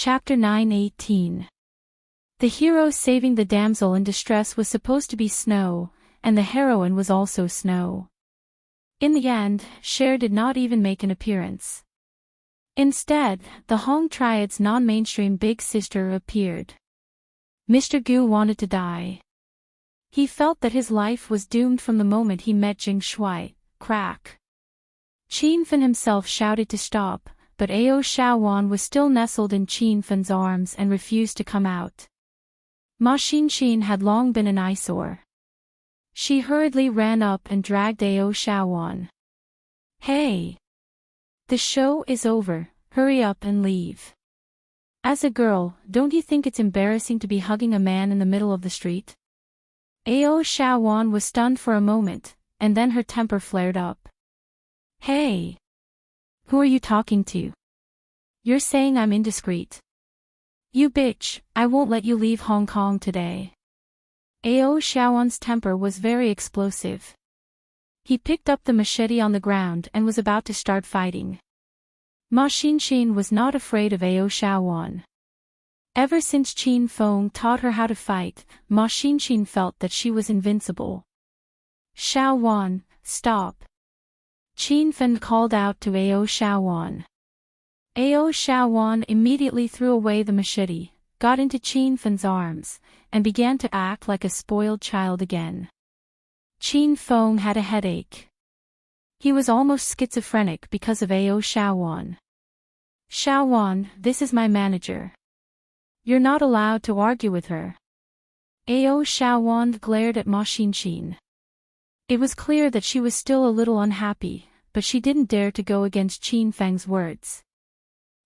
Chapter 9:18. The hero saving the damsel in distress was supposed to be Snow, and the heroine was also Snow. In the end, Cher did not even make an appearance. Instead, the Hong Triad's non-mainstream big sister appeared. Mr. Gu wanted to die. He felt that his life was doomed from the moment he met Jing Shui. Crack. Qin Fan himself shouted to stop, but Ao Shaowan was still nestled in Qin Fan's arms and refused to come out. Ma Xinxin had long been an eyesore. She hurriedly ran up and dragged Ao Shaowan. Hey! The show is over, hurry up and leave. As a girl, don't you think it's embarrassing to be hugging a man in the middle of the street? Ao Shaowan was stunned for a moment, and then her temper flared up. Hey! Who are you talking to? You're saying I'm indiscreet. You bitch, I won't let you leave Hong Kong today. Ao Shaowan's temper was very explosive. He picked up the machete on the ground and was about to start fighting. Ma Xinxin was not afraid of Ao Shaowan. Ever since Qin Feng taught her how to fight, Ma Xinxin felt that she was invincible. Shaowan, stop! Qin Fen called out to Ao Shaowan. Ao Shaowan immediately threw away the machete, got into Qin Fen's arms, and began to act like a spoiled child again. Qin Feng had a headache. He was almost schizophrenic because of Ao Shaowan. Shaowan, this is my manager. You're not allowed to argue with her. Ao Shaowan glared at Ma Xinxin. It was clear that she was still a little unhappy, but she didn't dare to go against Qin Feng's words.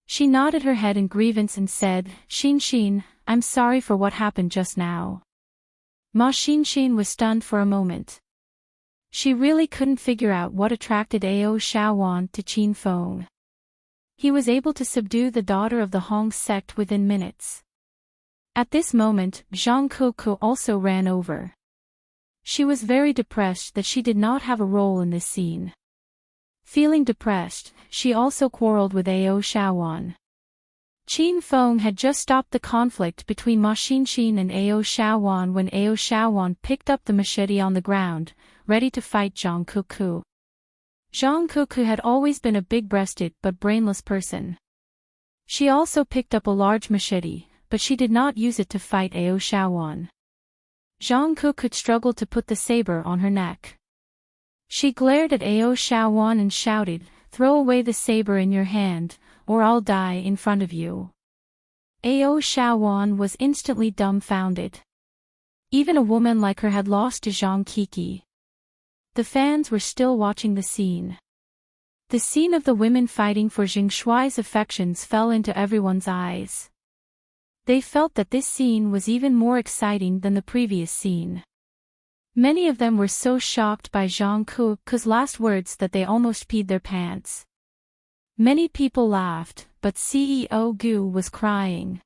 She nodded her head in grievance and said, Xinxin, I'm sorry for what happened just now. Ma Xinxin was stunned for a moment. She really couldn't figure out what attracted Ao Shaowan to Qin Feng. He was able to subdue the daughter of the Hong sect within minutes. At this moment, Zhang Kuku also ran over. She was very depressed that she did not have a role in this scene. Feeling depressed, she also quarreled with Ao Shaowan. Qin Feng had just stopped the conflict between Ma Xinxin and Ao Shaowan when Ao Shaowan picked up the machete on the ground, ready to fight Zhang Kuku. Zhang Kuku had always been a big-breasted but brainless person. She also picked up a large machete, but she did not use it to fight Ao Shaowan. Zhang Kuku struggled to put the saber on her neck. She glared at Ao Shaowan and shouted, throw away the saber in your hand, or I'll die in front of you. Ao Shaowan was instantly dumbfounded. Even a woman like her had lost to Zhang Kiki. The fans were still watching the scene. The scene of the women fighting for Jing Shuai's affections fell into everyone's eyes. They felt that this scene was even more exciting than the previous scene. Many of them were so shocked by Zhang Kuku's last words that they almost peed their pants. Many people laughed, but CEO Gu was crying.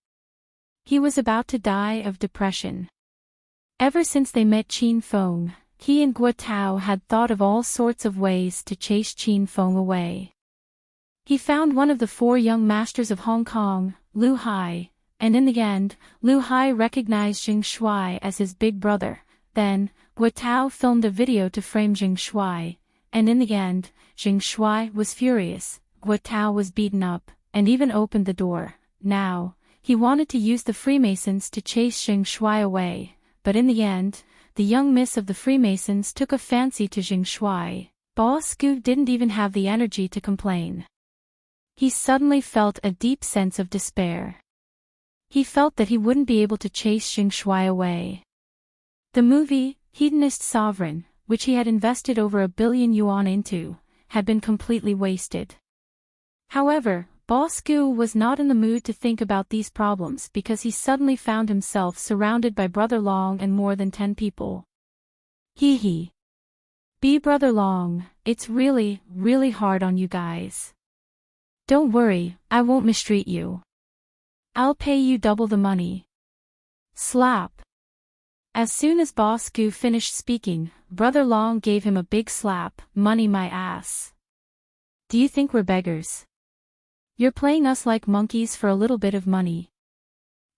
He was about to die of depression. Ever since they met Qin Feng, he and Guo Tao had thought of all sorts of ways to chase Qin Feng away. He found one of the 4 young masters of Hong Kong, Lu Hai, and in the end, Lu Hai recognized Jing Shui as his big brother. Then, Guo Tao filmed a video to frame Jing Shui, and in the end, Jing Shui was furious, Guo Tao was beaten up, and even opened the door. Now, he wanted to use the Freemasons to chase Jing Shui away, but in the end, the young miss of the Freemasons took a fancy to Jing Shui. Boss Gu didn't even have the energy to complain. He suddenly felt a deep sense of despair. He felt that he wouldn't be able to chase Jing Shui away. The movie, Hedonist Sovereign, which he had invested over 1 billion yuan into, had been completely wasted. However, Boss Gu was not in the mood to think about these problems because he suddenly found himself surrounded by Brother Long and more than 10 people. Hee hee. Be Brother Long, it's really, really hard on you guys. Don't worry, I won't mistreat you. I'll pay you double the money. Slap. As soon as Boss Gu finished speaking, Brother Long gave him a big slap. Money my ass. Do you think we're beggars? You're playing us like monkeys for a little bit of money.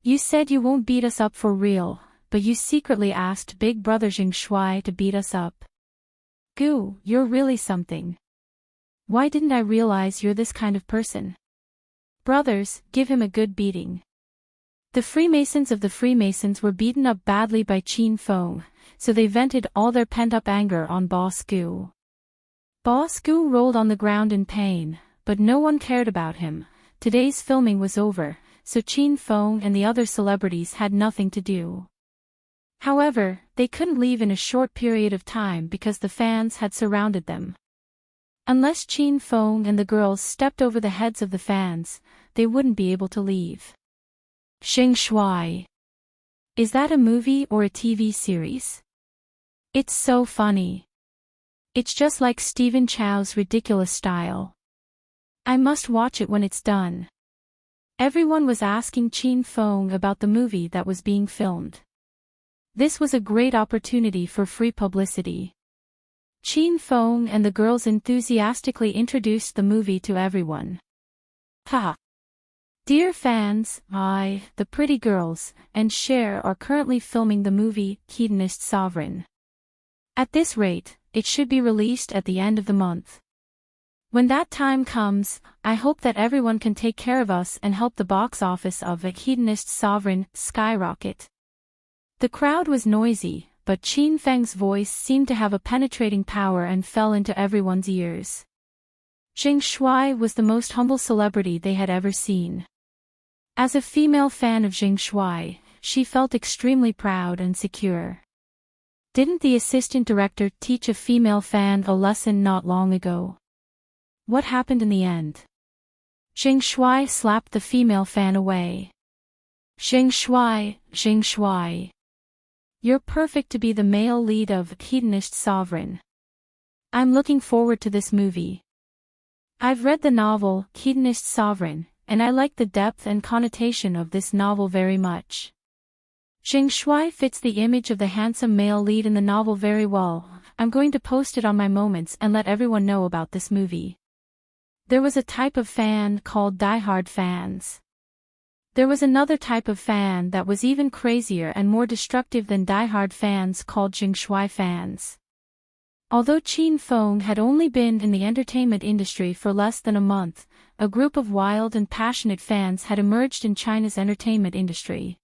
You said you won't beat us up for real, but you secretly asked Big Brother Jing Shuai to beat us up. Goo, you're really something. Why didn't I realize you're this kind of person? Brothers, give him a good beating. The Freemasons of the Freemasons were beaten up badly by Qin Feng, so they vented all their pent-up anger on Boss Goo. Boss Goo rolled on the ground in pain, but no one cared about him. Today's filming was over, so Qin Feng and the other celebrities had nothing to do. However, they couldn't leave in a short period of time because the fans had surrounded them. Unless Qin Feng and the girls stepped over the heads of the fans, they wouldn't be able to leave. Jing Shuai. Is that a movie or a TV series? It's so funny. It's just like Stephen Chow's ridiculous style. I must watch it when it's done. Everyone was asking Qin Feng about the movie that was being filmed. This was a great opportunity for free publicity. Qin Feng and the girls enthusiastically introduced the movie to everyone. Ha! Dear fans, I, the pretty girls, and Cher are currently filming the movie Hedonist Sovereign. At this rate, it should be released at the end of the month. When that time comes, I hope that everyone can take care of us and help the box office of A Hedonist Sovereign skyrocket. The crowd was noisy, but Qin Feng's voice seemed to have a penetrating power and fell into everyone's ears. Jing Shuai was the most humble celebrity they had ever seen. As a female fan of Jing Shuai, she felt extremely proud and secure. Didn't the assistant director teach a female fan a lesson not long ago? What happened in the end? Jing Shuai slapped the female fan away. Jing Shuai, Jing Shuai. You're perfect to be the male lead of Hedonist Sovereign. I'm looking forward to this movie. I've read the novel, Hedonist Sovereign, and I like the depth and connotation of this novel very much. Jing Shuai fits the image of the handsome male lead in the novel very well. I'm going to post it on my moments and let everyone know about this movie. There was a type of fan called diehard fans. There was another type of fan that was even crazier and more destructive than diehard fans called Jing Shuai fans. Although Qin Feng had only been in the entertainment industry for less than a month, a group of wild and passionate fans had emerged in China's entertainment industry.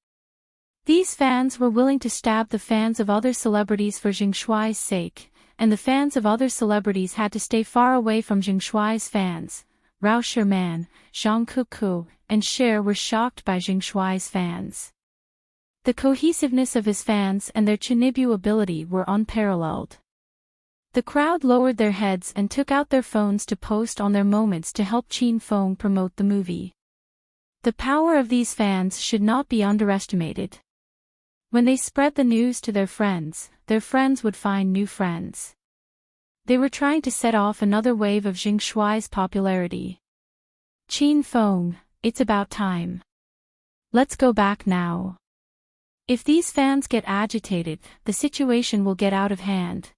These fans were willing to stab the fans of other celebrities for Jing Shuai's sake, and the fans of other celebrities had to stay far away from Jing Shuai's fans. Rao Sherman, Zhang Kuku, and Cher were shocked by Jing Shuai's fans. The cohesiveness of his fans and their Chinibu ability were unparalleled. The crowd lowered their heads and took out their phones to post on their moments to help Qin Feng promote the movie. The power of these fans should not be underestimated. When they spread the news to their friends would find new friends. They were trying to set off another wave of Jing Shuai's popularity. Qin Feng, it's about time. Let's go back now. If these fans get agitated, the situation will get out of hand.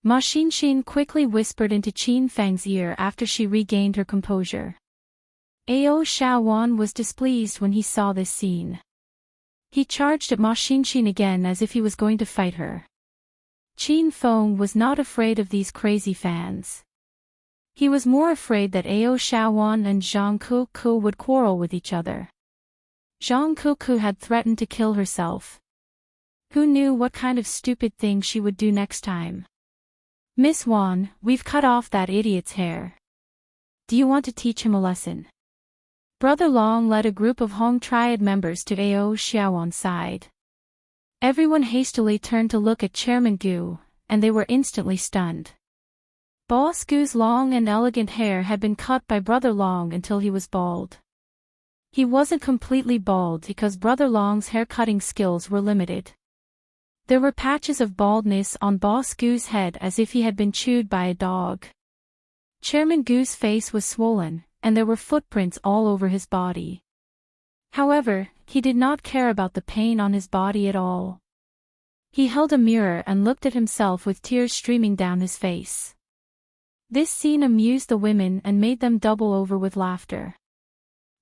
Ma Xinxin quickly whispered into Qin Feng's ear after she regained her composure. Ao Shaowan was displeased when he saw this scene. He charged at Ma Xinxin again as if he was going to fight her. Qin Feng was not afraid of these crazy fans. He was more afraid that Ao Shaowan and Zhang Kuku would quarrel with each other. Zhang Kuku had threatened to kill herself. Who knew what kind of stupid thing she would do next time? Miss Wan, we've cut off that idiot's hair. Do you want to teach him a lesson? Brother Long led a group of Hong Triad members to Ao Xiaowan's side. Everyone hastily turned to look at Chairman Gu, and they were instantly stunned. Boss Gu's long and elegant hair had been cut by Brother Long until he was bald. He wasn't completely bald because Brother Long's hair-cutting skills were limited. There were patches of baldness on Boss Gu's head as if he had been chewed by a dog. Chairman Gu's face was swollen, and there were footprints all over his body. However, he did not care about the pain on his body at all. He held a mirror and looked at himself with tears streaming down his face. This scene amused the women and made them double over with laughter.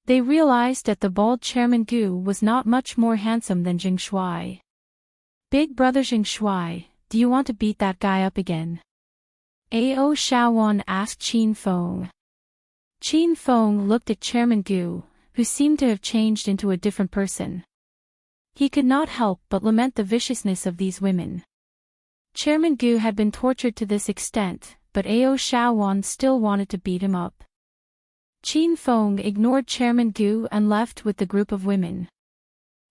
They realized that the bald chairman Gu was not much more handsome than Jing Shuai. Big brother Jing Shuai, do you want to beat that guy up again? Ao Shaowan asked Qin Feng. Qin Feng looked at Chairman Gu, who seemed to have changed into a different person. He could not help but lament the viciousness of these women. Chairman Gu had been tortured to this extent, but Ao Shaowan still wanted to beat him up. Qin Feng ignored Chairman Gu and left with the group of women.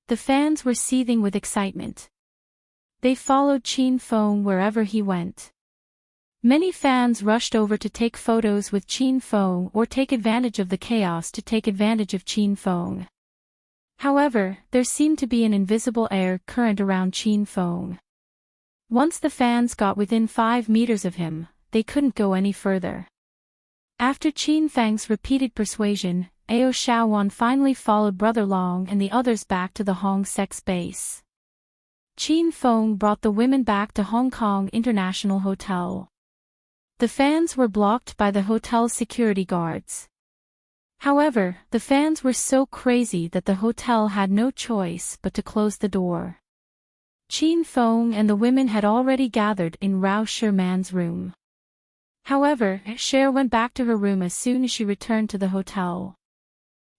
The fans were seething with excitement. They followed Qin Feng wherever he went. Many fans rushed over to take photos with Qin Feng or take advantage of the chaos to take advantage of Qin Feng. However, there seemed to be an invisible air current around Qin Feng. Once the fans got within 5 meters of him, they couldn't go any further. After Qin Feng's repeated persuasion, Ao Shaowan finally followed Brother Long and the others back to the Hong Sex base. Qin Feng brought the women back to Hong Kong International Hotel. The fans were blocked by the hotel's security guards. However, the fans were so crazy that the hotel had no choice but to close the door. Qin Feng and the women had already gathered in Rao Sherman's room. However, Cher went back to her room as soon as she returned to the hotel.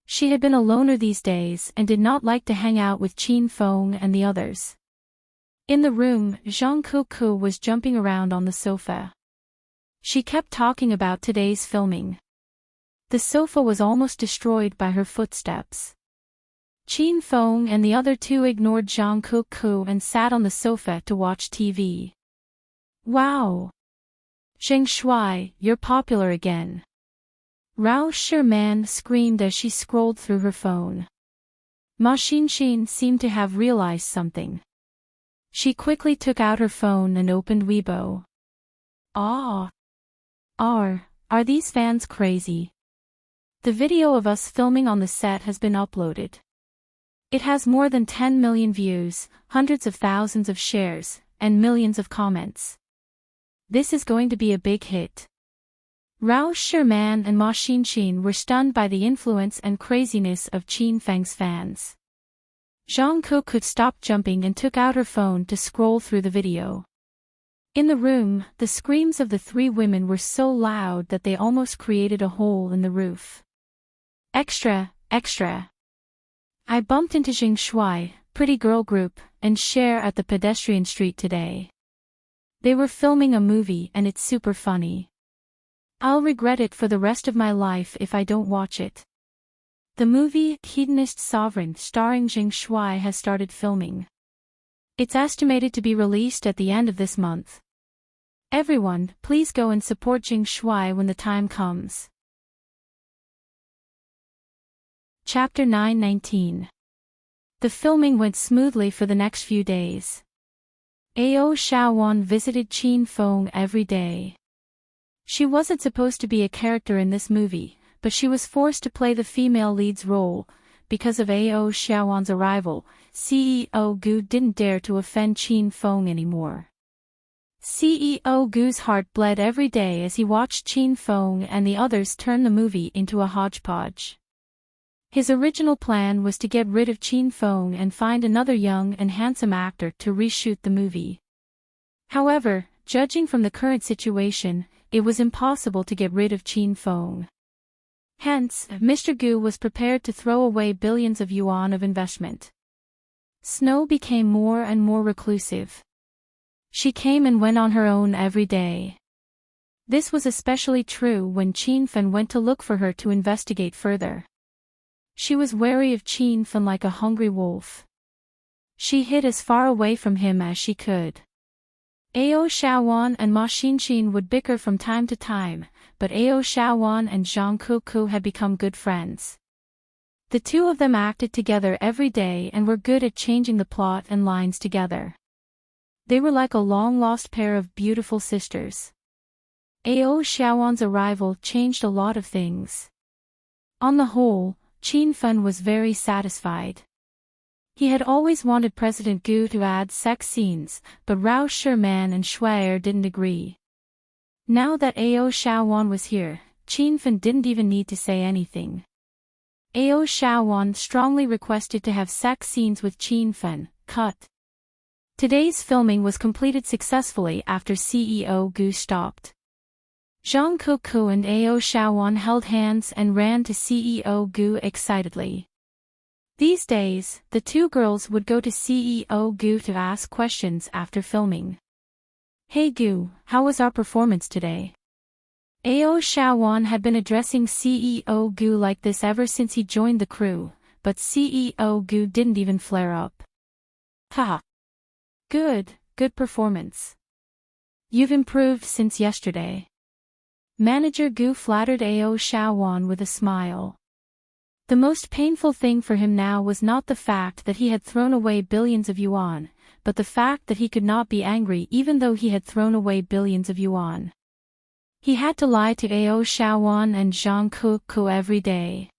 She had been a loner these days and did not like to hang out with Qin Feng and the others. In the room, Zhang Kuku was jumping around on the sofa. She kept talking about today's filming. The sofa was almost destroyed by her footsteps. Qin Feng and the other two ignored Zhang Kuku and sat on the sofa to watch TV. Wow! Zheng Shuai, you're popular again. Rao Sherman screamed as she scrolled through her phone. Ma Xinxin seemed to have realized something. She quickly took out her phone and opened Weibo. Ah! Are these fans crazy? The video of us filming on the set has been uploaded. It has more than 10 million views, hundreds of thousands of shares, and millions of comments. This is going to be a big hit. Rao Sherman and Ma Xinxin were stunned by the influence and craziness of Qin Feng's fans. Zhang Kuku stopped jumping and took out her phone to scroll through the video. In the room, the screams of the 3 women were so loud that they almost created a hole in the roof. Extra, extra. I bumped into Jing Shuai, Pretty Girl Group, and Cher at the pedestrian street today. They were filming a movie and it's super funny. I'll regret it for the rest of my life if I don't watch it. The movie, Hedonist Sovereign starring Jing Shuai has started filming. It's estimated to be released at the end of this month. Everyone, please go and support Jing Shuai when the time comes. Chapter 9:19. The filming went smoothly for the next few days. Ao Shaowan visited Qin Feng every day. She wasn't supposed to be a character in this movie, but she was forced to play the female lead's role. Because of Ao Shaowan's arrival, CEO Gu didn't dare to offend Qin Feng anymore. CEO Gu's heart bled every day as he watched Qin Feng and the others turn the movie into a hodgepodge. His original plan was to get rid of Qin Feng and find another young and handsome actor to reshoot the movie. However, judging from the current situation, it was impossible to get rid of Qin Feng. Hence, Mr. Gu was prepared to throw away billions of yuan of investment. Snow became more and more reclusive. She came and went on her own every day. This was especially true when Qin Fen went to look for her to investigate further. She was wary of Qin Fen like a hungry wolf. She hid as far away from him as she could. Ao Shaowan and Ma Xinxin would bicker from time to time, but Ao Shaowan and Zhang Kuku had become good friends. The two of them acted together every day and were good at changing the plot and lines together. They were like a long-lost pair of beautiful sisters. Ao Shaowan's arrival changed a lot of things. On the whole, Qin Fen was very satisfied. He had always wanted President Gu to add sex scenes, but Rao Sherman and Shuai didn't agree. Now that Ao Shaowan was here, Qin Fan didn't even need to say anything. Ao Shaowan strongly requested to have sex scenes with Qin Fan. Cut. Today's filming was completed successfully after CEO Gu stopped. Zhang Kuku and Ao Shaowan held hands and ran to CEO Gu excitedly. These days, the two girls would go to CEO Gu to ask questions after filming. Hey Gu, how was our performance today? Ao Shaowan had been addressing CEO Gu like this ever since he joined the crew, but CEO Gu didn't even flare up. Haha. Good performance. You've improved since yesterday. Manager Gu flattered Ao Shaowan with a smile. The most painful thing for him now was not the fact that he had thrown away billions of yuan, but the fact that he could not be angry even though he had thrown away billions of yuan. He had to lie to Ao Shaowan and Zhang Kuku every day.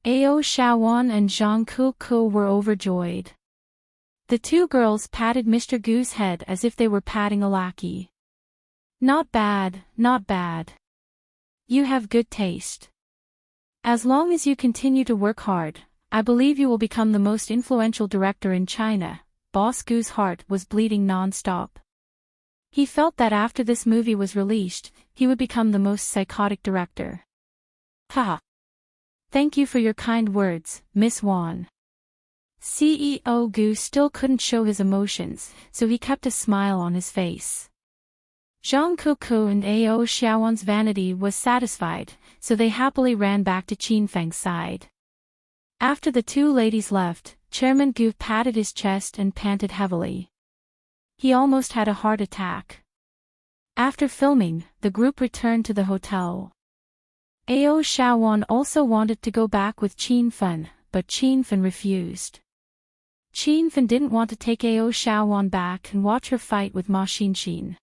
Ao Shaowan and Zhang Kuku were overjoyed. The two girls patted Mr. Gu's head as if they were patting a lackey. Not bad, not bad. You have good taste. As long as you continue to work hard, I believe you will become the most influential director in China. Boss Gu's heart was bleeding non-stop. He felt that after this movie was released, he would become the most psychotic director. Haha. Thank you for your kind words, Miss Wan. CEO Gu still couldn't show his emotions, so he kept a smile on his face. Zhang Kuku and Ao Shaowan's vanity was satisfied, so they happily ran back to Qin Fang's side. After the two ladies left, Chairman Gu patted his chest and panted heavily. He almost had a heart attack. After filming, the group returned to the hotel. Ao Shaowan also wanted to go back with Qin Fan, but Qin Fan refused. Qin Fan didn't want to take Ao Shaowan back and watch her fight with Ma Xinxin.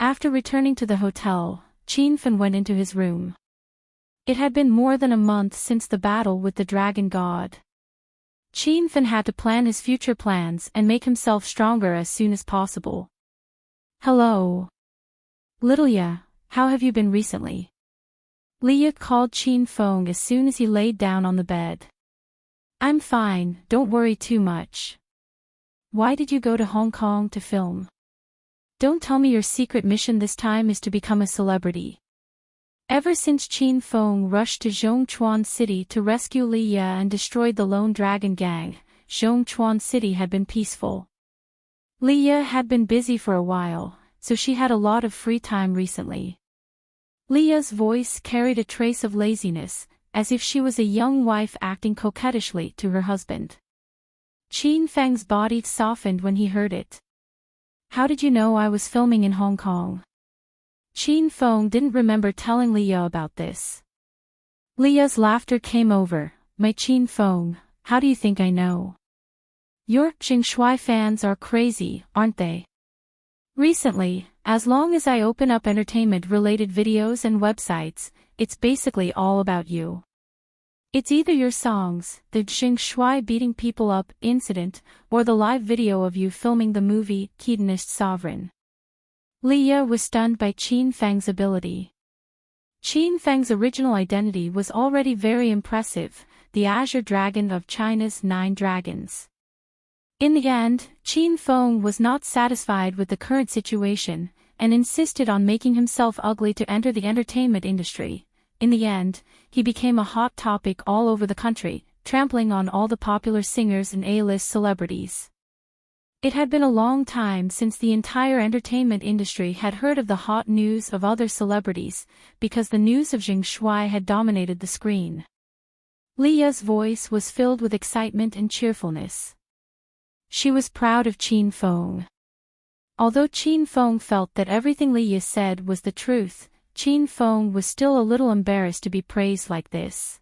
After returning to the hotel, Qin Fan went into his room. It had been more than a month since the battle with the dragon god. Qin Fan had to plan his future plans and make himself stronger as soon as possible. Hello. Little Ya, how have you been recently? Leah called Qin Feng as soon as he laid down on the bed. I'm fine, don't worry too much. Why did you go to Hong Kong to film? Don't tell me your secret mission this time is to become a celebrity. Ever since Qin Feng rushed to Zhongchuan City to rescue Li Ye and destroyed the Lone Dragon Gang, Zhongchuan City had been peaceful. Li Ye had been busy for a while, so she had a lot of free time recently. Li Ye's voice carried a trace of laziness, as if she was a young wife acting coquettishly to her husband. Qin Feng's body softened when he heard it. How did you know I was filming in Hong Kong? Qin Feng didn't remember telling Li Ye about this. Li Ye's laughter came over. My Qin Feng, how do you think I know? Your Jingshui fans are crazy, aren't they? Recently, as long as I open up entertainment-related videos and websites, it's basically all about you. It's either your songs, the Jingshui beating people up incident, or the live video of you filming the movie Hedonist Sovereign. Li Ye was stunned by Qin Feng's ability. Qin Feng's original identity was already very impressive, the Azure Dragon of China's 9 dragons. In the end, Qin Feng was not satisfied with the current situation, and insisted on making himself ugly to enter the entertainment industry. In the end, he became a hot topic all over the country, trampling on all the popular singers and A-list celebrities. It had been a long time since the entire entertainment industry had heard of the hot news of other celebrities, because the news of Jingshui had dominated the screen. Li Ye's voice was filled with excitement and cheerfulness. She was proud of Qin Feng. Although Qin Feng felt that everything Li Ye said was the truth, Qin Feng was still a little embarrassed to be praised like this.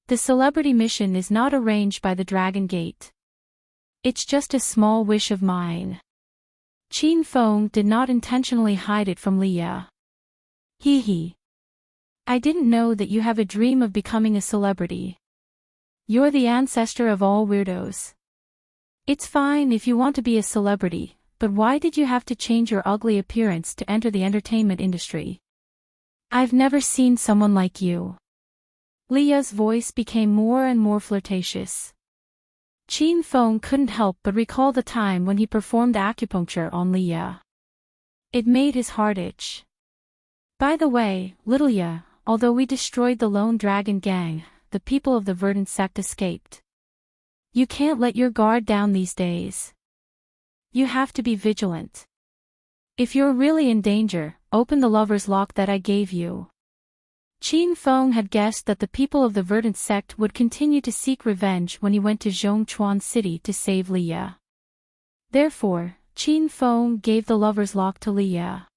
The celebrity mission is not arranged by the Dragon Gate. It's just a small wish of mine. Qin Feng did not intentionally hide it from Li Ye. Hee hee. I didn't know that you have a dream of becoming a celebrity. You're the ancestor of all weirdos. It's fine if you want to be a celebrity, But why did you have to change your ugly appearance to enter the entertainment industry? I've never seen someone like you. Leah's voice became more and more flirtatious. Qin Feng couldn't help but recall the time when he performed acupuncture on Leah. It made his heart itch. By the way, little Ya, although we destroyed the Lone Dragon Gang, the people of the Verdant sect escaped. You can't let your guard down these days. You have to be vigilant. If you're really in danger, open the lover's lock that I gave you. Qin Feng had guessed that the people of the Verdant sect would continue to seek revenge when he went to Zhongchuan City to save Leah. Therefore, Qin Feng gave the lover's lock to Leah.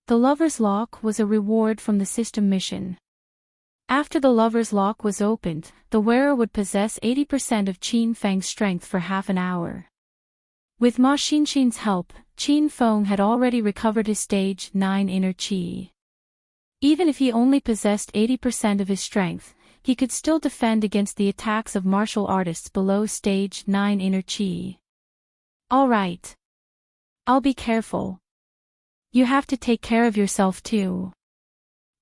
The lover's lock was a reward from the system mission. After the lover's lock was opened, the wearer would possess 80% of Qin Feng's strength for half an hour. With Ma Xinxin's help, Qin Feng had already recovered his stage 9 inner qi. Even if he only possessed 80% of his strength, he could still defend against the attacks of martial artists below stage 9 inner qi. All right. I'll be careful. You have to take care of yourself too.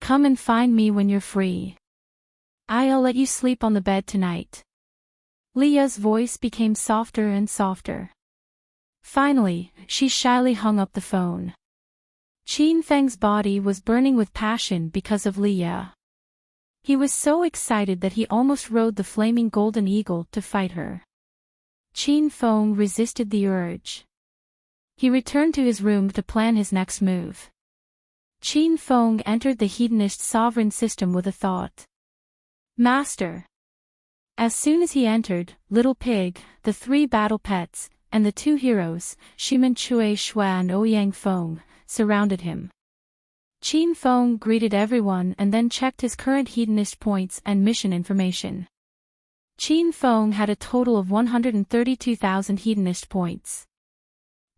Come and find me when you're free. I'll let you sleep on the bed tonight. Leah's voice became softer and softer. Finally, she shyly hung up the phone. Qin Feng's body was burning with passion because of Leah. He was so excited that he almost rode the flaming golden eagle to fight her. Qin Feng resisted the urge. He returned to his room to plan his next move. Qin Feng entered the hedonist sovereign system with a thought. Master. As soon as he entered, Little Pig, the 3 battle pets, and the 2 heroes, Shimen Chui Shua and Ouyang Feng, surrounded him. Qin Feng greeted everyone and then checked his current hedonist points and mission information. Qin Feng had a total of 132,000 hedonist points.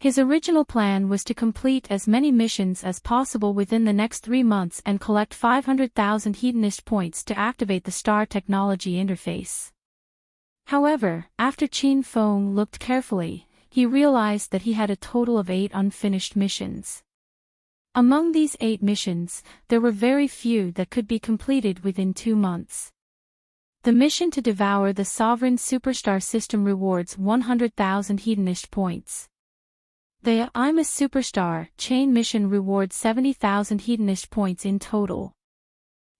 His original plan was to complete as many missions as possible within the next 3 months and collect 500,000 hedonist points to activate the Star Technology interface. However, after Qin Feng looked carefully, he realized that he had a total of 8 unfinished missions. Among these 8 missions, there were very few that could be completed within 2 months. The mission to devour the Sovereign Superstar system rewards 100,000 hedonist points. The I'm a Superstar chain mission rewards 70,000 hedonist points in total.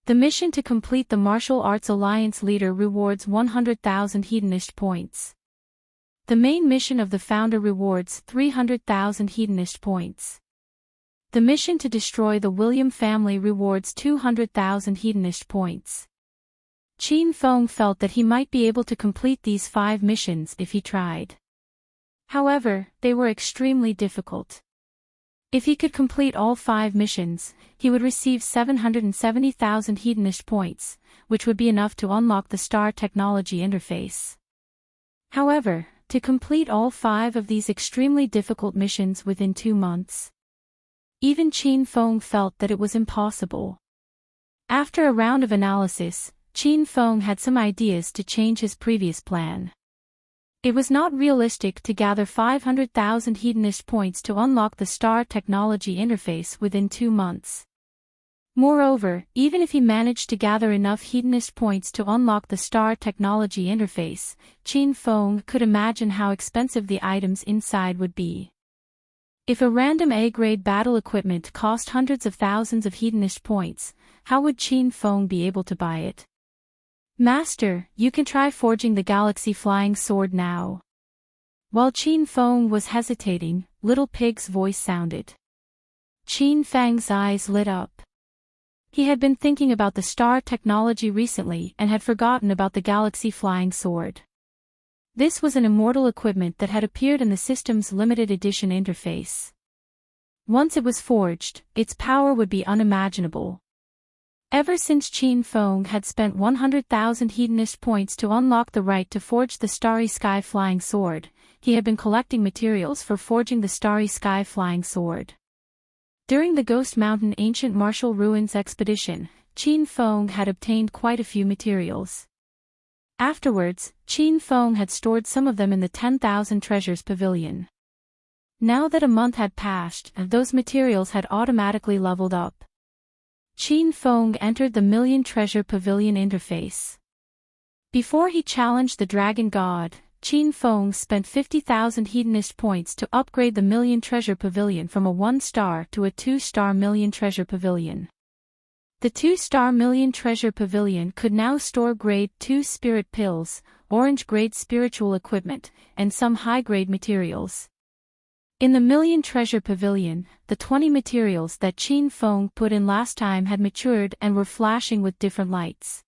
The mission to complete the Martial Arts Alliance leader rewards 100,000 hedonist points. The main mission of the founder rewards 300,000 hedonist points. The mission to destroy the William family rewards 200,000 hedonist points. Qin Feng felt that he might be able to complete these 5 missions if he tried. However, they were extremely difficult. If he could complete all 5 missions, he would receive 770,000 hedonist points, which would be enough to unlock the Star Technology interface. However, to complete all 5 of these extremely difficult missions within 2 months, even Qin Feng felt that it was impossible. After a round of analysis, Qin Feng had some ideas to change his previous plan. It was not realistic to gather 500,000 hedonist points to unlock the Star Technology interface within 2 months. Moreover, even if he managed to gather enough hedonist points to unlock the Star Technology interface, Qin Feng could imagine how expensive the items inside would be. If a random A-grade battle equipment cost hundreds of thousands of hedonist points, how would Qin Feng be able to buy it? Master, you can try forging the Galaxy Flying Sword now. While Qin Feng was hesitating, Little Pig's voice sounded. Qin Feng's eyes lit up. He had been thinking about the Star Technology recently and had forgotten about the Galaxy Flying Sword. This was an immortal equipment that had appeared in the system's limited edition interface. Once it was forged, its power would be unimaginable. Ever since Qin Feng had spent 100,000 hedonist points to unlock the right to forge the Starry Sky Flying Sword, he had been collecting materials for forging the Starry Sky Flying Sword. During the Ghost Mountain Ancient Martial Ruins expedition, Qin Feng had obtained quite a few materials. Afterwards, Qin Feng had stored some of them in the 10,000 Treasures Pavilion. Now that a month had passed, those materials had automatically leveled up. Qin Feng entered the Million Treasure Pavilion interface. Before he challenged the Dragon God, Qin Feng spent 50,000 Hedonist points to upgrade the Million Treasure Pavilion from a 1-star to a 2-star Million Treasure Pavilion. The 2-star Million Treasure Pavilion could now store Grade 2 Spirit Pills, Orange-grade spiritual equipment, and some high-grade materials. In the Million Treasure Pavilion, the 20 materials that Qin Feng put in last time had matured and were flashing with different lights.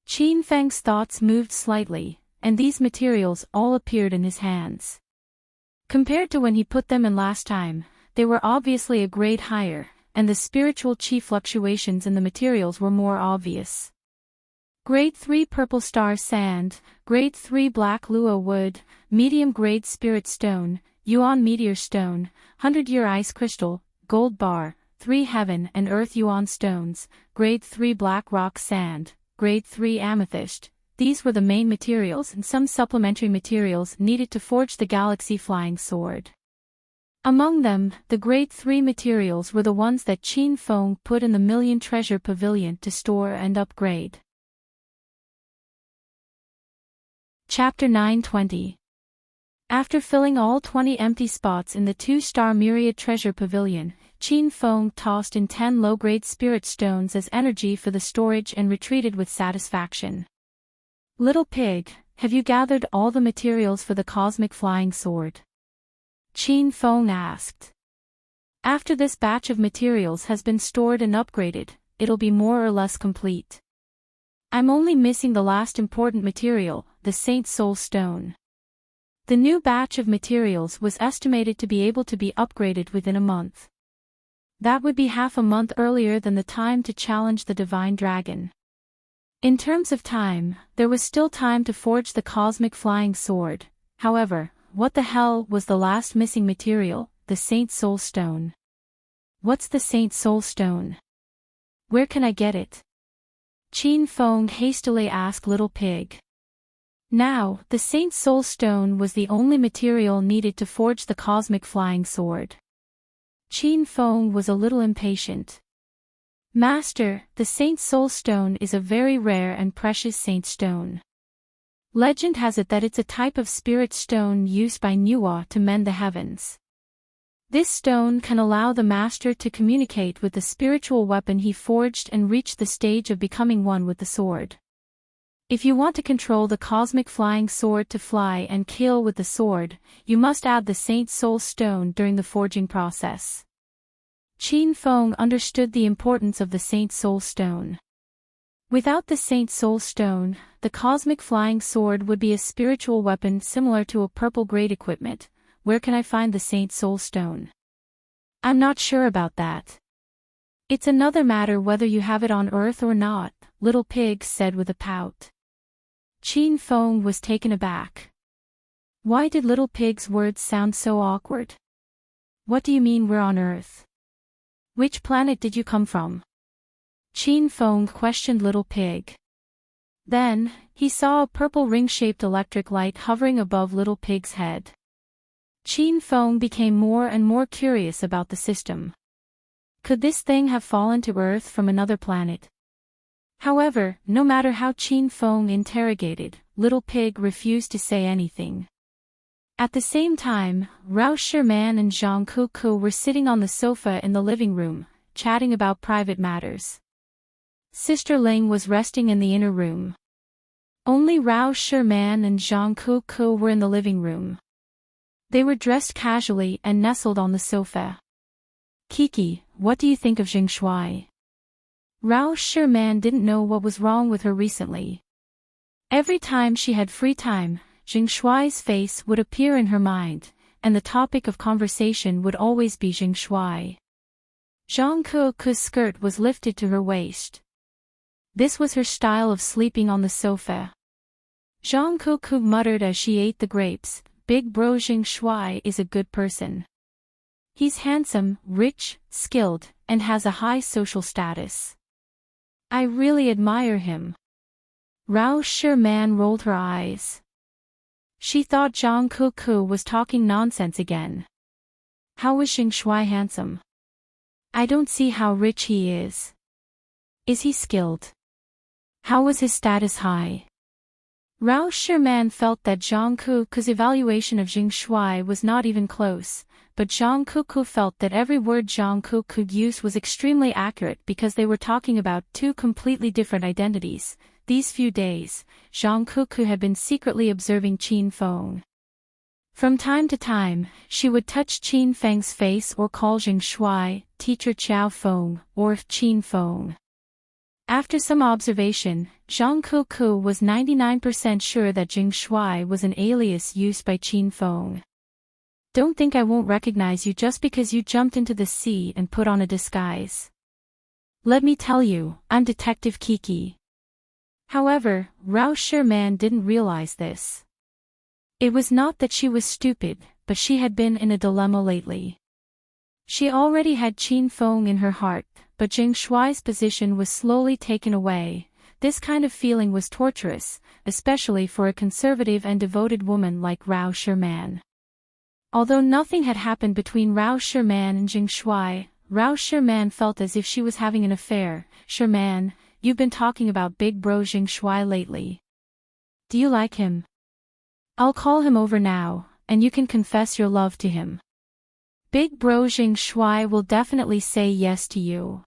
Qin Feng's thoughts moved slightly, and these materials all appeared in his hands. Compared to when he put them in last time, they were obviously a grade higher, and the spiritual chi fluctuations in the materials were more obvious. Grade 3 Purple Star Sand, Grade 3 Black Luo Wood, Medium Grade Spirit Stone, Yuan Meteor Stone, 100-Year Ice Crystal, Gold Bar, 3 Heaven and Earth Yuan Stones, Grade 3 Black Rock Sand, Grade 3 Amethyst. These were the main materials and some supplementary materials needed to forge the Galaxy Flying Sword. Among them, the Grade 3 materials were the ones that Qin Feng put in the Million Treasure Pavilion to store and upgrade. Chapter 920. After filling all 20 empty spots in the 2-star Myriad Treasure Pavilion, Qin Feng tossed in 10 low-grade spirit stones as energy for the storage and retreated with satisfaction. Little Pig, have you gathered all the materials for the Cosmic Flying Sword? Qin Feng asked. After this batch of materials has been stored and upgraded, it'll be more or less complete. I'm only missing the last important material, the Saint Soul Stone. The new batch of materials was estimated to be able to be upgraded within a month. That would be half a month earlier than the time to challenge the Divine Dragon. In terms of time, there was still time to forge the Cosmic Flying Sword. However, what the hell was the last missing material, the Saint Soul Stone? What's the Saint Soul Stone? Where can I get it? Qin Feng hastily asked Little Pig. Now, the Saint Soul Stone was the only material needed to forge the Cosmic Flying Sword. Qin Feng was a little impatient. Master, the Saint Soul Stone is a very rare and precious saint stone. Legend has it that it's a type of spirit stone used by Nuwa to mend the heavens. This stone can allow the master to communicate with the spiritual weapon he forged and reach the stage of becoming one with the sword. If you want to control the Cosmic Flying Sword to fly and kill with the sword, you must add the Saint Soul Stone during the forging process. Qin Feng understood the importance of the Saint Soul Stone. Without the Saint Soul Stone, the Cosmic Flying Sword would be a spiritual weapon similar to a purple-grade equipment. Where can I find the Saint Soul Stone? I'm not sure about that. It's another matter whether you have it on Earth or not, Little Pig said with a pout. Qin Feng was taken aback. Why did Little Pig's words sound so awkward? What do you mean we're on Earth? Which planet did you come from? Qin Feng questioned Little Pig. Then, he saw a purple ring-shaped electric light hovering above Little Pig's head. Qin Feng became more and more curious about the system. Could this thing have fallen to Earth from another planet? However, no matter how Qin Feng interrogated, Little Pig refused to say anything. At the same time, Rao Sherman and Zhang Kuku were sitting on the sofa in the living room, chatting about private matters. Sister Ling was resting in the inner room. Only Rao Sherman and Zhang Kuku were in the living room. They were dressed casually and nestled on the sofa. Kiki, what do you think of Jing Shui? Rao Sherman didn't know what was wrong with her recently. Every time she had free time, Jing Shui's face would appear in her mind, and the topic of conversation would always be Jing Shui. Zhang Kuku's skirt was lifted to her waist. This was her style of sleeping on the sofa. Zhang Kuku muttered as she ate the grapes, Big Bro Jing Shui is a good person. He's handsome, rich, skilled, and has a high social status. I really admire him. Rao Sherman rolled her eyes. She thought Zhang Kuku was talking nonsense again. How was Jing Shuai handsome? I don't see how rich he is. Is he skilled? How was his status high? Rao Sherman felt that Zhang Kuku's evaluation of Jing Shuai was not even close, but Zhang Kuku felt that every word Zhang Kuku used was extremely accurate because they were talking about two completely different identities. These few days, Zhang Kuku had been secretly observing Qin Feng. From time to time, she would touch Qin Feng's face or call Jing Shuai, teacher Qiao Feng, or Qin Feng. After some observation, Zhang Kuku was 99% sure that Jing Shuai was an alias used by Qin Feng. Don't think I won't recognize you just because you jumped into the sea and put on a disguise. Let me tell you, I'm Detective Kiki. However, Rao Sherman didn't realize this. It was not that she was stupid, but she had been in a dilemma lately. She already had Qin Feng in her heart, but Jing Shuai's position was slowly taken away. This kind of feeling was torturous, especially for a conservative and devoted woman like Rao Sherman. Although nothing had happened between Rao Sherman and Jing Shuai, Rao Sherman felt as if she was having an affair. Sherman, you've been talking about big bro Jing Shuai lately. Do you like him? I'll call him over now, and you can confess your love to him. Big bro Jing Shuai will definitely say yes to you.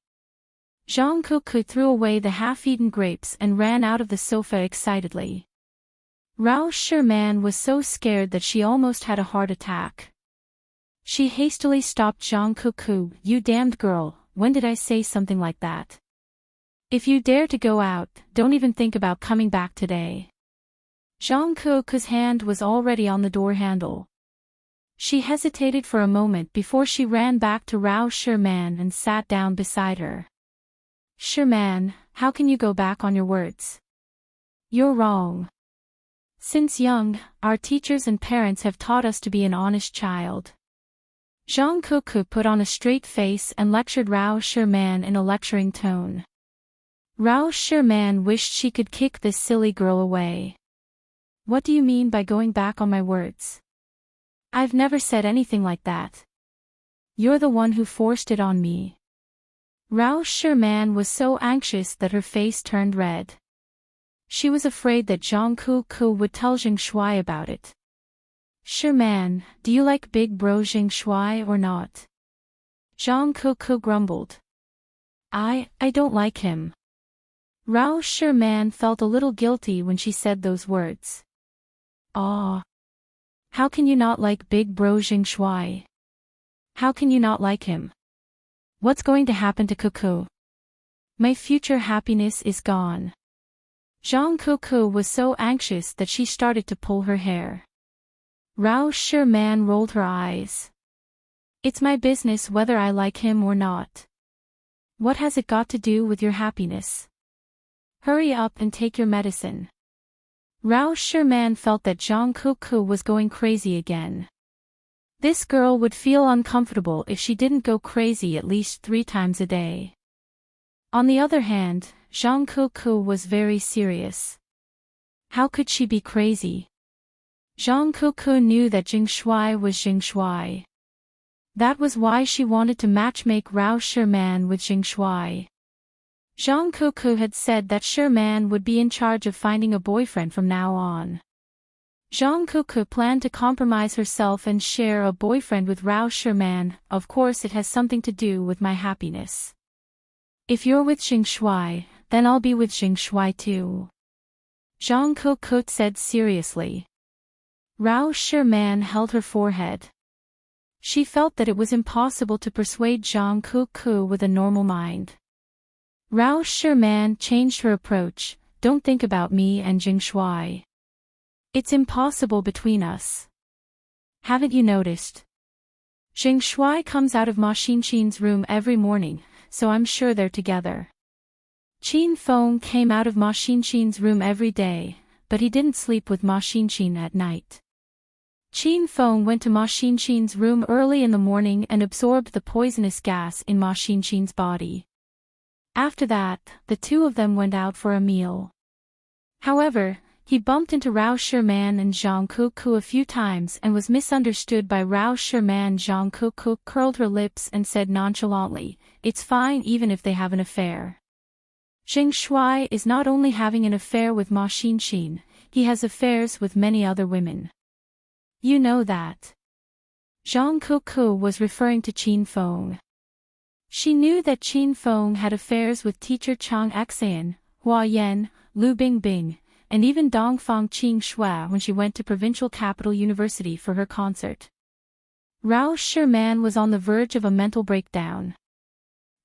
Zhang Kuku threw away the half-eaten grapes and ran out of the sofa excitedly. Rao Sherman was so scared that she almost had a heart attack. She hastily stopped Zhang Kuku. You damned girl, when did I say something like that? If you dare to go out, don't even think about coming back today. Zhang Kuku's hand was already on the door handle. She hesitated for a moment before she ran back to Rao Sherman and sat down beside her. Sherman, how can you go back on your words? You're wrong. Since young, our teachers and parents have taught us to be an honest child. Zhang Kuku put on a straight face and lectured Rao Sherman in a lecturing tone. Rao Sherman wished she could kick this silly girl away. What do you mean by going back on my words? I've never said anything like that. You're the one who forced it on me. Rao Sherman was so anxious that her face turned red. She was afraid that Zhang Kuku would tell Jing Shuai about it. Sherman, do you like big bro Jing Shuai or not? Zhang Kuku grumbled. I don't like him. Rao Sherman felt a little guilty when she said those words. Ah. How can you not like big bro Jing Shuai? How can you not like him? What's going to happen to Kuku? My future happiness is gone. Zhang Kuku was so anxious that she started to pull her hair. Rao Sherman rolled her eyes. It's my business whether I like him or not. What has it got to do with your happiness? Hurry up and take your medicine. Rao Sherman felt that Zhang Kuku was going crazy again. This girl would feel uncomfortable if she didn't go crazy at least 3 times a day. On the other hand, Zhang Kuku was very serious. How could she be crazy? Zhang Kuku knew that Jing Shuai was Jing Shuai. That was why she wanted to matchmake Rao Sherman with Jing Shuai. Zhang Kuku had said that Sherman would be in charge of finding a boyfriend from now on. Zhang Kuku planned to compromise herself and share a boyfriend with Rao Sherman. Of course it has something to do with my happiness. If you're with Jing Shuai, then I'll be with Jing Shuai too. Zhang Kuku said seriously. Rao Sherman held her forehead. She felt that it was impossible to persuade Zhang Kuku with a normal mind. Rao Sherman changed her approach. Don't think about me and Jing Shuai. It's impossible between us. Haven't you noticed? Jing Shuai comes out of Ma Xinxin's room every morning, so I'm sure they're together. Qin Feng came out of Ma Xinxin's room every day, but he didn't sleep with Ma Xinxin at night. Qin Feng went to Ma Xinxin's room early in the morning and absorbed the poisonous gas in Ma Xinxin's body. After that, the two of them went out for a meal. However, He bumped into Rao Sherman and Zhang Kuku a few times and was misunderstood by Rao Sherman. Zhang Kuku curled her lips and said nonchalantly, "It's fine even if they have an affair. Zheng Shuai is not only having an affair with Ma Xinxin, he has affairs with many other women. You know that." Zhang Kuku was referring to Qin Feng. She knew that Qin Feng had affairs with teacher Chang Xian, Hua Yan, Lu Bingbing, and even Dongfang Qing Shua when she went to Provincial Capital University for her concert. Rao Sherman was on the verge of a mental breakdown.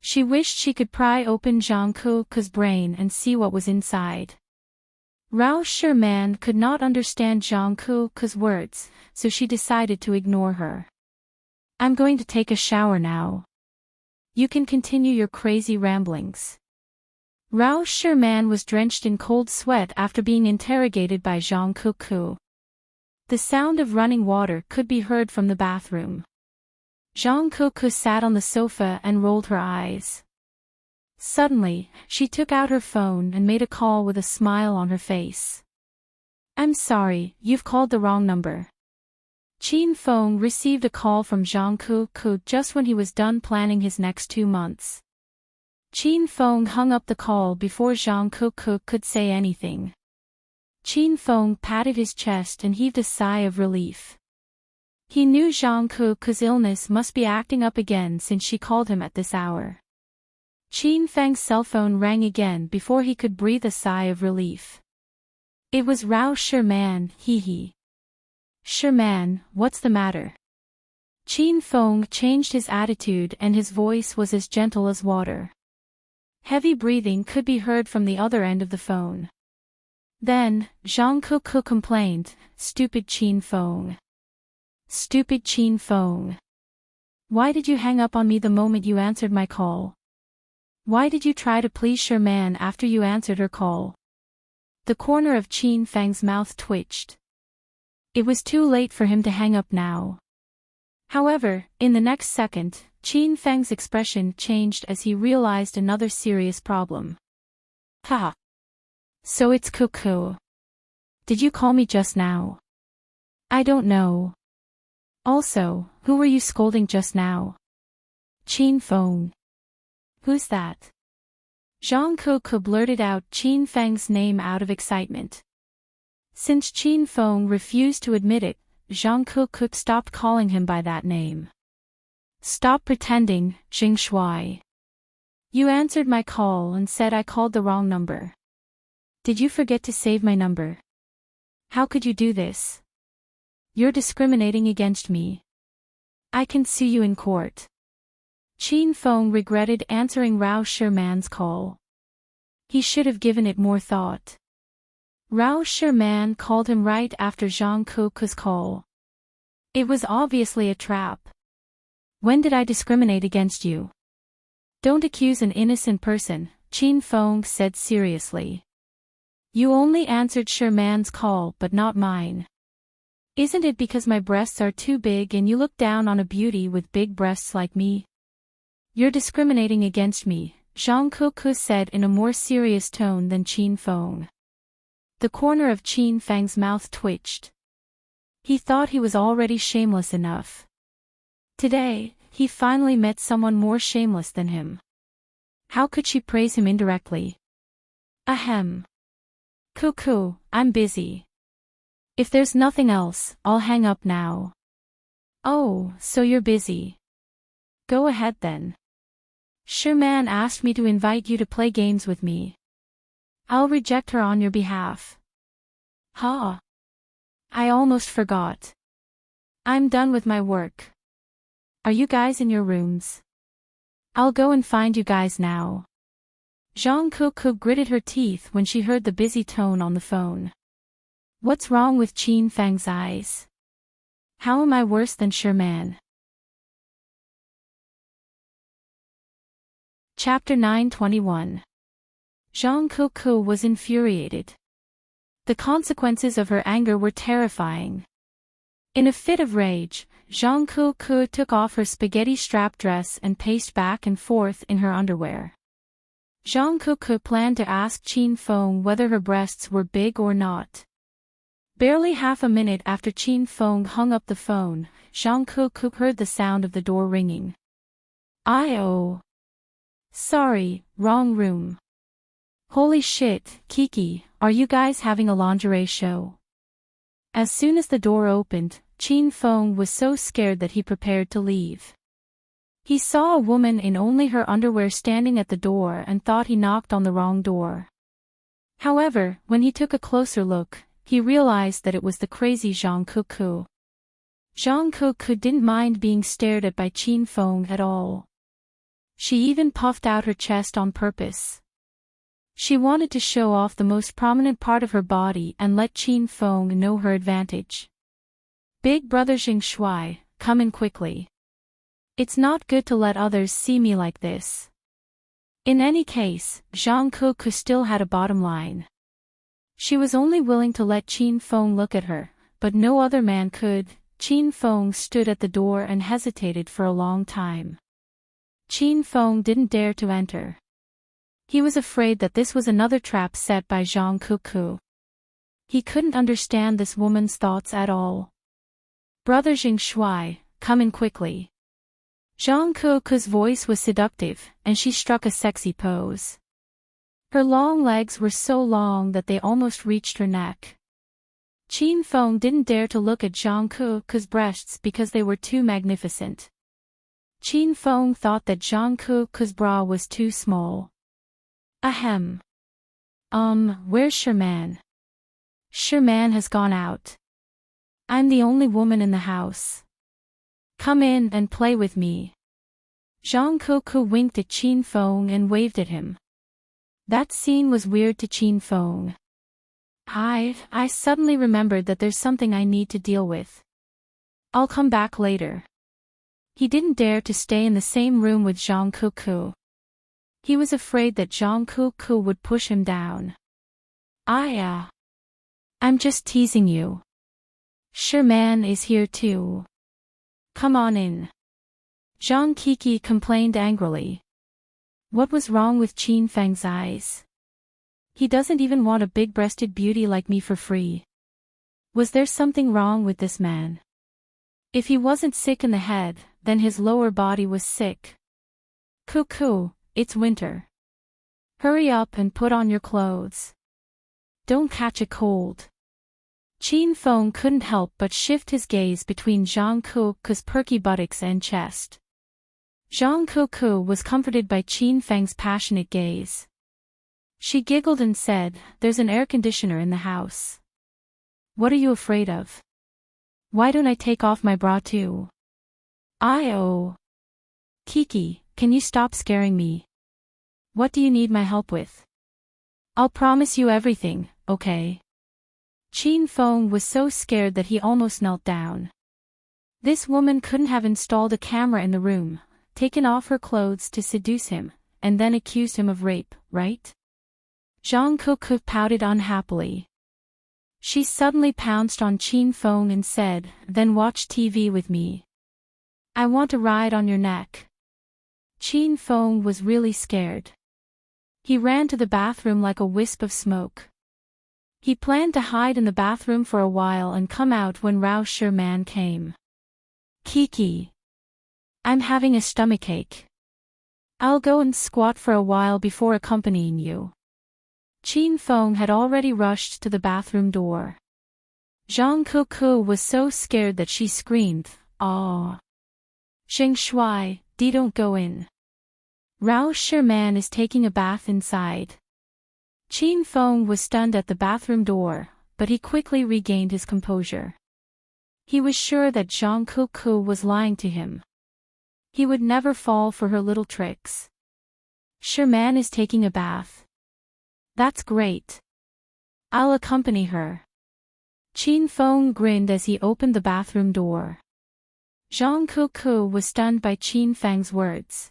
She wished she could pry open Zhang Kuku's brain and see what was inside. Rao Sherman could not understand Zhang Kuku's words, so she decided to ignore her. "I'm going to take a shower now. You can continue your crazy ramblings." Rao Sherman was drenched in cold sweat after being interrogated by Zhang Kuku. The sound of running water could be heard from the bathroom. Zhang Kuku sat on the sofa and rolled her eyes. Suddenly, she took out her phone and made a call with a smile on her face. "I'm sorry, you've called the wrong number." Qin Feng received a call from Zhang Kuku just when he was done planning his next 2 months. Qin Feng hung up the call before Zhang Kuku could say anything. Qin Feng patted his chest and heaved a sigh of relief. He knew Zhang Kuku's illness must be acting up again since she called him at this hour. Qin Feng's cell phone rang again before he could breathe a sigh of relief. It was Rao Sherman, he. "Sherman, what's the matter?" Qin Feng changed his attitude and his voice was as gentle as water. Heavy breathing could be heard from the other end of the phone. Then, Zhang Kuku complained, "Stupid Qin Feng. Stupid Qin Feng. Why did you hang up on me the moment you answered my call? Why did you try to please Sherman after you answered her call?" The corner of Qin Feng's mouth twitched. It was too late for him to hang up now. However, in the next second, Qin Feng's expression changed as he realized another serious problem. "Ha! So it's Kuku. Did you call me just now?" "I don't know. Also, who were you scolding just now?" "Qin Feng." "Who's that?" Zhang Kuku blurted out Qin Feng's name out of excitement. Since Qin Feng refused to admit it, Zhang Kuku stopped calling him by that name. "Stop pretending, Zheng Shuai. You answered my call and said I called the wrong number. Did you forget to save my number? How could you do this? You're discriminating against me. I can sue you in court." Qin Feng regretted answering Rao Sherman's call. He should have given it more thought. Rao Sherman called him right after Zhang Kuku's call. It was obviously a trap. "When did I discriminate against you?" "Don't accuse an innocent person," Qin Feng said seriously. "You only answered Sherman's call but not mine. Isn't it because my breasts are too big and you look down on a beauty with big breasts like me?" "You're discriminating against me," Zhang Kuku said in a more serious tone than Qin Feng. The corner of Qin Feng's mouth twitched. He thought he was already shameless enough. Today, he finally met someone more shameless than him. How could she praise him indirectly? Ahem. "Kuku, I'm busy. If there's nothing else, I'll hang up now." "Oh, so you're busy. Go ahead then. Sherman asked me to invite you to play games with me. I'll reject her on your behalf." "Ha! I almost forgot. I'm done with my work. Are you guys in your rooms? I'll go and find you guys now." Zhang Kuku gritted her teeth when she heard the busy tone on the phone. What's wrong with Qin Feng's eyes? How am I worse than Sherman? Chapter 921. Zhang Kuku was infuriated. The consequences of her anger were terrifying. In a fit of rage, Zhang Kuku took off her spaghetti strap dress and paced back and forth in her underwear. Zhang Kuku planned to ask Qin Feng whether her breasts were big or not. Barely half a minute after Qin Feng hung up the phone, Zhang Kuku heard the sound of the door ringing. Oh. Sorry, wrong room. Holy shit, Kiki, are you guys having a lingerie show? As soon as the door opened, Qin Feng was so scared that he prepared to leave. He saw a woman in only her underwear standing at the door and thought he knocked on the wrong door. However, when he took a closer look, he realized that it was the crazy Zhang Kuku. Zhang Kuku didn't mind being stared at by Qin Feng at all. She even puffed out her chest on purpose. She wanted to show off the most prominent part of her body and let Qin Feng know her advantage. Big brother Xing Shui, come in quickly. It's not good to let others see me like this. In any case, Zhang Kuku still had a bottom line. She was only willing to let Qin Feng look at her, but no other man could. Qin Feng stood at the door and hesitated for a long time. Qin Feng didn't dare to enter. He was afraid that this was another trap set by Zhang Kuku. He couldn't understand this woman's thoughts at all. Brother Xing Shui, come in quickly. Zhang Kuku's voice was seductive, and she struck a sexy pose. Her long legs were so long that they almost reached her neck. Qin Feng didn't dare to look at Zhang Kuku's breasts because they were too magnificent. Qin Feng thought that Zhang Kuku's bra was too small. Ahem. Where's Sherman? Sherman has gone out. I'm the only woman in the house. Come in and play with me. Zhang Kuku winked at Qin Feng and waved at him. That scene was weird to Qin Feng. I suddenly remembered that there's something I need to deal with. I'll come back later. He didn't dare to stay in the same room with Zhang Kuku. He was afraid that Zhang Kuku would push him down. I'm just teasing you. Sherman is here too. Come on in. Zhang Kiki complained angrily. What was wrong with Qin Feng's eyes? He doesn't even want a big-breasted beauty like me for free. Was there something wrong with this man? If he wasn't sick in the head, then his lower body was sick. Cuckoo, it's winter. Hurry up and put on your clothes. Don't catch a cold. Qin Feng couldn't help but shift his gaze between Zhang Kuku's perky buttocks and chest. Zhang Kuku was comforted by Qin Feng's passionate gaze. She giggled and said, "There's an air conditioner in the house. What are you afraid of? Why don't I take off my bra too?" Kiki, can you stop scaring me? What do you need my help with? I'll promise you everything, okay? Qin Feng was so scared that he almost knelt down. This woman couldn't have installed a camera in the room, taken off her clothes to seduce him, and then accused him of rape, right? Zhang Kuku pouted unhappily. She suddenly pounced on Qin Feng and said, "Then watch TV with me. I want to ride on your neck." Qin Feng was really scared. He ran to the bathroom like a wisp of smoke. He planned to hide in the bathroom for a while and come out when Rao Sherman came. "Kiki. I'm having a stomachache. I'll go and squat for a while before accompanying you." Qin Feng had already rushed to the bathroom door. Zhang Kuku was so scared that she screamed, "Aw! Xing Shui, don't go in. Rao Sherman is taking a bath inside." Qin Feng was stunned at the bathroom door, but he quickly regained his composure. He was sure that Zhang Kuku was lying to him. He would never fall for her little tricks. Sherman is taking a bath. That's great. I'll accompany her. Qin Feng grinned as he opened the bathroom door. Zhang Kuku was stunned by Qin Feng's words.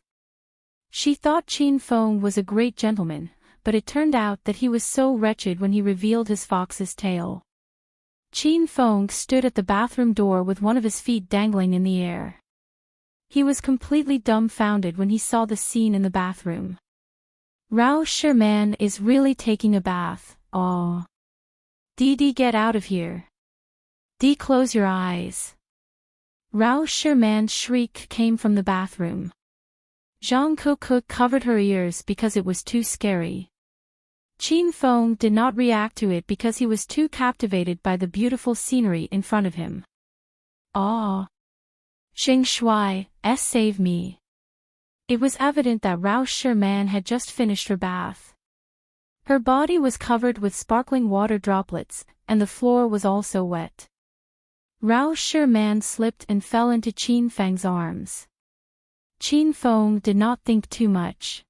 She thought Qin Feng was a great gentleman, but it turned out that he was so wretched when he revealed his fox's tail. Qin Feng stood at the bathroom door with one of his feet dangling in the air. He was completely dumbfounded when he saw the scene in the bathroom. Rao Sherman is really taking a bath, aw. Dee get out of here. Close your eyes. Rao Sherman's shriek came from the bathroom. Zhang Kuku covered her ears because it was too scary. Qin Feng did not react to it because he was too captivated by the beautiful scenery in front of him. Ah! Xing Shui, save me. It was evident that Rao Sherman had just finished her bath. Her body was covered with sparkling water droplets, and the floor was also wet. Rao Sherman slipped and fell into Qin Feng's arms. Qin Feng did not think too much.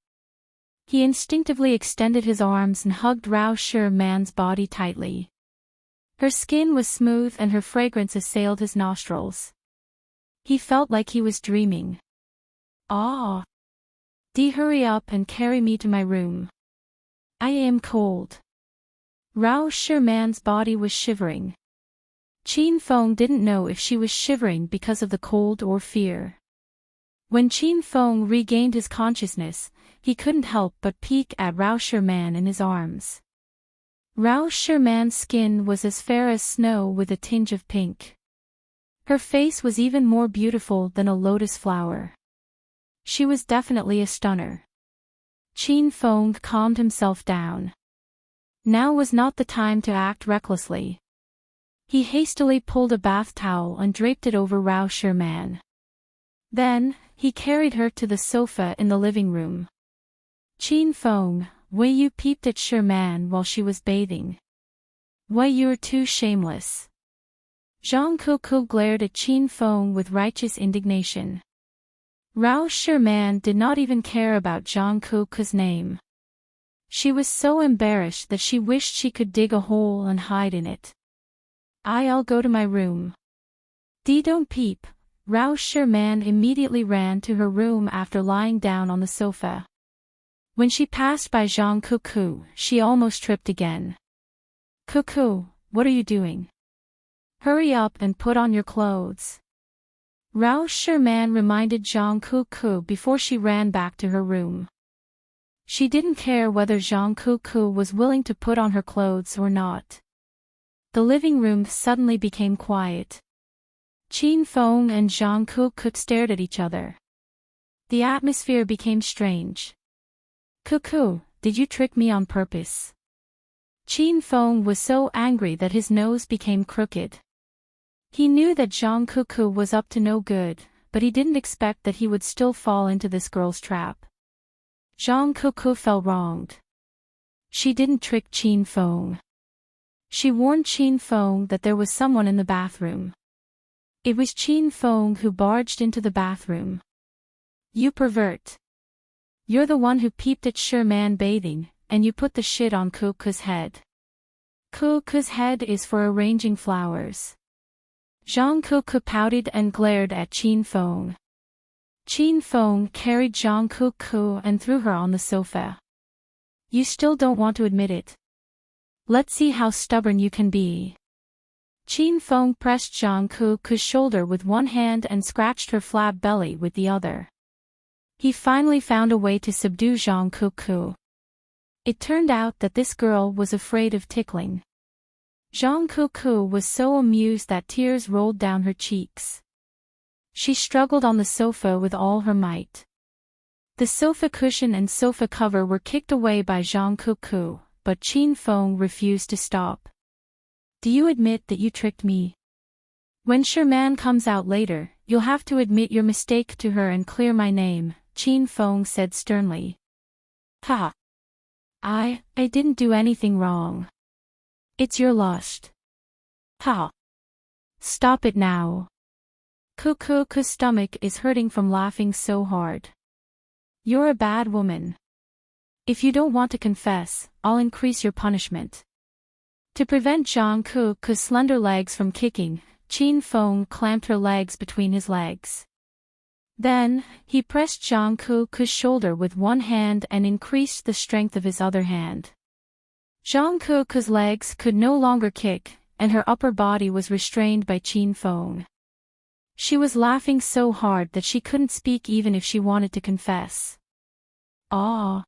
He instinctively extended his arms and hugged Rao Sherman's body tightly. Her skin was smooth and her fragrance assailed his nostrils. He felt like he was dreaming. Ah! Hurry up and carry me to my room. I am cold. Rao Sherman's body was shivering. Qin Feng didn't know if she was shivering because of the cold or fear. When Qin Feng regained his consciousness, he couldn't help but peek at Rao Sherman in his arms. Rao Sherman's skin was as fair as snow with a tinge of pink. Her face was even more beautiful than a lotus flower. She was definitely a stunner. Qin Feng calmed himself down. Now was not the time to act recklessly. He hastily pulled a bath towel and draped it over Rao Sherman. Then, he carried her to the sofa in the living room. Qin Feng, why you peeped at Sherman while she was bathing? Why you're too shameless. Zhang Kuku glared at Qin Feng with righteous indignation. Rao Sherman did not even care about Zhang Kuku's name. She was so embarrassed that she wished she could dig a hole and hide in it. I'll go to my room. Don't peep. Rao Sherman immediately ran to her room after lying down on the sofa. When she passed by Zhang Kuku, she almost tripped again. Kuku, what are you doing? Hurry up and put on your clothes. Rao Sherman reminded Zhang Kuku before she ran back to her room. She didn't care whether Zhang Kuku was willing to put on her clothes or not. The living room suddenly became quiet. Qin Feng and Zhang Kuku stared at each other. The atmosphere became strange. Kuku, did you trick me on purpose? Qin Feng was so angry that his nose became crooked. He knew that Zhang Kuku was up to no good, but he didn't expect that he would still fall into this girl's trap. Zhang Kuku felt wronged. She didn't trick Qin Feng. She warned Qin Feng that there was someone in the bathroom. It was Qin Feng who barged into the bathroom. You pervert. You're the one who peeped at Sherman bathing, and you put the shit on Kuku's head. Kuku's head is for arranging flowers. Zhang Kuku pouted and glared at Qin Feng. Qin Feng carried Zhang Kuku and threw her on the sofa. You still don't want to admit it. Let's see how stubborn you can be. Qin Feng pressed Zhang Kuku's shoulder with one hand and scratched her flab belly with the other. He finally found a way to subdue Zhang Kuku. It turned out that this girl was afraid of tickling. Zhang Kuku was so amused that tears rolled down her cheeks. She struggled on the sofa with all her might. The sofa cushion and sofa cover were kicked away by Zhang Kuku, but Qin Feng refused to stop. Do you admit that you tricked me? When Sherman comes out later, you'll have to admit your mistake to her and clear my name, Qin Feng said sternly. Ha! I didn't do anything wrong. It's your lust. Ha! Stop it now. Kuku's stomach is hurting from laughing so hard. You're a bad woman. If you don't want to confess, I'll increase your punishment. To prevent Zhang Kuku's slender legs from kicking, Qin Feng clamped her legs between his legs. Then, he pressed Zhang Kuku's shoulder with one hand and increased the strength of his other hand. Zhang Kuku's legs could no longer kick, and her upper body was restrained by Qin Feng. She was laughing so hard that she couldn't speak even if she wanted to confess. Ah!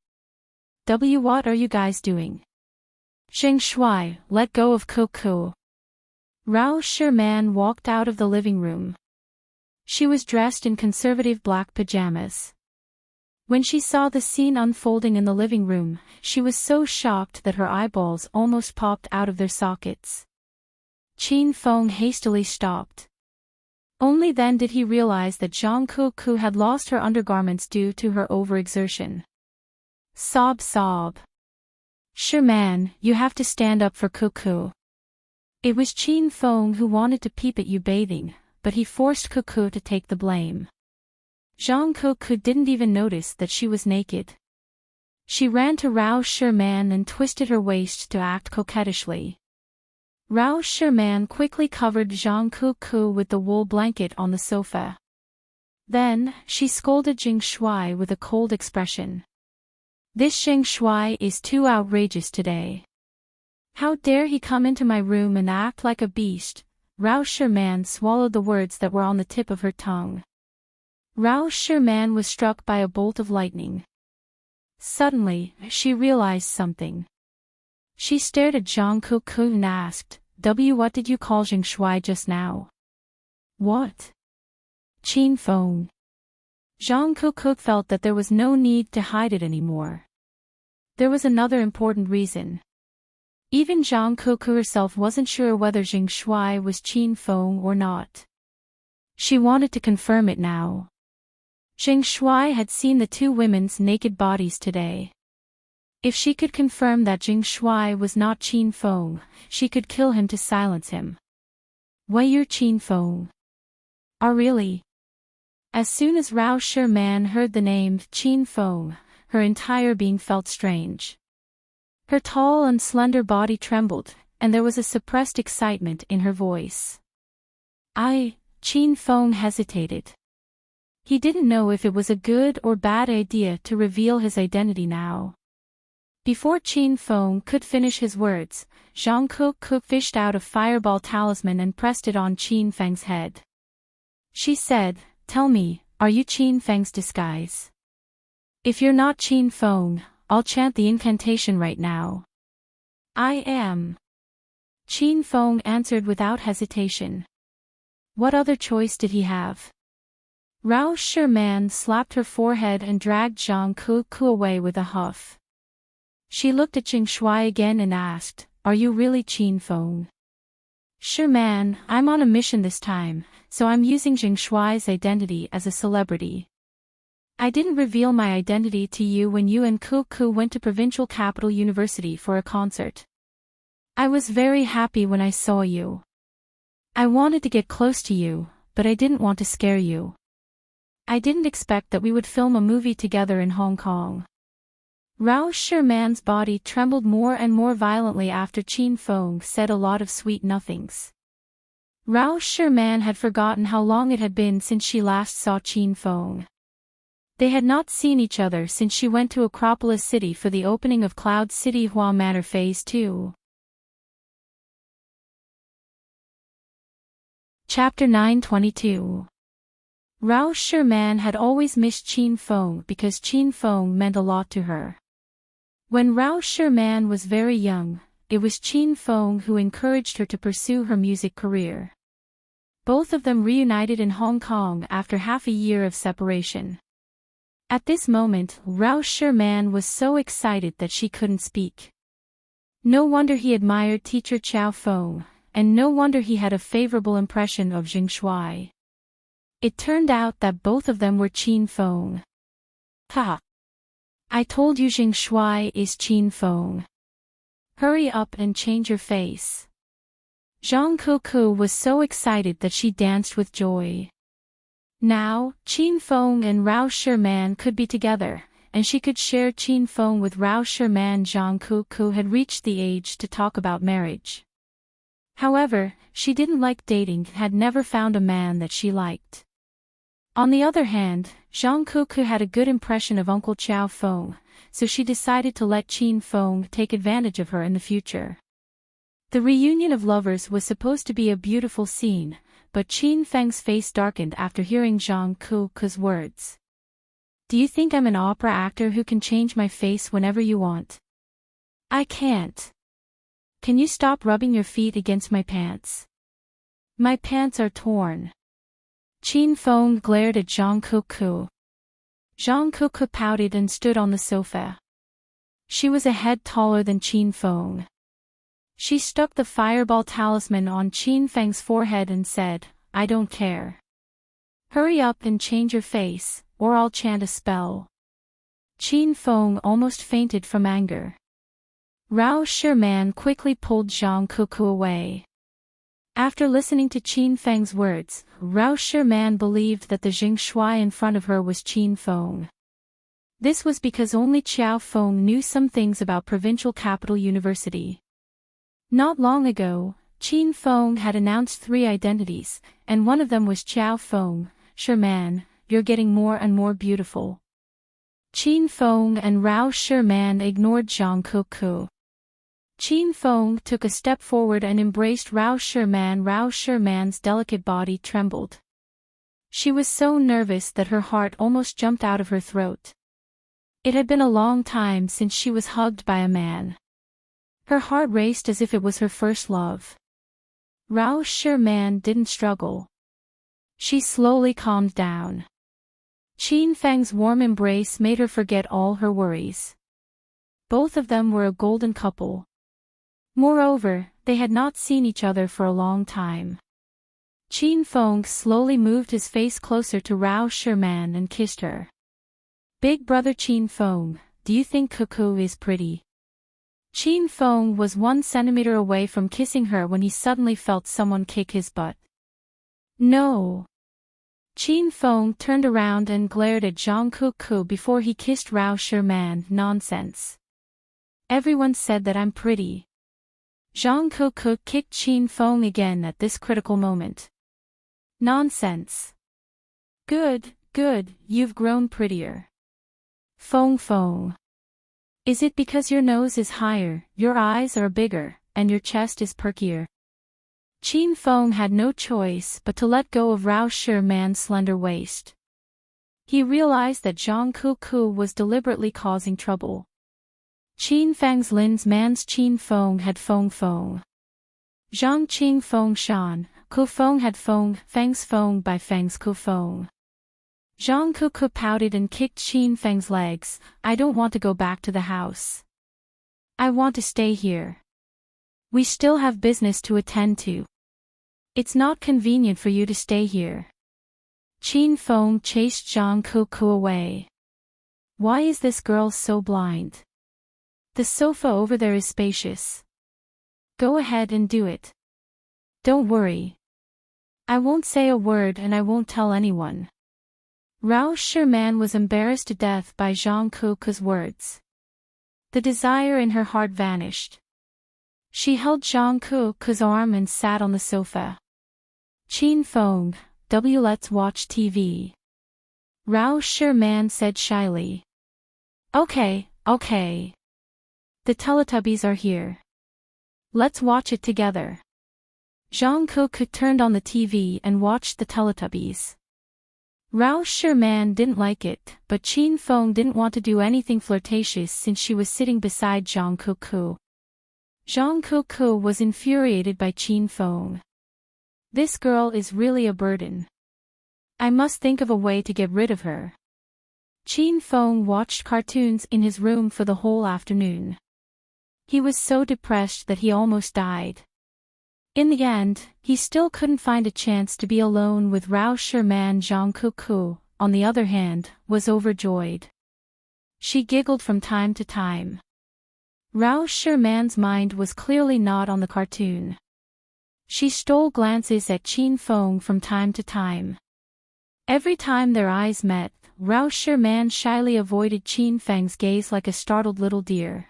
What are you guys doing? Sheng Shui, let go of Kuku. Rao Sherman walked out of the living room. She was dressed in conservative black pajamas. When she saw the scene unfolding in the living room, she was so shocked that her eyeballs almost popped out of their sockets. Qin Feng hastily stopped. Only then did he realize that Zhang Kuku had lost her undergarments due to her overexertion. Sob sob. Sherman, you have to stand up for Kuku. It was Qin Feng who wanted to peep at you bathing, but he forced Kuku to take the blame. Zhang Kuku didn't even notice that she was naked. She ran to Rao Sherman and twisted her waist to act coquettishly. Rao Sherman quickly covered Zhang Kuku with the wool blanket on the sofa. Then, she scolded Jing Shuai with a cold expression. This Jing Shuai is too outrageous today. How dare he come into my room and act like a beast? Rao Sherman swallowed the words that were on the tip of her tongue. Rao Sherman was struck by a bolt of lightning. Suddenly, she realized something. She stared at Zhang Kuku and asked, what did you call Jing Shuai just now? What? Qin Feng. Zhang Kuku felt that there was no need to hide it anymore. There was another important reason. Even Zhang Kuku herself wasn't sure whether Jing Shuai was Qin Feng or not. She wanted to confirm it now. Jing Shuai had seen the two women's naked bodies today. If she could confirm that Jing Shuai was not Qin Feng, she could kill him to silence him. Why you're Qin Feng? Oh really? As soon as Rao Sherman heard the name Qin Feng, her entire being felt strange. Her tall and slender body trembled, and there was a suppressed excitement in her voice. Qin Feng hesitated. He didn't know if it was a good or bad idea to reveal his identity now. Before Qin Feng could finish his words, Zhang Kuku fished out a fireball talisman and pressed it on Qin Feng's head. She said, "Tell me, are you Qin Feng's disguise? If you're not Qin Feng, I'll chant the incantation right now." "I am." Qin Feng answered without hesitation. What other choice did he have? Rao Sherman slapped her forehead and dragged Zhang Kuku away with a huff. She looked at Jing Shuai again and asked, "Are you really Qin Feng?" "Sherman, I'm on a mission this time, so I'm using Jing Shuai's identity as a celebrity. I didn't reveal my identity to you when you and Kuku went to Provincial Capital University for a concert. I was very happy when I saw you. I wanted to get close to you, but I didn't want to scare you. I didn't expect that we would film a movie together in Hong Kong." Rao Sherman's body trembled more and more violently after Qin Feng said a lot of sweet nothings. Rao Sherman had forgotten how long it had been since she last saw Qin Feng. They had not seen each other since she went to Acropolis City for the opening of Cloud City Hua Manor Phase 2. Chapter 922. Rao Sherman had always missed Qin Feng because Qin Feng meant a lot to her. When Rao Sherman was very young, it was Qin Feng who encouraged her to pursue her music career. Both of them reunited in Hong Kong after half a year of separation. At this moment, Rao Sherman was so excited that she couldn't speak. No wonder he admired teacher Chow Feng, and no wonder he had a favorable impression of Jing Shuai. It turned out that both of them were Qin Feng. Ha! I told you Jing Shuai is Qin Feng. Hurry up and change your face. Zhang Kuku was so excited that she danced with joy. Now, Qin Feng and Rao Sherman could be together, and she could share Qin Feng with Rao Sherman. Zhang Kuku had reached the age to talk about marriage. However, she didn't like dating and had never found a man that she liked. On the other hand, Zhang Kuku had a good impression of Uncle Chow Feng, so she decided to let Qin Feng take advantage of her in the future. The reunion of lovers was supposed to be a beautiful scene, but Qin Feng's face darkened after hearing Zhang Kuku's words. "Do you think I'm an opera actor who can change my face whenever you want? I can't. Can you stop rubbing your feet against my pants?" My pants are torn. Qin Feng glared at Zhang Kuku. Zhang Kuku pouted and stood on the sofa. She was a head taller than Qin Feng. She stuck the fireball talisman on Qin Feng's forehead and said, I don't care. Hurry up and change your face, or I'll chant a spell. Qin Feng almost fainted from anger. Rao Shiman quickly pulled Zhang Kuku away. After listening to Qin Feng's words, Rao Shiman believed that the Jing Shui in front of her was Qin Feng. This was because only Qiao Feng knew some things about Provincial Capital University. Not long ago, Qin Feng had announced 3 identities, and one of them was Qiao Feng. Shiman, you're getting more and more beautiful. Qin Feng and Rao Shiman ignored Zhang Kuku. Qin Feng took a step forward and embraced Rao Shiman. Rao Shiman's delicate body trembled. She was so nervous that her heart almost jumped out of her throat. It had been a long time since she was hugged by a man. Her heart raced as if it was her first love. Rao Shiman didn't struggle. She slowly calmed down. Qin Feng's warm embrace made her forget all her worries. Both of them were a golden couple. Moreover, they had not seen each other for a long time. Qin Feng slowly moved his face closer to Rao Shiman and kissed her. Big brother Qin Feng, do you think Kuku is pretty? Qin Feng was 1 centimeter away from kissing her when he suddenly felt someone kick his butt. No. Qin Feng turned around and glared at Zhang Kuku before he kissed Rao Shiman. Nonsense. Everyone said that I'm pretty. Zhang Kuku kicked Qin Feng again at this critical moment. Nonsense. Good, you've grown prettier. Feng. Is it because your nose is higher, your eyes are bigger, and your chest is perkier? Qin Feng had no choice but to let go of Rao Shiman's slender waist. He realized that Zhang Kuku was deliberately causing trouble. Qin Feng's Lin's man's Qin Feng had Feng. Zhang Qing Feng Shan, Ku Feng had Feng's Feng by Feng's Ku Feng. Zhang Kuku pouted and kicked Qin Feng's legs. I don't want to go back to the house. I want to stay here. We still have business to attend to. It's not convenient for you to stay here. Qin Feng chased Zhang Kuku away. Why is this girl so blind? The sofa over there is spacious. Go ahead and do it. Don't worry. I won't say a word and I won't tell anyone. Rao Shiman was embarrassed to death by Zhang Kuku's words. The desire in her heart vanished. She held Zhang Kuku's arm and sat on the sofa. Qin Feng, let's watch TV. Rao Shiman said shyly. Okay. The Teletubbies are here. Let's watch it together. Zhang Kuku turned on the TV and watched the Teletubbies. Rao Shiman didn't like it, but Qin Feng didn't want to do anything flirtatious since she was sitting beside Zhang Kuku. Zhang Kuku was infuriated by Qin Feng. This girl is really a burden. I must think of a way to get rid of her. Qin Feng watched cartoons in his room for the whole afternoon. He was so depressed that he almost died. In the end, he still couldn't find a chance to be alone with Rao Shiman. Zhang Kuku, on the other hand, was overjoyed. She giggled from time to time. Rao Shiman's mind was clearly not on the cartoon. She stole glances at Qin Feng from time to time. Every time their eyes met, Rao Shiman shyly avoided Qin Feng's gaze like a startled little deer.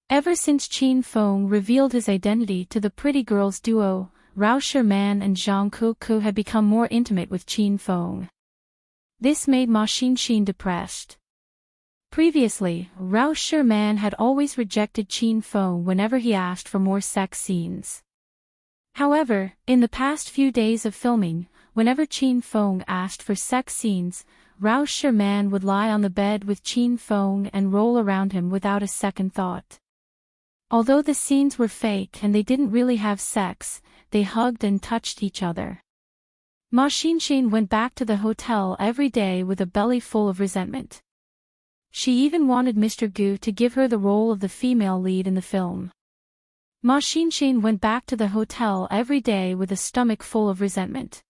Ever since Qin Feng revealed his identity to the pretty girls duo, Rao Shiman and Zhang Kuku had become more intimate with Qin Feng. This made Ma Xinxin depressed. Previously, Rao Shiman had always rejected Qin Feng whenever he asked for more sex scenes. However, in the past few days of filming, whenever Qin Feng asked for sex scenes, Rao Shiman would lie on the bed with Qin Feng and roll around him without a second thought. Although the scenes were fake and they didn't really have sex, they hugged and touched each other. Ma Xinshin went back to the hotel every day with a belly full of resentment. She even wanted Mr. Gu to give her the role of the female lead in the film. Ma Xinshin went back to the hotel every day with a stomach full of resentment.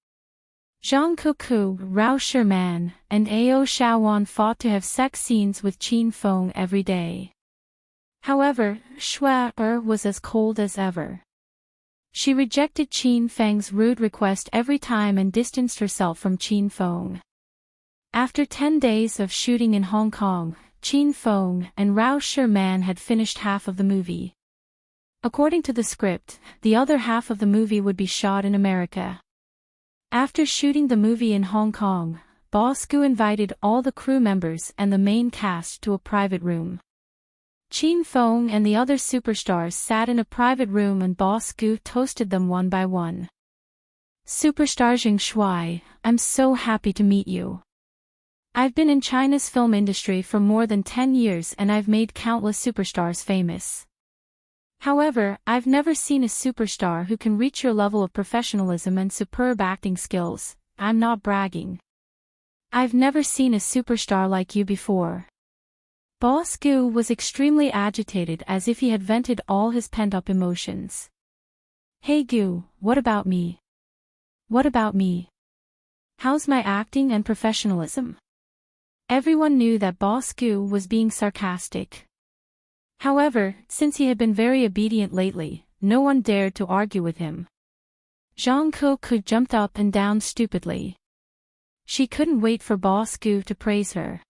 Zhang Kuku, Rao Sherman, and Ao Shaowan fought to have sex scenes with Qin Feng every day. However, Shui was as cold as ever. She rejected Qin Feng's rude request every time and distanced herself from Qin Feng. After 10 days of shooting in Hong Kong, Qin Feng and Rao Sherman had finished half of the movie. According to the script, the other half of the movie would be shot in America. After shooting the movie in Hong Kong, Boss Gu invited all the crew members and the main cast to a private room. Qin Feng and the other superstars sat in a private room and Boss Gu toasted them one by one. Superstar Jing Shui, I'm so happy to meet you. I've been in China's film industry for more than 10 years and I've made countless superstars famous. However, I've never seen a superstar who can reach your level of professionalism and superb acting skills. I'm not bragging. I've never seen a superstar like you before. Boss Gu was extremely agitated as if he had vented all his pent-up emotions. Hey Gu, what about me? What about me? How's my acting and professionalism? Everyone knew that Boss Gu was being sarcastic. However, since he had been very obedient lately, no one dared to argue with him. Zhang Kuku jumped up and down stupidly. She couldn't wait for Boss Gu to praise her.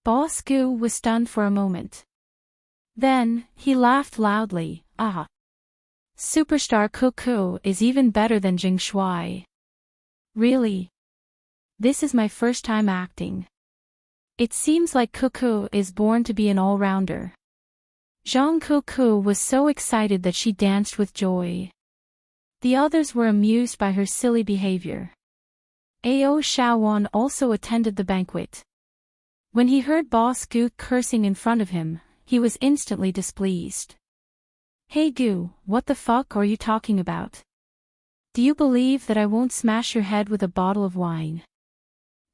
Boss Gu was stunned for a moment. Then, he laughed loudly. Ah! Superstar Kuku is even better than Jing Shui. Really? This is my first time acting. It seems like Kuku is born to be an all-rounder. Zhang Kuku was so excited that she danced with joy. The others were amused by her silly behavior. Ao Shaowan also attended the banquet. When he heard Boss Gu cursing in front of him, he was instantly displeased. Hey Gu, what the fuck are you talking about? Do you believe that I won't smash your head with a bottle of wine?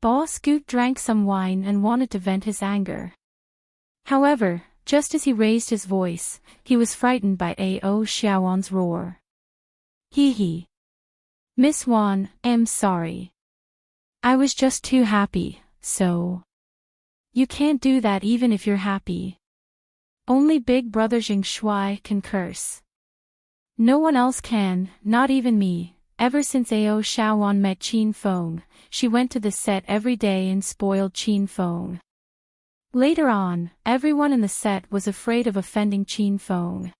Boss Gu drank some wine and wanted to vent his anger. However, just as he raised his voice, he was frightened by Ao Xiaowan's roar. Hee hee. Miss Wan, I'm sorry. I was just too happy, so. You can't do that even if you're happy. Only big brother Jing Shui can curse. No one else can, not even me. Ever since Ao Shaowan met Qin Feng, she went to the set every day and spoiled Qin Feng. Later on, everyone in the set was afraid of offending Qin Feng.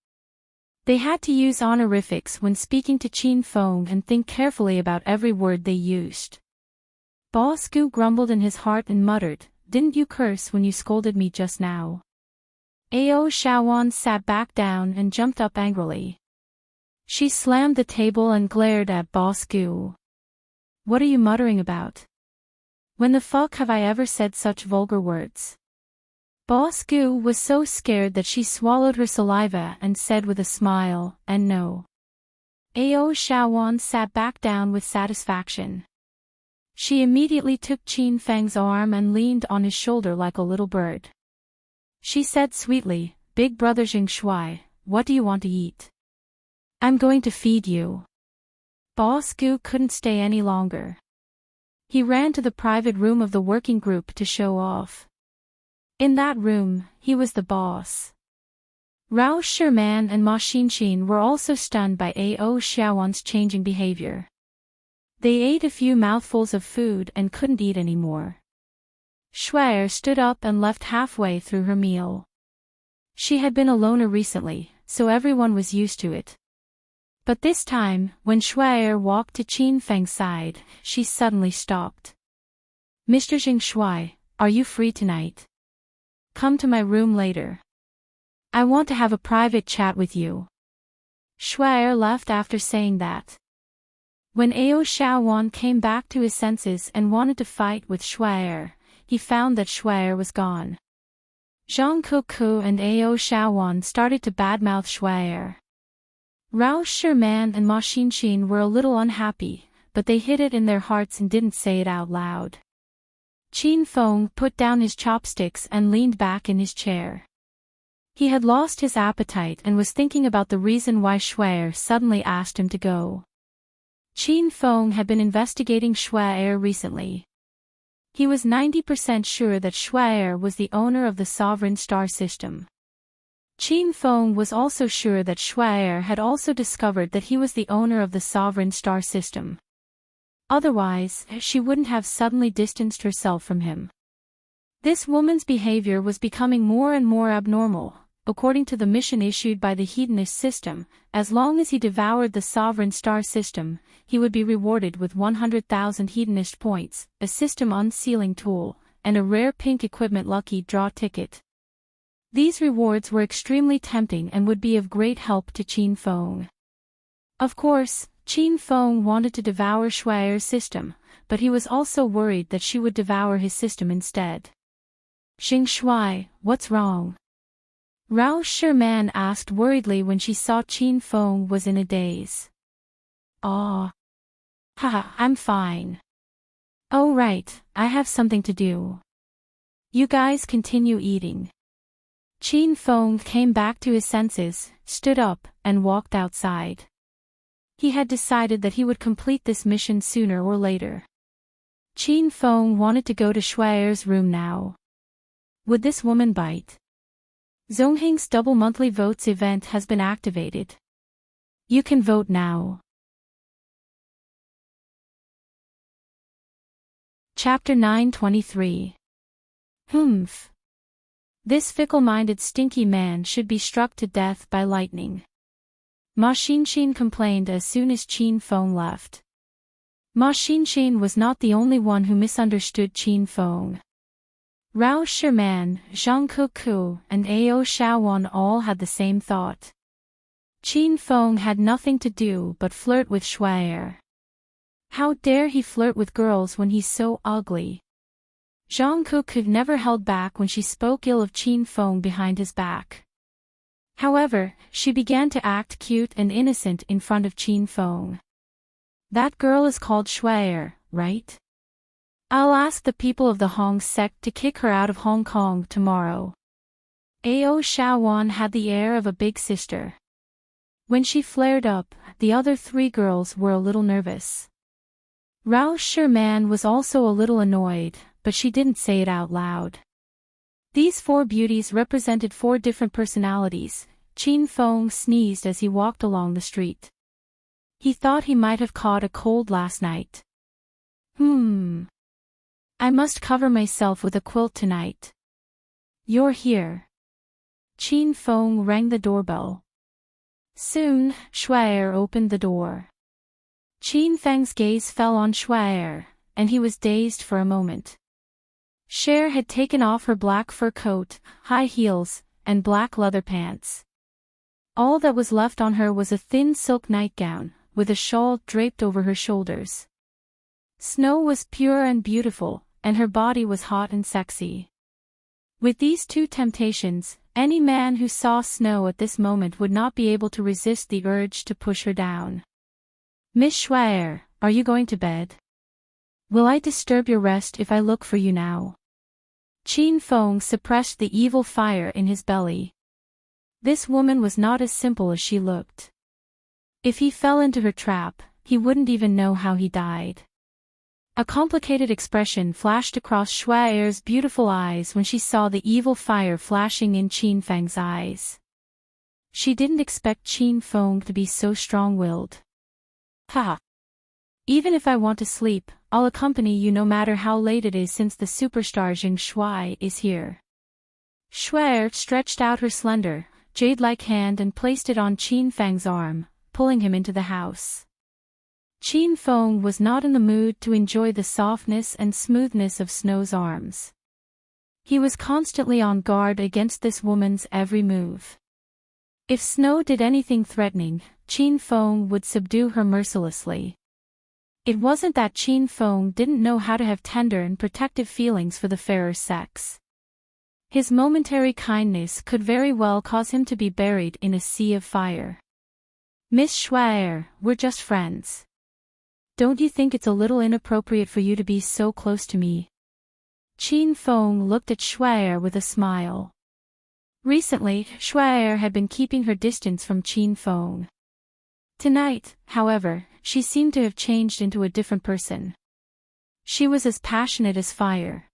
They had to use honorifics when speaking to Qin Feng and think carefully about every word they used. Boss Gu grumbled in his heart and muttered, "Didn't you curse when you scolded me just now?" Ao Shaowan sat back down and jumped up angrily. She slammed the table and glared at Boss Gu. What are you muttering about? When the fuck have I ever said such vulgar words? Boss Gu was so scared that she swallowed her saliva and said with a smile, and no. Ao Shaowan sat back down with satisfaction. She immediately took Qin Feng's arm and leaned on his shoulder like a little bird. She said sweetly, "Big brother Jing Shui, what do you want to eat? I'm going to feed you." Boss Gu couldn't stay any longer. He ran to the private room of the working group to show off. In that room, he was the boss. Rao Sherman and Ma Xinshin were also stunned by Ao Xiaowan's changing behavior. They ate a few mouthfuls of food and couldn't eat anymore. Shui stood up and left halfway through her meal. She had been a loner recently, so everyone was used to it. But this time, when Shui walked to Qin Feng's side, she suddenly stopped. "Mr. Jing Shui, are you free tonight? Come to my room later. I want to have a private chat with you." Shui left after saying that. When Ao Shaowan came back to his senses and wanted to fight with Shui, he found that Shui was gone. Zhang Kuku and Ao Shaowan started to badmouth Shui. Rao Sherman and Ma Xinshin were a little unhappy, but they hid it in their hearts and didn't say it out loud. Qin Feng put down his chopsticks and leaned back in his chair. He had lost his appetite and was thinking about the reason why Shuai suddenly asked him to go. Qin Feng had been investigating Shuai recently. He was 90% sure that Shuai was the owner of the sovereign star system. Qin Feng was also sure that Shuai had also discovered that he was the owner of the sovereign star system. Otherwise, she wouldn't have suddenly distanced herself from him. This woman's behavior was becoming more and more abnormal. According to the mission issued by the Hedonist system, as long as he devoured the sovereign star system, he would be rewarded with 100,000 Hedonist points, a system unsealing tool, and a rare pink equipment lucky draw ticket. These rewards were extremely tempting and would be of great help to Qin Feng. Of course, Qin Feng wanted to devour Shuai's system, but he was also worried that she would devour his system instead. Xing Shuai, what's wrong? Rao Sherman asked worriedly when she saw Qin Feng was in a daze. Ah. Haha, I'm fine. Oh right, I have something to do. You guys continue eating. Qin Feng came back to his senses, stood up, and walked outside. He had decided that he would complete this mission sooner or later. Qin Feng wanted to go to Shuai's room now. Would this woman bite? Zongheng's double monthly votes event has been activated. You can vote now. Chapter 923. Humph. This fickle-minded stinky man should be struck to death by lightning. Ma Xinshin complained as soon as Qin Feng left. Ma Xinshin was not the only one who misunderstood Qin Feng. Rao Sherman, Zhang Kuku, and Ao Shaowan all had the same thought. Qin Feng had nothing to do but flirt with Shuai. How dare he flirt with girls when he's so ugly? Zhang Kuku never held back when she spoke ill of Qin Feng behind his back. However, she began to act cute and innocent in front of Qin Feng. That girl is called Shuai, right? I'll ask the people of the Hong sect to kick her out of Hong Kong tomorrow. Ao Shaowan had the air of a big sister. When she flared up, the other three girls were a little nervous. Rao Sherman was also a little annoyed, but she didn't say it out loud. These four beauties represented four different personalities. Qin Feng sneezed as he walked along the street. He thought he might have caught a cold last night. I must cover myself with a quilt tonight. You're here. Qin Feng rang the doorbell. Soon, Shuai opened the door. Qin Feng's gaze fell on Shuai, and he was dazed for a moment. Cher had taken off her black fur coat, high heels, and black leather pants. All that was left on her was a thin silk nightgown, with a shawl draped over her shoulders. Snow was pure and beautiful, and her body was hot and sexy. With these two temptations, any man who saw Snow at this moment would not be able to resist the urge to push her down. Miss Shuai, are you going to bed? Will I disturb your rest if I look for you now? Qin Feng suppressed the evil fire in his belly. This woman was not as simple as she looked. If he fell into her trap, he wouldn't even know how he died. A complicated expression flashed across Shuai's beautiful eyes when she saw the evil fire flashing in Qin Feng's eyes. She didn't expect Qin Feng to be so strong-willed. Ha! Even if I want to sleep, I'll accompany you no matter how late it is since the superstar Jing Shuai is here. Shuai stretched out her slender, jade-like hand and placed it on Qin Feng's arm, pulling him into the house. Qin Feng was not in the mood to enjoy the softness and smoothness of Snow's arms. He was constantly on guard against this woman's every move. If Snow did anything threatening, Qin Feng would subdue her mercilessly. It wasn't that Qin Feng didn't know how to have tender and protective feelings for the fairer sex. His momentary kindness could very well cause him to be buried in a sea of fire. Miss Schweier, we're just friends. Don't you think it's a little inappropriate for you to be so close to me? Qin Feng looked at Schweier with a smile. Recently, Schweier had been keeping her distance from Qin Feng. Tonight, however, she seemed to have changed into a different person. She was as passionate as fire.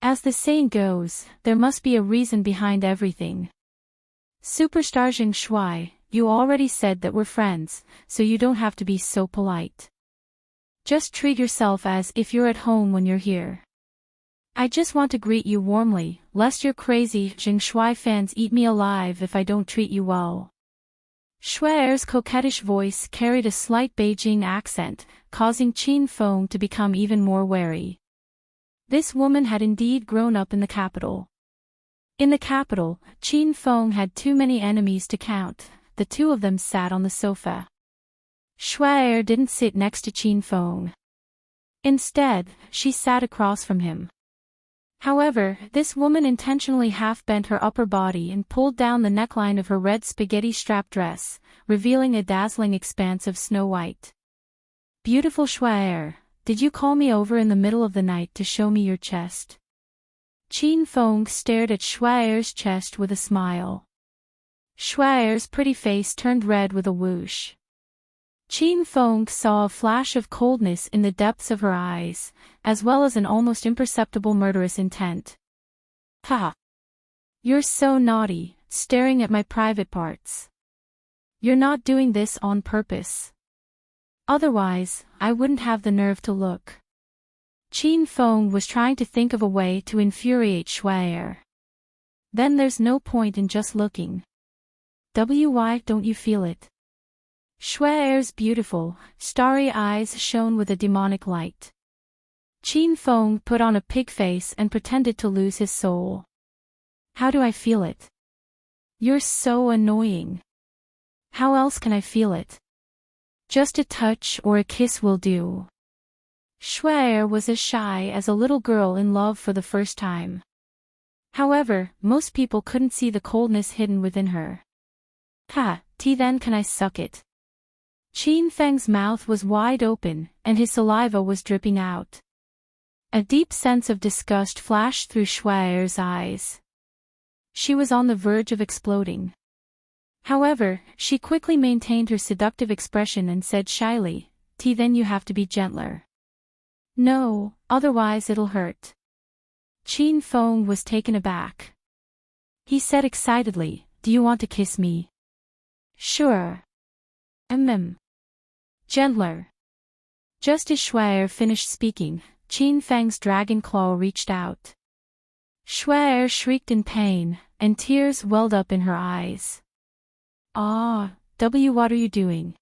As the saying goes, there must be a reason behind everything. Superstar Zheng Shui, you already said that we're friends, so you don't have to be so polite. Just treat yourself as if you're at home when you're here. I just want to greet you warmly, lest your crazy Zheng Shui fans eat me alive if I don't treat you well. Shui's coquettish voice carried a slight Beijing accent, causing Qin Feng to become even more wary. This woman had indeed grown up in the capital. In the capital, Qin Feng had too many enemies to count. The two of them sat on the sofa. Shui didn't sit next to Qin Feng. Instead, she sat across from him. However, this woman intentionally half-bent her upper body and pulled down the neckline of her red spaghetti strap dress, revealing a dazzling expanse of snow white. Beautiful Shui, did you call me over in the middle of the night to show me your chest? Qin Feng stared at Shui's chest with a smile. Shui's pretty face turned red with a whoosh. Qin Feng saw a flash of coldness in the depths of her eyes, as well as an almost imperceptible murderous intent. Ha! You're so naughty, staring at my private parts. You're not doing this on purpose. Otherwise, I wouldn't have the nerve to look. Qin Feng was trying to think of a way to infuriate Shui. Then there's no point in just looking. Why don't you feel it? Shui's beautiful, starry eyes shone with a demonic light. Qin Feng put on a pig face and pretended to lose his soul. How do I feel it? You're so annoying. How else can I feel it? Just a touch or a kiss will do. Shui was as shy as a little girl in love for the first time. However, most people couldn't see the coldness hidden within her. Then can I suck it? Qin Feng's mouth was wide open, and his saliva was dripping out. A deep sense of disgust flashed through Shui's eyes. She was on the verge of exploding. However, she quickly maintained her seductive expression and said shyly, Then you have to be gentler. No, otherwise it'll hurt. Qin Feng was taken aback. He said excitedly, Do you want to kiss me? Sure. Gentler. Just as Shui finished speaking, Qin Feng's dragon claw reached out. Shui shrieked in pain, and tears welled up in her eyes. What are you doing?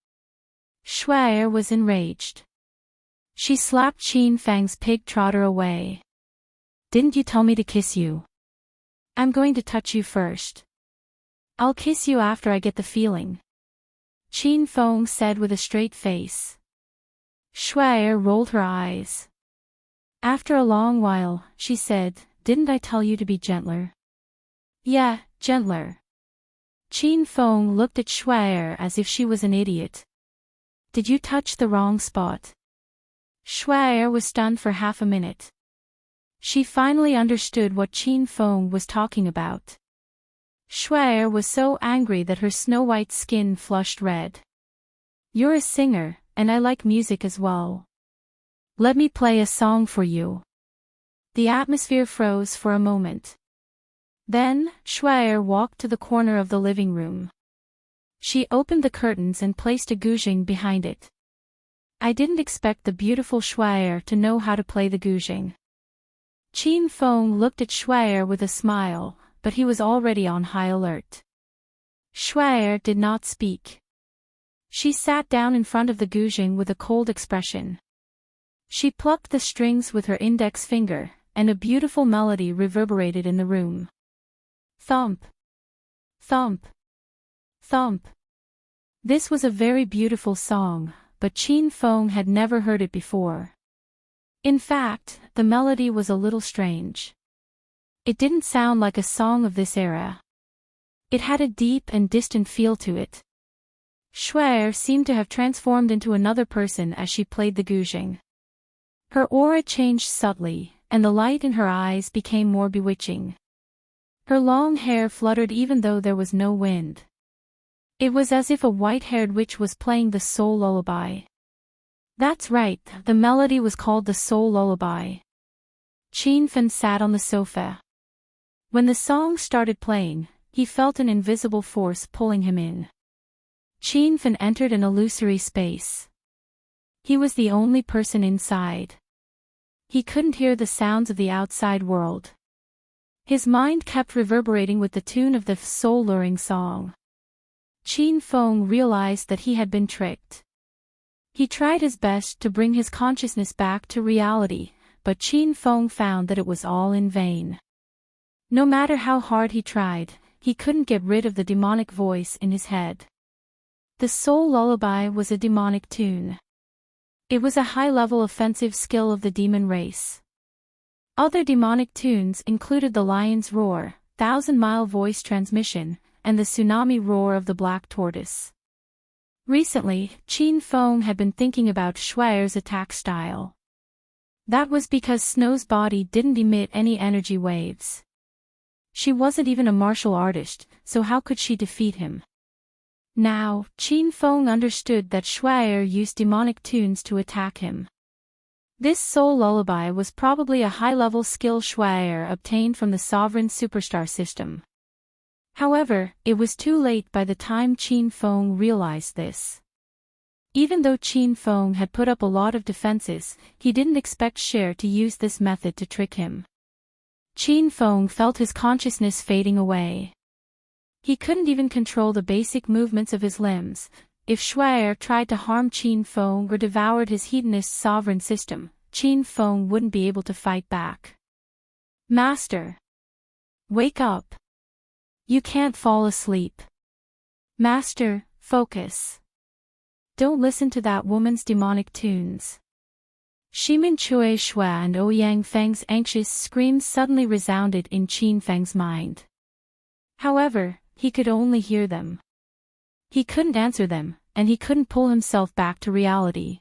Shui was enraged. She slapped Qin Feng's pig trotter away. Didn't you tell me to kiss you? I'm going to touch you first. I'll kiss you after I get the feeling. Qin Feng said with a straight face. Shui rolled her eyes. After a long while, she said, Didn't I tell you to be gentler? Yeah, gentler. Qin Feng looked at Shui as if she was an idiot. Did you touch the wrong spot? Shui was stunned for half a minute. She finally understood what Qin Feng was talking about. Shui was so angry that her snow-white skin flushed red. You're a singer, and I like music as well. Let me play a song for you. The atmosphere froze for a moment. Then, Shui walked to the corner of the living room. She opened the curtains and placed a guzheng behind it. I didn't expect the beautiful Shui to know how to play the guzheng. Qin Feng looked at Shui with a smile, but he was already on high alert. Shui did not speak. She sat down in front of the guzheng with a cold expression. She plucked the strings with her index finger, and a beautiful melody reverberated in the room. Thump. Thump. Thump. This was a very beautiful song, but Qin Feng had never heard it before. In fact, the melody was a little strange. It didn't sound like a song of this era. It had a deep and distant feel to it. Shuai seemed to have transformed into another person as she played the guzheng. Her aura changed subtly, and the light in her eyes became more bewitching. Her long hair fluttered even though there was no wind. It was as if a white-haired witch was playing the soul lullaby. That's right, the melody was called the soul lullaby. Qin Fan sat on the sofa. When the song started playing, he felt an invisible force pulling him in. Qin Fan entered an illusory space. He was the only person inside. He couldn't hear the sounds of the outside world. His mind kept reverberating with the tune of the soul-luring song. Qin Feng realized that he had been tricked. He tried his best to bring his consciousness back to reality, but Qin Feng found that it was all in vain. No matter how hard he tried, he couldn't get rid of the demonic voice in his head. The soul lullaby was a demonic tune. It was a high-level offensive skill of the demon race. Other demonic tunes included the lion's roar, thousand-mile voice transmission, and the tsunami roar of the black tortoise. Recently, Qin Feng had been thinking about Shuai's attack style. That was because Snow's body didn't emit any energy waves. She wasn't even a martial artist, so how could she defeat him? Now, Qin Feng understood that Shuai used demonic tunes to attack him. This soul lullaby was probably a high-level skill Shuai obtained from the Sovereign Superstar system. However, it was too late by the time Qin Feng realized this. Even though Qin Feng had put up a lot of defenses, he didn't expect Cher to use this method to trick him. Qin Feng felt his consciousness fading away. He couldn't even control the basic movements of his limbs. If Shuai tried to harm Qin Feng or devoured his hedonist sovereign system, Qin Feng wouldn't be able to fight back. Master! Wake up! You can't fall asleep. Master, focus. Don't listen to that woman's demonic tunes. Shimin Chui Shua and Ouyang Feng's anxious screams suddenly resounded in Qin Feng's mind. However, he could only hear them. He couldn't answer them, and he couldn't pull himself back to reality.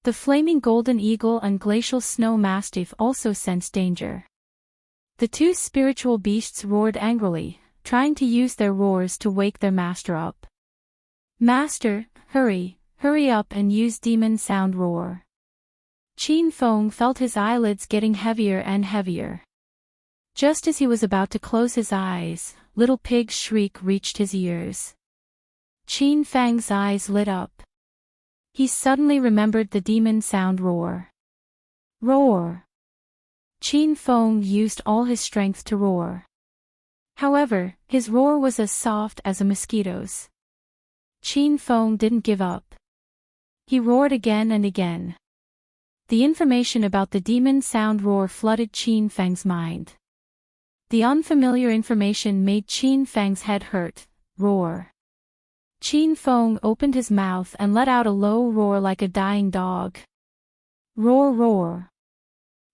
The flaming golden eagle and glacial snow mastiff also sensed danger. The two spiritual beasts roared angrily, trying to use their roars to wake their master up. Master, hurry up and use demon sound roar. Qin Feng felt his eyelids getting heavier and heavier. Just as he was about to close his eyes, Little Pig's shriek reached his ears. Qin Feng's eyes lit up. He suddenly remembered the demon sound roar. Roar! Qin Feng used all his strength to roar. However, his roar was as soft as a mosquito's. Qin Feng didn't give up. He roared again and again. The information about the demon sound roar flooded Qin Feng's mind. The unfamiliar information made Qin Feng's head hurt. Roar. Qin Feng opened his mouth and let out a low roar like a dying dog. Roar, roar.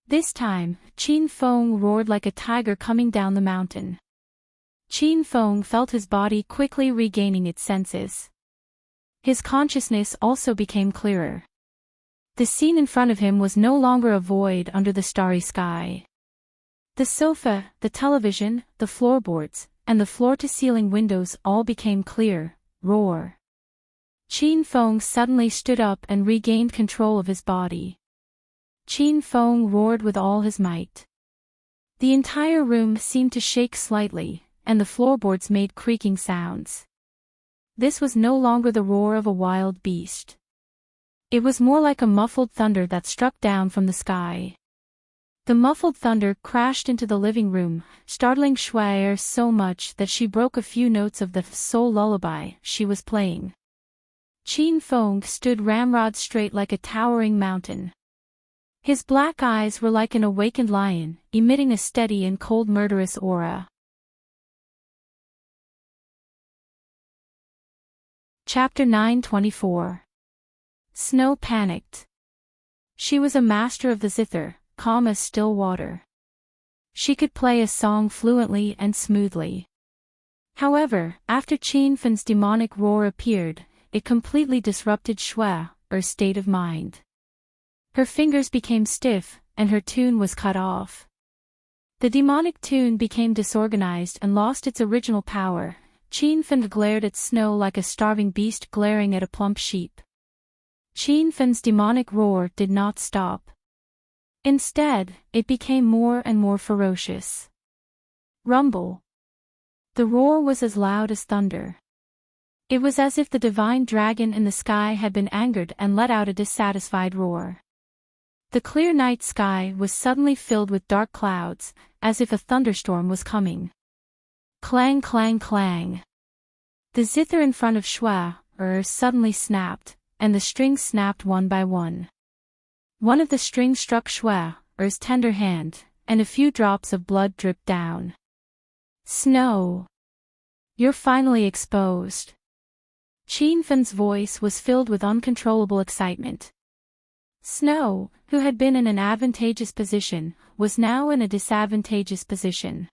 This time, Qin Feng roared like a tiger coming down the mountain. Qin Feng felt his body quickly regaining its senses. His consciousness also became clearer. The scene in front of him was no longer a void under the starry sky. The sofa, the television, the floorboards, and the floor-to-ceiling windows all became clear. Roar. Qin Feng suddenly stood up and regained control of his body. Qin Feng roared with all his might. The entire room seemed to shake slightly, and the floorboards made creaking sounds. This was no longer the roar of a wild beast. It was more like a muffled thunder that struck down from the sky. The muffled thunder crashed into the living room, startling Shuai so much that she broke a few notes of the soul lullaby she was playing. Qin Feng stood ramrod straight like a towering mountain. His black eyes were like an awakened lion, emitting a steady and cold murderous aura. Chapter 924. Snow panicked. She was a master of the zither, calm as still water. She could play a song fluently and smoothly. However, after Qin Feng's demonic roar appeared, it completely disrupted Shue's state of mind. Her fingers became stiff, and her tune was cut off. The demonic tune became disorganized and lost its original power. Qin Fen glared at Snow like a starving beast glaring at a plump sheep. Qin Fen's demonic roar did not stop. Instead, it became more and more ferocious. Rumble. The roar was as loud as thunder. It was as if the divine dragon in the sky had been angered and let out a dissatisfied roar. The clear night sky was suddenly filled with dark clouds, as if a thunderstorm was coming. Clang, clang, clang. The zither in front of Shui suddenly snapped, and the strings snapped one by one. One of the strings struck Shui's tender hand, and a few drops of blood dripped down. Snow. You're finally exposed. Qin Fen's voice was filled with uncontrollable excitement. Snow, who had been in an advantageous position, was now in a disadvantageous position.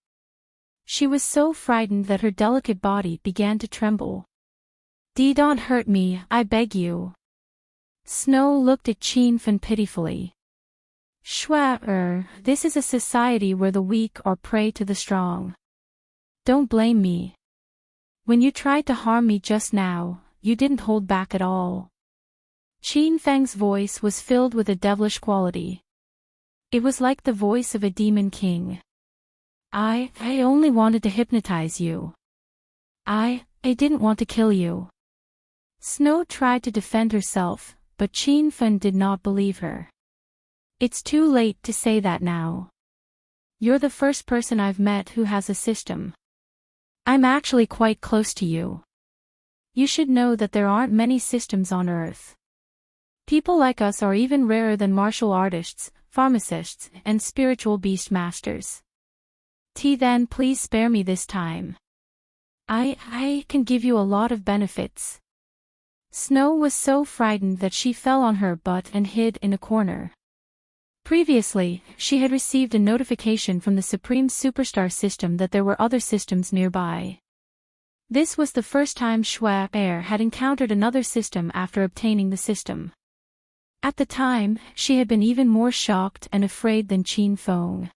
She was so frightened that her delicate body began to tremble. Don't hurt me, I beg you. Snow looked at Qin Fen pitifully. Shui, this is a society where the weak are prey to the strong. Don't blame me. When you tried to harm me just now, you didn't hold back at all. Qin Feng's voice was filled with a devilish quality. It was like the voice of a demon king. I only wanted to hypnotize you. I didn't want to kill you. Snow tried to defend herself, but Qin Fen did not believe her. It's too late to say that now. You're the first person I've met who has a system. I'm actually quite close to you. You should know that there aren't many systems on Earth. People like us are even rarer than martial artists, pharmacists, and spiritual beast masters. Then please spare me this time. I can give you a lot of benefits. Snow was so frightened that she fell on her butt and hid in a corner. Previously, she had received a notification from the Supreme Superstar system that there were other systems nearby. This was the first time Shui had encountered another system after obtaining the system. At the time, she had been even more shocked and afraid than Qin Feng.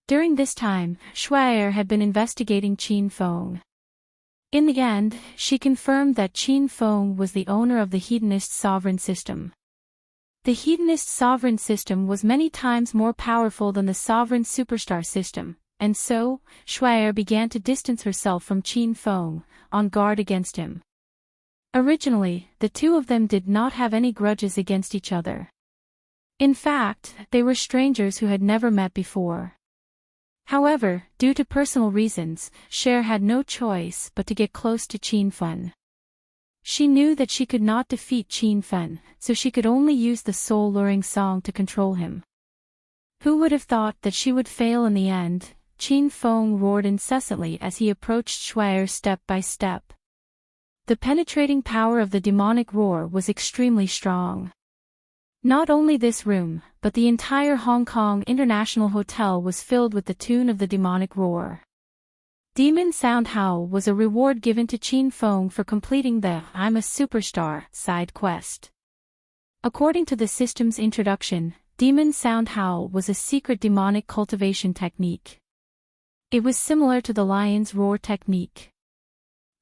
During this time, Shui had been investigating Qin Feng. In the end, she confirmed that Qin Feng was the owner of the Hedonist sovereign system. The Hedonist sovereign system was many times more powerful than the sovereign superstar system, and so, Shui began to distance herself from Qin Feng, on guard against him. Originally, the two of them did not have any grudges against each other. In fact, they were strangers who had never met before. However, due to personal reasons, Cher had no choice but to get close to Qin Fen. She knew that she could not defeat Qin Fen, so she could only use the soul-luring song to control him. Who would have thought that she would fail in the end? Qin Feng roared incessantly as he approached Shui step by step. The penetrating power of the demonic roar was extremely strong. Not only this room, but the entire Hong Kong International Hotel was filled with the tune of the demonic roar. Demon Sound Howl was a reward given to Qin Feng for completing the I'm a Superstar side quest. According to the system's introduction, Demon Sound Howl was a secret demonic cultivation technique. It was similar to the Lion's Roar technique.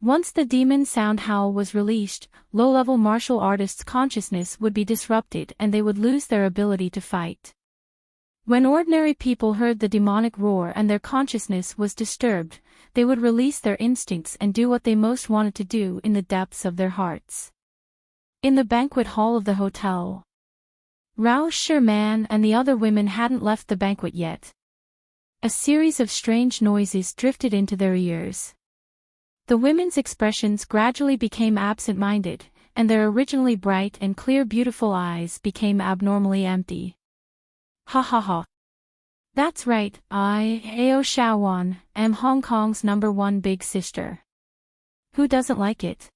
Once the Demon Sound Howl was released, low-level martial artists' consciousness would be disrupted and they would lose their ability to fight. When ordinary people heard the demonic roar and their consciousness was disturbed, they would release their instincts and do what they most wanted to do in the depths of their hearts. In the banquet hall of the hotel, Rao Sherman and the other women hadn't left the banquet yet. A series of strange noises drifted into their ears. The women's expressions gradually became absent-minded, and their originally bright and clear beautiful eyes became abnormally empty. Ha ha ha. That's right, I, Ao Shaowan, am Hong Kong's #1 big sister. Who doesn't like it?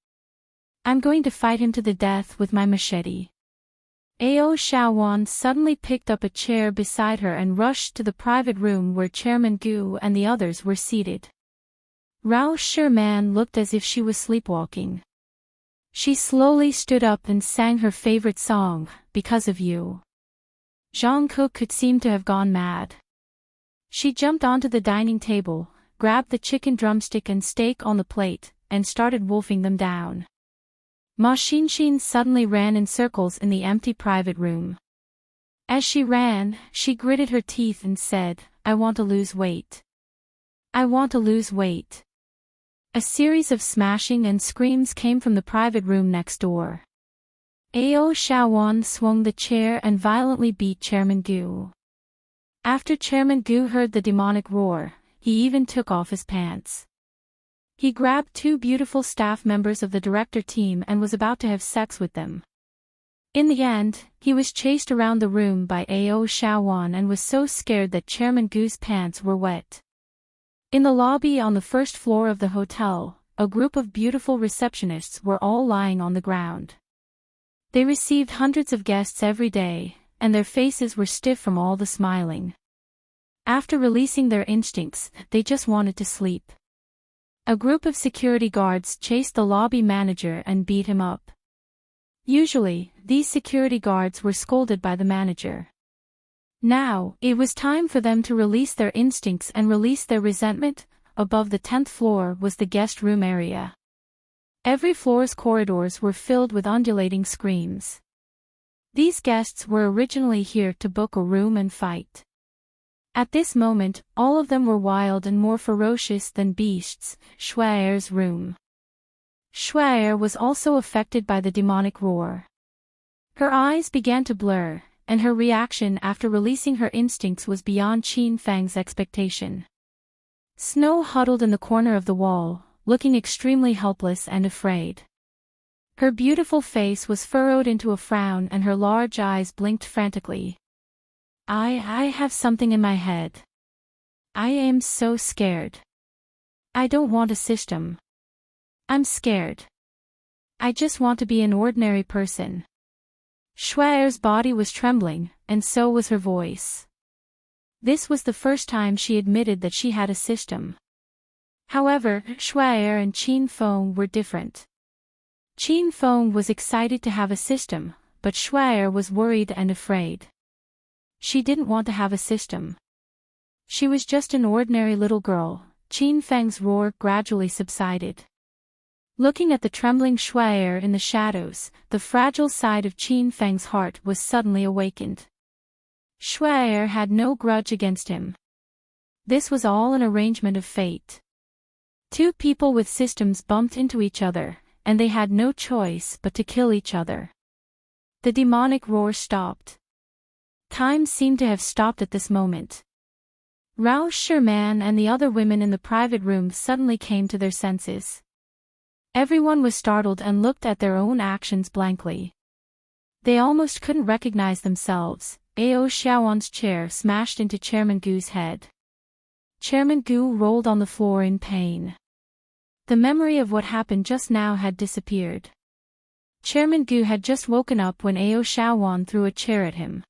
I'm going to fight him to the death with my machete. Ao Shaowan suddenly picked up a chair beside her and rushed to the private room where Chairman Gu and the others were seated. Rao Sherman looked as if she was sleepwalking. She slowly stood up and sang her favorite song, Because of You. Jungkook could seem to have gone mad. She jumped onto the dining table, grabbed the chicken drumstick and steak on the plate, and started wolfing them down. Ma Xinshin suddenly ran in circles in the empty private room. As she ran, she gritted her teeth and said, I want to lose weight. I want to lose weight. A series of smashing and screams came from the private room next door. Ao Shaowon swung the chair and violently beat Chairman Gu. After Chairman Gu heard the demonic roar, he even took off his pants. He grabbed two beautiful staff members of the director team and was about to have sex with them. In the end, he was chased around the room by Ao Shaowon and was so scared that Chairman Gu's pants were wet. In the lobby on the first floor of the hotel, a group of beautiful receptionists were all lying on the ground. They received hundreds of guests every day, and their faces were stiff from all the smiling. After releasing their instincts, they just wanted to sleep. A group of security guards chased the lobby manager and beat him up. Usually, these security guards were scolded by the manager. Now, it was time for them to release their instincts and release their resentment. Above the 10th floor was the guest room area. Every floor's corridors were filled with undulating screams. These guests were originally here to book a room and fight. At this moment, all of them were wild and more ferocious than beasts. Shuaer's room. Shuaer was also affected by the demonic roar. Her eyes began to blur, and her reaction after releasing her instincts was beyond Qin Fang's expectation. Snow huddled in the corner of the wall, looking extremely helpless and afraid. Her beautiful face was furrowed into a frown and her large eyes blinked frantically. I have something in my head. I am so scared. I don't want a system. I'm scared. I just want to be an ordinary person. Shuaer's body was trembling, and so was her voice. This was the first time she admitted that she had a system. However, Shuaer and Qin Feng were different. Qin Feng was excited to have a system, but Shuaer was worried and afraid. She didn't want to have a system. She was just an ordinary little girl. Qin Feng's roar gradually subsided. Looking at the trembling Shuaer in the shadows, the fragile side of Qin Feng's heart was suddenly awakened. Shuaer had no grudge against him. This was all an arrangement of fate. Two people with systems bumped into each other, and they had no choice but to kill each other. The demonic roar stopped. Time seemed to have stopped at this moment. Rao Sherman and the other women in the private room suddenly came to their senses. Everyone was startled and looked at their own actions blankly. They almost couldn't recognize themselves. Ao Xiaowon's chair smashed into Chairman Gu's head. Chairman Gu rolled on the floor in pain. The memory of what happened just now had disappeared. Chairman Gu had just woken up when Ao Xiaowon threw a chair at him.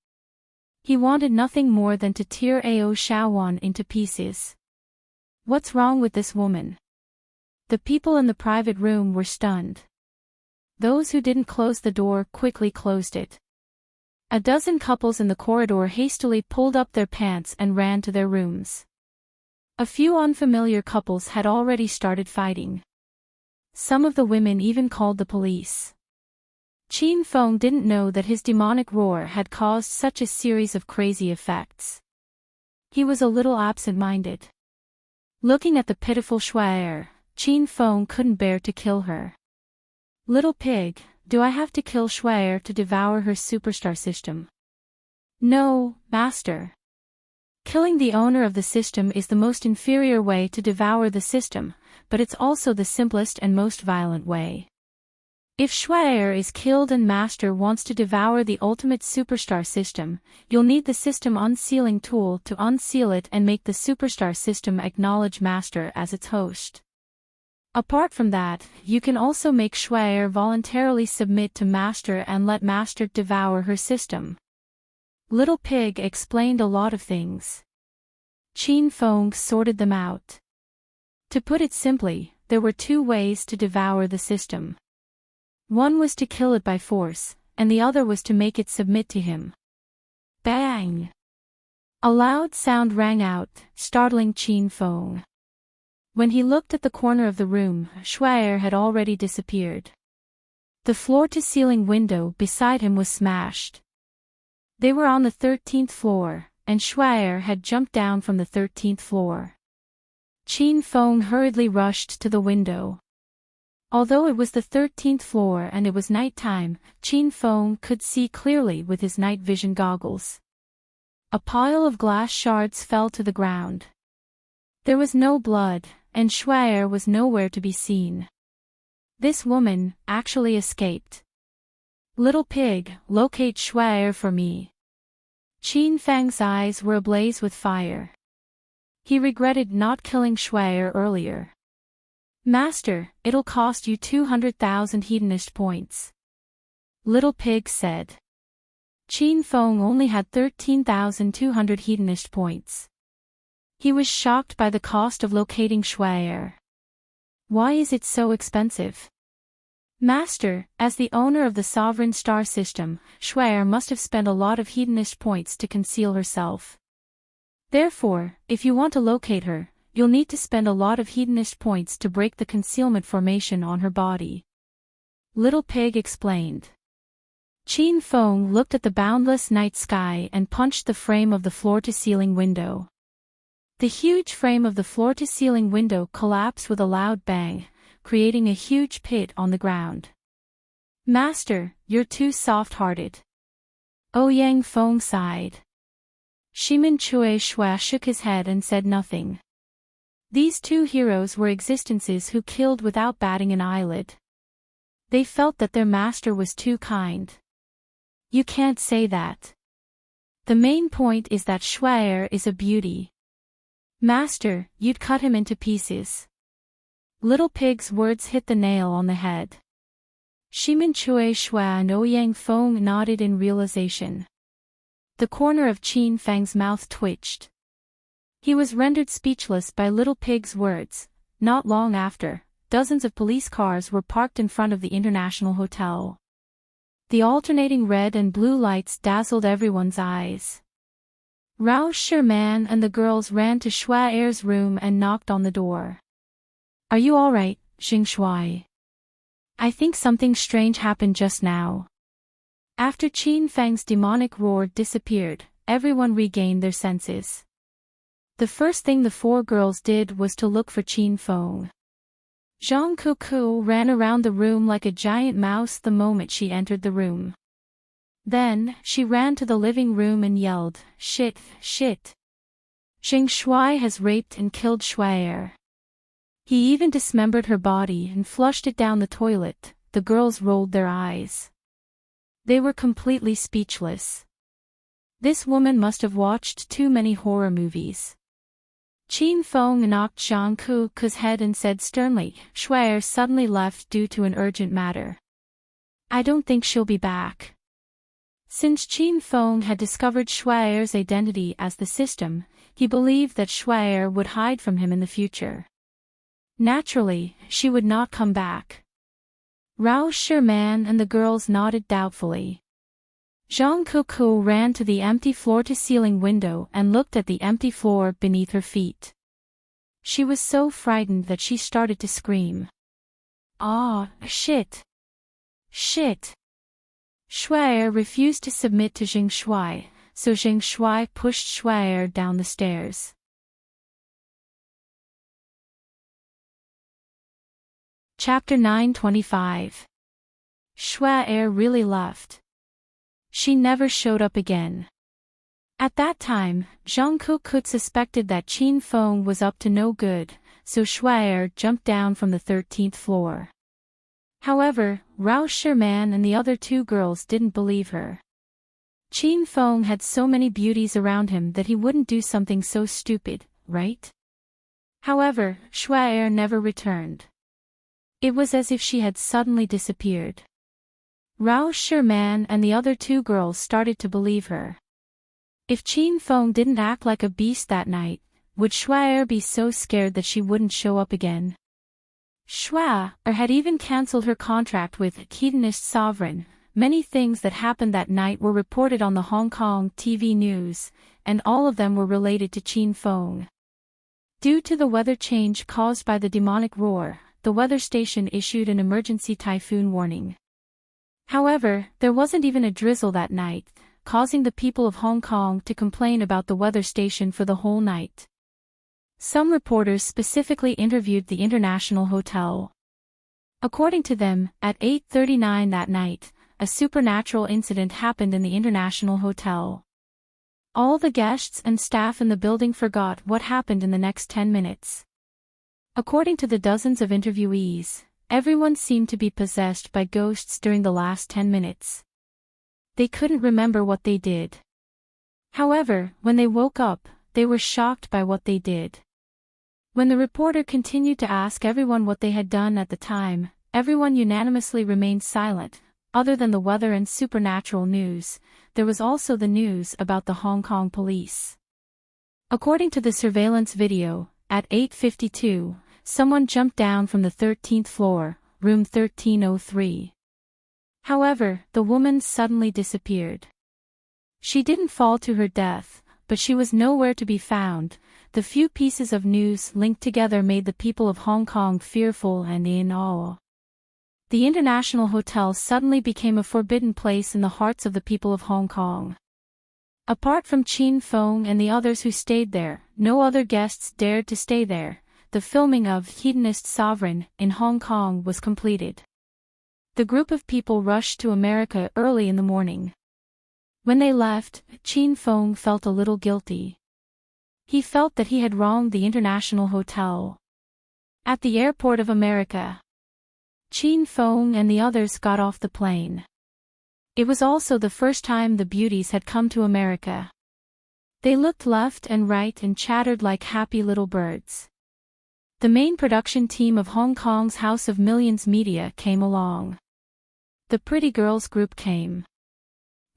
He wanted nothing more than to tear Ao Shaowon into pieces. What's wrong with this woman? The people in the private room were stunned. Those who didn't close the door quickly closed it. A dozen couples in the corridor hastily pulled up their pants and ran to their rooms. A few unfamiliar couples had already started fighting. Some of the women even called the police. Qin Feng didn't know that his demonic roar had caused such a series of crazy effects. He was a little absent-minded. Looking at the pitiful Shuaer, Qin Feng couldn't bear to kill her. Little pig, do I have to kill Shuaer to devour her superstar system? No, master. Killing the owner of the system is the most inferior way to devour the system, but it's also the simplest and most violent way. If Shuaer is killed and Master wants to devour the ultimate superstar system, you'll need the system unsealing tool to unseal it and make the superstar system acknowledge Master as its host. Apart from that, you can also make Shuaer voluntarily submit to Master and let Master devour her system. Little Pig explained a lot of things. Qin Feng sorted them out. To put it simply, there were two ways to devour the system. One was to kill it by force, and the other was to make it submit to him. Bang! A loud sound rang out, startling Qin Feng. When he looked at the corner of the room, Shuai had already disappeared. The floor-to-ceiling window beside him was smashed. They were on the 13th floor, and Shuai had jumped down from the 13th floor. Qin Feng hurriedly rushed to the window. Although it was the 13th floor and it was nighttime, Qin Feng could see clearly with his night vision goggles. A pile of glass shards fell to the ground. There was no blood, and Shuai was nowhere to be seen. This woman actually escaped. Little pig, locate Shuai for me. Qin Feng's eyes were ablaze with fire. He regretted not killing Shuai earlier. Master, it'll cost you 200,000 hedonist points. Little pig said. Qin Feng only had 13,200 hedonist points. He was shocked by the cost of locating Shuai. Why is it so expensive? Master, as the owner of the sovereign star system, Shuai must have spent a lot of hedonist points to conceal herself. Therefore, if you want to locate her, you'll need to spend a lot of hedonist points to break the concealment formation on her body. Little pig explained. Qin Feng looked at the boundless night sky and punched the frame of the floor-to-ceiling window. The huge frame of the floor-to-ceiling window collapsed with a loud bang, creating a huge pit on the ground. Master, you're too soft-hearted. Ouyang Feng sighed. Shimin Chui Shua shook his head and said nothing. These two heroes were existences who killed without batting an eyelid. They felt that their master was too kind. You can't say that. The main point is that Shuai is a beauty. Master, you'd cut him into pieces. Little pig's words hit the nail on the head. Shimin Chui Shua and Ouyang Feng nodded in realization. The corner of Qin Feng's mouth twitched. He was rendered speechless by Little Pig's words. Not long after, dozens of police cars were parked in front of the International Hotel. The alternating red and blue lights dazzled everyone's eyes. Rao Sherman and the girls ran to Shuai's room and knocked on the door. Are you all right, Xing Shuai? I think something strange happened just now. After Qin Feng's demonic roar disappeared, everyone regained their senses. The first thing the four girls did was to look for Qin Feng. Zhang Kuku ran around the room like a giant mouse the moment she entered the room. Then, she ran to the living room and yelled, "Shit, shit! Xing Shuai has raped and killed Shuai." He even dismembered her body and flushed it down the toilet. The girls rolled their eyes. They were completely speechless. This woman must have watched too many horror movies. Qin Feng knocked Zhang Kuku's head and said sternly, "Shuai suddenly left due to an urgent matter. I don't think she'll be back." Since Qin Feng had discovered Shuai's identity as the system, he believed that Shuai would hide from him in the future. Naturally, she would not come back. Rao Sherman and the girls nodded doubtfully. Zhang Kuku ran to the empty floor-to-ceiling window and looked at the empty floor beneath her feet. She was so frightened that she started to scream. "Ah, shit! Shit!" Shuai refused to submit to Xing Shuai, so Xing Shuai pushed Shuai down the stairs. Chapter 925. Shuai really left. She never showed up again. At that time, Zhang Kuku suspected that Qin Feng was up to no good, so Shuai jumped down from the 13th floor. However, Rao Sherman and the other two girls didn't believe her. Qin Feng had so many beauties around him that he wouldn't do something so stupid, right? However, Shuai never returned. It was as if she had suddenly disappeared. Rao Sherman and the other two girls started to believe her. If Qin Feng didn't act like a beast that night, would Shuai be so scared that she wouldn't show up again? Schwa, or had even cancelled her contract with Hedonist Sovereign. Many things that happened that night were reported on the Hong Kong TV news, and all of them were related to Qin Feng. Due to the weather change caused by the demonic roar, the weather station issued an emergency typhoon warning. However, there wasn't even a drizzle that night, causing the people of Hong Kong to complain about the weather station for the whole night. Some reporters specifically interviewed the International Hotel. According to them, at 8:39 that night, a supernatural incident happened in the International Hotel. All the guests and staff in the building forgot what happened in the next 10 minutes. According to the dozens of interviewees, everyone seemed to be possessed by ghosts during the last 10 minutes. They couldn't remember what they did. However, when they woke up, they were shocked by what they did. When the reporter continued to ask everyone what they had done at the time, everyone unanimously remained silent. Other than the weather and supernatural news, there was also the news about the Hong Kong police. According to the surveillance video, at 8:52, someone jumped down from the 13th floor, room 1303. However, the woman suddenly disappeared. She didn't fall to her death, but she was nowhere to be found. The few pieces of news linked together made the people of Hong Kong fearful and in awe. The International Hotel suddenly became a forbidden place in the hearts of the people of Hong Kong. Apart from Qin Feng and the others who stayed there, no other guests dared to stay there. The filming of Hedonist Sovereign in Hong Kong was completed. The group of people rushed to America early in the morning. When they left, Qin Feng felt a little guilty. He felt that he had wronged the International Hotel. At the airport of America, Qin Feng and the others got off the plane. It was also the first time the beauties had come to America. They looked left and right and chattered like happy little birds. The main production team of Hong Kong's House of Millions Media came along. The pretty girls group came.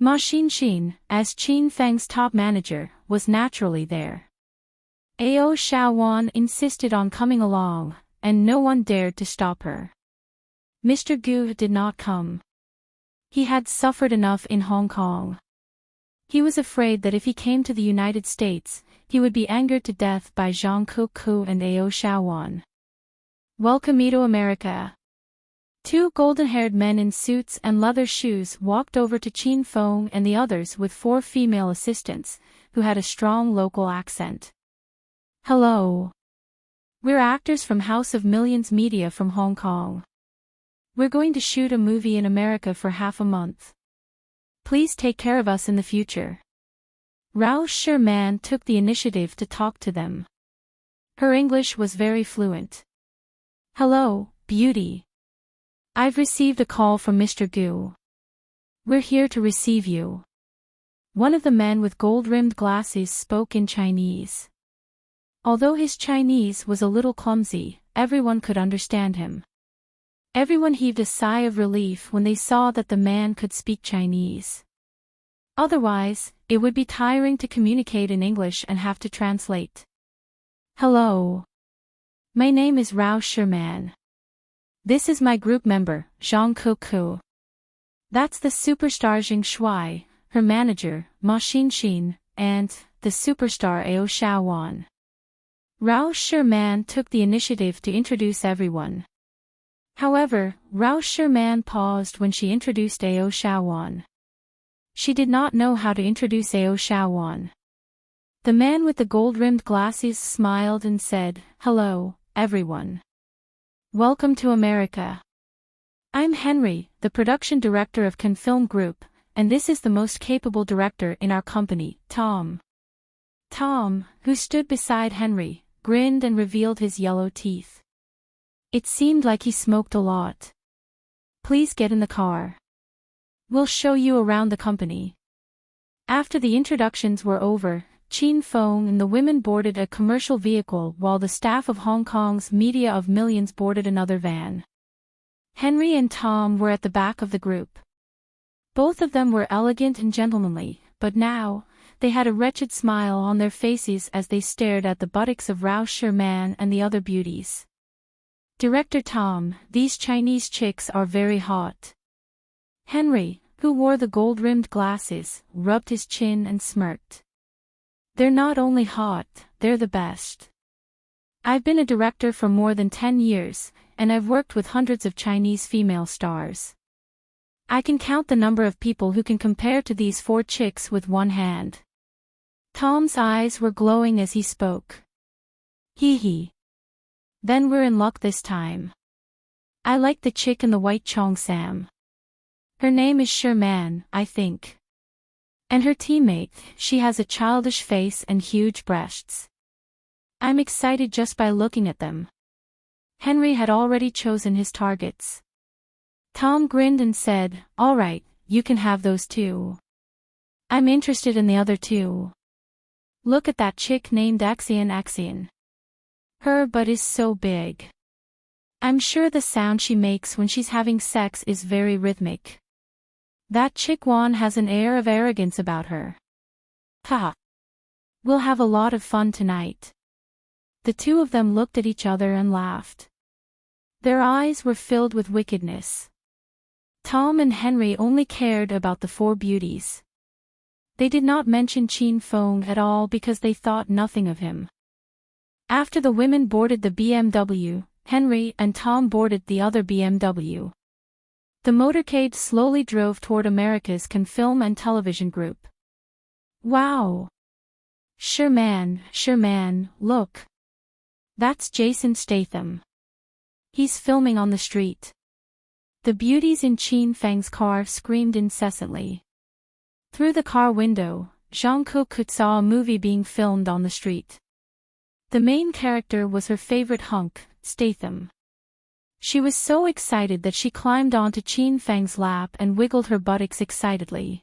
Ma Xin, as Qin Feng's top manager, was naturally there. Ao Shaowan insisted on coming along, and no one dared to stop her. Mr. Gu did not come. He had suffered enough in Hong Kong. He was afraid that if he came to the United States, he would be angered to death by Zhang Kuku and Ao Shaowan. Welcome to America. Two golden-haired men in suits and leather shoes walked over to Qin Feng and the others with 4 female assistants, who had a strong local accent. Hello. We're actors from House of Millions Media from Hong Kong. We're going to shoot a movie in America for half a month. Please take care of us in the future. Rao Sherman took the initiative to talk to them. Her English was very fluent. Hello, beauty. I've received a call from Mr. Gu. We're here to receive you. One of the men with gold-rimmed glasses spoke in Chinese. Although his Chinese was a little clumsy, everyone could understand him. Everyone heaved a sigh of relief when they saw that the man could speak Chinese. Otherwise, it would be tiring to communicate in English and have to translate. Hello. My name is Rao Sherman. This is my group member, Zhang Kuku. That's the superstar Jing Shuai, her manager, Ma Xin, and the superstar Ao Shaowan. Rao Sherman took the initiative to introduce everyone. However, Rao Sherman paused when she introduced Ao Shaowan. She did not know how to introduce Ao Shaowan. The man with the gold-rimmed glasses smiled and said, "Hello, everyone. Welcome to America. I'm Henry, the production director of Can Film Group, and this is the most capable director in our company, Tom." Tom, who stood beside Henry, grinned and revealed his yellow teeth. It seemed like he smoked a lot. Please get in the car. We'll show you around the company. After the introductions were over, Qin Feng and the women boarded a commercial vehicle while the staff of Hong Kong's Media of Millions boarded another van. Henry and Tom were at the back of the group. Both of them were elegant and gentlemanly, but now, they had a wretched smile on their faces as they stared at the buttocks of Rao Sherman and the other beauties. Director Tom, these Chinese chicks are very hot. Henry, who wore the gold-rimmed glasses, rubbed his chin and smirked. They're not only hot, they're the best. I've been a director for more than 10 years, and I've worked with hundreds of Chinese female stars. I can count the number of people who can compare to these 4 chicks with one hand. Tom's eyes were glowing as he spoke. Hee hee. Then we're in luck this time. I like the chick in the white cheongsam. Her name is Sherman, I think. And her teammate, she has a childish face and huge breasts. I'm excited just by looking at them. Henry had already chosen his targets. Tom grinned and said, all right, you can have those too. I'm interested in the other 2. Look at that chick named Axion. Her butt is so big. I'm sure the sound she makes when she's having sex is very rhythmic. That chick Wan has an air of arrogance about her. Haha. We'll have a lot of fun tonight. The 2 of them looked at each other and laughed. Their eyes were filled with wickedness. Tom and Henry only cared about the 4 beauties. They did not mention Chin Fong at all because they thought nothing of him. After the women boarded the BMW, Henry and Tom boarded the other BMW. The motorcade slowly drove toward America's Film and Television Group. Wow! Sherman, look. That's Jason Statham. He's filming on the street. The beauties in Chin Fang's car screamed incessantly. Through the car window, Zhang Cook saw a movie being filmed on the street. The main character was her favorite hunk, Statham. She was so excited that she climbed onto Chin Fang's lap and wiggled her buttocks excitedly.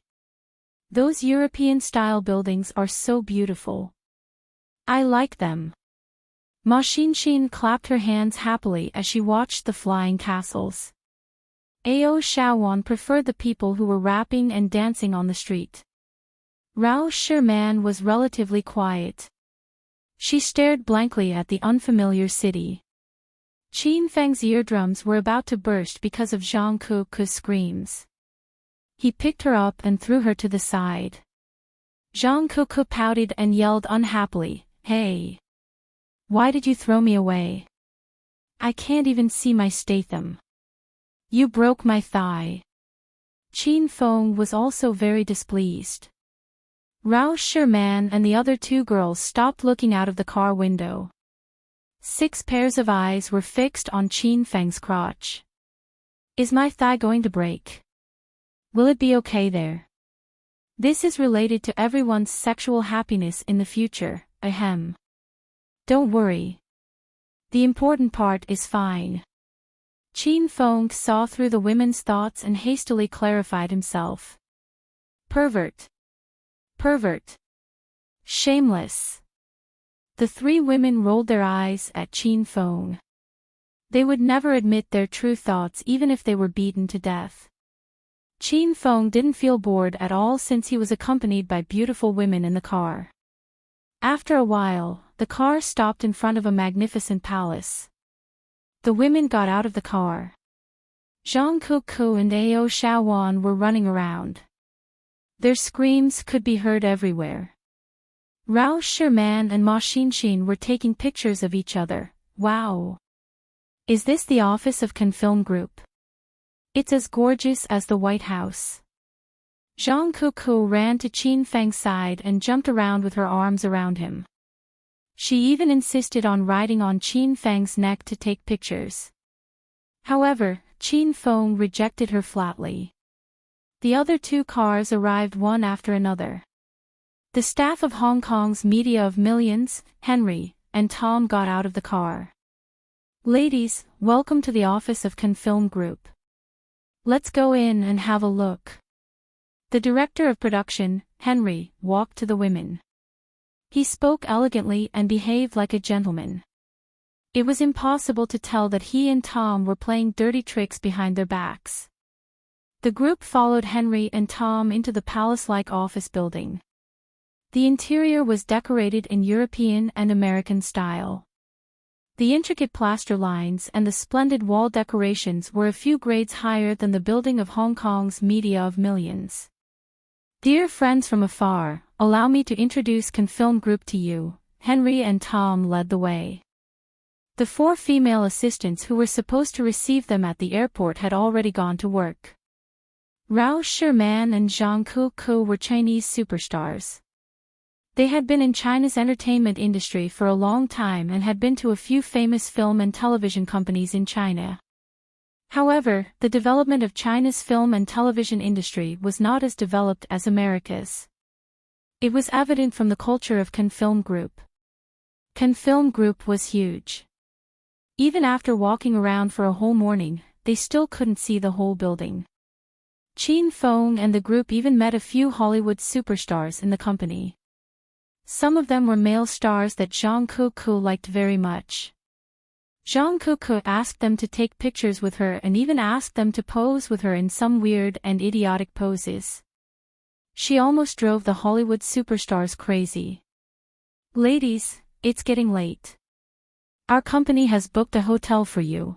Those European-style buildings are so beautiful. I like them. Ma Xinshin clapped her hands happily as she watched the flying castles. Ao Shaowan preferred the people who were rapping and dancing on the street. Rao Sherman was relatively quiet. She stared blankly at the unfamiliar city. Chin Fang's eardrums were about to burst because of Zhang Ku's screams. He picked her up and threw her to the side. Zhang Ku pouted and yelled unhappily, "Hey! Why did you throw me away? I can't even see my Statham. You broke my thigh." Chin Fong was also very displeased. Rao Sherman and the other 2 girls stopped looking out of the car window. 6 pairs of eyes were fixed on Chin Fang's crotch. Is my thigh going to break? Will it be okay there? This is related to everyone's sexual happiness in the future, ahem. Don't worry. The important part is fine. Chin Fong saw through the women's thoughts and hastily clarified himself. Pervert. Shameless. The 3 women rolled their eyes at Chin Fong. They would never admit their true thoughts even if they were beaten to death. Chin Fong didn't feel bored at all since he was accompanied by beautiful women in the car. After a while, the car stopped in front of a magnificent palace. The women got out of the car. Zhang Ku and Ao Shaowan were running around. Their screams could be heard everywhere. Rao Sherman and Ma Xinshin were taking pictures of each other. Wow! Is this the office of Film Group? It's as gorgeous as the White House. Zhang Ku ran to Chin Fang's side and jumped around with her arms around him. She even insisted on riding on Chin Fang's neck to take pictures. However, Chin Fong rejected her flatly. The other 2 cars arrived one after another. The staff of Hong Kong's Media of Millions, Henry, and Tom got out of the car. Ladies, welcome to the office of Film Group. Let's go in and have a look. The director of production, Henry, walked to the women. He spoke elegantly and behaved like a gentleman. It was impossible to tell that he and Tom were playing dirty tricks behind their backs. The group followed Henry and Tom into the palace-like office building. The interior was decorated in European and American style. The intricate plaster lines and the splendid wall decorations were a few grades higher than the building of Hong Kong's Media of Millions. Dear friends from afar, allow me to introduce Confilm Group to you. Henry and Tom led the way. The 4 female assistants who were supposed to receive them at the airport had already gone to work. Rao Sherman and Zhang Kuku were Chinese superstars. They had been in China's entertainment industry for a long time and had been to a few famous film and television companies in China. However, the development of China's film and television industry was not as developed as America's. It was evident from the culture of Confilm Group. Confilm Group was huge. Even after walking around for a whole morning, they still couldn't see the whole building. Qin Feng and the group even met a few Hollywood superstars in the company. Some of them were male stars that Zhang Kuku liked very much. Zhang Kuku asked them to take pictures with her and even asked them to pose with her in some weird and idiotic poses. She almost drove the Hollywood superstars crazy. Ladies, it's getting late. Our company has booked a hotel for you.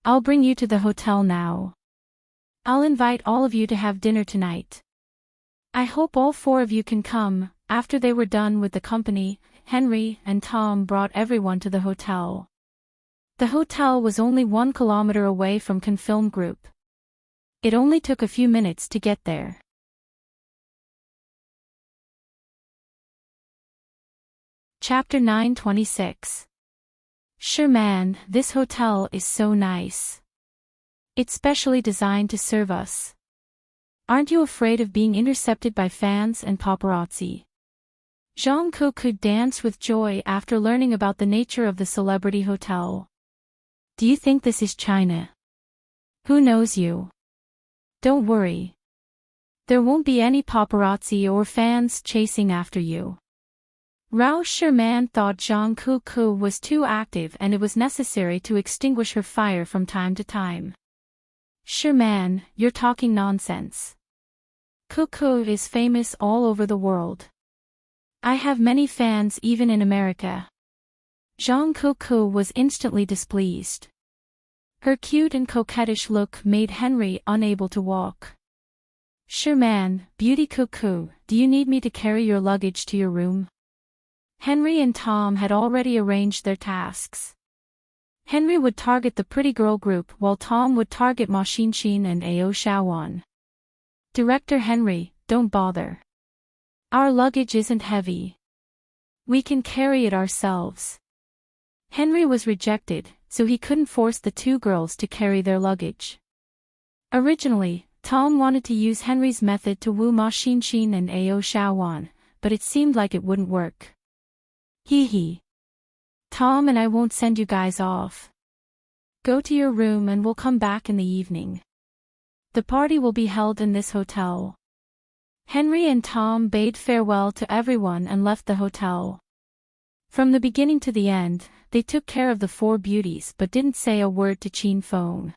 I'll bring you to the hotel now. I'll invite all of you to have dinner tonight. I hope all 4 of you can come. After they were done with the company, Henry and Tom brought everyone to the hotel. The hotel was only 1 kilometer away from Confilm Group. It only took a few minutes to get there. Chapter 926. Sherman, this hotel is so nice. It's specially designed to serve us. Aren't you afraid of being intercepted by fans and paparazzi? Zhang Kuku danced with joy after learning about the nature of the celebrity hotel. Do you think this is China? Who knows you? Don't worry. There won't be any paparazzi or fans chasing after you. Rao Sherman thought Zhang Kuku was too active and it was necessary to extinguish her fire from time to time. Sherman, you're talking nonsense. Kuku is famous all over the world. I have many fans even in America. Zhang Kuku was instantly displeased. Her cute and coquettish look made Henry unable to walk. Sherman, Beauty Kuku, do you need me to carry your luggage to your room? Henry and Tom had already arranged their tasks. Henry would target the pretty girl group while Tom would target Ma Xinxin and Ao Shaowan. Director Henry, don't bother. Our luggage isn't heavy. We can carry it ourselves. Henry was rejected, so he couldn't force the 2 girls to carry their luggage. Originally, Tom wanted to use Henry's method to woo Ma Xinxin and Ao Shaowan, but it seemed like it wouldn't work. Hee hee. Tom and I won't send you guys off. Go to your room and we'll come back in the evening. The party will be held in this hotel. Henry and Tom bade farewell to everyone and left the hotel. From the beginning to the end, they took care of the 4 beauties but didn't say a word to Qin Feng.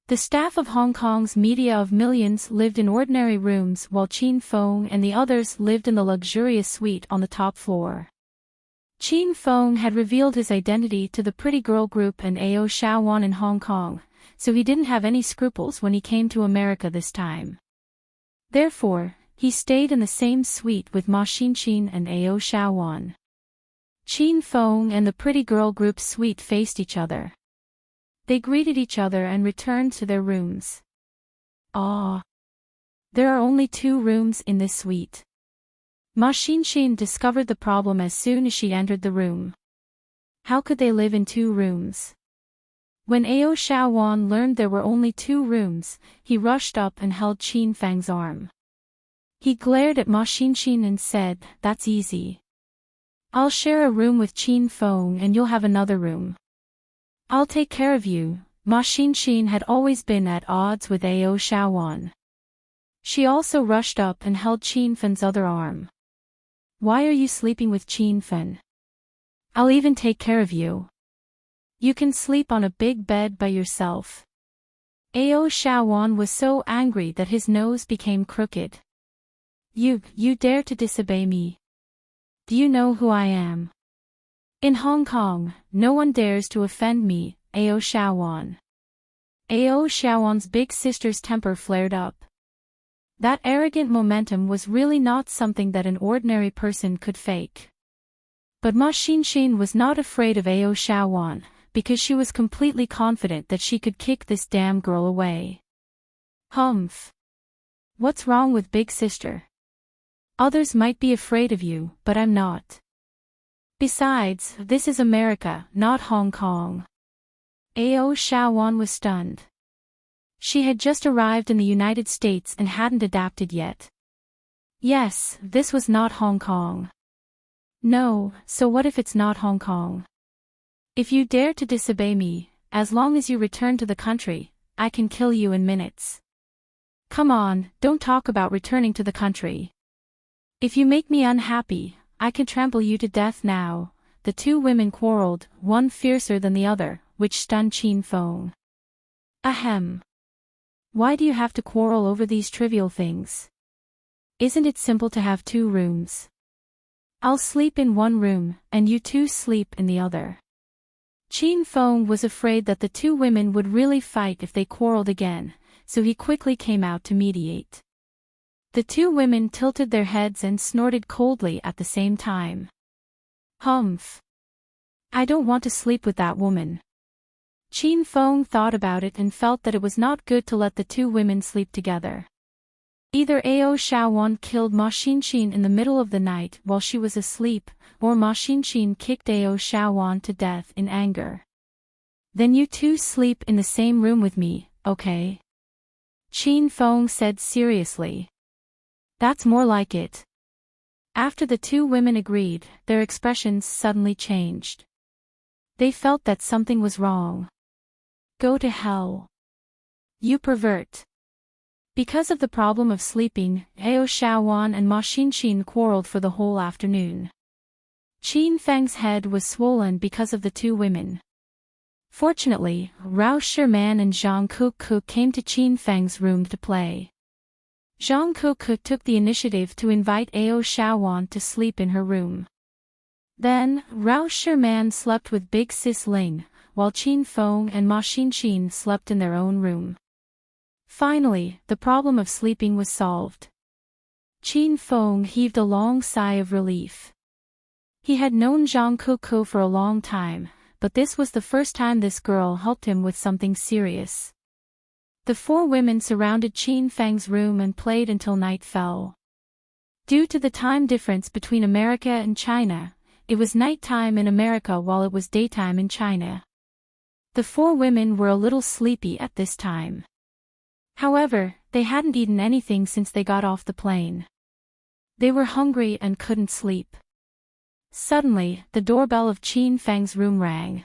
The staff of Hong Kong's Media of Millions lived in ordinary rooms while Qin Feng and the others lived in the luxurious suite on the top floor. Qin Feng had revealed his identity to the pretty girl group and Ao Shaowan in Hong Kong, so he didn't have any scruples when he came to America this time. Therefore, he stayed in the same suite with Ma Xinxin and Ao Shaowan. Qin Feng and the pretty girl group's suite faced each other. They greeted each other and returned to their rooms. Ah! There are only 2 rooms in this suite. Ma Xinxin discovered the problem as soon as she entered the room. How could they live in 2 rooms? When Ao Shaowan learned there were only 2 rooms, he rushed up and held Qin Feng's arm. He glared at Ma Xinxin and said, "That's easy. I'll share a room with Qin Feng and you'll have another room. I'll take care of you." Ma Xinxin had always been at odds with Ao Shaowan. She also rushed up and held Qin Feng's other arm. "Why are you sleeping with Qin Feng? I'll even take care of you. You can sleep on a big bed by yourself." Ao Shaowan was so angry that his nose became crooked. You dare to disobey me? Do you know who I am?" In Hong Kong, no one dares to offend me, Ao Shawan. Ao Shawan's big sister's temper flared up. That arrogant momentum was really not something that an ordinary person could fake. But Ma Xinshin was not afraid of Ao Shawan, because she was completely confident that she could kick this damn girl away. Humph. What's wrong with big sister? Others might be afraid of you, but I'm not. Besides, this is America, not Hong Kong. Ao Shawan was stunned. She had just arrived in the United States and hadn't adapted yet. Yes, this was not Hong Kong. No, so what if it's not Hong Kong? If you dare to disobey me, as long as you return to the country, I can kill you in minutes. Come on, don't talk about returning to the country. If you make me unhappy, I can trample you to death now. The two women quarreled, one fiercer than the other, which stunned Qin Feng. Ahem. Why do you have to quarrel over these trivial things? Isn't it simple to have 2 rooms? I'll sleep in one room, and you two sleep in the other. Qin Feng was afraid that the 2 women would really fight if they quarreled again, so he quickly came out to mediate. The 2 women tilted their heads and snorted coldly at the same time. Humph. I don't want to sleep with that woman. Qin Feng thought about it and felt that it was not good to let the 2 women sleep together. Either Ao Shawan killed Ma Xinshin in the middle of the night while she was asleep, or Ma Xinshin kicked Ao Shawan to death in anger. Then you two sleep in the same room with me, okay? Qin Feng said seriously. That's more like it. After the 2 women agreed, their expressions suddenly changed. They felt that something was wrong. Go to hell. You pervert. Because of the problem of sleeping, Ao Shawan and Ma Xinshin quarreled for the whole afternoon. Qin Feng's head was swollen because of the 2 women. Fortunately, Rao Sherman and Zhang Kuku came to Qin Feng's room to play. Zhang Kuku took the initiative to invite Ao Shawan to sleep in her room. Then, Rao Sherman slept with Big Sis Ling, while Qin Feng and Ma Xinshin slept in their own room. Finally, the problem of sleeping was solved. Qin Feng heaved a long sigh of relief. He had known Zhang Kuku for a long time, but this was the first time this girl helped him with something serious. The 4 women surrounded Qin Feng's room and played until night fell. Due to the time difference between America and China, it was nighttime in America while it was daytime in China. The 4 women were a little sleepy at this time. However, they hadn't eaten anything since they got off the plane. They were hungry and couldn't sleep. Suddenly, the doorbell of Qin Feng's room rang.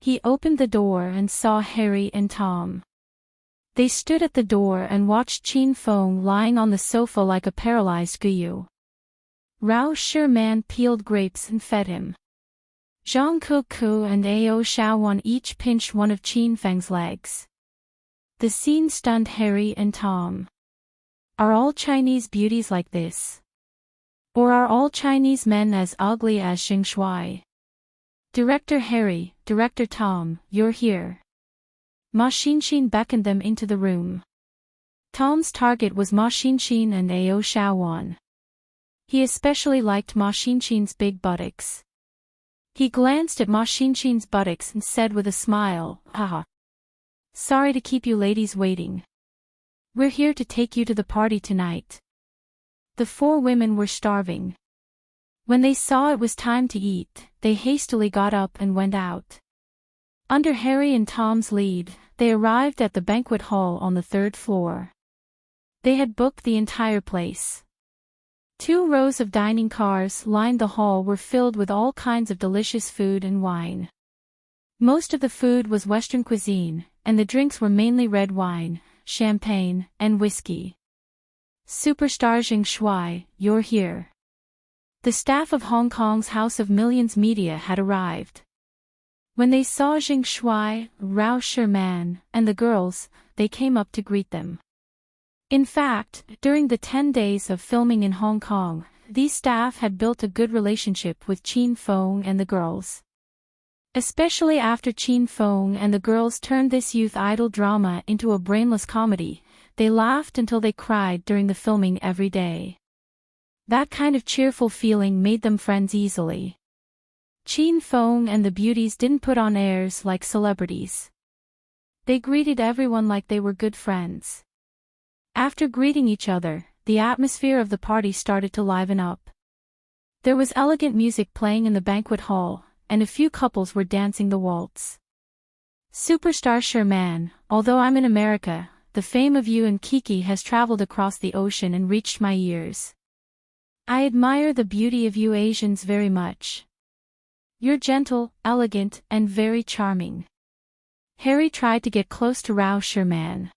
He opened the door and saw Harry and Tom. They stood at the door and watched Qin Feng lying on the sofa like a paralyzed Guyu. Rao Sherman peeled grapes and fed him. Zhang Kuku and Ao Shawan each pinched one of Qin Feng's legs. The scene stunned Harry and Tom. Are all Chinese beauties like this? Or are all Chinese men as ugly as Xing Shui? Director Harry, Director Tom, you're here. Ma Xinshin beckoned them into the room. Tom's target was Ma Xinshin and Ao Shawan. He especially liked Ma Xinshin's big buttocks. He glanced at Ma Xinshin's buttocks and said with a smile, "Haha. Sorry to keep you ladies waiting. We're here to take you to the party tonight." The 4 women were starving. When they saw it was time to eat, they hastily got up and went out. Under Harry and Tom's lead, they arrived at the banquet hall on the 3rd floor. They had booked the entire place. 2 rows of dining cars lined the hall were filled with all kinds of delicious food and wine. Most of the food was Western cuisine, and the drinks were mainly red wine, champagne, and whiskey. Superstar Xing Shui, you're here. The staff of Hong Kong's House of Millions Media had arrived. When they saw Xing Shui, Rao Sherman, and the girls, they came up to greet them. In fact, during the 10 days of filming in Hong Kong, these staff had built a good relationship with Qin Feng and the girls. Especially after Qin Feng and the girls turned this youth idol drama into a brainless comedy, they laughed until they cried during the filming every day. That kind of cheerful feeling made them friends easily. Qin Feng and the beauties didn't put on airs like celebrities. They greeted everyone like they were good friends. After greeting each other, the atmosphere of the party started to liven up. There was elegant music playing in the banquet hall, and a few couples were dancing the waltz. Superstar Sherman, although I'm in America, the fame of you and Kiki has traveled across the ocean and reached my ears. I admire the beauty of you Asians very much. You're gentle, elegant, and very charming. Harry tried to get close to Rao Sherman.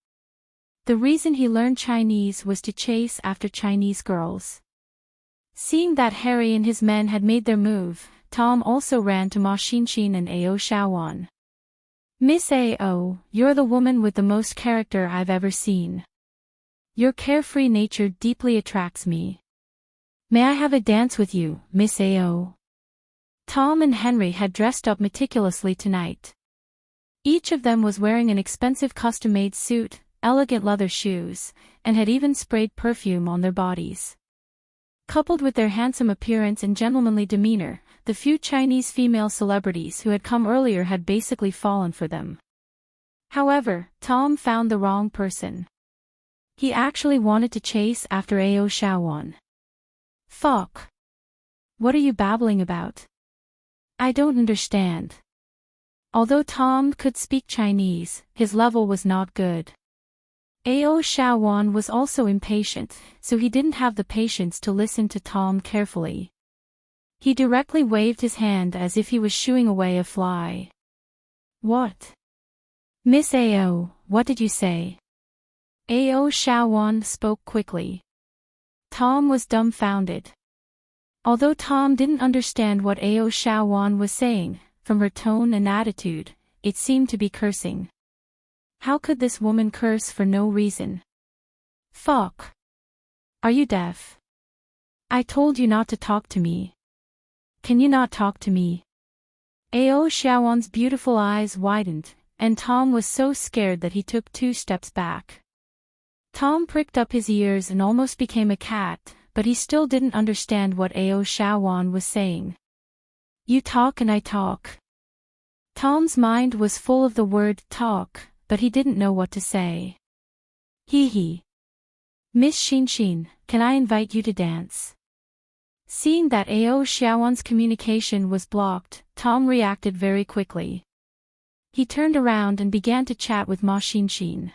The reason he learned Chinese was to chase after Chinese girls. Seeing that Harry and his men had made their move, Tom also ran to Ma Xinshin and Ao Shaowan. Miss Ao, you're the woman with the most character I've ever seen. Your carefree nature deeply attracts me. May I have a dance with you, Miss Ao? Tom and Henry had dressed up meticulously tonight. Each of them was wearing an expensive custom-made suit, elegant leather shoes, and had even sprayed perfume on their bodies. Coupled with their handsome appearance and gentlemanly demeanor, the few Chinese female celebrities who had come earlier had basically fallen for them. However, Tom found the wrong person. He actually wanted to chase after Ao Shaowan. Fuck. What are you babbling about? I don't understand. Although Tom could speak Chinese, his level was not good. Ao Shaowan was also impatient, so he didn't have the patience to listen to Tom carefully. He directly waved his hand as if he was shooing away a fly. What? Miss Ao, what did you say? Ao Shaowan spoke quickly. Tom was dumbfounded. Although Tom didn't understand what Ao Shaowan was saying, from her tone and attitude, it seemed to be cursing. How could this woman curse for no reason? Fuck. Are you deaf? I told you not to talk to me. Can you not talk to me? Ao Shaowan's beautiful eyes widened, and Tom was so scared that he took 2 steps back. Tom pricked up his ears and almost became a cat, but he still didn't understand what Ao Shaowan was saying. You talk and I talk. Tom's mind was full of the word talk, but he didn't know what to say. Hee hee. Miss Xinshin, can I invite you to dance? Seeing that Ao Shaowan's communication was blocked, Tom reacted very quickly. He turned around and began to chat with Ma Xinshin.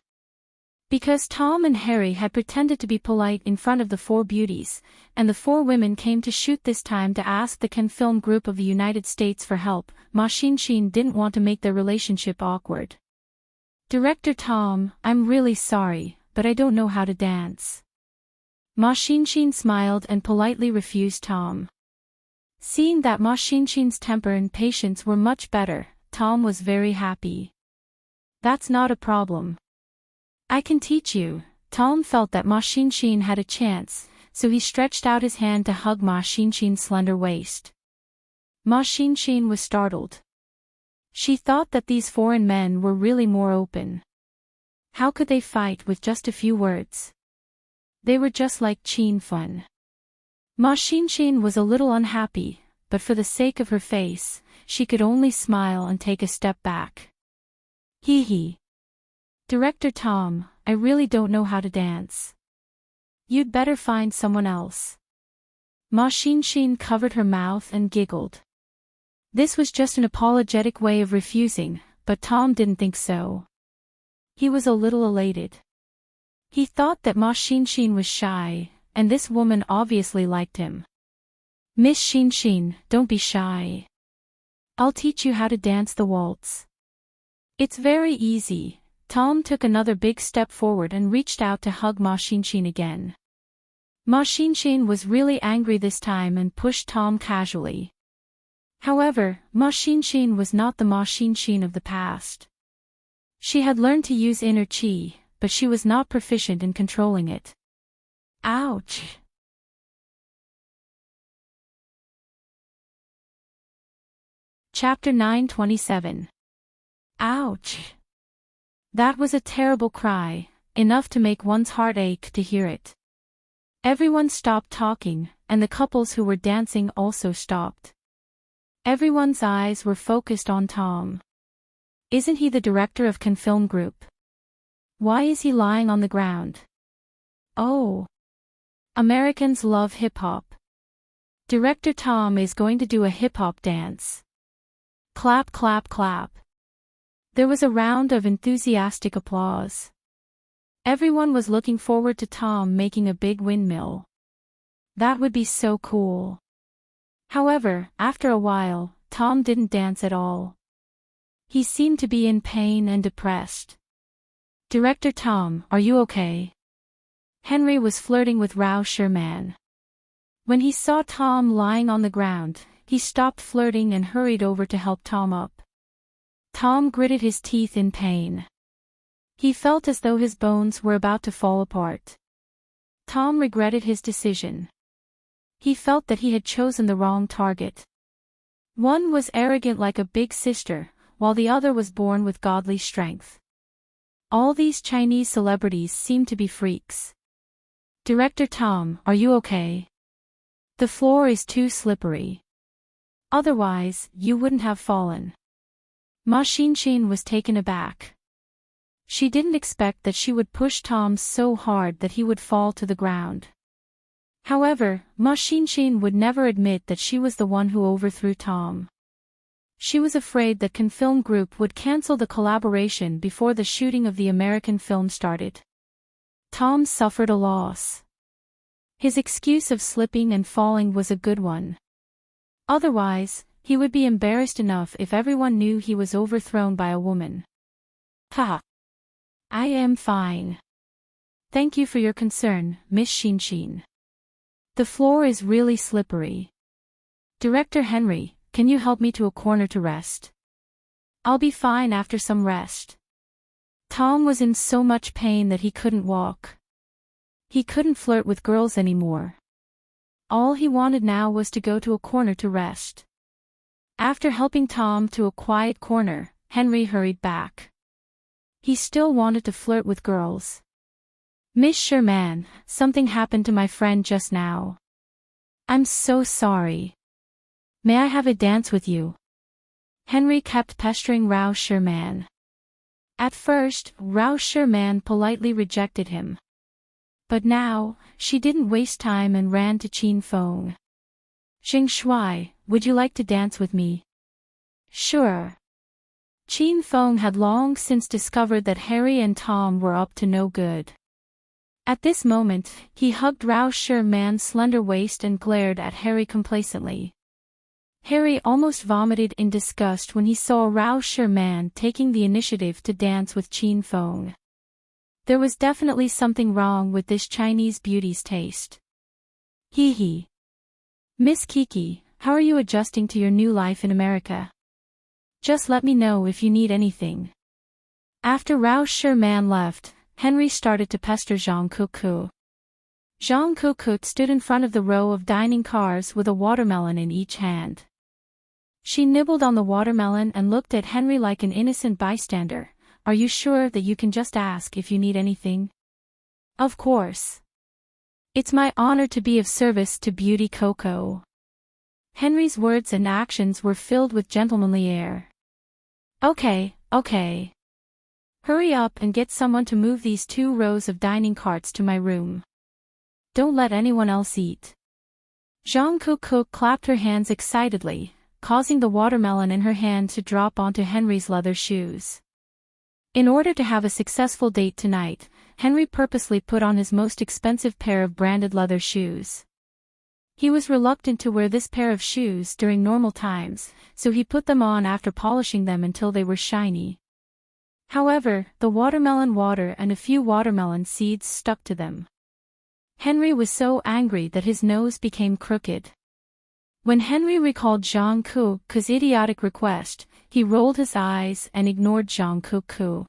Because Tom and Harry had pretended to be polite in front of the 4 beauties, and the 4 women came to shoot this time to ask the Can Film Group of the United States for help, Ma Xinshin didn't want to make their relationship awkward. Director Tom, I'm really sorry, but I don't know how to dance. Ma Xinshin smiled and politely refused Tom. Seeing that Ma Xinshin's temper and patience were much better, Tom was very happy. That's not a problem. I can teach you. Tom felt that Ma Xinshin had a chance, so he stretched out his hand to hug Ma Xinshin's slender waist. Ma Xinshin was startled. She thought that these foreign men were really more open. How could they fight with just a few words? They were just like Qin Feng. Ma Xinshin was a little unhappy, but for the sake of her face, she could only smile and take a step back. Hee hee. Director Tom, I really don't know how to dance. You'd better find someone else. Ma Xinshin covered her mouth and giggled. This was just an apologetic way of refusing, but Tom didn't think so. He was a little elated. He thought that Ma Xinshin was shy, and this woman obviously liked him. Miss Xinshin, don't be shy. I'll teach you how to dance the waltz. It's very easy. Tom took another big step forward and reached out to hug Ma Xinshin again. Ma Xinshin was really angry this time and pushed Tom casually. However, Ma Xinshin was not the Ma Xinshin of the past. She had learned to use inner chi, but she was not proficient in controlling it. Ouch! Chapter 927. Ouch! That was a terrible cry, enough to make one's heart ache to hear it. Everyone stopped talking, and the couples who were dancing also stopped. Everyone's eyes were focused on Tom. Isn't he the director of Can Film Group? Why is he lying on the ground? Oh! Americans love hip-hop. Director Tom is going to do a hip-hop dance. Clap, clap, clap. There was a round of enthusiastic applause. Everyone was looking forward to Tom making a big windmill. That would be so cool. However, after a while, Tom didn't dance at all. He seemed to be in pain and depressed. Director Tom, are you okay? Henry was flirting with Rao Sherman. When he saw Tom lying on the ground, he stopped flirting and hurried over to help Tom up. Tom gritted his teeth in pain. He felt as though his bones were about to fall apart. Tom regretted his decision. He felt that he had chosen the wrong target. One was arrogant like a big sister, while the other was born with godly strength. All these Chinese celebrities seemed to be freaks. Director Tom, are you okay? The floor is too slippery. Otherwise, you wouldn't have fallen. Ma Xinshin was taken aback. She didn't expect that she would push Tom so hard that he would fall to the ground. However, Ma Xinshin would never admit that she was the one who overthrew Tom. She was afraid that Can Film Group would cancel the collaboration before the shooting of the American film started. Tom suffered a loss. His excuse of slipping and falling was a good one. Otherwise, he would be embarrassed enough if everyone knew he was overthrown by a woman. Ha! I am fine. Thank you for your concern, Miss Xinshin. The floor is really slippery. Director Henry, can you help me to a corner to rest? I'll be fine after some rest. Tom was in so much pain that he couldn't walk. He couldn't flirt with girls anymore. All he wanted now was to go to a corner to rest. After helping Tom to a quiet corner, Henry hurried back. He still wanted to flirt with girls. Miss Sherman, something happened to my friend just now. I'm so sorry. May I have a dance with you? Henry kept pestering Rao Sherman. At first, Rao Sherman politely rejected him. But now, she didn't waste time and ran to Qin Feng. Xing Shui, would you like to dance with me? Sure. Qin Feng had long since discovered that Harry and Tom were up to no good. At this moment, he hugged Rao Sherman's slender waist and glared at Harry complacently. Harry almost vomited in disgust when he saw Rao Sherman taking the initiative to dance with Qin Feng. There was definitely something wrong with this Chinese beauty's taste. Hee hee. Miss Kiki, how are you adjusting to your new life in America? Just let me know if you need anything. After Rao Sherman left, Henry started to pester Zhang Kuku. Zhang Kuku stood in front of the row of dining cars with a watermelon in each hand. She nibbled on the watermelon and looked at Henry like an innocent bystander. Are you sure that you can just ask if you need anything? Of course. It's my honor to be of service to Beauty Coco. Henry's words and actions were filled with gentlemanly air. Okay. Hurry up and get someone to move these 2 rows of dining carts to my room. Don't let anyone else eat. Zhang Kuku clapped her hands excitedly, causing the watermelon in her hand to drop onto Henry's leather shoes. In order to have a successful date tonight, Henry purposely put on his most expensive pair of branded leather shoes. He was reluctant to wear this pair of shoes during normal times, so he put them on after polishing them until they were shiny. However, the watermelon water and a few watermelon seeds stuck to them. Henry was so angry that his nose became crooked. When Henry recalled Zhang Kuku's idiotic request, he rolled his eyes and ignored Zhang Kuku.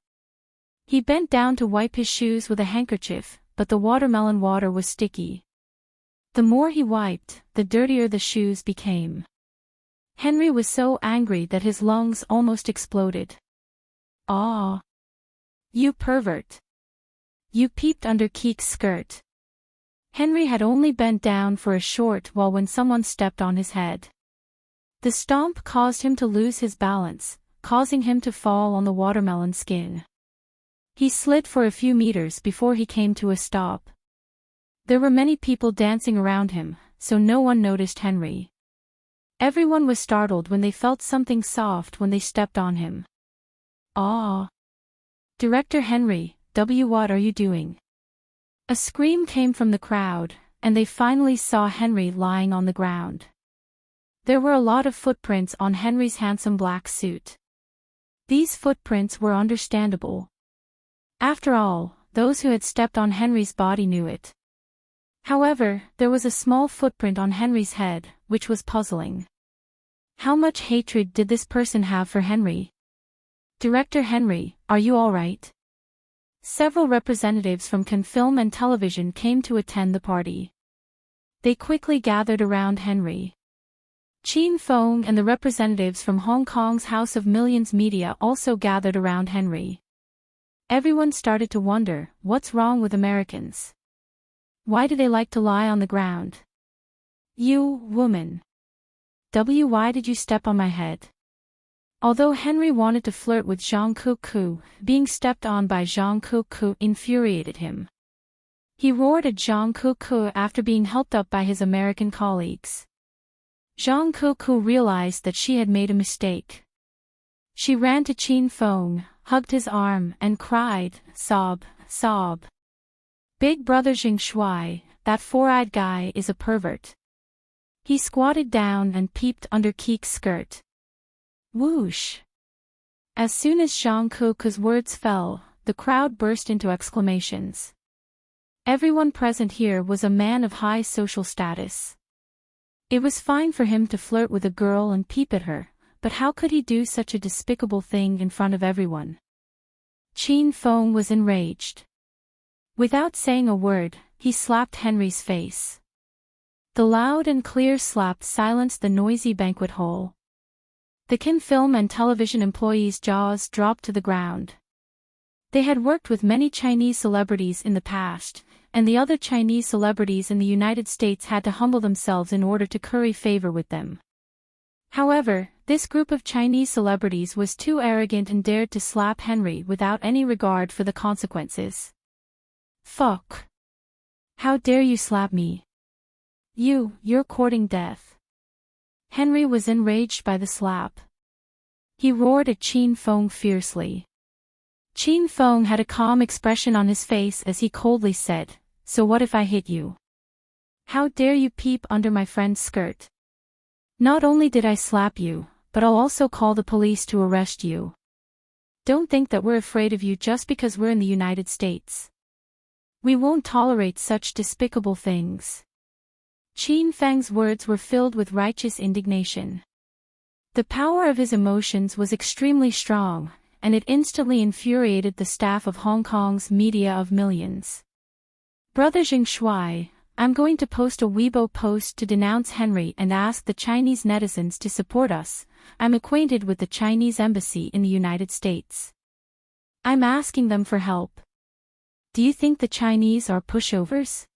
He bent down to wipe his shoes with a handkerchief, but the watermelon water was sticky. The more he wiped, the dirtier the shoes became. Henry was so angry that his lungs almost exploded. "Aw! You pervert! You peeped under Keek's skirt." Henry had only bent down for a short while when someone stepped on his head. The stomp caused him to lose his balance, causing him to fall on the watermelon skin. He slid for a few meters before he came to a stop. There were many people dancing around him, so no one noticed Henry. Everyone was startled when they felt something soft when they stepped on him. "Aw! Director Henry, what are you doing?" A scream came from the crowd, and they finally saw Henry lying on the ground. There were a lot of footprints on Henry's handsome black suit. These footprints were understandable. After all, those who had stepped on Henry's body knew it. However, there was a small footprint on Henry's head, which was puzzling. How much hatred did this person have for Henry? "Director Henry, are you all right?" Several representatives from Cannes Film and Television came to attend the party. They quickly gathered around Henry. Chin Fong and the representatives from Hong Kong's House of Millions Media also gathered around Henry. Everyone started to wonder, what's wrong with Americans? Why do they like to lie on the ground? "You, woman. Why did you step on my head?" Although Henry wanted to flirt with Zhang Kuku, being stepped on by Zhang Kuku infuriated him. He roared at Zhang Kuku after being helped up by his American colleagues. Zhang Kuku realized that she had made a mistake. She ran to Chin Fong, hugged his arm, and cried, "Sob, sob. Big brother Jing Shui, that four-eyed guy is a pervert." He squatted down and peeped under Keek's skirt. Whoosh! As soon as Zhang Kuku's words fell, the crowd burst into exclamations. Everyone present here was a man of high social status. It was fine for him to flirt with a girl and peep at her, but how could he do such a despicable thing in front of everyone? Chin Fong was enraged. Without saying a word, he slapped Henry's face. The loud and clear slap silenced the noisy banquet hall. The Cannes Film and Television employees' jaws dropped to the ground. They had worked with many Chinese celebrities in the past, and the other Chinese celebrities in the United States had to humble themselves in order to curry favor with them. However, this group of Chinese celebrities was too arrogant and dared to slap Henry without any regard for the consequences. "Fuck! How dare you slap me? You're courting death." Henry was enraged by the slap. He roared at Chin Fong fiercely. Chin Fong had a calm expression on his face as he coldly said, "So what if I hit you? How dare you peep under my friend's skirt? Not only did I slap you, but I'll also call the police to arrest you. Don't think that we're afraid of you just because we're in the United States. We won't tolerate such despicable things." Chin Feng's words were filled with righteous indignation. The power of his emotions was extremely strong, and it instantly infuriated the staff of Hong Kong's Media of Millions. "Brother Jing Shui, I'm going to post a Weibo post to denounce Henry and ask the Chinese netizens to support us. I'm acquainted with the Chinese embassy in the United States. I'm asking them for help. Do you think the Chinese are pushovers?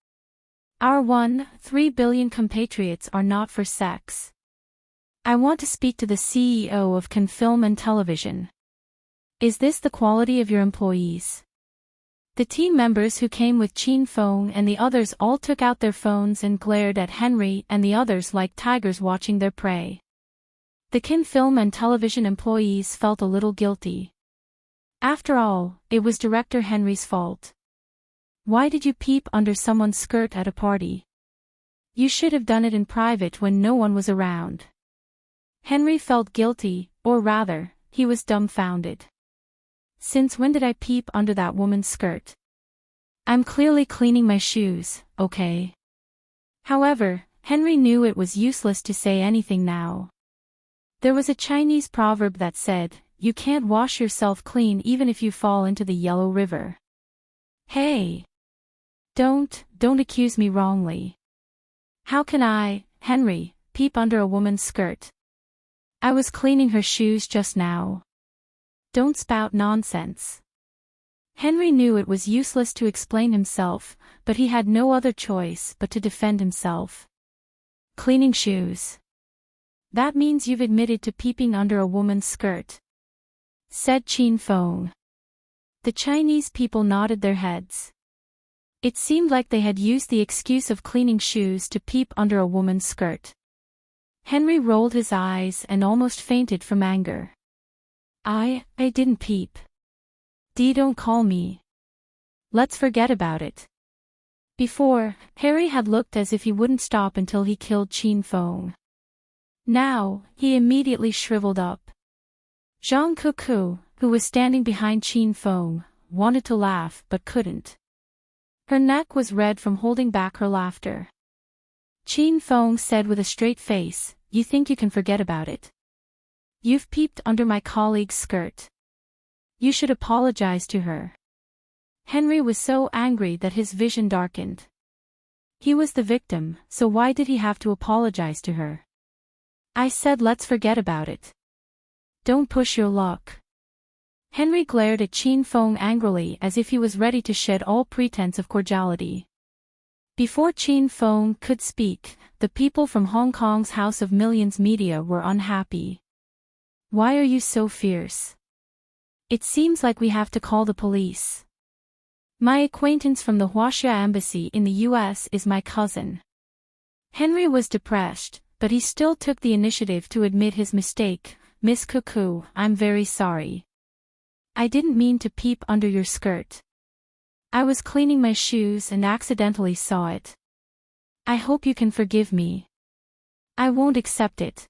Our 1.3 billion compatriots are not for sex. I want to speak to the CEO of Cannes Film and Television. Is this the quality of your employees?" The team members who came with Chin Fong and the others all took out their phones and glared at Henry and the others like tigers watching their prey. The Cannes Film and Television employees felt a little guilty. After all, it was director Henry's fault. Why did you peep under someone's skirt at a party? You should have done it in private when no one was around. Henry felt guilty, or rather, he was dumbfounded. Since when did I peep under that woman's skirt? I'm clearly cleaning my shoes, okay? However, Henry knew it was useless to say anything now. There was a Chinese proverb that said, "You can't wash yourself clean even if you fall into the Yellow River." Hey! Don't accuse me wrongly. How can I, Henry, peep under a woman's skirt? I was cleaning her shoes just now. Don't spout nonsense. Henry knew it was useless to explain himself, but he had no other choice but to defend himself. Cleaning shoes. That means you've admitted to peeping under a woman's skirt, said Qin Feng. The Chinese people nodded their heads. It seemed like they had used the excuse of cleaning shoes to peep under a woman's skirt. Henry rolled his eyes and almost fainted from anger. I didn't peep. Don't call me. Let's forget about it. Before, Harry had looked as if he wouldn't stop until he killed Qin Feng. Now, he immediately shriveled up. Zhang Kuku, who was standing behind Qin Feng, wanted to laugh but couldn't. Her neck was red from holding back her laughter. Qin Feng said with a straight face, "You think you can forget about it? You've peeped under my colleague's skirt. You should apologize to her." Henry was so angry that his vision darkened. He was the victim, so why did he have to apologize to her? I said let's forget about it. Don't push your luck. Henry glared at Qin Feng angrily as if he was ready to shed all pretense of cordiality. Before Qin Feng could speak, the people from Hong Kong's House of Millions media were unhappy. Why are you so fierce? It seems like we have to call the police. My acquaintance from the Huaxia embassy in the US is my cousin. Henry was depressed, but he still took the initiative to admit his mistake. Miss Cuckoo, I'm very sorry. I didn't mean to peep under your skirt. I was cleaning my shoes and accidentally saw it. I hope you can forgive me. I won't accept it.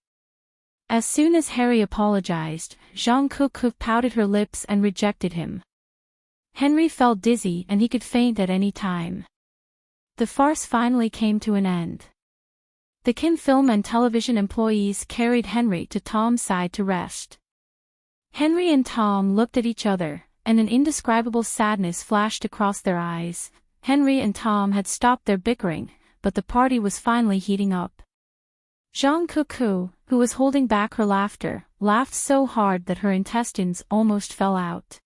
As soon as Harry apologized, Zhang Cuckoo pouted her lips and rejected him. Henry felt dizzy and he could faint at any time. The farce finally came to an end. The Kim film and television employees carried Henry to Tom's side to rest. Henry and Tom looked at each other, and an indescribable sadness flashed across their eyes. Henry and Tom had stopped their bickering, but the party was finally heating up. Zhang Cuckoo, who was holding back her laughter, laughed so hard that her intestines almost fell out.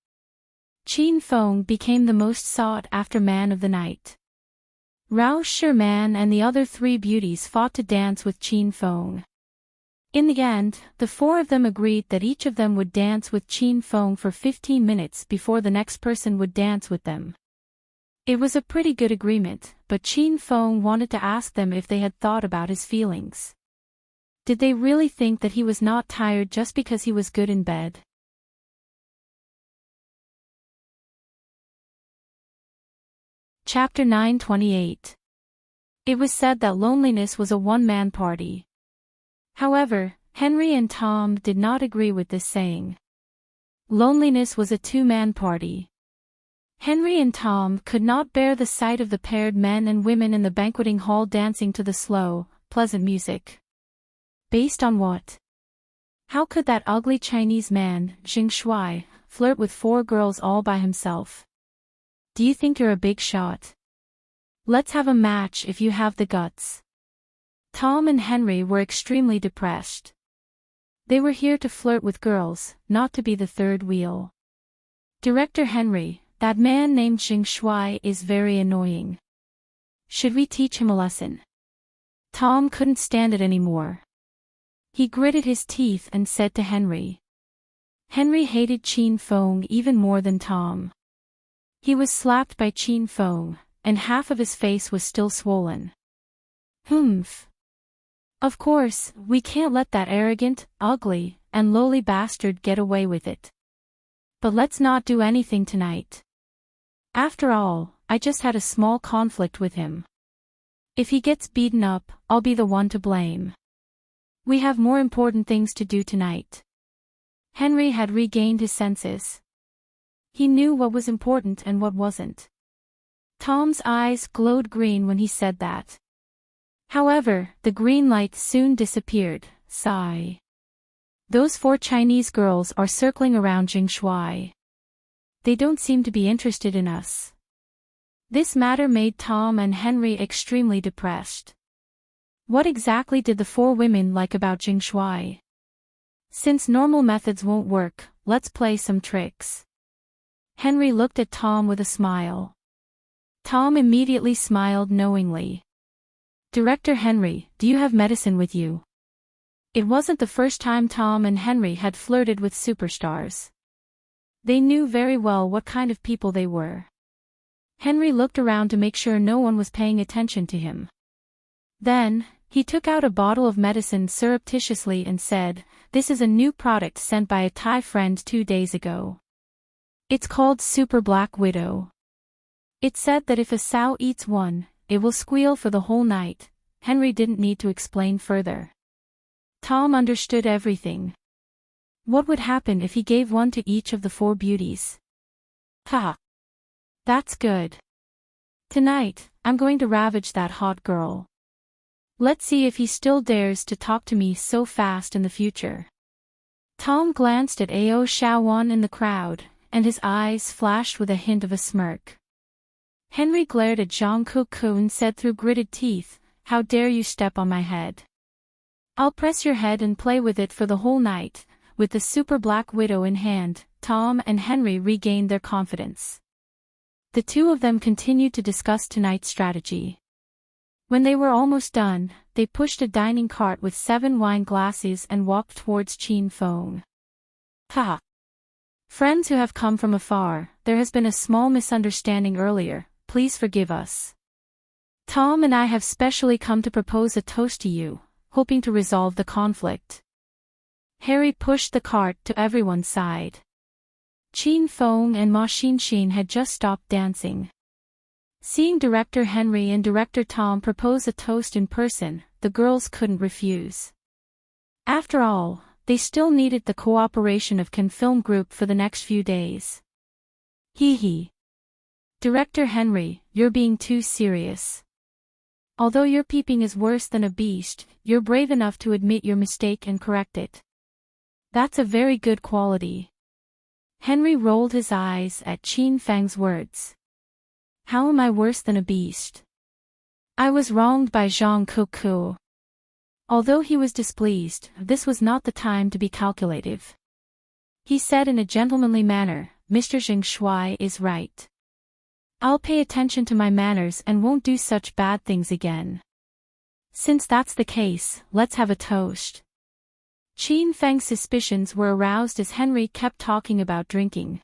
Qin Feng became the most sought-after man of the night. Rao Sherman and the other three beauties fought to dance with Qin Feng. In the end, the four of them agreed that each of them would dance with Qin Feng for 15 minutes before the next person would dance with them. It was a pretty good agreement, but Qin Feng wanted to ask them if they had thought about his feelings. Did they really think that he was not tired just because he was good in bed? Chapter 928. It was said that loneliness was a one-man party. However, Henry and Tom did not agree with this saying. Loneliness was a two-man party. Henry and Tom could not bear the sight of the paired men and women in the banqueting hall dancing to the slow, pleasant music. Based on what? How could that ugly Chinese man, Jing Shui, flirt with four girls all by himself? Do you think you're a big shot? Let's have a match if you have the guts. Tom and Henry were extremely depressed. They were here to flirt with girls, not to be the third wheel. Director Henry, that man named Jing Shui is very annoying. Should we teach him a lesson? Tom couldn't stand it anymore. He gritted his teeth and said to Henry. Henry hated Qin Feng even more than Tom. He was slapped by Qin Feng, and half of his face was still swollen. Humph. Of course, we can't let that arrogant, ugly, and lowly bastard get away with it. But let's not do anything tonight. After all, I just had a small conflict with him. If he gets beaten up, I'll be the one to blame. We have more important things to do tonight. Henry had regained his senses. He knew what was important and what wasn't. Tom's eyes glowed green when he said that. However, the green light soon disappeared. Sigh. Those four Chinese girls are circling around Jing Shui. They don't seem to be interested in us. This matter made Tom and Henry extremely depressed. What exactly did the four women like about Jing Shui? Since normal methods won't work, let's play some tricks. Henry looked at Tom with a smile. Tom immediately smiled knowingly. Director Henry, do you have medicine with you? It wasn't the first time Tom and Henry had flirted with superstars. They knew very well what kind of people they were. Henry looked around to make sure no one was paying attention to him. Then, he took out a bottle of medicine surreptitiously and said, "This is a new product sent by a Thai friend 2 days ago. It's called Super Black Widow. It said that if a sow eats one, it will squeal for the whole night." Henry didn't need to explain further. Tom understood everything. What would happen if he gave one to each of the 4 beauties? Ha! That's good. Tonight, I'm going to ravage that hot girl. Let's see if he still dares to talk to me so fast in the future. Tom glanced at Ao Shawan in the crowd, and his eyes flashed with a hint of a smirk. Henry glared at Jean Coucou and said through gritted teeth, "How dare you step on my head? I'll press your head and play with it for the whole night." With the Super Black Widow in hand, Tom and Henry regained their confidence. The two of them continued to discuss tonight's strategy. When they were almost done, they pushed a dining cart with 7 wine glasses and walked towards Chin Fong. "Ha! Friends who have come from afar, there has been a small misunderstanding earlier, please forgive us. Tom and I have specially come to propose a toast to you, hoping to resolve the conflict." Harry pushed the cart to everyone's side. Chin Fong and Ma Xin had just stopped dancing. Seeing Director Henry and Director Tom propose a toast in person, the girls couldn't refuse. After all, they still needed the cooperation of Can Film Group for the next few days. Hee hee. Director Henry, you're being too serious. Although your peeping is worse than a beast, you're brave enough to admit your mistake and correct it. That's a very good quality. Henry rolled his eyes at Chin Fang's words. How am I worse than a beast? I was wronged by Jean Coucou. Although he was displeased, this was not the time to be calculative. He said in a gentlemanly manner, "Mr. Zheng Shuai is right. I'll pay attention to my manners and won't do such bad things again. Since that's the case, let's have a toast." Chin Fang's suspicions were aroused as Henry kept talking about drinking.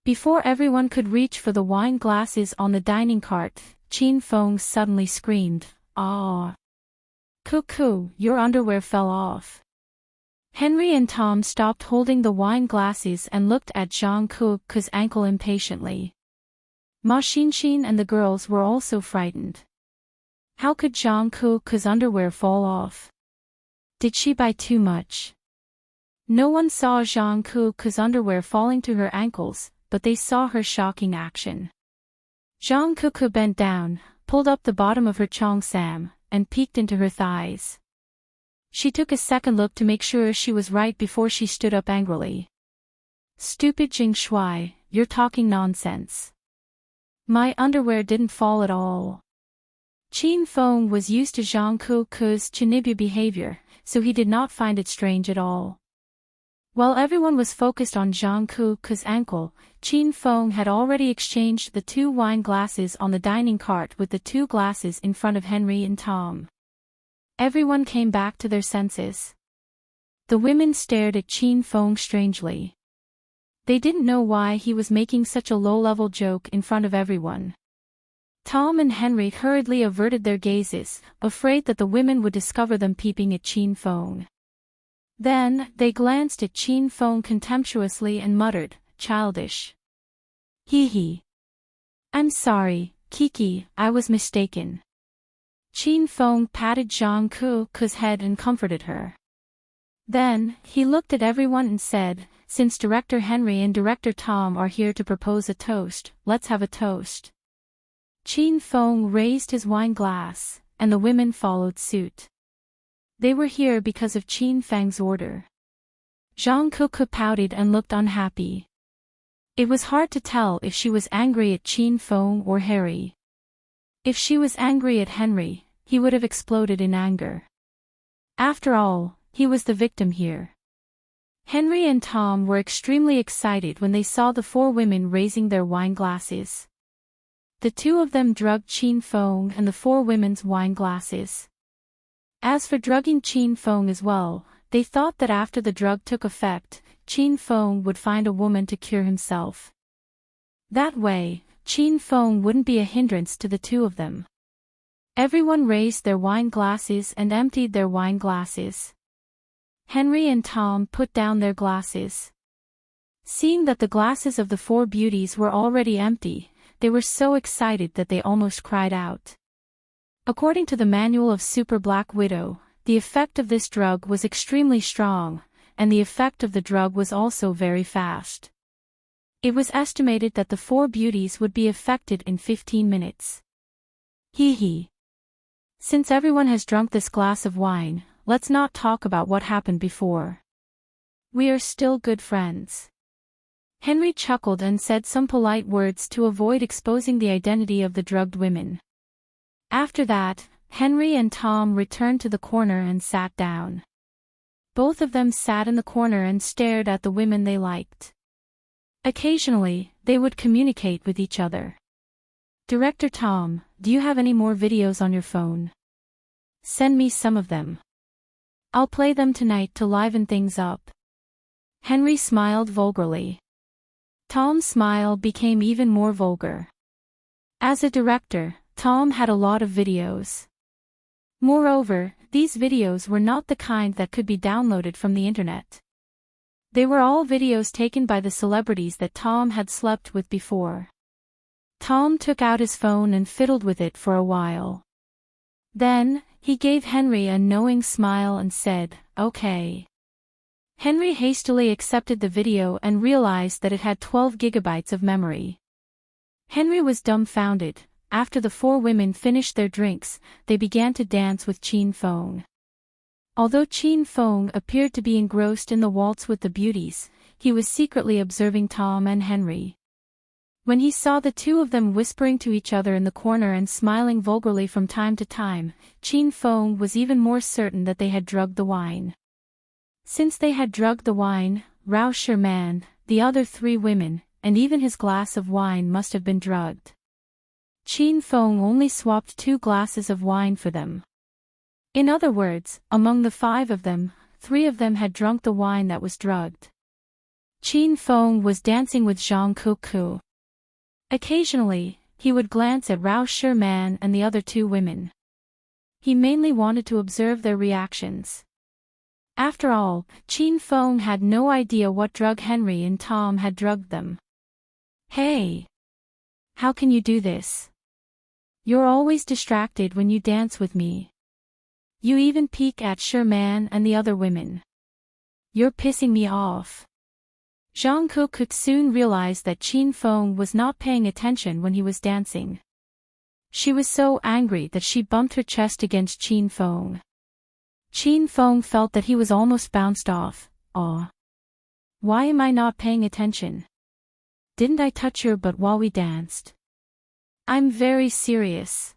Before everyone could reach for the wine glasses on the dining cart, Chin Fong suddenly screamed, "Ah! Coucou, your underwear fell off." Henry and Tom stopped holding the wine glasses and looked at Jean Coucou's ankle impatiently. Ma Xin and the girls were also frightened. How could Jean Coucou's underwear fall off? Did she buy too much? No one saw Jean Coucou's underwear falling to her ankles, but they saw her shocking action. Jean Coucou bent down, pulled up the bottom of her cheongsam, and peeked into her thighs. She took a second look to make sure she was right before she stood up angrily. "Stupid Jing Shuai, you're talking nonsense. My underwear didn't fall at all." Chin Fong was used to Jean Coucou's chinibu behavior, so he did not find it strange at all. While everyone was focused on Jean Coucou's ankle, Chin Fong had already exchanged the 2 wine glasses on the dining cart with the 2 glasses in front of Henry and Tom. Everyone came back to their senses. The women stared at Chin Fong strangely. They didn't know why he was making such a low-level joke in front of everyone. Tom and Henry hurriedly averted their gazes, afraid that the women would discover them peeping at Chin Fong. Then, they glanced at Chin Fong contemptuously and muttered, "Childish." "Hee hee. I'm sorry, Kiki, I was mistaken." Chin Fong patted Jean Coucou's head and comforted her. Then, he looked at everyone and said, "Since Director Henry and Director Tom are here to propose a toast, let's have a toast." Chin Fong raised his wine glass, and the women followed suit. They were here because of Chin Fang's order. Jean Coucou pouted and looked unhappy. It was hard to tell if she was angry at Chin Fong or Harry. If she was angry at Henry, he would have exploded in anger. After all, he was the victim here. Henry and Tom were extremely excited when they saw the four women raising their wine glasses. The two of them drugged Chin Fong and the four women's wine glasses. As for drugging Chin Fong as well, they thought that after the drug took effect, Chin Fong would find a woman to cure himself. That way, Chin Fong wouldn't be a hindrance to the two of them. Everyone raised their wine glasses and emptied their wine glasses. Henry and Tom put down their glasses. Seeing that the glasses of the four beauties were already empty, they were so excited that they almost cried out. According to the manual of Super Black Widow, the effect of this drug was extremely strong, and the effect of the drug was also very fast. It was estimated that the four beauties would be affected in 15 minutes. Hee hee. Since everyone has drunk this glass of wine, let's not talk about what happened before. We are still good friends. Henry chuckled and said some polite words to avoid exposing the identity of the drugged women. After that, Henry and Tom returned to the corner and sat down. Both of them sat in the corner and stared at the women they liked. Occasionally, they would communicate with each other. Director Tom, do you have any more videos on your phone? Send me some of them. I'll play them tonight to liven things up. Henry smiled vulgarly. Tom's smile became even more vulgar. As a director, Tom had a lot of videos. Moreover, these videos were not the kind that could be downloaded from the internet. They were all videos taken by the celebrities that Tom had slept with before. Tom took out his phone and fiddled with it for a while. Then, he gave Henry a knowing smile and said, "Okay." Henry hastily accepted the video and realized that it had 12 gigabytes of memory. Henry was dumbfounded. After the four women finished their drinks, they began to dance with Chin Fong. Although Chin Fong appeared to be engrossed in the waltz with the beauties, he was secretly observing Tom and Henry. When he saw the two of them whispering to each other in the corner and smiling vulgarly from time to time, Chin Fong was even more certain that they had drugged the wine. Since they had drugged the wine, Rao Sherman, the other three women, and even his glass of wine must have been drugged. Chin Fong only swapped 2 glasses of wine for them. In other words, among the 5 of them, 3 of them had drunk the wine that was drugged. Chin Fong was dancing with Zhang Kuku. Occasionally, he would glance at Rao Sherman and the other 2 women. He mainly wanted to observe their reactions. After all, Chin Fong had no idea what drug Henry and Tom had drugged them. Hey! How can you do this? You're always distracted when you dance with me. You even peek at Sherman and the other women. You're pissing me off. Zhang Ku could soon realize that Chin Fong was not paying attention when he was dancing. She was so angry that she bumped her chest against Chin Fong. Chin Fong felt that he was almost bounced off. Aw. Why am I not paying attention? Didn't I touch your butt while we danced? I'm very serious.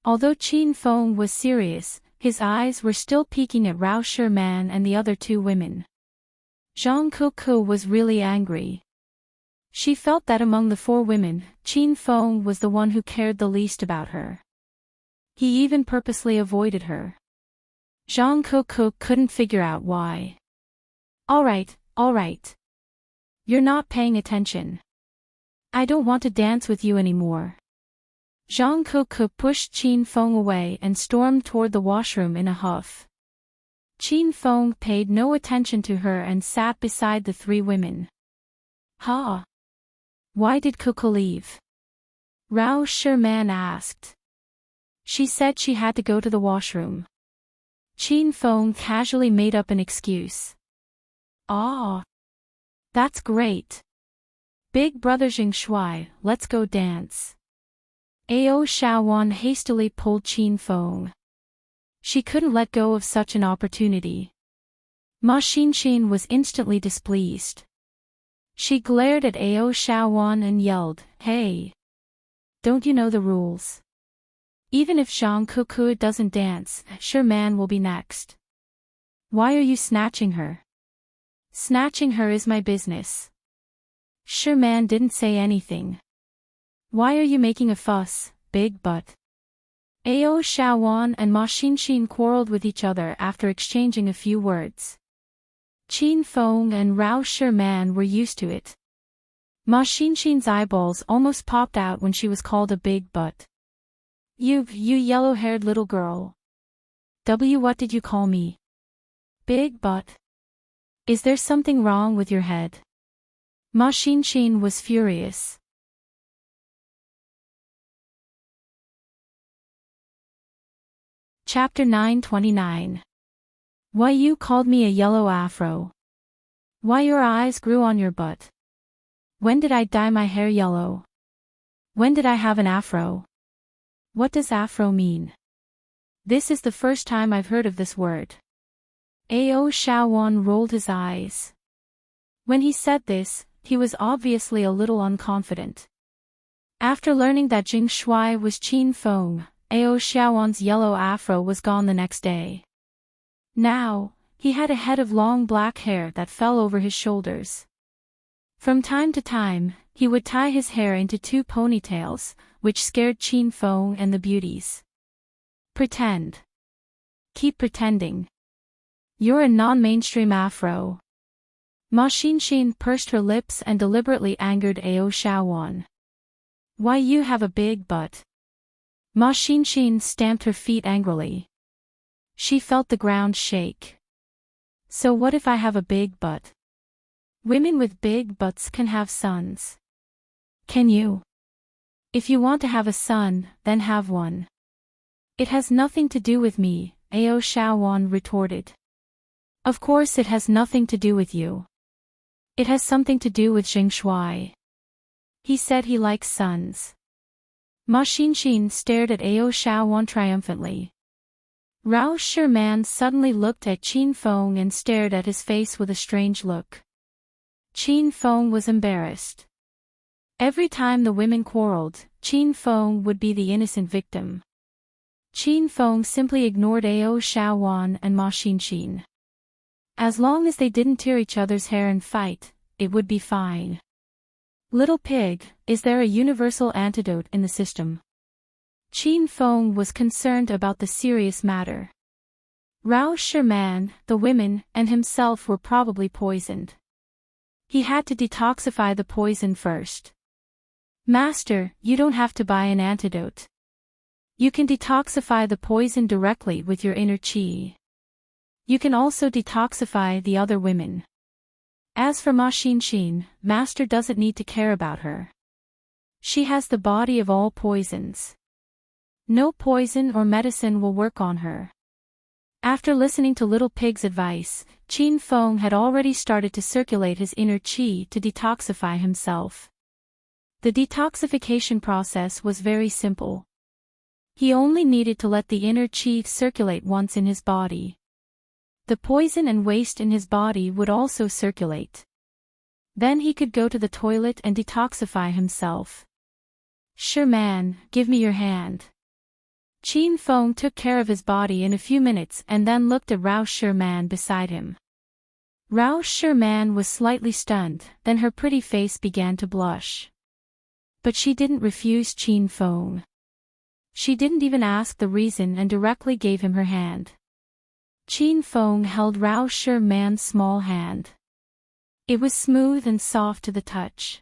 Although Chin Fong was serious, his eyes were still peeking at Rao Sherman and the other 2 women. Zhang Kuku was really angry. She felt that among the 4 women, Chin Fong was the one who cared the least about her. He even purposely avoided her. Zhang Kuku couldn't figure out why. All right. You're not paying attention. I don't want to dance with you anymore. Zhang Kuku pushed Chin Fong away and stormed toward the washroom in a huff. Chin Fong paid no attention to her and sat beside the 3 women. Huh? Why did Kuku leave? Rao Sherman asked. She said she had to go to the washroom. Chin Fong casually made up an excuse. Ah. That's great. Big brother Jing Shui, let's go dance. Ao Shaowan hastily pulled Chin Fong. She couldn't let go of such an opportunity. Ma Xinshin was instantly displeased. She glared at Ao Shaowan and yelled, "Hey! Don't you know the rules? Even if Zhang Kuku doesn't dance, Sherman will be next. Why are you snatching her? Snatching her is my business. Sherman didn't say anything. Why are you making a fuss, big butt? Ao Shawan and Ma Xinshin quarreled with each other after exchanging a few words. Qin Feng and Rao Sherman were used to it. Ma Xinshin's eyeballs almost popped out when she was called a big butt. You yellow-haired little girl. What did you call me? Big butt. Is there something wrong with your head? Ma Xinshin was furious. Chapter 929. Why you called me a yellow afro? Why your eyes grew on your butt? When did I dye my hair yellow? When did I have an afro? What does afro mean? This is the first time I've heard of this word. Ao Shawan rolled his eyes. When he said this, he was obviously a little unconfident. After learning that Jing Shui was Qin Feng, Ao Shawan's yellow afro was gone the next day. Now, he had a head of long black hair that fell over his shoulders. From time to time, he would tie his hair into 2 ponytails, which scared Qin Feng and the beauties. Pretend. Keep pretending. You're a non-mainstream afro. Ma Xinshin pursed her lips and deliberately angered Ao Shawan. Why you have a big butt? Ma Xinshin stamped her feet angrily. She felt the ground shake. So what if I have a big butt? Women with big butts can have sons. Can you? If you want to have a son, then have one. It has nothing to do with me, Ao Shawan retorted. Of course it has nothing to do with you. It has something to do with Jing Shui. He said he likes sons. Ma Xinshin stared at Ao Shawan triumphantly. Rao Sherman suddenly looked at Qin Feng and stared at his face with a strange look. Qin Feng was embarrassed. Every time the women quarreled, Qin Feng would be the innocent victim. Qin Feng simply ignored Ao Shawan and Ma Xinshin. As long as they didn't tear each other's hair and fight, it would be fine. Little pig, is there a universal antidote in the system? Qin Feng was concerned about the serious matter. Rao Sherman, the women, and himself were probably poisoned. He had to detoxify the poison first. Master, you don't have to buy an antidote. You can detoxify the poison directly with your inner qi. You can also detoxify the other women. As for Ma Xinshin, Master doesn't need to care about her. She has the body of all poisons. No poison or medicine will work on her. After listening to Little Pig's advice, Qin Feng had already started to circulate his inner qi to detoxify himself. The detoxification process was very simple. He only needed to let the inner qi circulate once in his body. The poison and waste in his body would also circulate. Then he could go to the toilet and detoxify himself. Sherman, give me your hand. Qin Feng took care of his body in a few minutes and then looked at Rao Sherman beside him. Rao Sherman was slightly stunned, then her pretty face began to blush. But she didn't refuse Qin Feng. She didn't even ask the reason and directly gave him her hand. Qin Feng held Rao Sherman's small hand. It was smooth and soft to the touch.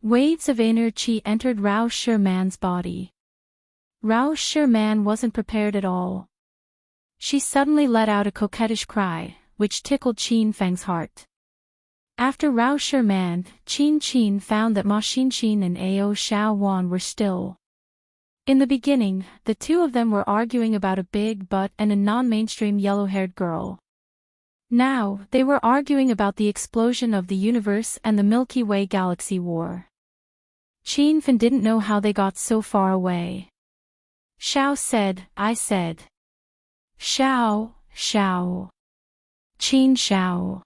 Waves of inner qi entered Rao Sherman's body. Rao Sherman wasn't prepared at all. She suddenly let out a coquettish cry, which tickled Qin Feng's heart. After Rao Sherman, Qin found that Ma Xinshin and Ao Shawan were still. In the beginning, the two of them were arguing about a big butt and a non-mainstream yellow-haired girl. Now, they were arguing about the explosion of the universe and the Milky Way galaxy war. Qin Fen didn't know how they got so far away. Xiao said, I said. Xiao. Qin Xiao.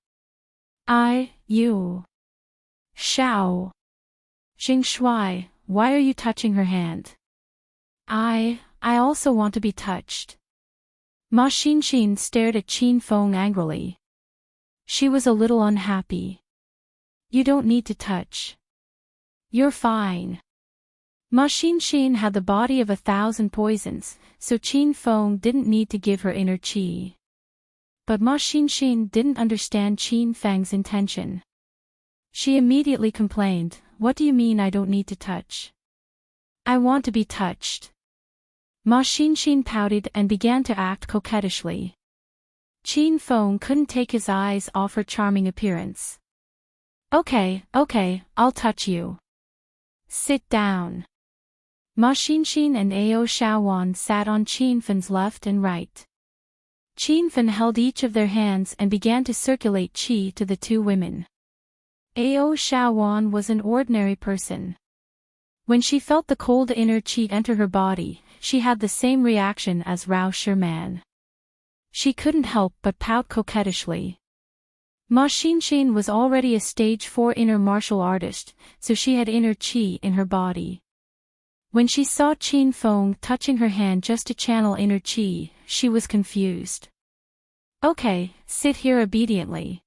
You. Xiao. Jing Shui, why are you touching her hand? I also want to be touched. Ma Xinshin stared at Qin Feng angrily. She was a little unhappy. You don't need to touch. You're fine. Ma Xin had the body of 1,000 poisons, so Qin Feng didn't need to give her inner qi. But Ma Xin didn't understand Qin Feng's intention. She immediately complained, "What do you mean I don't need to touch? I want to be touched." Ma Xin pouted and began to act coquettishly. Qin Feng couldn't take his eyes off her charming appearance. Okay, I'll touch you. Sit down. Ma Xin and Ao Shaowan sat on Qin Feng's left and right. Qin Feng held each of their hands and began to circulate qi to the two women. Ao Shaowan was an ordinary person. When she felt the cold inner qi enter her body, she had the same reaction as Rao Sherman. She couldn't help but pout coquettishly. Ma Xin was already a stage 4 inner martial artist, so she had inner qi in her body. When she saw Qin Feng touching her hand just to channel inner qi, she was confused. Okay, sit here obediently.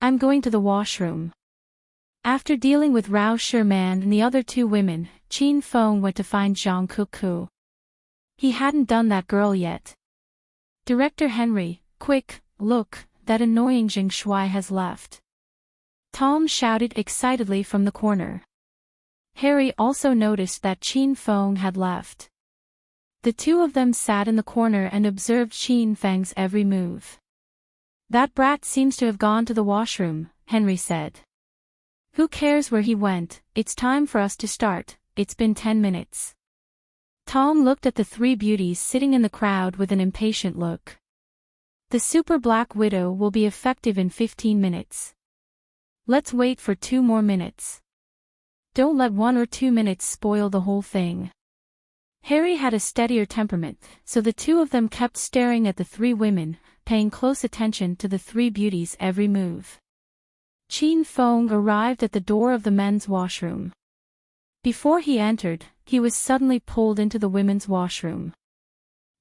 I'm going to the washroom. After dealing with Rao Sherman and the other two women, Qin Feng went to find Zhang Kuku. He hadn't done that girl yet. Director Henry, quick, look, that annoying Jing Shui has left. Tom shouted excitedly from the corner. Harry also noticed that Qin Feng had left. The two of them sat in the corner and observed Qin Feng's every move. That brat seems to have gone to the washroom, Henry said. Who cares where he went, it's time for us to start, it's been 10 minutes. Tom looked at the three beauties sitting in the crowd with an impatient look. The Super Black Widow will be effective in 15 minutes. Let's wait for 2 more minutes. Don't let 1 or 2 minutes spoil the whole thing. Harry had a steadier temperament, so the two of them kept staring at the three women, paying close attention to the three beauties' every move. Qin Feng arrived at the door of the men's washroom. Before he entered, he was suddenly pulled into the women's washroom.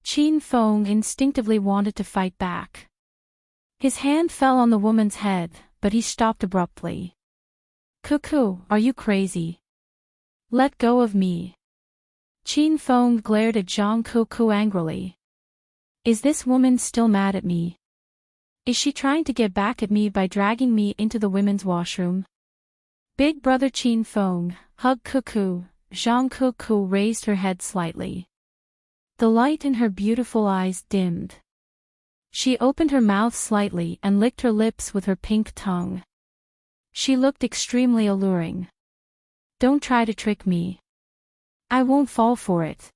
Qin Feng instinctively wanted to fight back. His hand fell on the woman's head, but he stopped abruptly. Cuckoo, are you crazy? Let go of me. Qin Feng glared at Zhang Cuckoo angrily. Is this woman still mad at me? Is she trying to get back at me by dragging me into the women's washroom? Big brother Qin Feng, hug Cuckoo. Zhang Cuckoo raised her head slightly. The light in her beautiful eyes dimmed. She opened her mouth slightly and licked her lips with her pink tongue. She looked extremely alluring. Don't try to trick me. I won't fall for it.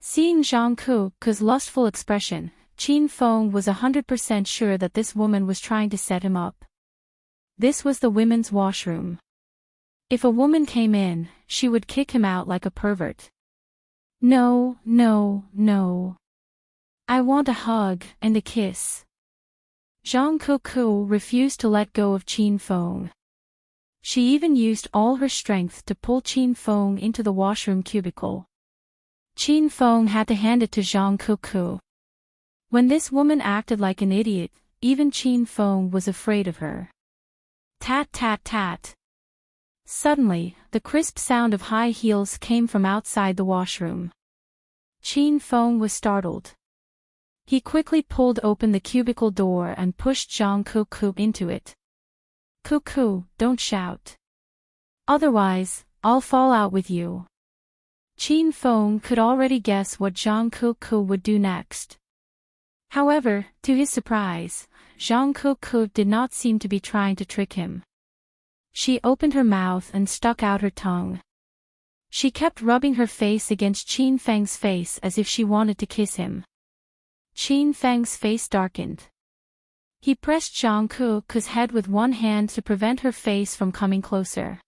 Seeing Zhang Cuckoo's lustful expression, Qin Feng was 100% sure that this woman was trying to set him up. This was the women's washroom. If a woman came in, she would kick him out like a pervert. No. I want a hug and a kiss. Zhang Cuckoo refused to let go of Qin Feng. She even used all her strength to pull Qin Feng into the washroom cubicle. Qin Feng had to hand it to Zhang Cuckoo. When this woman acted like an idiot, even Qin Feng was afraid of her. Tat tat tat. Suddenly, the crisp sound of high heels came from outside the washroom. Qin Feng was startled. He quickly pulled open the cubicle door and pushed Zhang Cuckoo into it. Cuckoo, don't shout. Otherwise, I'll fall out with you. Qin Feng could already guess what Zhang Cuckoo would do next. However, to his surprise, Zhang Cuckoo did not seem to be trying to trick him. She opened her mouth and stuck out her tongue. She kept rubbing her face against Qin Feng's face as if she wanted to kiss him. Qin Feng's face darkened. He pressed Zhang Cuckoo's head with one hand to prevent her face from coming closer.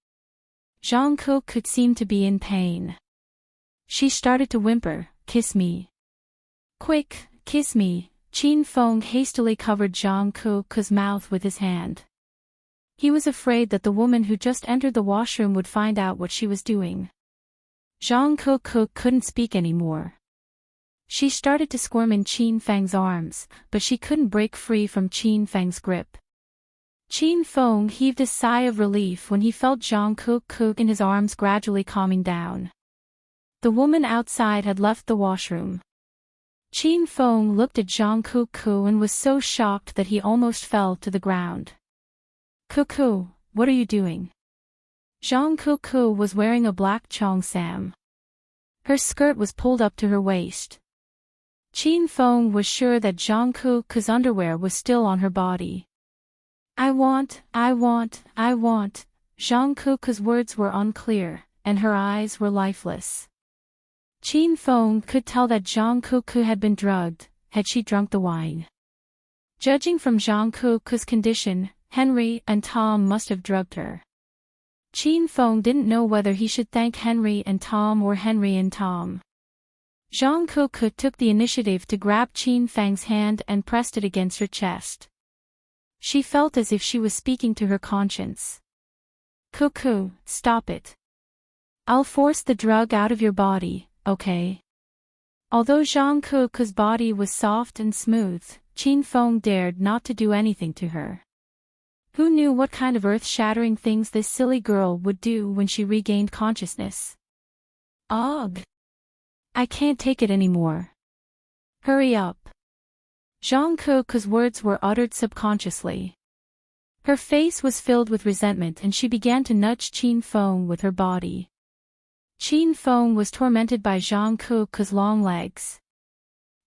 Zhang Cuckoo seemed to be in pain. She started to whimper, "Kiss me. Quick, kiss me." Qin Feng hastily covered Zhang Cuckoo's mouth with his hand. He was afraid that the woman who just entered the washroom would find out what she was doing. Zhang Cuckoo couldn't speak anymore. She started to squirm in Qin Feng's arms, but she couldn't break free from Qin Feng's grip. Chin Feng heaved a sigh of relief when he felt Zhang Kuku in his arms gradually calming down. The woman outside had left the washroom. Chin Feng looked at Zhang Kuku and was so shocked that he almost fell to the ground. Kuku, what are you doing? Zhang Kuku was wearing a black cheongsam. Her skirt was pulled up to her waist. Chin Feng was sure that Zhang Kuku's underwear was still on her body. I want. Zhang Kuku's words were unclear, and her eyes were lifeless. Chin Feng could tell that Zhang Kuku had been drugged, had she drunk the wine. Judging from Zhang Kuku's condition, Henry and Tom must have drugged her. Chin Feng didn't know whether he should thank Henry and Tom or Henry and Tom. Zhang Kuku took the initiative to grab Chin Feng's hand and pressed it against her chest. She felt as if she was speaking to her conscience. Kuku, stop it. I'll force the drug out of your body, okay? Although Zhang Kuku's body was soft and smooth, Chin Feng dared not to do anything to her. Who knew what kind of earth-shattering things this silly girl would do when she regained consciousness? Ugh! I can't take it anymore. Hurry up. Zhang Kuku's words were uttered subconsciously. Her face was filled with resentment and she began to nudge Chin Feng with her body. Chin Feng was tormented by Zhang Kuku's long legs.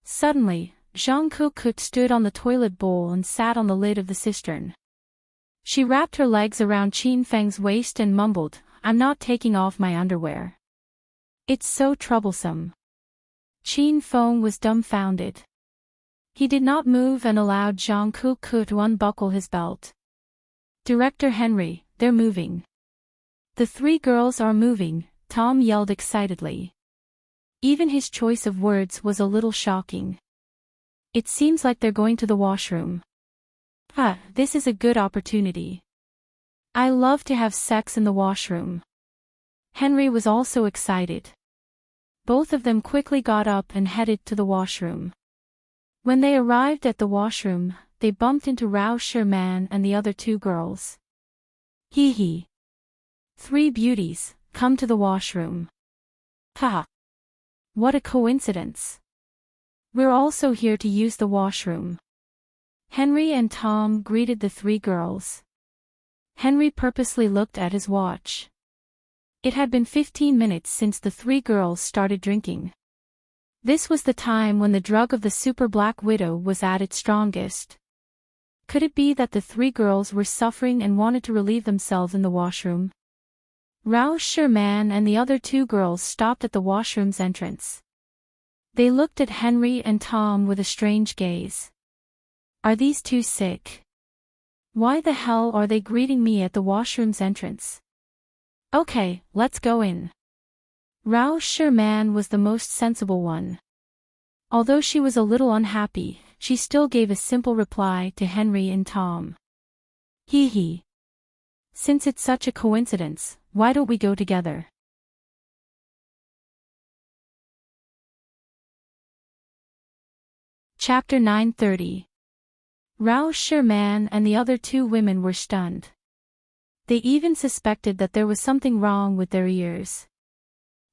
Suddenly, Zhang Kuku stood on the toilet bowl and sat on the lid of the cistern. She wrapped her legs around Chin Feng's waist and mumbled, I'm not taking off my underwear. It's so troublesome. Chin Feng was dumbfounded. He did not move and allowed Zhang Kuku to unbuckle his belt. Director Henry, they're moving. The three girls are moving, Tom yelled excitedly. Even his choice of words was a little shocking. It seems like they're going to the washroom. This is a good opportunity. I love to have sex in the washroom. Henry was also excited. Both of them quickly got up and headed to the washroom. When they arrived at the washroom, they bumped into Rao Sherman and the other two girls. Hee hee. Three beauties, come to the washroom. Ha! What a coincidence. We're also here to use the washroom. Henry and Tom greeted the three girls. Henry purposely looked at his watch. It had been 15 minutes since the three girls started drinking. This was the time when the drug of the Super Black Widow was at its strongest. Could it be that the three girls were suffering and wanted to relieve themselves in the washroom? Rao Sherman and the other two girls stopped at the washroom's entrance. They looked at Henry and Tom with a strange gaze. Are these two sick? Why the hell are they greeting me at the washroom's entrance? Okay, let's go in. Rao Sherman was the most sensible one. Although she was a little unhappy, she still gave a simple reply to Henry and Tom. Hee hee. Since it's such a coincidence, why don't we go together? Chapter 930. Rao Sherman and the other two women were stunned. They even suspected that there was something wrong with their ears.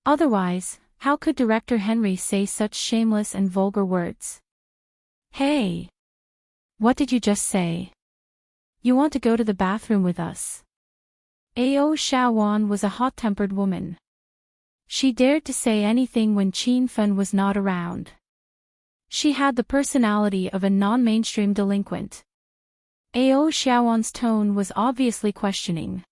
Otherwise, how could Director Henry say such shameless and vulgar words? Hey! What did you just say? You want to go to the bathroom with us? Ao Shawan was a hot-tempered woman. She dared to say anything when Chin Feng was not around. She had the personality of a non-mainstream delinquent. Ao Shawan's tone was obviously questioning.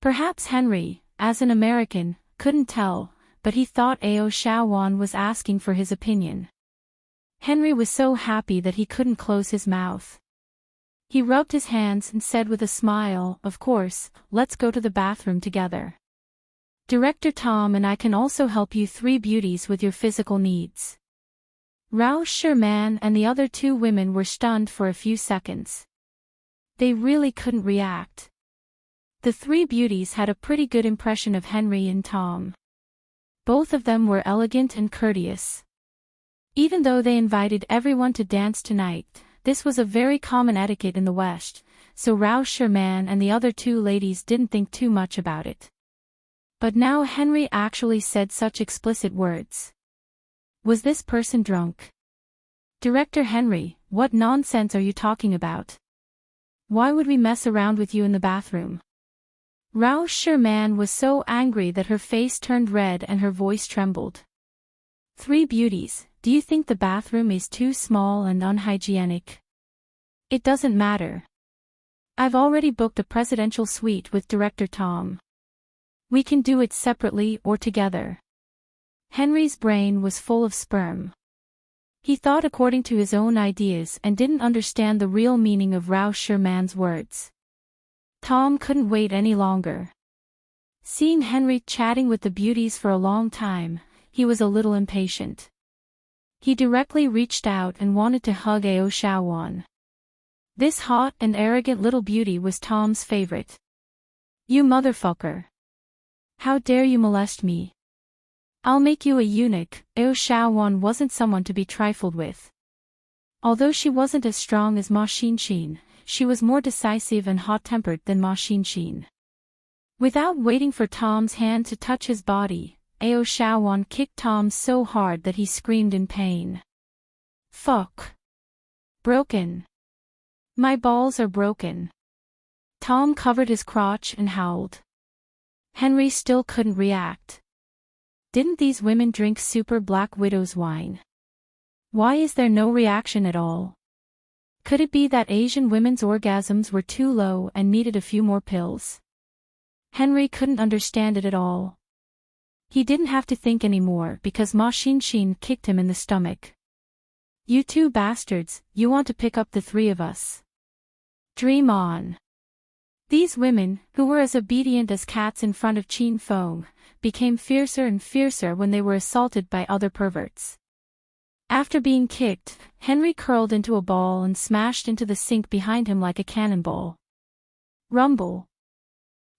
Perhaps Henry, as an American, couldn't tell, but he thought Ao Shawan was asking for his opinion. Henry was so happy that he couldn't close his mouth. He rubbed his hands and said with a smile, of course, let's go to the bathroom together. Director Tom and I can also help you three beauties with your physical needs. Rao Sherman and the other two women were stunned for a few seconds. They really couldn't react. The three beauties had a pretty good impression of Henry and Tom. Both of them were elegant and courteous. Even though they invited everyone to dance tonight, this was a very common etiquette in the West, so Rao Sherman and the other two ladies didn't think too much about it. But now Henry actually said such explicit words. Was this person drunk? Director Henry, what nonsense are you talking about? Why would we mess around with you in the bathroom? Rao Sherman was so angry that her face turned red and her voice trembled. Three beauties, do you think the bathroom is too small and unhygienic? It doesn't matter. I've already booked a presidential suite with Director Tom. We can do it separately or together. Henry's brain was full of sperm. He thought according to his own ideas and didn't understand the real meaning of Rao Sherman's words. Tom couldn't wait any longer. Seeing Henry chatting with the beauties for a long time, he was a little impatient. He directly reached out and wanted to hug Ao Shawan. This hot and arrogant little beauty was Tom's favorite. You motherfucker. How dare you molest me? I'll make you a eunuch. Ao Shawan wasn't someone to be trifled with. Although she wasn't as strong as Ma Xinshin, she was more decisive and hot-tempered than Ma Xinshin. Without waiting for Tom's hand to touch his body, Ao Shawan kicked Tom so hard that he screamed in pain. Fuck. Broken. My balls are broken. Tom covered his crotch and howled. Henry still couldn't react. Didn't these women drink Super Black Widow's wine? Why is there no reaction at all? Could it be that Asian women's orgasms were too low and needed a few more pills? Henry couldn't understand it at all. He didn't have to think anymore because Ma Xinshin kicked him in the stomach. You two bastards, you want to pick up the three of us. Dream on. These women, who were as obedient as cats in front of Qin Feng, became fiercer and fiercer when they were assaulted by other perverts. After being kicked, Henry curled into a ball and smashed into the sink behind him like a cannonball. Rumble.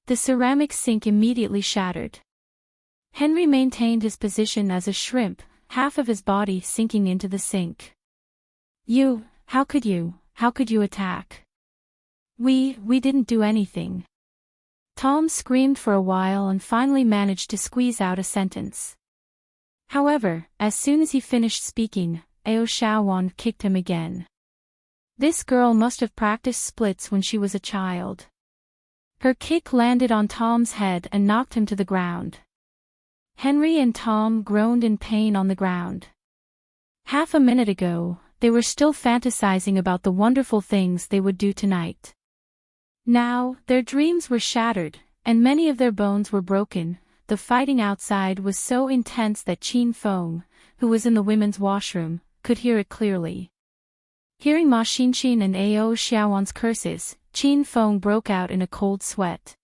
The ceramic sink immediately shattered. Henry maintained his position as a shrimp, half of his body sinking into the sink. How could you attack? We didn't do anything. Tom screamed for a while and finally managed to squeeze out a sentence. However, as soon as he finished speaking, Ao Shawan kicked him again. This girl must have practiced splits when she was a child. Her kick landed on Tom's head and knocked him to the ground. Henry and Tom groaned in pain on the ground. Half a minute ago, they were still fantasizing about the wonderful things they would do tonight. Now, their dreams were shattered, and many of their bones were broken. The fighting outside was so intense that Qin Feng, who was in the women's washroom, could hear it clearly. Hearing Ma Xinshin and Ao Shawan's curses, Qin Feng broke out in a cold sweat.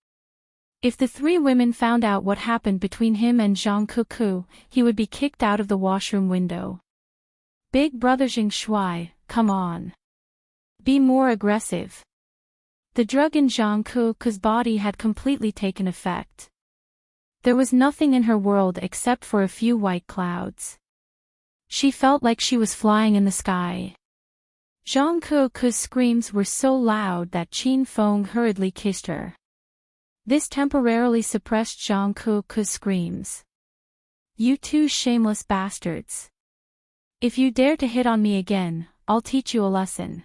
If the three women found out what happened between him and Zhang Kuku, he would be kicked out of the washroom window. Big brother Jing Shui, come on. Be more aggressive. The drug in Zhang Kuku's body had completely taken effect. There was nothing in her world except for a few white clouds. She felt like she was flying in the sky. Zhang Kuku's screams were so loud that Qin Feng hurriedly kissed her. This temporarily suppressed Zhang Kuku's screams. You two shameless bastards. If you dare to hit on me again, I'll teach you a lesson.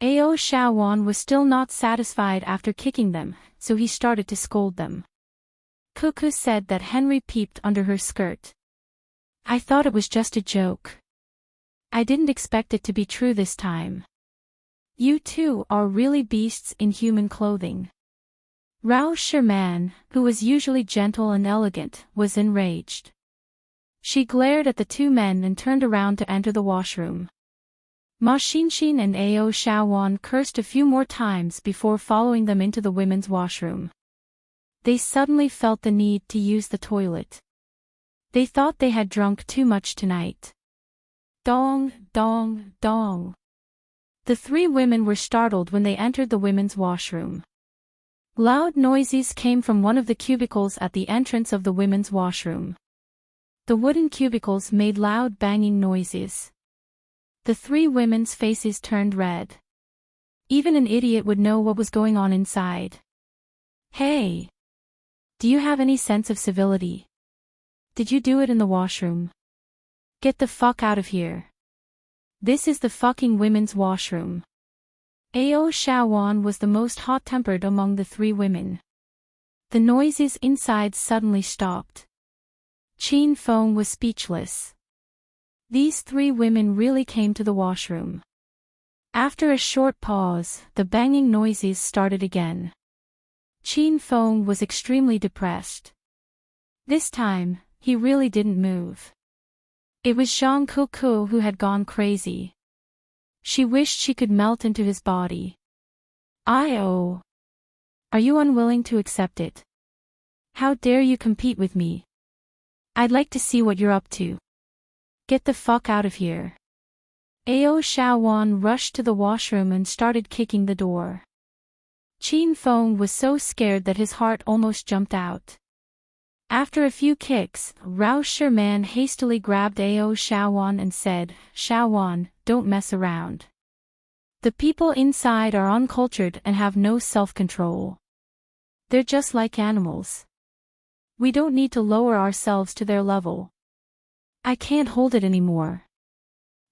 Ao Shawan was still not satisfied after kicking them, so he started to scold them. Kuku said that Henry peeped under her skirt. I thought it was just a joke. I didn't expect it to be true this time. You two are really beasts in human clothing. Rao Sherman, who was usually gentle and elegant, was enraged. She glared at the two men and turned around to enter the washroom. Ma Xinshin and Ao Shawan cursed a few more times before following them into the women's washroom. They suddenly felt the need to use the toilet. They thought they had drunk too much tonight. Dong, dong, dong. The three women were startled when they entered the women's washroom. Loud noises came from one of the cubicles at the entrance of the women's washroom. The wooden cubicles made loud banging noises. The three women's faces turned red. Even an idiot would know what was going on inside. Hey! Do you have any sense of civility? Did you do it in the washroom? Get the fuck out of here. This is the fucking women's washroom. Ao Shawan was the most hot-tempered among the three women. The noises inside suddenly stopped. Chin Fong was speechless. These three women really came to the washroom. After a short pause, the banging noises started again. Chin Fong was extremely depressed. This time, he really didn't move. It was Zhang Kuku who had gone crazy. She wished she could melt into his body. Are you unwilling to accept it? How dare you compete with me? I'd like to see what you're up to. Get the fuck out of here. Ao Shawan rushed to the washroom and started kicking the door. Chin Fong was so scared that his heart almost jumped out. After a few kicks, Rao Sherman hastily grabbed Ao Shawan and said, "Shawan, don't mess around. The people inside are uncultured and have no self-control. They're just like animals. We don't need to lower ourselves to their level. I can't hold it anymore.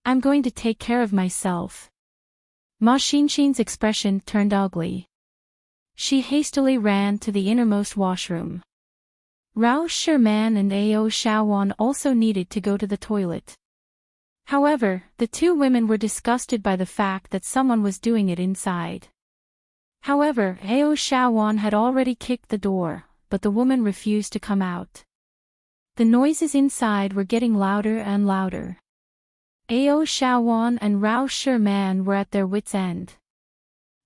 I'm going to take care of myself." Ma Xinshin's expression turned ugly. She hastily ran to the innermost washroom. Rao Sherman and Ao Shawan also needed to go to the toilet. However, the two women were disgusted by the fact that someone was doing it inside. However, Ao Shawan had already kicked the door, but the woman refused to come out. The noises inside were getting louder and louder. Ao Shawan and Rao Sherman were at their wits' end.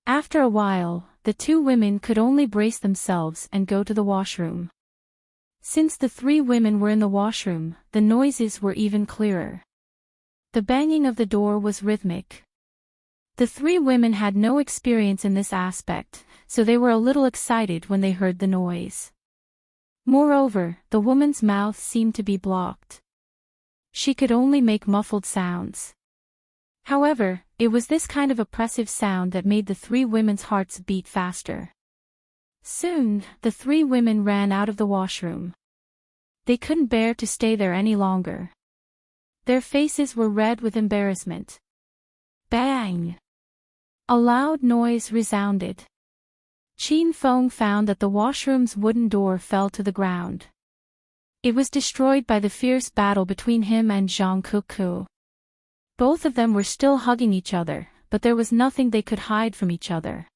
After a while, the two women could only brace themselves and go to the washroom. Since the three women were in the washroom, the noises were even clearer. The banging of the door was rhythmic. The three women had no experience in this aspect, so they were a little excited when they heard the noise. Moreover, the woman's mouth seemed to be blocked. She could only make muffled sounds. However, it was this kind of oppressive sound that made the three women's hearts beat faster. Soon, the three women ran out of the washroom. They couldn't bear to stay there any longer. Their faces were red with embarrassment. Bang! A loud noise resounded. Chin Fong found that the washroom's wooden door fell to the ground. It was destroyed by the fierce battle between him and Zhang Kuku. Both of them were still hugging each other, but there was nothing they could hide from each other.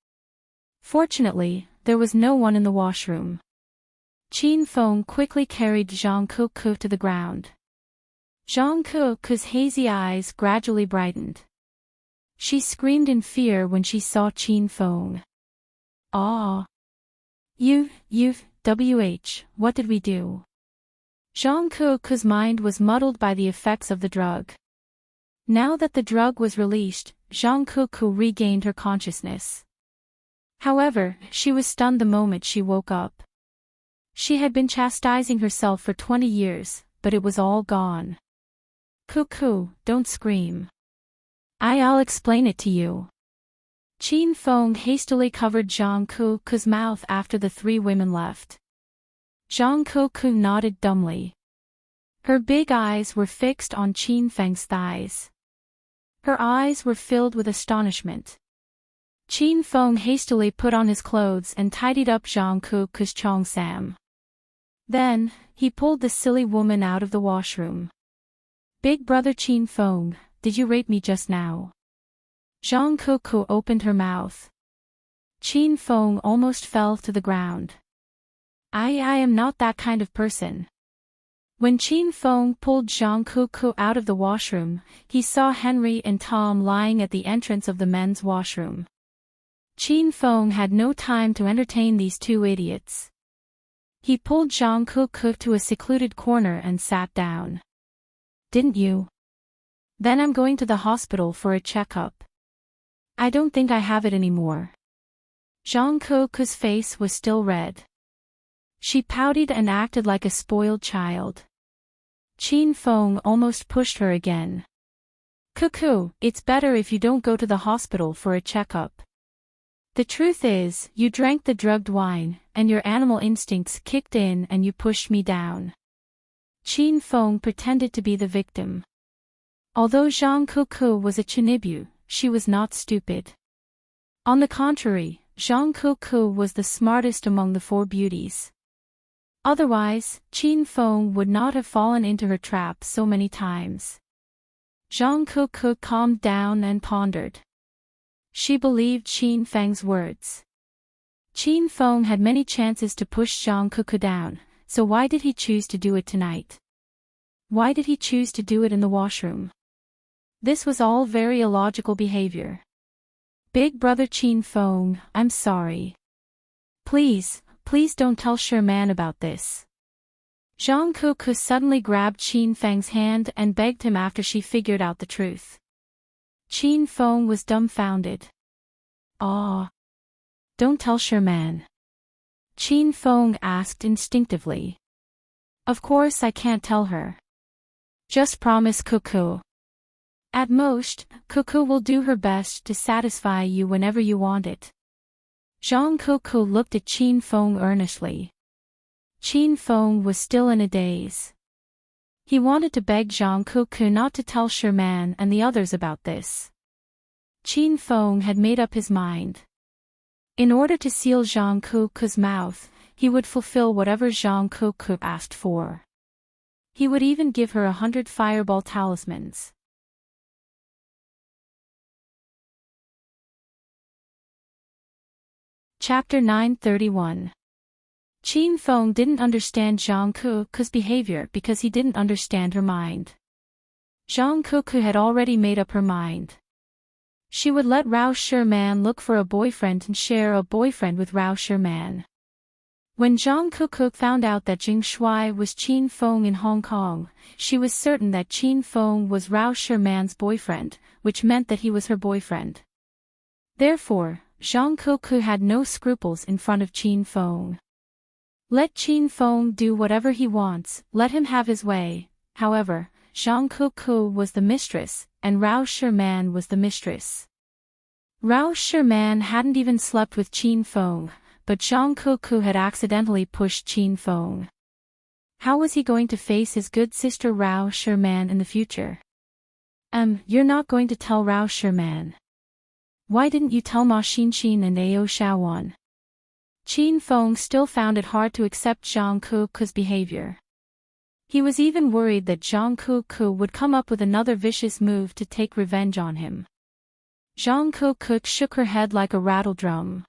Fortunately, there was no one in the washroom. Chin Fong quickly carried Zhang Kuku to the ground. Zhang Kuku's hazy eyes gradually brightened. She screamed in fear when she saw Chin Fong. "Ah! What did we do?" Zhang Kuku's mind was muddled by the effects of the drug. Now that the drug was released, Zhang Kuku regained her consciousness. However, she was stunned the moment she woke up. She had been chastising herself for 20 years, but it was all gone. "Kuku, don't scream. I'll explain it to you." Chin Fong hastily covered Zhang Kuku's mouth after the three women left. Zhang Kuku nodded dumbly. Her big eyes were fixed on Chin Feng's thighs. Her eyes were filled with astonishment. Chin Fong hastily put on his clothes and tidied up Zhang Kuku's cheongsam. Then, he pulled the silly woman out of the washroom. "Big brother Chin Fong, did you rape me just now?" Zhang Kuku opened her mouth. Chin Fong almost fell to the ground. I am not that kind of person." When Chin Fong pulled Zhang Kuku out of the washroom, he saw Henry and Tom lying at the entrance of the men's washroom. Chin Fong had no time to entertain these two idiots. He pulled Zhang Kuku to a secluded corner and sat down. "Didn't you? Then I'm going to the hospital for a checkup. I don't think I have it anymore." Zhang Kuku's face was still red. She pouted and acted like a spoiled child. Chin Fong almost pushed her again. "Kuku, it's better if you don't go to the hospital for a checkup. The truth is, you drank the drugged wine, and your animal instincts kicked in and you pushed me down. Qin Feng pretended to be the victim. Although Zhang Kuku was a Chinibu, she was not stupid. On the contrary, Zhang Kuku was the smartest among the four beauties. Otherwise, Qin Feng would not have fallen into her trap so many times. Zhang Kuku calmed down and pondered. She believed Qin Feng's words. Qin Feng had many chances to push Zhang Kuku down, so why did he choose to do it tonight? Why did he choose to do it in the washroom? This was all very illogical behavior. Big brother Qin Feng, I'm sorry. Please don't tell Sherman about this. Zhang Kuku suddenly grabbed Qin Feng's hand and begged him after she figured out the truth. Qin Feng was dumbfounded. "Ah, don't tell Sherman." Qin Feng asked instinctively. "Of course I can't tell her. Just promise Kuku. At most, Kuku will do her best to satisfy you whenever you want it." Zhang Kuku looked at Qin Feng earnestly. Qin Feng was still in a daze. He wanted to beg Zhang Kuku not to tell Sherman and the others about this. Qin Feng had made up his mind. In order to seal Zhang Kuku's mouth, he would fulfill whatever Zhang Kuku asked for. He would even give her 100 fireball talismans. Chapter 931. Qin Feng didn't understand Zhang Kuku's behavior because he didn't understand her mind. Zhang Kuku had already made up her mind. She would let Rao Sherman look for a boyfriend and share a boyfriend with Rao Sherman. When Zhang Kuku found out that Jing Shui was Qin Feng in Hong Kong, she was certain that Qin Feng was Rao Sherman's boyfriend, which meant that he was her boyfriend. Therefore, Zhang Kuku had no scruples in front of Qin Feng. Let Qin Feng do whatever he wants, let him have his way. However, Zhang Kuku was the mistress, and Rao Sherman was the mistress. Rao Sherman hadn't even slept with Qin Feng, but Zhang Kuku had accidentally pushed Qin Feng. How was he going to face his good sister Rao Sherman in the future? You're not going to tell Rao Sherman. Why didn't you tell Ma Xinshin and Ao Shaowan? Qin Feng still found it hard to accept Zhang Kuku's behavior. He was even worried that Zhang Kuku would come up with another vicious move to take revenge on him. Zhang Kuku shook her head like a rattle drum.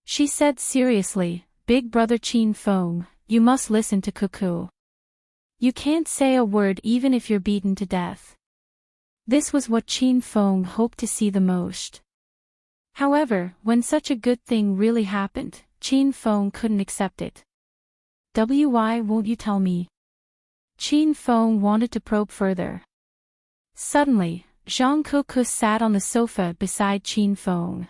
She said seriously, "Big brother Qin Feng, you must listen to Kuku. You can't say a word even if you're beaten to death." This was what Qin Feng hoped to see the most. However, when such a good thing really happened, Qin Feng couldn't accept it. "Why won't you tell me?" Qin Feng wanted to probe further. Suddenly, Zhang Kuku sat on the sofa beside Qin Feng.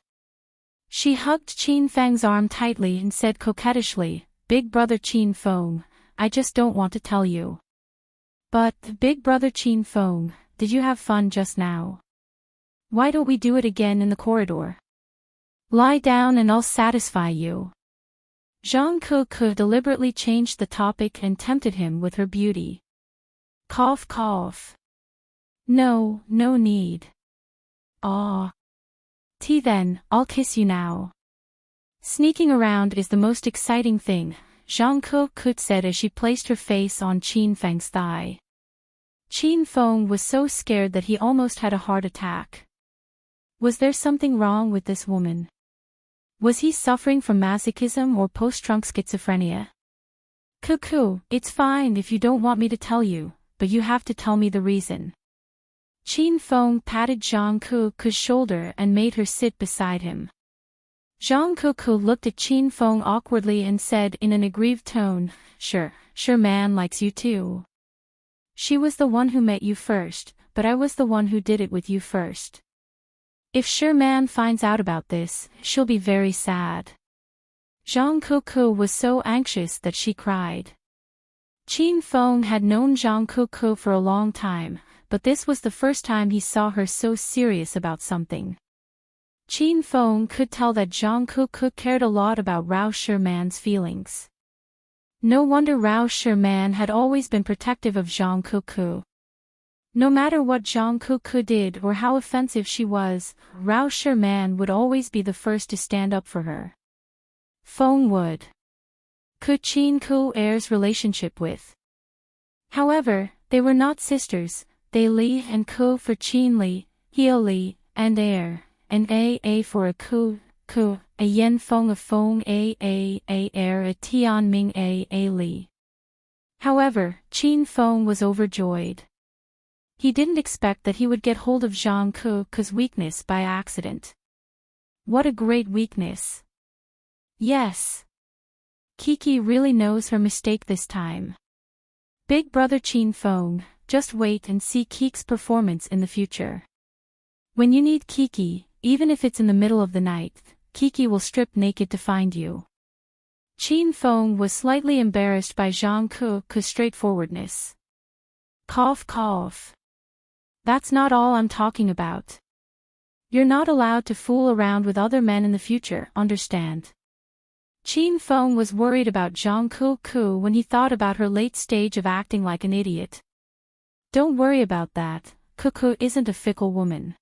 She hugged Qin Feng's arm tightly and said coquettishly, "Big brother Qin Feng, I just don't want to tell you." "But, big brother Qin Feng, did you have fun just now? Why don't we do it again in the corridor? Lie down and I'll satisfy you." Zhang Kuku deliberately changed the topic and tempted him with her beauty. Cough cough. No need. "Aw. Then, I'll kiss you now." Sneaking around is the most exciting thing, Zhang Kuku said as she placed her face on Qin Feng's thigh. Qin Feng was so scared that he almost had a heart attack. Was there something wrong with this woman? Was he suffering from masochism or post-trunk schizophrenia? "Kuku, it's fine if you don't want me to tell you, but you have to tell me the reason." Qin Feng patted Zhang Kuku's shoulder and made her sit beside him. Zhang Kuku looked at Qin Feng awkwardly and said in an aggrieved tone, Sure man likes you too. She was the one who met you first, but I was the one who did it with you first. If Sherman finds out about this, she'll be very sad." Zhang Kuku was so anxious that she cried. Qin Feng had known Zhang Kuku for a long time, but this was the first time he saw her so serious about something. Qin Feng could tell that Zhang Kuku cared a lot about Rao Shiman's feelings. No wonder Rao Shiman had always been protective of Zhang Kuku. No matter what Zhang Kuku did or how offensive she was, Rao Shiman would always be the first to stand up for her. Feng would. Could Qin Ku Er's relationship with. However, they were not sisters, they Li and Ku for Qin Li, Heo Li, and Er, and A for a Ku, a Yen Feng, a Feng A Er, a Tian Ming A Li. However, Qin Feng was overjoyed. He didn't expect that he would get hold of Zhang Kuku's weakness by accident. What a great weakness. Yes. Kiki really knows her mistake this time. Big brother Qin Feng, just wait and see Kiki's performance in the future. When you need Kiki, even if it's in the middle of the night, Kiki will strip naked to find you. Qin Feng was slightly embarrassed by Zhang Kuku's straightforwardness. Cough cough. That's not all I'm talking about. You're not allowed to fool around with other men in the future, understand? Qin Feng was worried about Zhang Kuku when he thought about her late stage of acting like an idiot. Don't worry about that, Kuku isn't a fickle woman.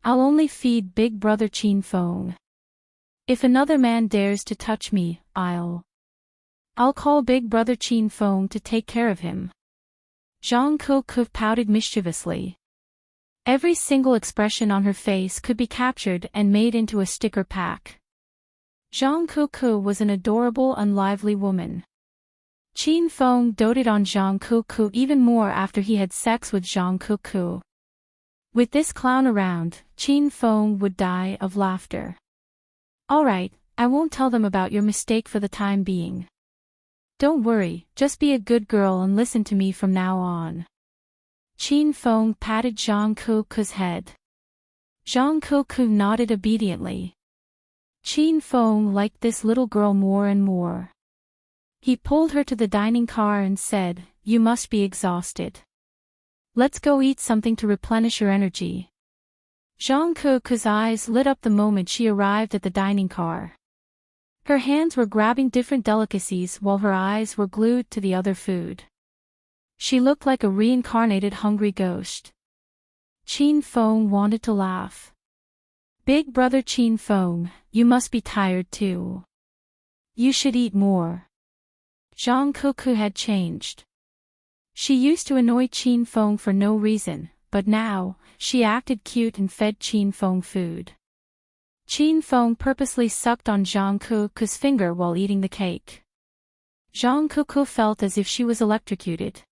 I'll only feed big brother Qin Feng. If another man dares to touch me, I'll call big brother Qin Feng to take care of him. Zhang Kuku pouted mischievously. Every single expression on her face could be captured and made into a sticker pack. Zhang Kuku was an adorable and lively woman. Qin Feng doted on Zhang Kuku even more after he had sex with Zhang Kuku. With this clown around, Qin Feng would die of laughter. Alright, I won't tell them about your mistake for the time being. Don't worry, just be a good girl and listen to me from now on. Qin Feng patted Zhang Kuku's head. Zhang Kuku nodded obediently. Qin Feng liked this little girl more and more. He pulled her to the dining car and said, "You must be exhausted. Let's go eat something to replenish your energy." Zhang Kuku's eyes lit up the moment she arrived at the dining car. Her hands were grabbing different delicacies while her eyes were glued to the other food. She looked like a reincarnated hungry ghost. Qin Feng wanted to laugh. Big brother Qin Feng, you must be tired too. You should eat more. Zhang Kuku had changed. She used to annoy Qin Feng for no reason, but now, she acted cute and fed Qin Feng food. Qin Feng purposely sucked on Zhang Kuku's finger while eating the cake. Zhang Kuku felt as if she was electrocuted.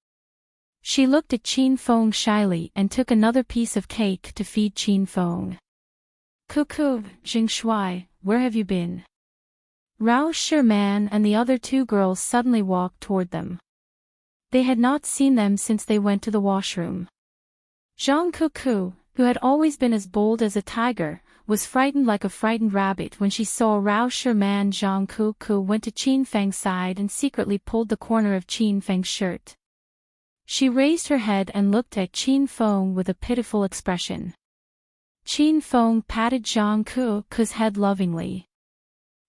She looked at Qin Feng shyly and took another piece of cake to feed Qin Feng. Kuku, Jing Shui, where have you been? Rao Shiman and the other two girls suddenly walked toward them. They had not seen them since they went to the washroom. Zhang Kuku, who had always been as bold as a tiger, was frightened like a frightened rabbit when she saw Rao Shiman. Zhang Kuku went to Qin Feng's side and secretly pulled the corner of Qin Feng's shirt. She raised her head and looked at Qin Feng with a pitiful expression. Qin Feng patted Zhang Kuku's head lovingly.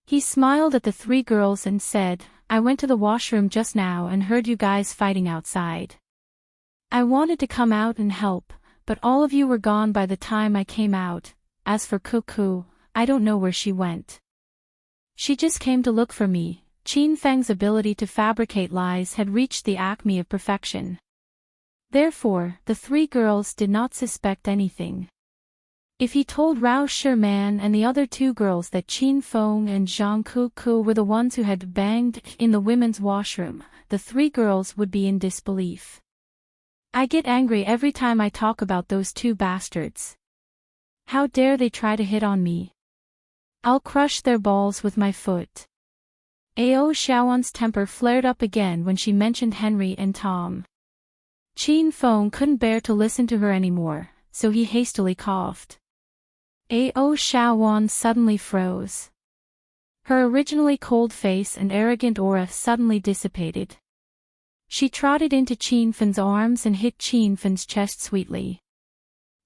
He smiled at the three girls and said, "I went to the washroom just now and heard you guys fighting outside. I wanted to come out and help, but all of you were gone by the time I came out. As for Kuku, I don't know where she went. She just came to look for me." Qin Feng's ability to fabricate lies had reached the acme of perfection. Therefore, the three girls did not suspect anything. If he told Rao Shiman and the other two girls that Qin Feng and Zhang Kuku were the ones who had banged in the women's washroom, the three girls would be in disbelief. "I get angry every time I talk about those two bastards. How dare they try to hit on me? I'll crush their balls with my foot." Ao Xiaowan's temper flared up again when she mentioned Henry and Tom. Qin Feng couldn't bear to listen to her anymore, so he hastily coughed. Ao Xiaowan suddenly froze. Her originally cold face and arrogant aura suddenly dissipated. She trotted into Qin Feng's arms and hit Qin Feng's chest sweetly.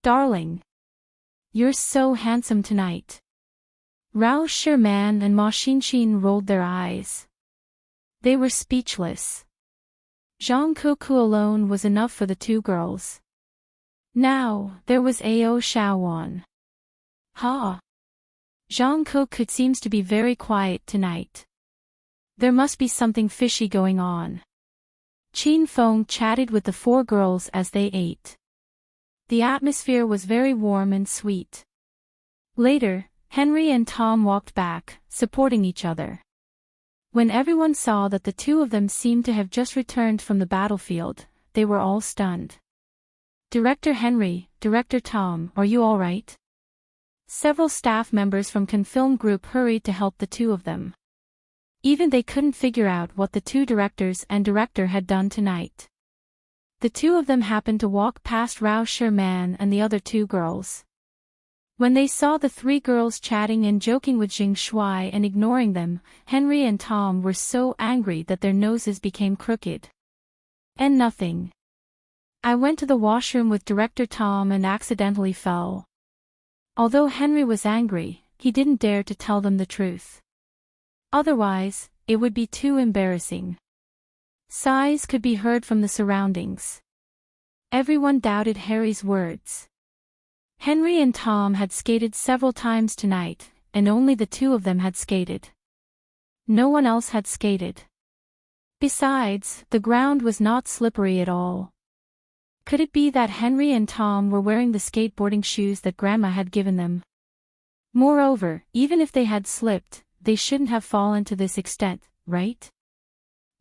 "Darling. You're so handsome tonight. Rao Sherman and Ma Xinshin rolled their eyes. They were speechless. Zhang Kuku alone was enough for the two girls. Now, there was Ao Shaowan. Ha! Zhang Kuku seems to be very quiet tonight. There must be something fishy going on. Qin Feng chatted with the four girls as they ate. The atmosphere was very warm and sweet. Later, Henry and Tom walked back, supporting each other. When everyone saw that the two of them seemed to have just returned from the battlefield, they were all stunned. Director Henry, Director Tom, are you all right? Several staff members from Confilm Group hurried to help the two of them. Even they couldn't figure out what the two directors and director had done tonight. The two of them happened to walk past Rao Sherman and the other two girls. When they saw the three girls chatting and joking with Jing Shuai and ignoring them, Henry and Tom were so angry that their noses became crooked. And nothing. I went to the washroom with Director Tom and accidentally fell. Although Henry was angry, he didn't dare to tell them the truth. Otherwise, it would be too embarrassing. Sighs could be heard from the surroundings. Everyone doubted Harry's words. Henry and Tom had skated several times tonight, and only the two of them had skated. No one else had skated. Besides, the ground was not slippery at all. Could it be that Henry and Tom were wearing the skateboarding shoes that Grandma had given them? Moreover, even if they had slipped, they shouldn't have fallen to this extent, right?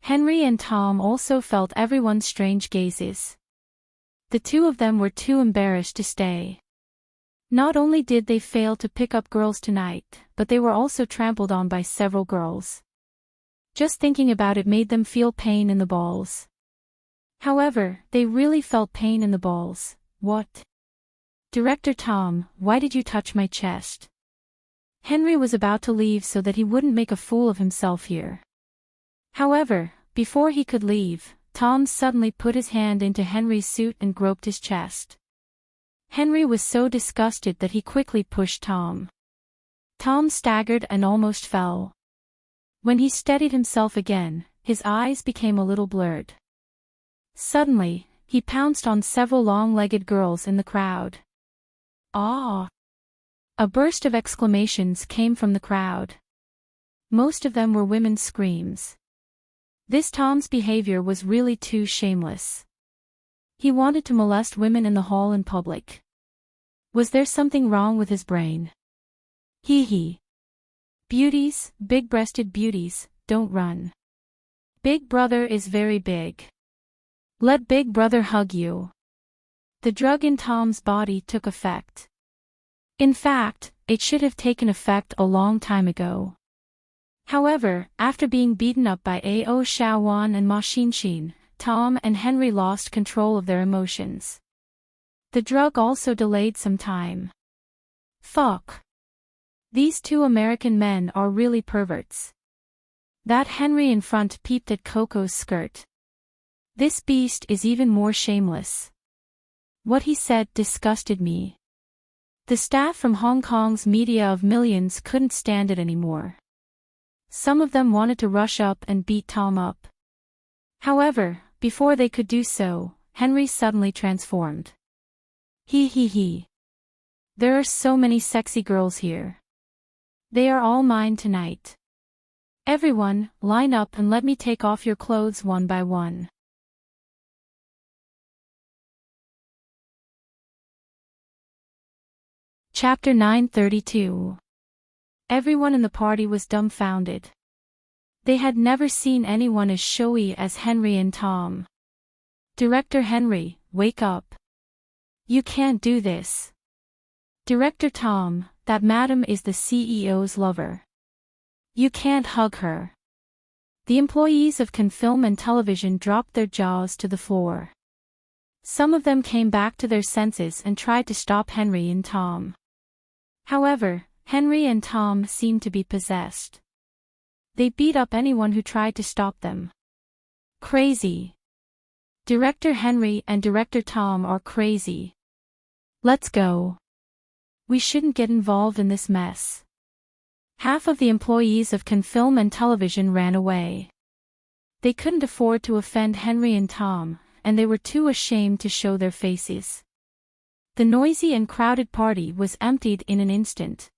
Henry and Tom also felt everyone's strange gazes. The two of them were too embarrassed to stay. Not only did they fail to pick up girls tonight, but they were also trampled on by several girls. Just thinking about it made them feel pain in the balls. However, they really felt pain in the balls. What? Director Tom, why did you touch my chest? Henry was about to leave so that he wouldn't make a fool of himself here. However, before he could leave, Tom suddenly put his hand into Henry's suit and groped his chest. Henry was so disgusted that he quickly pushed Tom. Tom staggered and almost fell. When he steadied himself again, his eyes became a little blurred. Suddenly, he pounced on several long-legged girls in the crowd. "Ah!" A burst of exclamations came from the crowd. Most of them were women's screams. This Tom's behavior was really too shameless. He wanted to molest women in the hall in public. Was there something wrong with his brain? Hee. Beauties, big-breasted beauties, don't run. Big brother is very big. Let big brother hug you. The drug in Tom's body took effect. In fact, it should have taken effect a long time ago. However, after being beaten up by Ao Shaowan and Ma Xinshin, Tom and Henry lost control of their emotions. The drug also delayed some time. Fuck. These two American men are really perverts. That Henry in front peeped at Coco's skirt. This beast is even more shameless. What he said disgusted me. The staff from Hong Kong's Media of Millions couldn't stand it anymore. Some of them wanted to rush up and beat Tom up. However, before they could do so, Henry suddenly transformed. He. There are so many sexy girls here. They are all mine tonight. Everyone, line up and let me take off your clothes one by one. Chapter 932. Everyone in the party was dumbfounded. They had never seen anyone as showy as Henry and Tom. Director Henry, wake up. You can't do this. Director Tom, that madam is the CEO's lover. You can't hug her. The employees of Confilm and Television dropped their jaws to the floor. Some of them came back to their senses and tried to stop Henry and Tom. However, Henry and Tom seemed to be possessed. They beat up anyone who tried to stop them. Crazy. Director Henry and Director Tom are crazy. Let's go. We shouldn't get involved in this mess. Half of the employees of Can Film and Television ran away. They couldn't afford to offend Henry and Tom, and they were too ashamed to show their faces. The noisy and crowded party was emptied in an instant.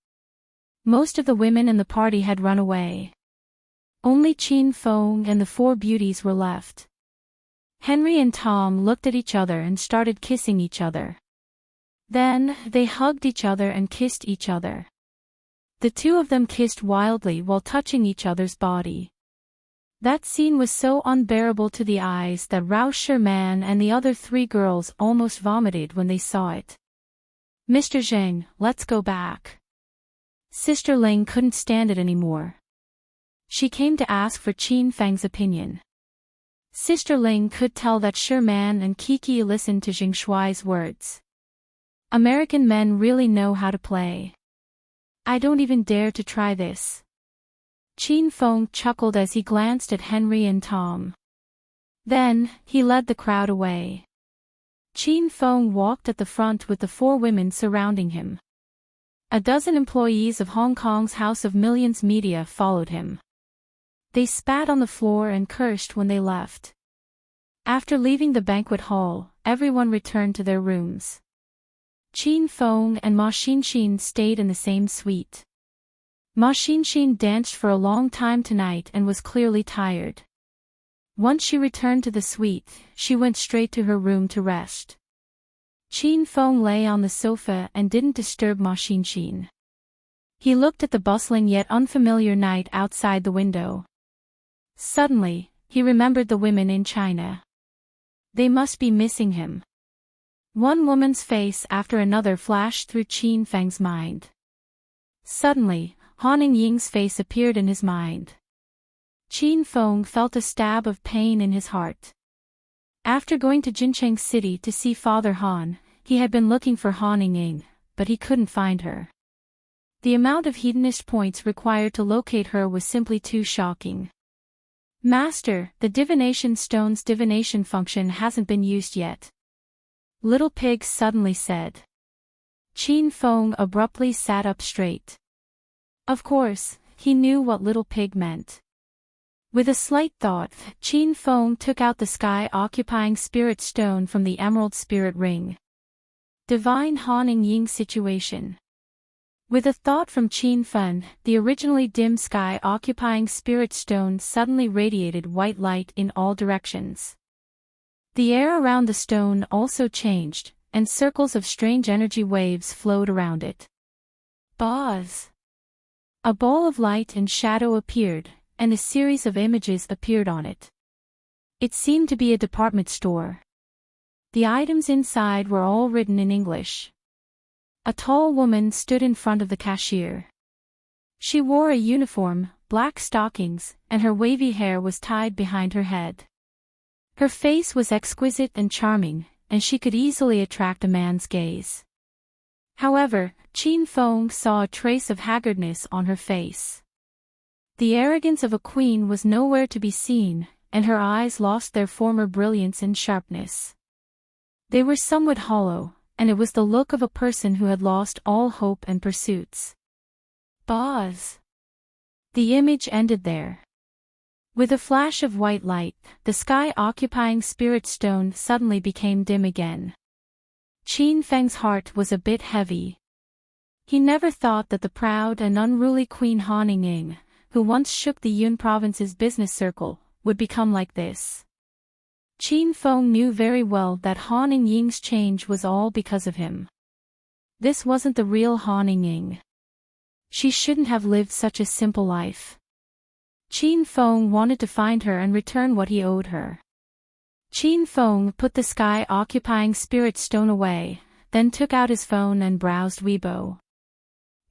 Most of the women in the party had run away. Only Chin Fong and the four beauties were left. Henry and Tom looked at each other and started kissing each other. Then, they hugged each other and kissed each other. The two of them kissed wildly while touching each other's body. That scene was so unbearable to the eyes that Rao Sherman and the other three girls almost vomited when they saw it. Mr. Zheng, let's go back. Sister Ling couldn't stand it anymore. She came to ask for Qin Fang's opinion. Sister Ling could tell that Sherman and Kiki listened to Zheng Shuai's words. American men really know how to play. I don't even dare to try this. Qin Feng chuckled as he glanced at Henry and Tom. Then, he led the crowd away. Qin Feng walked at the front with the four women surrounding him. A dozen employees of Hong Kong's House of Millions Media followed him. They spat on the floor and cursed when they left. After leaving the banquet hall, everyone returned to their rooms. Qin Feng and Ma Xinxin stayed in the same suite. Ma Xinxin danced for a long time tonight and was clearly tired. Once she returned to the suite, she went straight to her room to rest. Qin Feng lay on the sofa and didn't disturb Ma Xinxin. He looked at the bustling yet unfamiliar night outside the window. Suddenly, he remembered the women in China. They must be missing him. One woman's face after another flashed through Qin Feng's mind. Suddenly, Han Ying's face appeared in his mind. Qin Feng felt a stab of pain in his heart. After going to Jincheng City to see Father Han, he had been looking for Han Ying, but he couldn't find her. The amount of hedonist points required to locate her was simply too shocking. Master, the divination stone's divination function hasn't been used yet. Little Pig suddenly said. Qin Feng abruptly sat up straight. Of course, he knew what Little Pig meant. With a slight thought, Qin Feng took out the sky-occupying spirit stone from the emerald spirit ring. Divine Han Ying situation. With a thought from Qin Feng, the originally dim sky-occupying spirit stone suddenly radiated white light in all directions. The air around the stone also changed, and circles of strange energy waves flowed around it. Buzz! A ball of light and shadow appeared, and a series of images appeared on it. It seemed to be a department store. The items inside were all written in English. A tall woman stood in front of the cashier. She wore a uniform, black stockings, and her wavy hair was tied behind her head. Her face was exquisite and charming, and she could easily attract a man's gaze. However, Qin Feng saw a trace of haggardness on her face. The arrogance of a queen was nowhere to be seen, and her eyes lost their former brilliance and sharpness. They were somewhat hollow, and it was the look of a person who had lost all hope and pursuits. Buzz! The image ended there. With a flash of white light, the sky-occupying spirit stone suddenly became dim again. Qin Feng's heart was a bit heavy. He never thought that the proud and unruly Queen Han Ying, who once shook the Yun province's business circle, would become like this. Qin Feng knew very well that Han Ying's change was all because of him. This wasn't the real Han Ying. She shouldn't have lived such a simple life. Qin Feng wanted to find her and return what he owed her. Qin Feng put the sky-occupying spirit stone away, then took out his phone and browsed Weibo.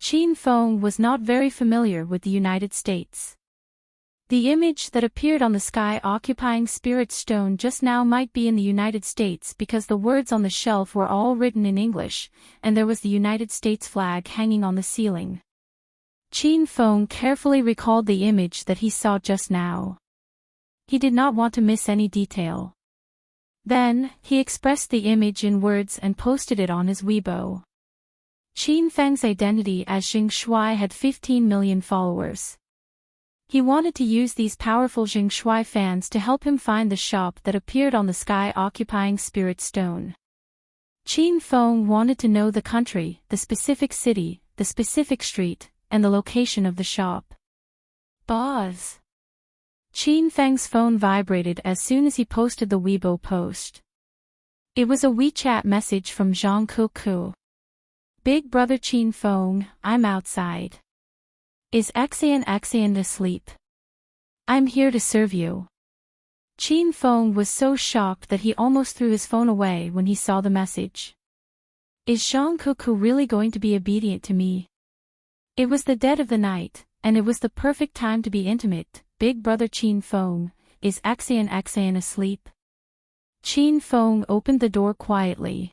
Qin Feng was not very familiar with the United States. The image that appeared on the sky-occupying spirit stone just now might be in the United States because the words on the shelf were all written in English, and there was the United States flag hanging on the ceiling. Qin Feng carefully recalled the image that he saw just now. He did not want to miss any detail. Then, he expressed the image in words and posted it on his Weibo. Qin Feng's identity as Xing Shui had 15 million followers. He wanted to use these powerful Xing Shui fans to help him find the shop that appeared on the sky-occupying Spirit Stone. Qin Feng wanted to know the country, the specific city, the specific street, and the location of the shop. Buzz. Qin Feng's phone vibrated as soon as he posted the Weibo post. It was a WeChat message from Zhang Kuku. Big brother Qin Feng, I'm outside. Is Xian asleep? I'm here to serve you. Qin Feng was so shocked that he almost threw his phone away when he saw the message. Is Zhang Kuku really going to be obedient to me? It was the dead of the night, and it was the perfect time to be intimate. Big brother Qin Feng, is Xian asleep? Qin Feng opened the door quietly.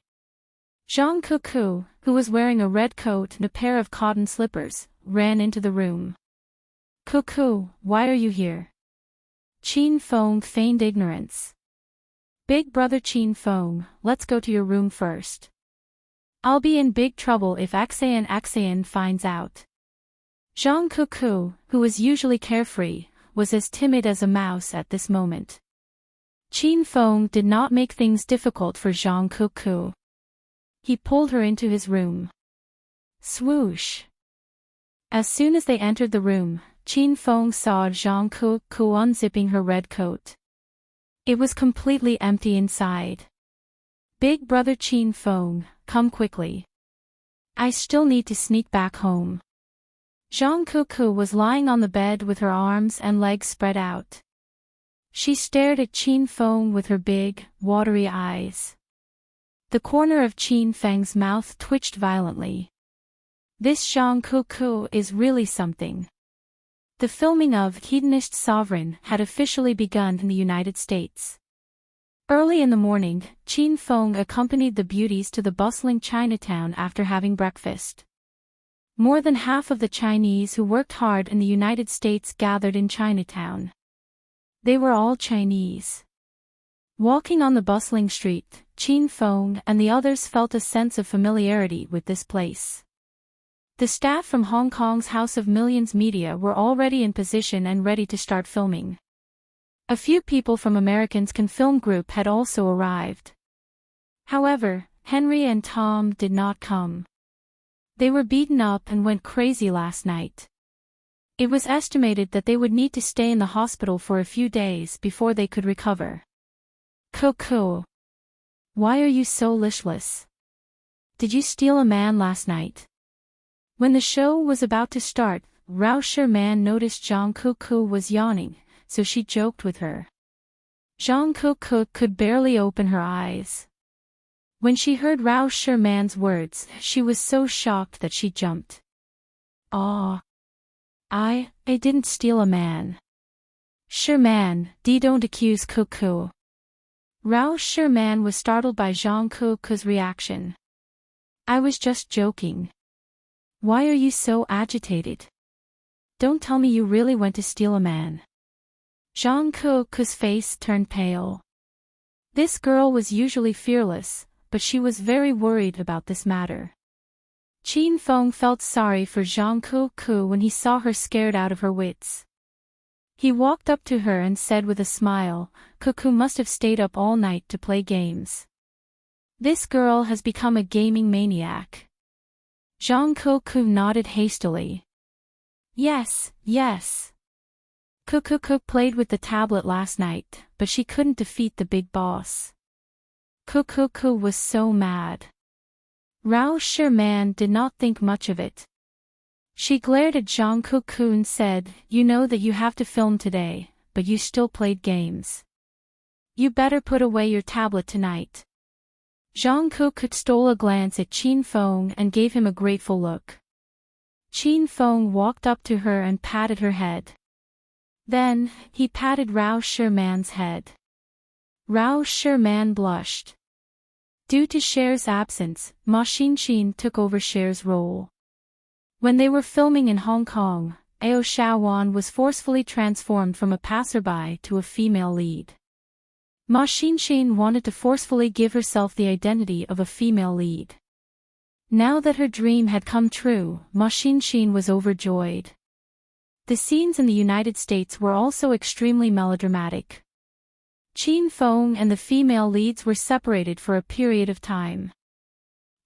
Zhang Kuku, who was wearing a red coat and a pair of cotton slippers, ran into the room. Kuku, why are you here? Qin Feng feigned ignorance. Big brother Qin Feng, let's go to your room first. I'll be in big trouble if Xian finds out. Zhang Kuku, who was usually carefree, was as timid as a mouse at this moment. Qin Feng did not make things difficult for Zhang Kuku. He pulled her into his room. Swoosh. As soon as they entered the room, Qin Feng saw Zhang Kuku unzipping her red coat. It was completely empty inside. Big brother Qin Feng, come quickly. I still need to sneak back home. Zhang Kuku was lying on the bed with her arms and legs spread out. She stared at Qin Feng with her big, watery eyes. The corner of Qin Feng's mouth twitched violently. This Zhang Kuku is really something. The filming of Hedonist Sovereign had officially begun in the United States. Early in the morning, Qin Feng accompanied the beauties to the bustling Chinatown after having breakfast. More than half of the Chinese who worked hard in the United States gathered in Chinatown. They were all Chinese. Walking on the bustling street, Qin Feng and the others felt a sense of familiarity with this place. The staff from Hong Kong's House of Millions Media were already in position and ready to start filming. A few people from Americans Can Film Group had also arrived. However, Henry and Tom did not come. They were beaten up and went crazy last night. It was estimated that they would need to stay in the hospital for a few days before they could recover. Kuku. Why are you so listless? Did you steal a man last night? When the show was about to start, Rao Sherman noticed Zhang Kuku was yawning, so she joked with her. Zhang Kuku could barely open her eyes. When she heard Rao Sherman's words, she was so shocked that she jumped. I didn't steal a man. Sherman, don't accuse Kuku. Rao Sherman was startled by Zhang Kuku's reaction. I was just joking. Why are you so agitated? Don't tell me you really went to steal a man. Zhang Kuku's face turned pale. This girl was usually fearless, but she was very worried about this matter. Qin Feng felt sorry for Zhang Kuku when he saw her scared out of her wits. He walked up to her and said with a smile, Kuku must have stayed up all night to play games. This girl has become a gaming maniac. Zhang Kuku nodded hastily. Yes. Kuku played with the tablet last night, but she couldn't defeat the big boss. Kuku was so mad. Rao Sherman did not think much of it. She glared at Zhang Kuku and said, you know that you have to film today, but you still played games. You better put away your tablet tonight. Zhang Kuku stole a glance at Qin Feng and gave him a grateful look. Qin Feng walked up to her and patted her head. Then, he patted Rao Sherman's head. Rao Sherman blushed. Due to Cher's absence, Ma Xinxin took over Cher's role. When they were filming in Hong Kong, Ao Shaowan was forcefully transformed from a passerby to a female lead. Ma Xinxin wanted to forcefully give herself the identity of a female lead. Now that her dream had come true, Ma Xin was overjoyed. The scenes in the United States were also extremely melodramatic. Qin Feng and the female leads were separated for a period of time.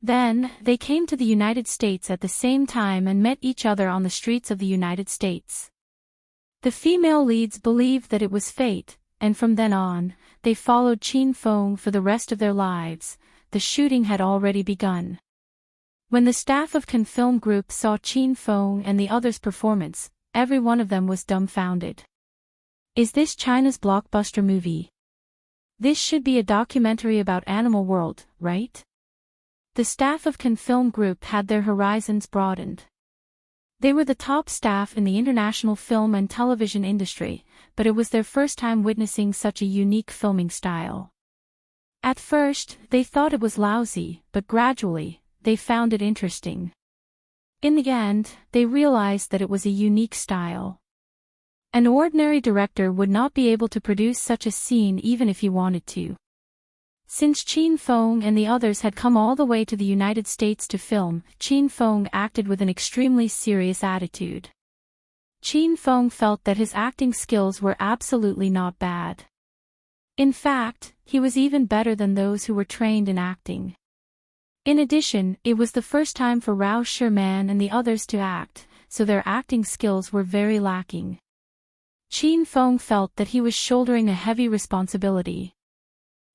Then, they came to the United States at the same time and met each other on the streets of the United States. The female leads believed that it was fate, and from then on, they followed Qin Feng for the rest of their lives. The shooting had already begun. When the staff of Can Film Group saw Qin Feng and the others' performance, every one of them was dumbfounded. Is this China's blockbuster movie? This should be a documentary about Animal World, right? The staff of Can Film Group had their horizons broadened. They were the top staff in the international film and television industry, but it was their first time witnessing such a unique filming style. At first, they thought it was lousy, but gradually, they found it interesting. In the end, they realized that it was a unique style. An ordinary director would not be able to produce such a scene even if he wanted to. Since Qin Feng and the others had come all the way to the United States to film, Qin Feng acted with an extremely serious attitude. Qin Feng felt that his acting skills were absolutely not bad. In fact, he was even better than those who were trained in acting. In addition, it was the first time for Rao Sherman and the others to act, so their acting skills were very lacking. Qin Feng felt that he was shouldering a heavy responsibility.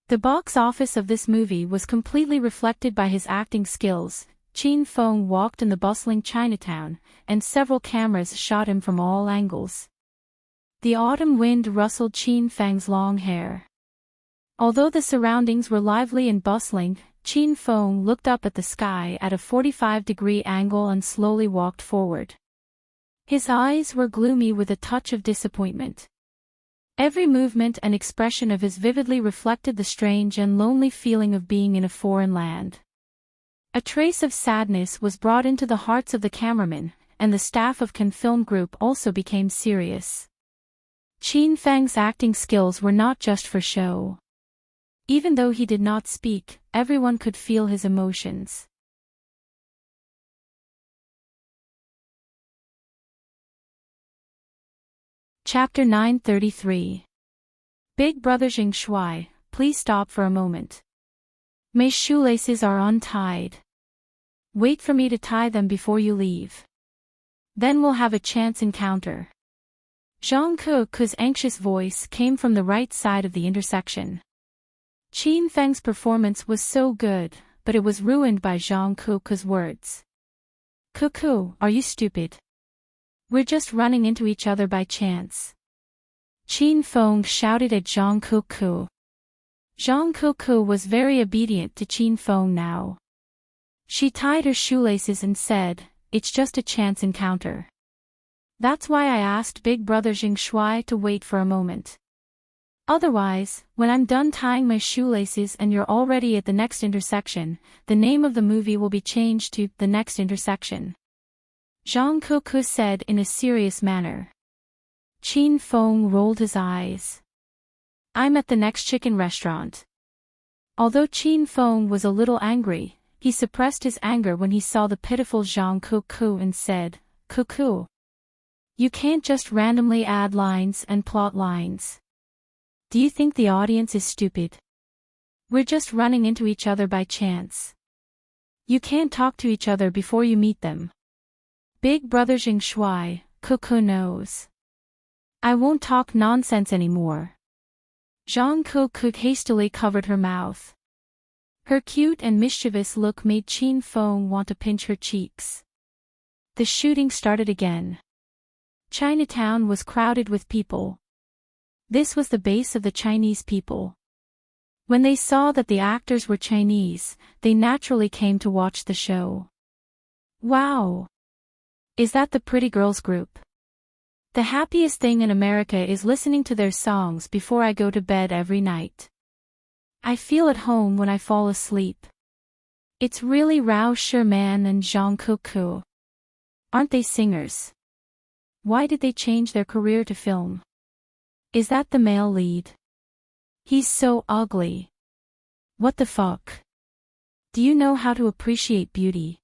The box office of this movie was completely reflected by his acting skills. Qin Feng walked in the bustling Chinatown, and several cameras shot him from all angles. The autumn wind rustled Qin Feng's long hair. Although the surroundings were lively and bustling, Qin Feng looked up at the sky at a 45-degree angle and slowly walked forward. His eyes were gloomy with a touch of disappointment. Every movement and expression of his vividly reflected the strange and lonely feeling of being in a foreign land. A trace of sadness was brought into the hearts of the cameramen, and the staff of Can Film Group also became serious. Qin Feng's acting skills were not just for show. Even though he did not speak, everyone could feel his emotions. Chapter 933. Big Brother Jing Shui, please stop for a moment. My shoelaces are untied. Wait for me to tie them before you leave. Then we'll have a chance encounter. Zhang Ku's anxious voice came from the right side of the intersection. Qin Feng's performance was so good, but it was ruined by Zhang Ku's words. Kuku, are you stupid? We're just running into each other by chance. Qin Feng shouted at Zhang Kuku. Zhang Kuku was very obedient to Qin Feng now. She tied her shoelaces and said, "It's just a chance encounter. That's why I asked Big Brother Jing Shui to wait for a moment. Otherwise, when I'm done tying my shoelaces and you're already at the next intersection, the name of the movie will be changed to The Next Intersection." Zhang Kuku said in a serious manner. Qin Feng rolled his eyes. I'm at the next chicken restaurant. Although Qin Feng was a little angry, he suppressed his anger when he saw the pitiful Zhang Kuku and said, Kuku, you can't just randomly add lines and plot lines. Do you think the audience is stupid? We're just running into each other by chance. You can't talk to each other before you meet them. Big Brother Jing Shui, Kuku knows. I won't talk nonsense anymore. Zhang Kuku hastily covered her mouth. Her cute and mischievous look made Qin Feng want to pinch her cheeks. The shooting started again. Chinatown was crowded with people. This was the base of the Chinese people. When they saw that the actors were Chinese, they naturally came to watch the show. Wow! Is that the Pretty Girls group? The happiest thing in America is listening to their songs before I go to bed every night. I feel at home when I fall asleep. It's really Rao Sherman and Zhang Kuku. Aren't they singers? Why did they change their career to film? Is that the male lead? He's so ugly. What the fuck? Do you know how to appreciate beauty?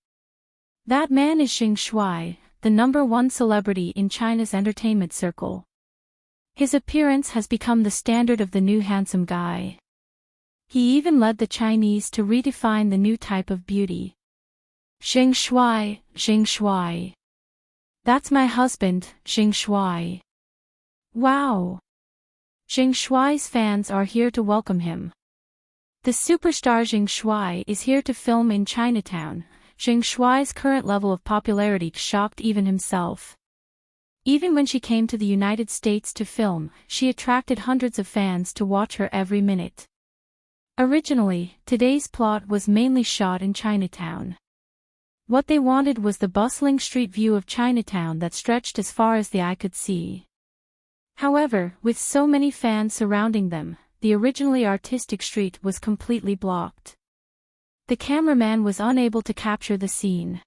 That man is Xing Shuai, the #1 celebrity in China's entertainment circle. His appearance has become the standard of the new handsome guy. He even led the Chinese to redefine the new type of beauty. Xing Shuai, Xing Shuai. That's my husband, Xing Shuai. Wow! Xing Shuai's fans are here to welcome him. The superstar Xing Shuai is here to film in Chinatown. Xing Shuai's current level of popularity shocked even himself. Even when she came to the United States to film, she attracted hundreds of fans to watch her every minute. Originally, today's plot was mainly shot in Chinatown. What they wanted was the bustling street view of Chinatown that stretched as far as the eye could see. However, with so many fans surrounding them, the originally artistic street was completely blocked. The cameraman was unable to capture the scene.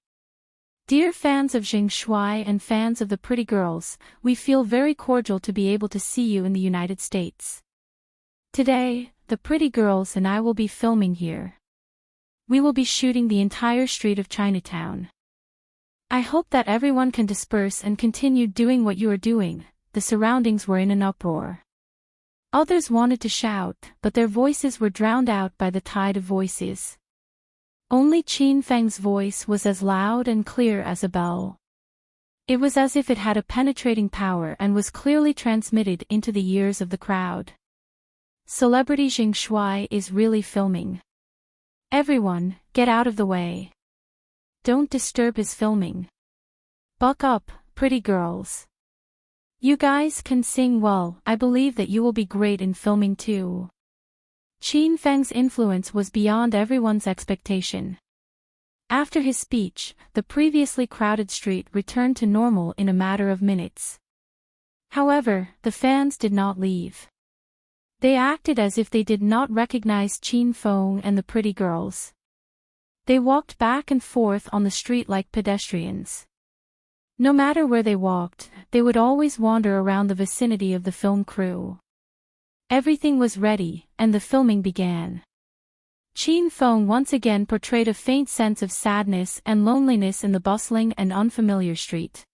Dear fans of Xing Shuai and fans of the pretty girls, we feel very cordial to be able to see you in the United States. Today, the pretty girls and I will be filming here. We will be shooting the entire street of Chinatown. I hope that everyone can disperse and continue doing what you are doing. The surroundings were in an uproar. Others wanted to shout, but their voices were drowned out by the tide of voices. Only Qin Feng's voice was as loud and clear as a bell. It was as if it had a penetrating power and was clearly transmitted into the ears of the crowd. Celebrity Xing Shuai is really filming. Everyone, get out of the way. Don't disturb his filming. Buck up, pretty girls. You guys can sing well. I believe that you will be great in filming too. Qin Feng's influence was beyond everyone's expectation. After his speech, the previously crowded street returned to normal in a matter of minutes. However, the fans did not leave. They acted as if they did not recognize Qin Feng and the pretty girls. They walked back and forth on the street like pedestrians. No matter where they walked, they would always wander around the vicinity of the film crew. Everything was ready, and the filming began. Qin Feng once again portrayed a faint sense of sadness and loneliness in the bustling and unfamiliar street.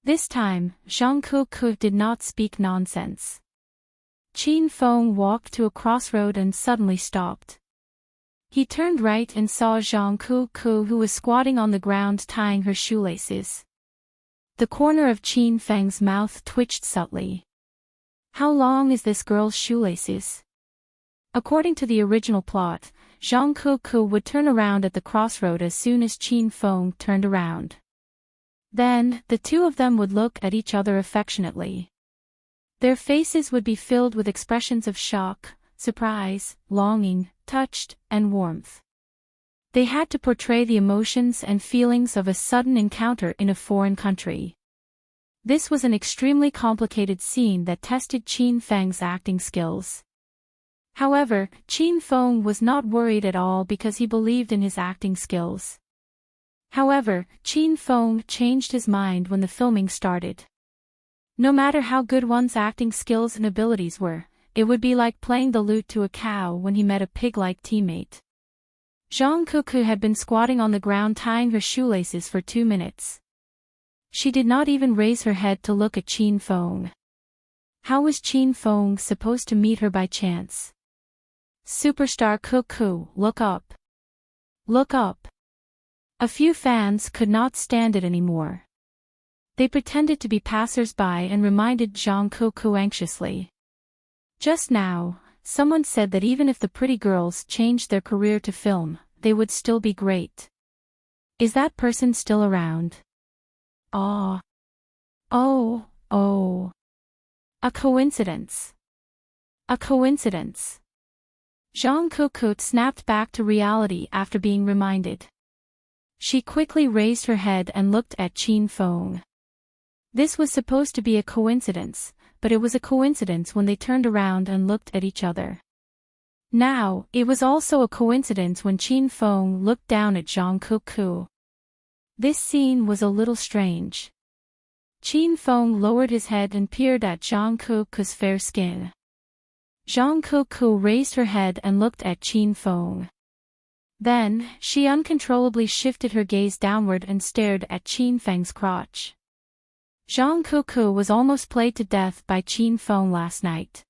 This time, Zhang Kuku did not speak nonsense. Qin Feng walked to a crossroad and suddenly stopped. He turned right and saw Zhang Kuku, who was squatting on the ground tying her shoelaces. The corner of Qin Feng's mouth twitched subtly. How long is this girl's shoelaces? According to the original plot, Zhang Kuku would turn around at the crossroad as soon as Qin Feng turned around. Then, the two of them would look at each other affectionately. Their faces would be filled with expressions of shock, surprise, longing, touched, and warmth. They had to portray the emotions and feelings of a sudden encounter in a foreign country. This was an extremely complicated scene that tested Qin Feng's acting skills. However, Qin Feng was not worried at all because he believed in his acting skills. However, Qin Feng changed his mind when the filming started. No matter how good one's acting skills and abilities were, it would be like playing the lute to a cow when he met a pig-like teammate. Zhang Kuku had been squatting on the ground tying her shoelaces for 2 minutes. She did not even raise her head to look at Qin Feng. How was Qin Feng supposed to meet her by chance? Superstar Kuku, look up. Look up. A few fans could not stand it anymore. They pretended to be passers-by and reminded Zhang Kuku anxiously. Just now, someone said that even if the pretty girls changed their career to film, they would still be great. Is that person still around? Ah. Oh. A coincidence. A coincidence. Zhang Kuku snapped back to reality after being reminded. She quickly raised her head and looked at Qin Feng. This was supposed to be a coincidence, but it was a coincidence when they turned around and looked at each other. Now, it was also a coincidence when Qin Feng looked down at Zhang Kuku. This scene was a little strange. Qin Feng lowered his head and peered at Zhang Kuku's fair skin. Zhang Kuku raised her head and looked at Qin Feng. Then, she uncontrollably shifted her gaze downward and stared at Qin Feng's crotch. Zhang Kuku was almost played to death by Qin Feng last night.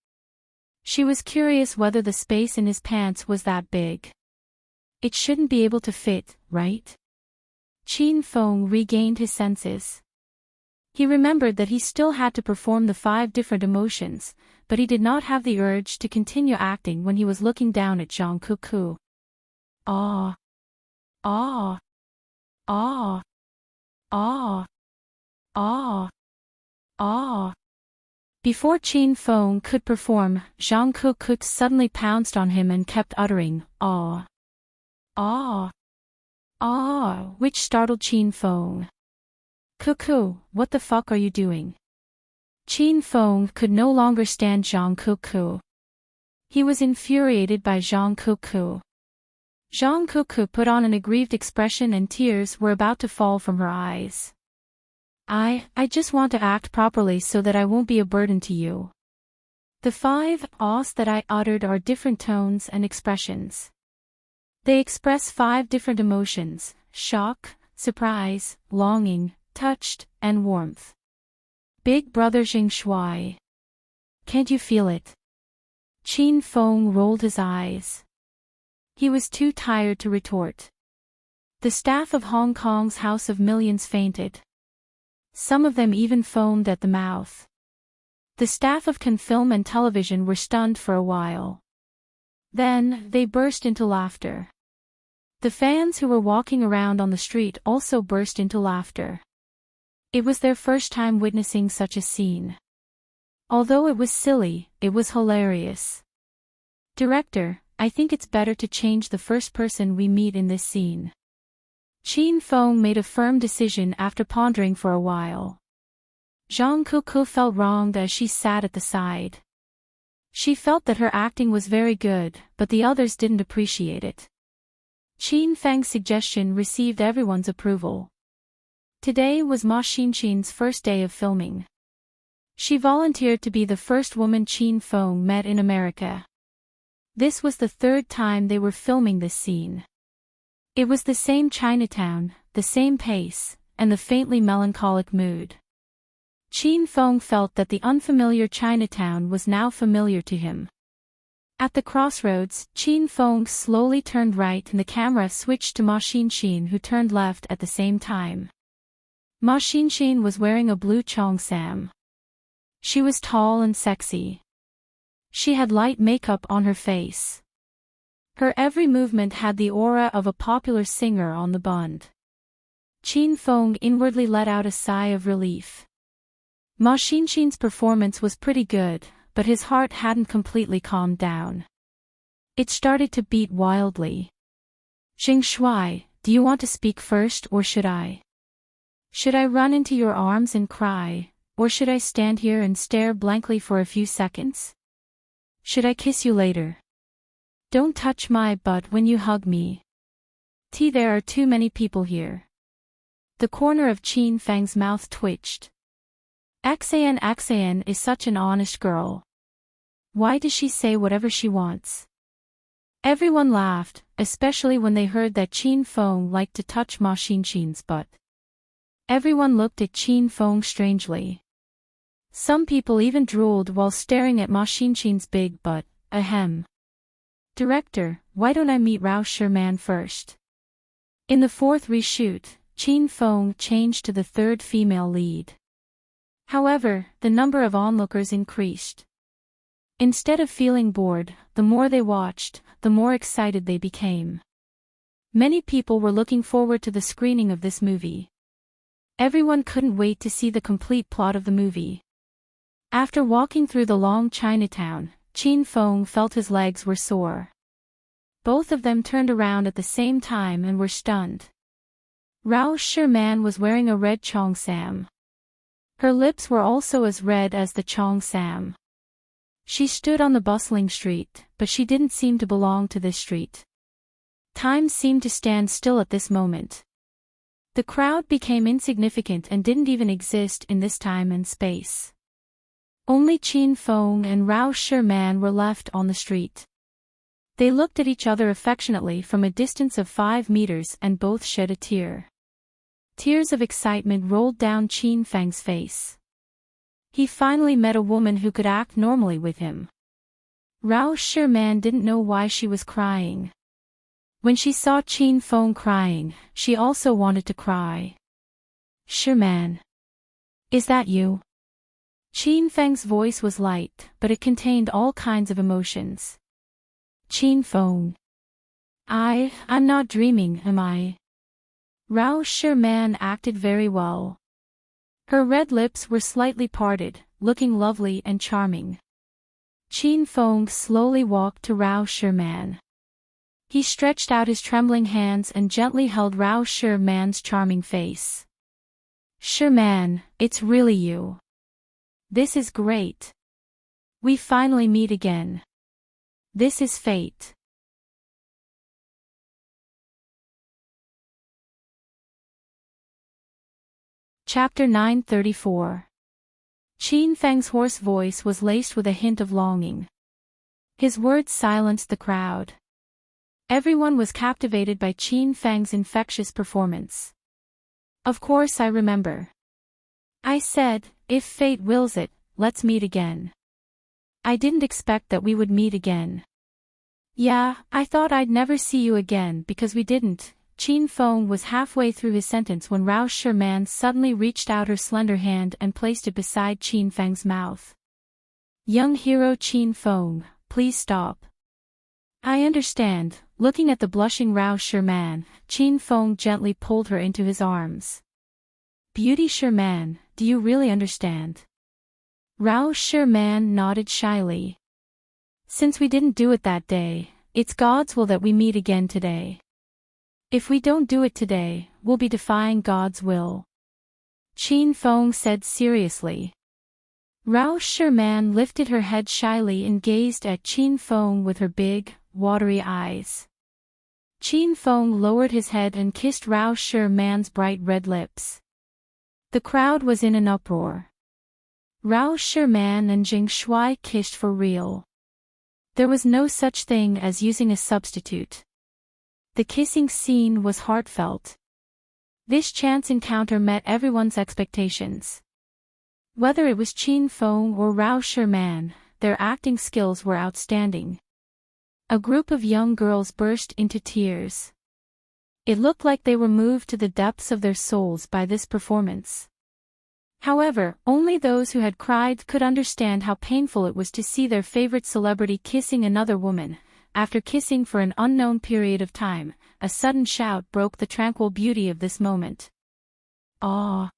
She was curious whether the space in his pants was that big. It shouldn't be able to fit, right? Qin Feng regained his senses. He remembered that he still had to perform the 5 different emotions, but he did not have the urge to continue acting when he was looking down at Zhang Kuku. Ah. Ah. Ah. Ah. Ah. Ah. Before Qin Feng could perform, Zhang Kuku suddenly pounced on him and kept uttering, ah. Ah. Ah, which startled Qin Feng. Kuku, what the fuck are you doing? Qin Feng could no longer stand Zhang Kuku. He was infuriated by Zhang Kuku. Zhang Kuku put on an aggrieved expression and tears were about to fall from her eyes. I just want to act properly so that I won't be a burden to you. The 5 ahs that I uttered are different tones and expressions. They express 5 different emotions: shock, surprise, longing, touched, and warmth. Big brother Jing Shui. Can't you feel it? Qin Feng rolled his eyes. He was too tired to retort. The staff of Hong Kong's House of Millions fainted. Some of them even foamed at the mouth. The staff of Can Film and Television were stunned for a while. Then, they burst into laughter. The fans who were walking around on the street also burst into laughter. It was their first time witnessing such a scene. Although it was silly, it was hilarious. Director, I think it's better to change the first person we meet in this scene. Qin Feng made a firm decision after pondering for a while. Zhang Kuku felt wronged as she sat at the side. She felt that her acting was very good, but the others didn't appreciate it. Qin Feng's suggestion received everyone's approval. Today was Ma Xinxin's first day of filming. She volunteered to be the first woman Qin Feng met in America. This was the 3rd time they were filming this scene. It was the same Chinatown, the same pace, and the faintly melancholic mood. Qin Feng felt that the unfamiliar Chinatown was now familiar to him. At the crossroads, Qin Feng slowly turned right and the camera switched to Ma Xinxin, who turned left at the same time. Ma Xinxin was wearing a blue cheongsam. She was tall and sexy. She had light makeup on her face. Her every movement had the aura of a popular singer on the bund. Qin Feng inwardly let out a sigh of relief. Ma Xinxin's performance was pretty good, but his heart hadn't completely calmed down. It started to beat wildly. Jing Shui, do you want to speak first or should I? Should I run into your arms and cry, or should I stand here and stare blankly for a few seconds? Should I kiss you later? Don't touch my butt when you hug me. There are too many people here. The corner of Qin Feng's mouth twitched. Axan is such an honest girl. Why does she say whatever she wants? Everyone laughed, especially when they heard that Qin Feng liked to touch Ma Xinxin's butt. Everyone looked at Qin Feng strangely. Some people even drooled while staring at Ma Xinxin's big butt. Ahem. Director, why don't I meet Rao Sherman first? In the 4th reshoot, Qin Feng changed to the 3rd female lead. However, the number of onlookers increased. Instead of feeling bored, the more they watched, the more excited they became. Many people were looking forward to the screening of this movie. Everyone couldn't wait to see the complete plot of the movie. After walking through the long Chinatown, Qin Feng felt his legs were sore. Both of them turned around at the same time and were stunned. Rao Sherman was wearing a red cheongsam. Her lips were also as red as the cheongsam. She stood on the bustling street, but she didn't seem to belong to this street. Time seemed to stand still at this moment. The crowd became insignificant and didn't even exist in this time and space. Only Qin Feng and Rao Sherman were left on the street. They looked at each other affectionately from a distance of 5 meters and both shed a tear. Tears of excitement rolled down Qin Feng's face. He finally met a woman who could act normally with him. Rao Shiman didn't know why she was crying. When she saw Qin Feng crying, she also wanted to cry. Shiman. Is that you? Qin Feng's voice was light, but it contained all kinds of emotions. Qin Feng. I'm not dreaming, am I? Rao Shiman acted very well. Her red lips were slightly parted, looking lovely and charming. Qin Feng slowly walked to Rao Shiman. He stretched out his trembling hands and gently held Rao Shiman's charming face. Shiman, it's really you. This is great. We finally meet again. This is fate. Chapter 934. Qin Feng's hoarse voice was laced with a hint of longing. His words silenced the crowd. Everyone was captivated by Qin Feng's infectious performance. Of course I remember. I said, if fate wills it, let's meet again. I didn't expect that we would meet again. Yeah, I thought I'd never see you again because we didn't. Qin Feng was halfway through his sentence when Rao Shiman suddenly reached out her slender hand and placed it beside Qin Feng's mouth. Young hero Qin Feng, please stop. I understand. Looking at the blushing Rao Shiman, Qin Feng gently pulled her into his arms. Beauty Shiman, do you really understand? Rao Shiman nodded shyly. Since we didn't do it that day, it's God's will that we meet again today. If we don't do it today, we'll be defying God's will. Qin Feng said seriously. Rao Shiman lifted her head shyly and gazed at Qin Feng with her big, watery eyes. Qin Feng lowered his head and kissed Rao Shiman's bright red lips. The crowd was in an uproar. Rao Shiman and Jing Shui kissed for real. There was no such thing as using a substitute. The kissing scene was heartfelt. This chance encounter met everyone's expectations. Whether it was Qin Feng or Rao Shiman, their acting skills were outstanding. A group of young girls burst into tears. It looked like they were moved to the depths of their souls by this performance. However, only those who had cried could understand how painful it was to see their favorite celebrity kissing another woman. After kissing for an unknown period of time, a sudden shout broke the tranquil beauty of this moment. Ah!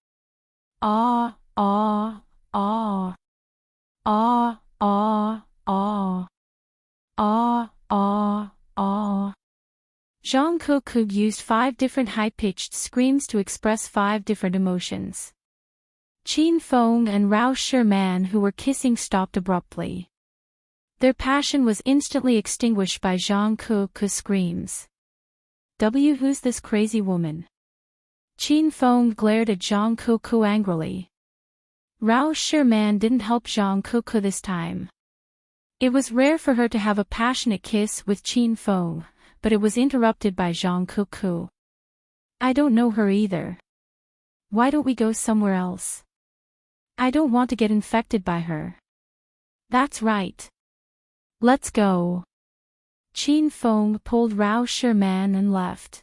Ah! Ah! Ah! Ah! Ah! Ah! Ah! Ah! Ah! Zhang Kuku used 5 different high-pitched screams to express 5 different emotions. Qin Feng and Rao Shiman who were kissing stopped abruptly. Their passion was instantly extinguished by Zhang Kuku's screams. Who's this crazy woman? Qin Feng glared at Zhang Kuku angrily. Rao Shiman didn't help Zhang Kuku this time. It was rare for her to have a passionate kiss with Qin Feng, but it was interrupted by Zhang Kuku. I don't know her either. Why don't we go somewhere else? I don't want to get infected by her. That's right. Let's go. Qin Feng pulled Rao Shiman and left.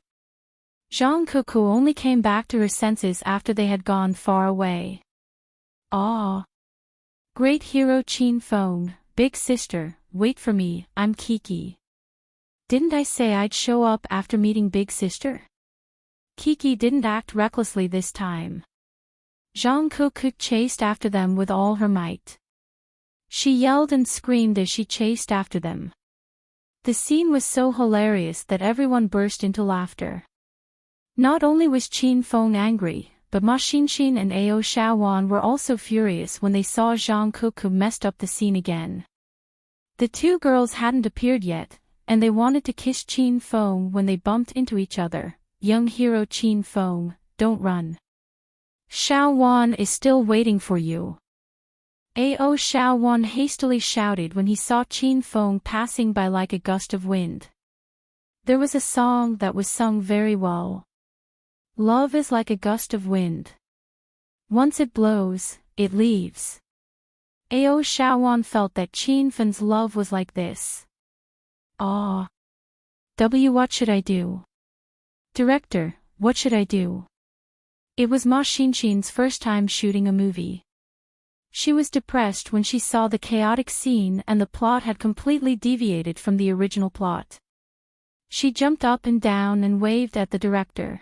Zhang Kuku only came back to her senses after they had gone far away. Ah! Great hero Qin Feng, big sister, wait for me, I'm Kiki. Didn't I say I'd show up after meeting big sister? Kiki didn't act recklessly this time. Zhang Kuku chased after them with all her might. She yelled and screamed as she chased after them. The scene was so hilarious that everyone burst into laughter. Not only was Qin Feng angry, but Ma Xinxin and Ao Shaowan were also furious when they saw Zhang Kuku messed up the scene again. The 2 girls hadn't appeared yet, and they wanted to kiss Qin Feng when they bumped into each other. Young hero Qin Feng, don't run. Shaowan is still waiting for you. Ao Xiaowan hastily shouted when he saw Qin Feng passing by like a gust of wind. There was a song that was sung very well. Love is like a gust of wind. Once it blows, it leaves. Ao Xiaowan felt that Qin Feng's love was like this. Ah. What should I do? Director, what should I do? It was Ma Xinxin's first time shooting a movie. She was depressed when she saw the chaotic scene and the plot had completely deviated from the original plot. She jumped up and down and waved at the director.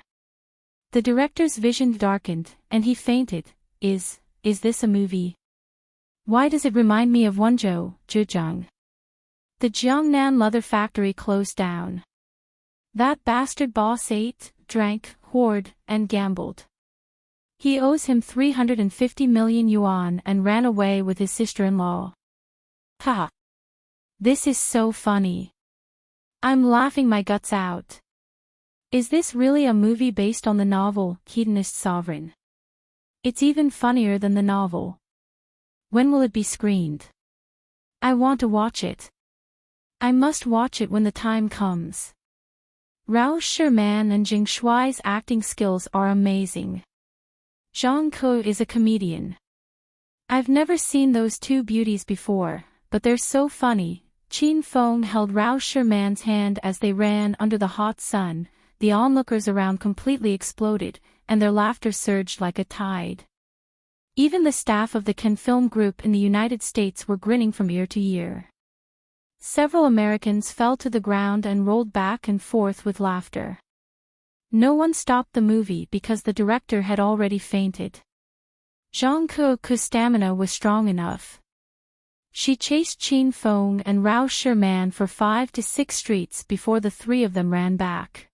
The director's vision darkened, and he fainted. Is this a movie? Why does it remind me of Wenzhou, Zhejiang? The Jiangnan leather factory closed down. That bastard boss ate, drank, whored, and gambled. He owes him 350 million yuan and ran away with his sister-in-law. Ha! This is so funny. I'm laughing my guts out. Is this really a movie based on the novel, Hedonist Sovereign? It's even funnier than the novel. When will it be screened? I want to watch it. I must watch it when the time comes. Rao Sherman and Jing Shuai's acting skills are amazing. Zhang Ke is a comedian. I've never seen those two beauties before, but they're so funny. Qin Feng held Rao Sherman's hand as they ran under the hot sun. The onlookers around completely exploded, and their laughter surged like a tide. Even the staff of the Cannes Film Group in the United States were grinning from ear to ear. Several Americans fell to the ground and rolled back and forth with laughter. No one stopped the movie because the director had already fainted. Zhang Ke's stamina was strong enough. She chased Qin Feng and Rao Sherman for 5 to 6 streets before the three of them ran back.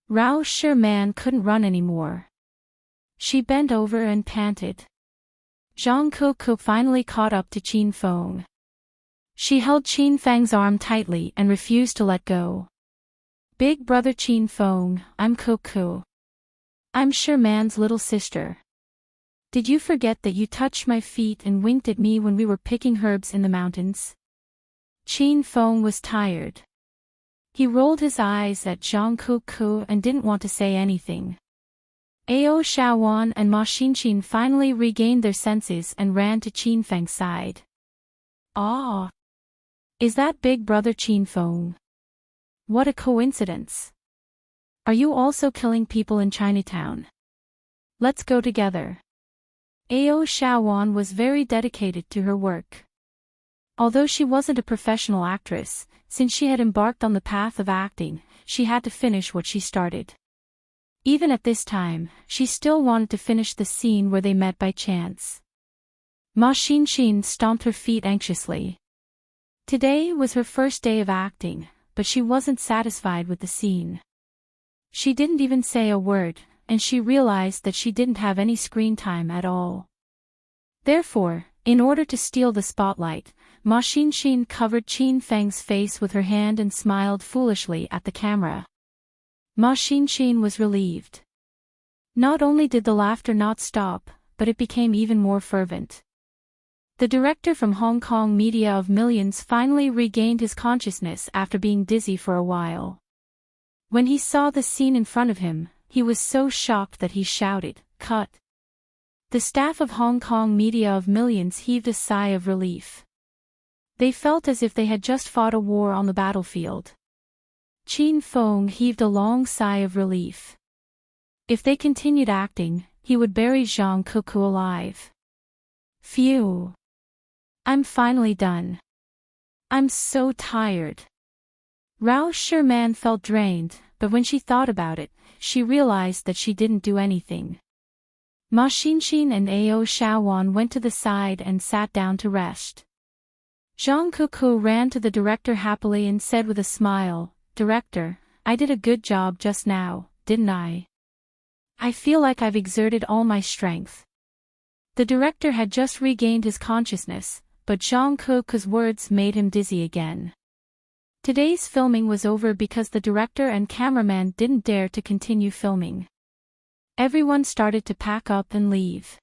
Rao Sherman couldn't run anymore. She bent over and panted. Zhang Ke finally caught up to Qin Feng. She held Qin Feng's arm tightly and refused to let go. Big brother Qin Feng, I'm Ke. I'm Sherman's little sister. Did you forget that you touched my feet and winked at me when we were picking herbs in the mountains? Qin Feng was tired. He rolled his eyes at Zhang Ke and didn't want to say anything. Ao Xiaowan and Ma Xinxin finally regained their senses and ran to Qin Feng's side. Ah! Is that big brother Qin Feng? What a coincidence. Are you also killing people in Chinatown? Let's go together. Ao Xiaowan was very dedicated to her work. Although she wasn't a professional actress, since she had embarked on the path of acting, she had to finish what she started. Even at this time, she still wanted to finish the scene where they met by chance. Ma Xinxin stomped her feet anxiously. Today was her first day of acting, but she wasn't satisfied with the scene. She didn't even say a word, and she realized that she didn't have any screen time at all. Therefore, in order to steal the spotlight, Ma Xinxin covered Qin Feng's face with her hand and smiled foolishly at the camera. Ma Xinxin was relieved. Not only did the laughter not stop, but it became even more fervent. The director from Hong Kong Media of Millions finally regained his consciousness after being dizzy for a while. When he saw the scene in front of him, he was so shocked that he shouted, "Cut!" The staff of Hong Kong Media of Millions heaved a sigh of relief. They felt as if they had just fought a war on the battlefield. Qin Feng heaved a long sigh of relief. If they continued acting, he would bury Zhang Ke alive. Phew! I'm finally done. I'm so tired. Rao Sherman felt drained, but when she thought about it, she realized that she didn't do anything. Ma Xinxin and Ao Xiaowan went to the side and sat down to rest. Zhang Ke ran to the director happily and said with a smile, "Director, I did a good job just now, didn't I? I feel like I've exerted all my strength." The director had just regained his consciousness, but Zhang Ke's words made him dizzy again. Today's filming was over because the director and cameraman didn't dare to continue filming. Everyone started to pack up and leave.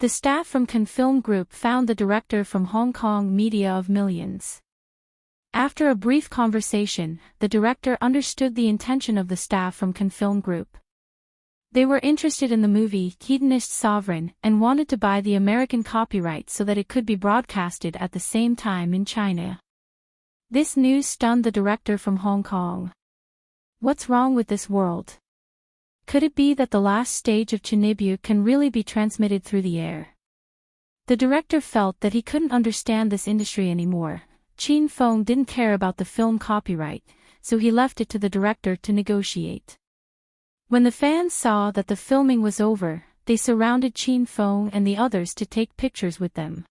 The staff from Can Film Group found the director from Hong Kong Media of Millions. After a brief conversation, the director understood the intention of the staff from Can Film Group. They were interested in the movie Hedonist Sovereign and wanted to buy the American copyright so that it could be broadcasted at the same time in China. This news stunned the director from Hong Kong. What's wrong with this world? Could it be that the last stage of Chinibu can really be transmitted through the air? The director felt that he couldn't understand this industry anymore. Qin Feng didn't care about the film copyright, so he left it to the director to negotiate. When the fans saw that the filming was over, they surrounded Qin Feng and the others to take pictures with them.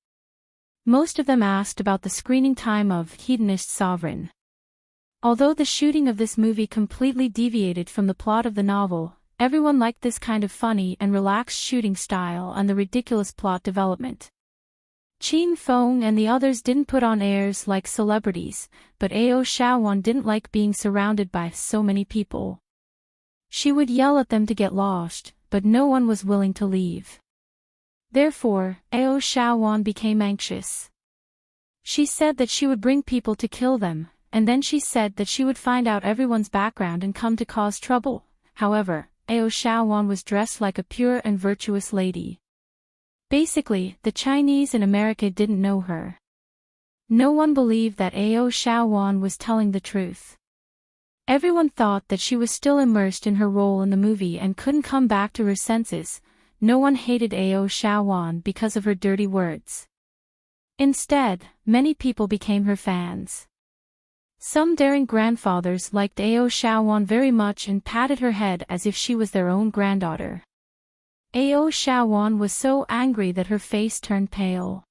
Most of them asked about the screening time of Hedonist Sovereign. Although the shooting of this movie completely deviated from the plot of the novel, everyone liked this kind of funny and relaxed shooting style and the ridiculous plot development. Qin Feng and the others didn't put on airs like celebrities, but Ao Shaowan didn't like being surrounded by so many people. She would yell at them to get lost, but no one was willing to leave. Therefore, Ao Shaowan became anxious. She said that she would bring people to kill them, and then she said that she would find out everyone's background and come to cause trouble. However, Ao Shaowan was dressed like a pure and virtuous lady. Basically, the Chinese in America didn't know her. No one believed that Ao Shaowan was telling the truth. Everyone thought that she was still immersed in her role in the movie and couldn't come back to her senses. No one hated Ao Shaowan because of her dirty words. Instead, many people became her fans. Some daring grandfathers liked Ao Shaowan very much and patted her head as if she was their own granddaughter. Ao Shaowan was so angry that her face turned pale.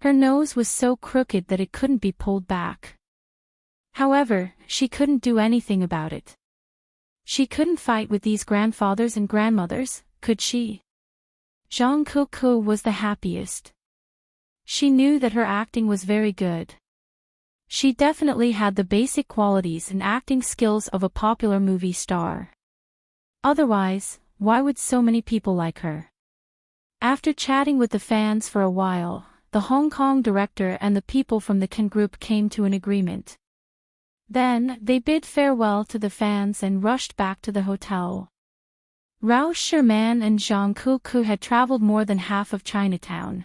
Her nose was so crooked that it couldn't be pulled back. However, she couldn't do anything about it. She couldn't fight with these grandfathers and grandmothers, could she? Zhang Kuku was the happiest. She knew that her acting was very good. She definitely had the basic qualities and acting skills of a popular movie star. Otherwise, why would so many people like her? After chatting with the fans for a while, the Hong Kong director and the people from the Can Group came to an agreement. Then, they bid farewell to the fans and rushed back to the hotel. Rao Sherman and Zhang Kuku had traveled more than half of Chinatown.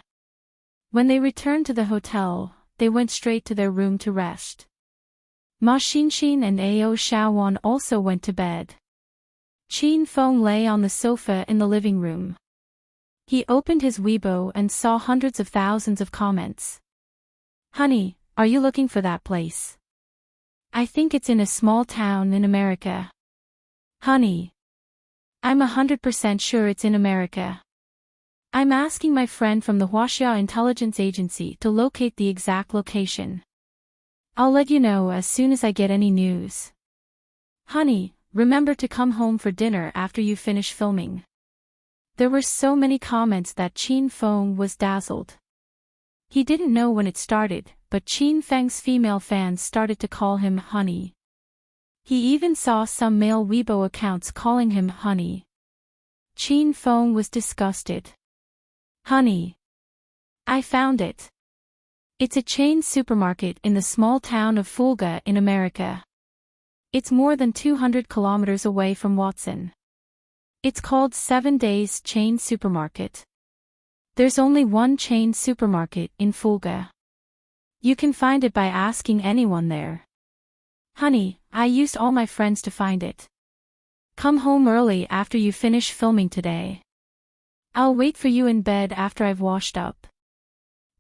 When they returned to the hotel, they went straight to their room to rest. Ma Xinxin and Ao Shaowan also went to bed. Qin Feng lay on the sofa in the living room. He opened his Weibo and saw hundreds of thousands of comments. "Honey, are you looking for that place? I think it's in a small town in America." "Honey, I'm 100% sure it's in America. I'm asking my friend from the Huaxia intelligence agency to locate the exact location. I'll let you know as soon as I get any news. Honey, remember to come home for dinner after you finish filming." There were so many comments that Qin Feng was dazzled. He didn't know when it started, but Qin Feng's female fans started to call him honey. He even saw some male Weibo accounts calling him honey. Qin Feng was disgusted. "Honey, I found it. It's a chain supermarket in the small town of Fulga in America. It's more than 200 kilometers away from Watson. It's called 7 Days Chain Supermarket. There's only one chain supermarket in Fulga. You can find it by asking anyone there. Honey, I used all my friends to find it. Come home early after you finish filming today. I'll wait for you in bed after I've washed up."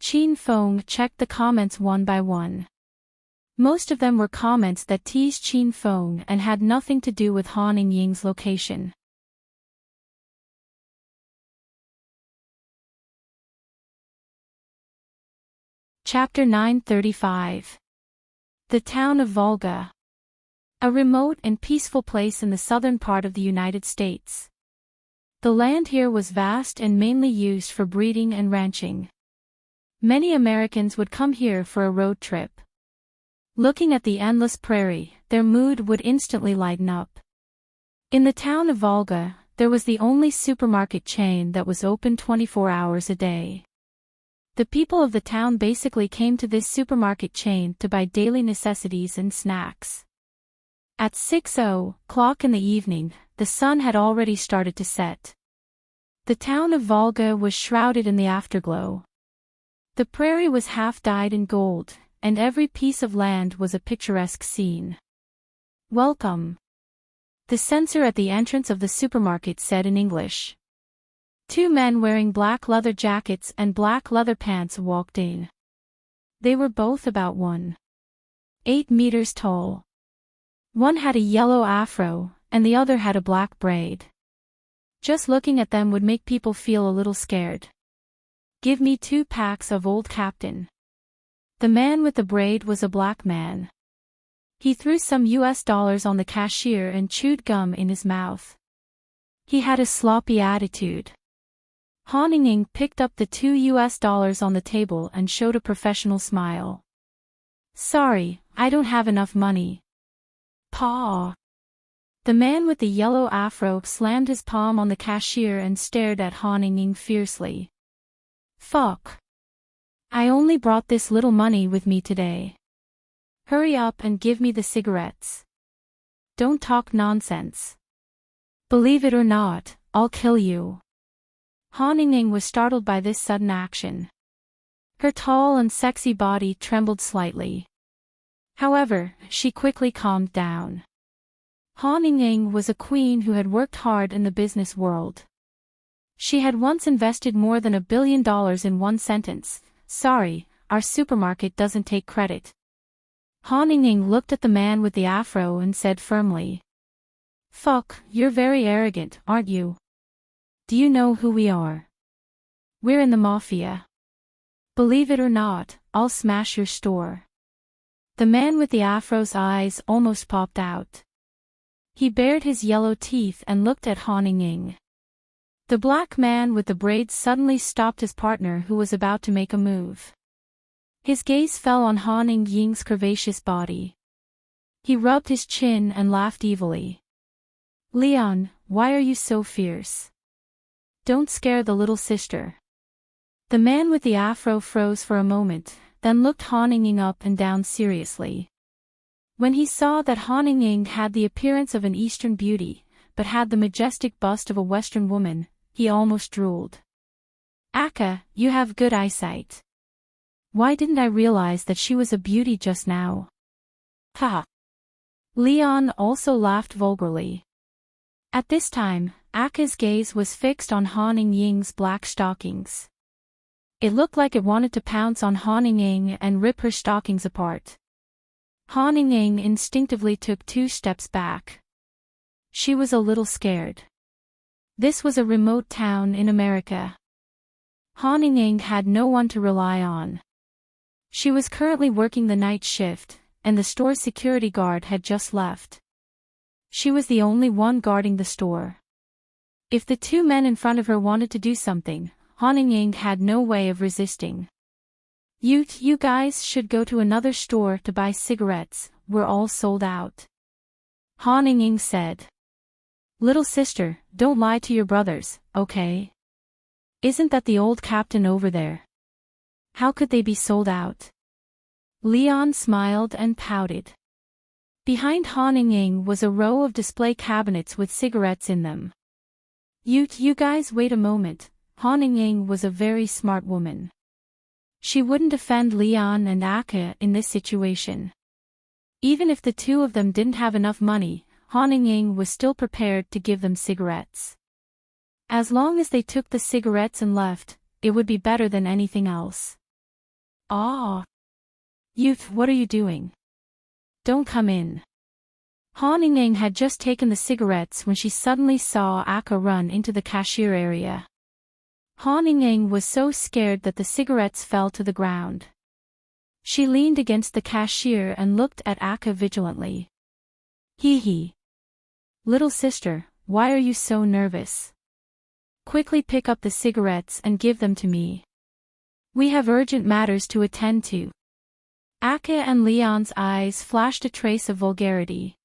Qin Feng checked the comments one by one. Most of them were comments that teased Qin Feng and had nothing to do with Han Ying's location. Chapter 935. The Town of Volga. A remote and peaceful place in the southern part of the United States. The land here was vast and mainly used for breeding and ranching. Many Americans would come here for a road trip. Looking at the endless prairie, their mood would instantly lighten up. In the town of Volga, There was the only supermarket chain that was open 24 hours a day. The people of the town basically came to this supermarket chain to buy daily necessities and snacks. At 6:00 in the evening, the sun had already started to set. The town of Volga was shrouded in the afterglow. The prairie was half dyed in gold, and every piece of land was a picturesque scene. "Welcome," the censor at the entrance of the supermarket said in English. Two men wearing black leather jackets and black leather pants walked in. They were both about 1.8 meters tall. One had a yellow afro, and the other had a black braid. Just looking at them would make people feel a little scared. "Give me 2 packs of Old Captain." The man with the braid was a black man. He threw some US dollars on the cashier and chewed gum in his mouth. He had a sloppy attitude. Heartwarming picked up the 2 US dollars on the table and showed a professional smile. "Sorry, I don't have enough money." "Paw." The man with the yellow afro slammed his palm on the cashier and stared at Heartwarming fiercely. "Fuck. I only brought this little money with me today. Hurry up and give me the cigarettes. Don't talk nonsense. Believe it or not, I'll kill you." Heartwarming was startled by this sudden action. Her tall and sexy body trembled slightly. However, she quickly calmed down. Heartwarming was a queen who had worked hard in the business world. She had once invested more than $1 billion in one sentence. "Sorry, our supermarket doesn't take credit." Heartwarming looked at the man with the afro and said firmly, "Fuck, you're very arrogant, aren't you? Do you know who we are? We're in the mafia. Believe it or not, I'll smash your store." The man with the afro's eyes almost popped out. He bared his yellow teeth and looked at Heartwarming. The black man with the braids suddenly stopped his partner who was about to make a move. His gaze fell on Heartwarming's curvaceous body. He rubbed his chin and laughed evilly. "Leon, why are you so fierce? Don't scare the little sister." The man with the afro froze for a moment, then looked Heartwarming up and down seriously. When he saw that Heartwarming had the appearance of an Eastern beauty, but had the majestic bust of a Western woman, he almost drooled. "Akka, you have good eyesight. Why didn't I realize that she was a beauty just now?" "Ha!" Leon also laughed vulgarly. At this time, Akka's gaze was fixed on Heartwarming's black stockings. It looked like it wanted to pounce on Heartwarming and rip her stockings apart. Heartwarming instinctively took 2 steps back. She was a little scared. This was a remote town in America. Heartwarming had no one to rely on. She was currently working the night shift, and the store's security guard had just left. She was the only one guarding the store. If the 2 men in front of her wanted to do something, Heartwarming had no way of resisting. You guys should go to another store to buy cigarettes, we're all sold out." Heartwarming said. "Little sister, don't lie to your brothers, okay? Isn't that the old captain over there? How could they be sold out?" Leon smiled and pouted. Behind Heartwarming was a row of display cabinets with cigarettes in them. You guys wait a moment, Heartwarming was a very smart woman. She wouldn't offend Leon and Akka in this situation. Even if the 2 of them didn't have enough money, Heartwarming was still prepared to give them cigarettes. As long as they took the cigarettes and left, it would be better than anything else. "Ah! Youth, what are you doing? Don't come in." Heartwarming had just taken the cigarettes when she suddenly saw Akka run into the cashier area. Heartwarming was so scared that the cigarettes fell to the ground. She leaned against the cashier and looked at Akka vigilantly. Hee. Little sister, why are you so nervous? Quickly pick up the cigarettes and give them to me. We have urgent matters to attend to." Akka and Leon's eyes flashed a trace of vulgarity.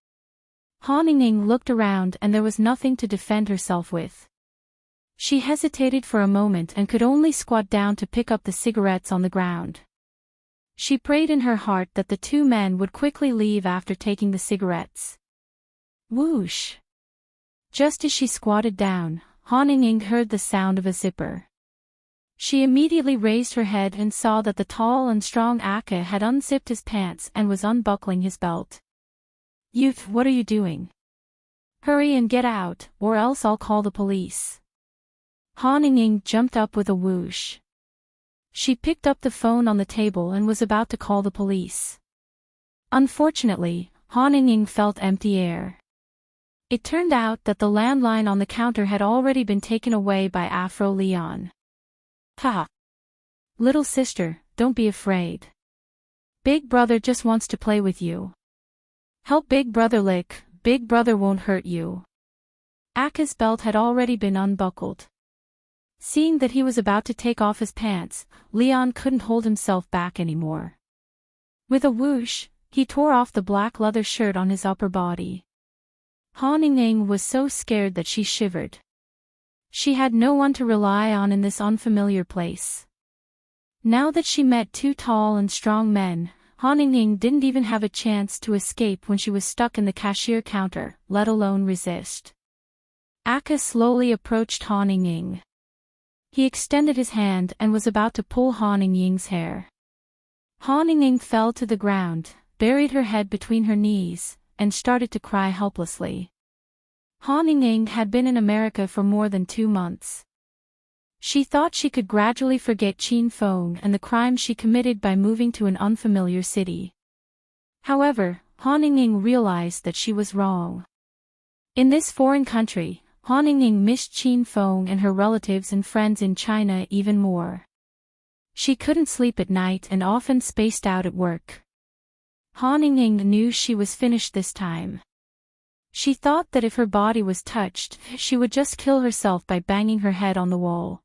Han Ying looked around and there was nothing to defend herself with. She hesitated for a moment and could only squat down to pick up the cigarettes on the ground. She prayed in her heart that the two men would quickly leave after taking the cigarettes. Whoosh! Just as she squatted down, Han Ying heard the sound of a zipper. She immediately raised her head and saw that the tall and strong Aka had unzipped his pants and was unbuckling his belt. "Youth, what are you doing? Hurry and get out, or else I'll call the police." Han Ying jumped up with a whoosh. She picked up the phone on the table and was about to call the police. Unfortunately, Han Ying felt empty air. It turned out that the landline on the counter had already been taken away by Afro Leon. "Ha! Little sister, don't be afraid. Big brother just wants to play with you. Help Big brother lick, Big brother won't hurt you." Aka's belt had already been unbuckled. Seeing that he was about to take off his pants, Leon couldn't hold himself back anymore. With a whoosh, he tore off the black leather shirt on his upper body. Han Ying was so scared that she shivered. She had no one to rely on in this unfamiliar place. Now that she met two tall and strong men, Han Ying didn't even have a chance to escape when she was stuck in the cashier counter, let alone resist. Aka slowly approached Han Ying. He extended his hand and was about to pull Han Ying's hair. Han Ying fell to the ground, buried her head between her knees, and started to cry helplessly. Han Ying had been in America for more than 2 months. She thought she could gradually forget Qin Feng and the crime she committed by moving to an unfamiliar city. However, Han Ying realized that she was wrong. In this foreign country, Han Ying missed Qin Feng and her relatives and friends in China even more. She couldn't sleep at night and often spaced out at work. Han Ying knew she was finished this time. She thought that if her body was touched, she would just kill herself by banging her head on the wall.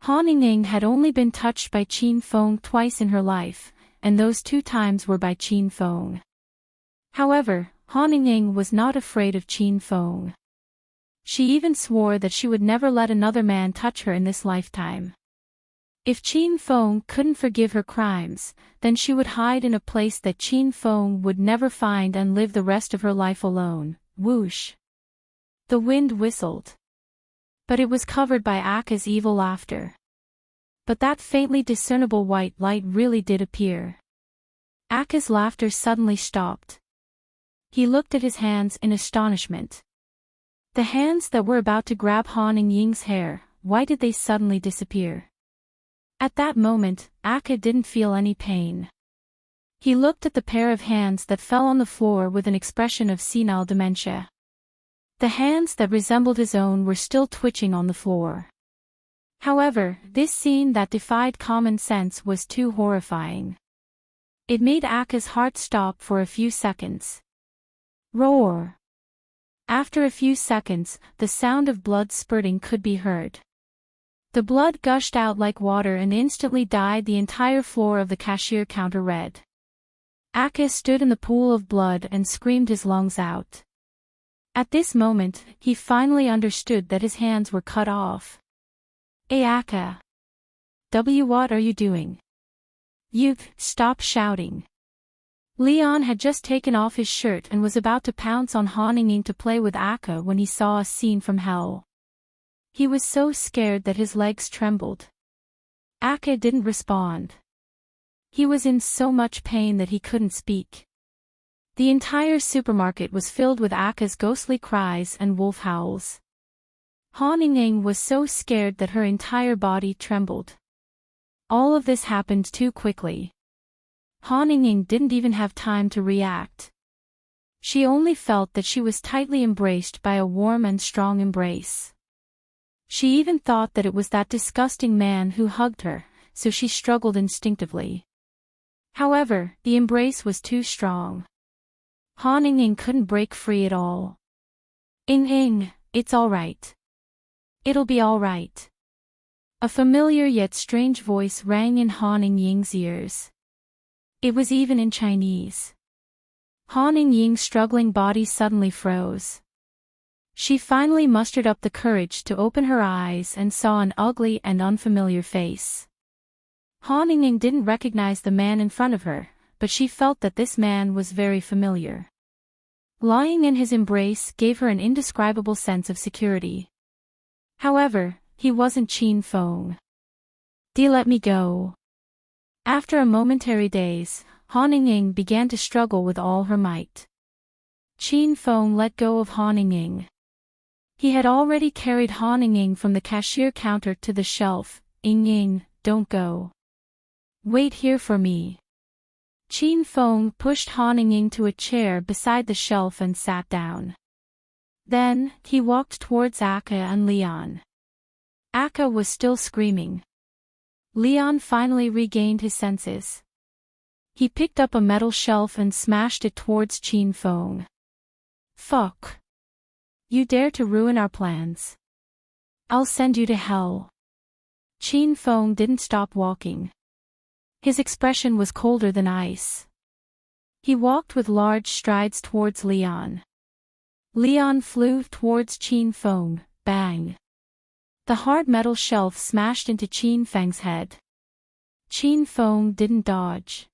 Han Ying had only been touched by Qin Feng twice in her life, and those 2 times were by Qin Feng. However, Han Ying was not afraid of Qin Feng. She even swore that she would never let another man touch her in this lifetime. If Qin Feng couldn't forgive her crimes, then she would hide in a place that Qin Feng would never find and live the rest of her life alone. Whoosh! The wind whistled. But it was covered by Aka's evil laughter. But that faintly discernible white light really did appear. Aka's laughter suddenly stopped. He looked at his hands in astonishment. The hands that were about to grab Han Ying's hair, why did they suddenly disappear? At that moment, Aka didn't feel any pain. He looked at the pair of hands that fell on the floor with an expression of senile dementia. The hands that resembled his own were still twitching on the floor. However, this scene that defied common sense was too horrifying. It made Aka's heart stop for a few seconds. Roar! After a few seconds, the sound of blood spurting could be heard. The blood gushed out like water and instantly dyed the entire floor of the cashier counter red. Aka stood in the pool of blood and screamed his lungs out. At this moment, he finally understood that his hands were cut off. "Hey Aka! What are you doing? You, stop shouting." Leon had just taken off his shirt and was about to pounce on Han Ying to play with Aka when he saw a scene from hell. He was so scared that his legs trembled. Aka didn't respond. He was in so much pain that he couldn't speak. The entire supermarket was filled with Aka's ghostly cries and wolf howls. Han Ying was so scared that her entire body trembled. All of this happened too quickly. Han Ying didn't even have time to react. She only felt that she was tightly embraced by a warm and strong embrace. She even thought that it was that disgusting man who hugged her, so she struggled instinctively. However, the embrace was too strong. Han Ying couldn't break free at all. Ying, it's all right. It'll be all right." A familiar yet strange voice rang in Han Ying's ears. It was even in Chinese. Han Ying's struggling body suddenly froze. She finally mustered up the courage to open her eyes and saw an ugly and unfamiliar face. Han Ying didn't recognize the man in front of her, but she felt that this man was very familiar. Lying in his embrace gave her an indescribable sense of security. However, he wasn't Qin Feng. "Do let me go?" After a momentary daze, Han Ying began to struggle with all her might. Qin Feng let go of Han Ying. He had already carried Han Ying from the cashier counter to the shelf. "Ying, don't go. Wait here for me." Qin Feng pushed Han Ying to a chair beside the shelf and sat down. Then, he walked towards Aka and Leon. Aka was still screaming. Leon finally regained his senses. He picked up a metal shelf and smashed it towards Qin Feng. "Fuck. You dare to ruin our plans. I'll send you to hell." Qin Feng didn't stop walking. His expression was colder than ice. He walked with large strides towards Leon. Leon flew towards Qin Feng, bang. The hard metal shelf smashed into Qin Feng's head. Qin Feng didn't dodge.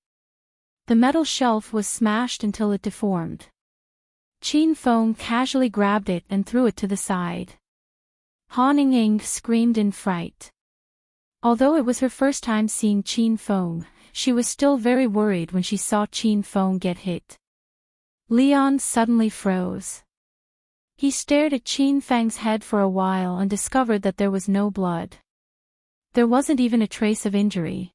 The metal shelf was smashed until it deformed. Qin Feng casually grabbed it and threw it to the side. Han Ying screamed in fright. Although it was her first time seeing Qin Feng, she was still very worried when she saw Qin Feng get hit. Leon suddenly froze. He stared at Qin Feng's head for a while and discovered that there was no blood. There wasn't even a trace of injury.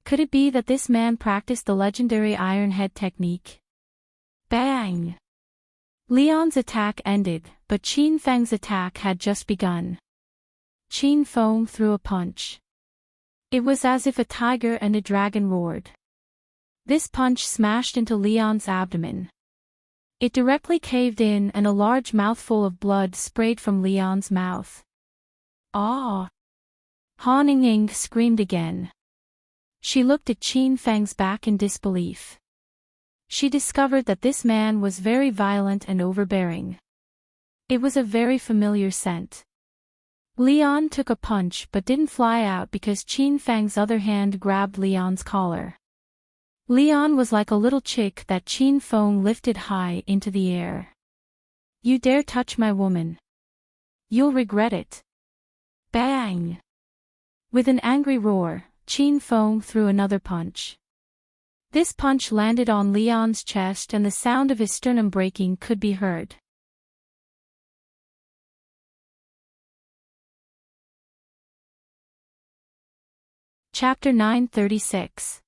Could it be that this man practiced the legendary Iron Head technique? Bang! Leon's attack ended, but Qin Feng's attack had just begun. Qin Feng threw a punch. It was as if a tiger and a dragon roared. This punch smashed into Leon's abdomen. It directly caved in and a large mouthful of blood sprayed from Leon's mouth. "Ah!" Han Ying screamed again. She looked at Qin Feng's back in disbelief. She discovered that this man was very violent and overbearing. It was a very familiar scent. Leon took a punch but didn't fly out because Qin Feng's other hand grabbed Leon's collar. Leon was like a little chick that Qin Feng lifted high into the air. "You dare touch my woman. You'll regret it." Bang! With an angry roar, Qin Feng threw another punch. This punch landed on Leon's chest and the sound of his sternum breaking could be heard. Chapter 936.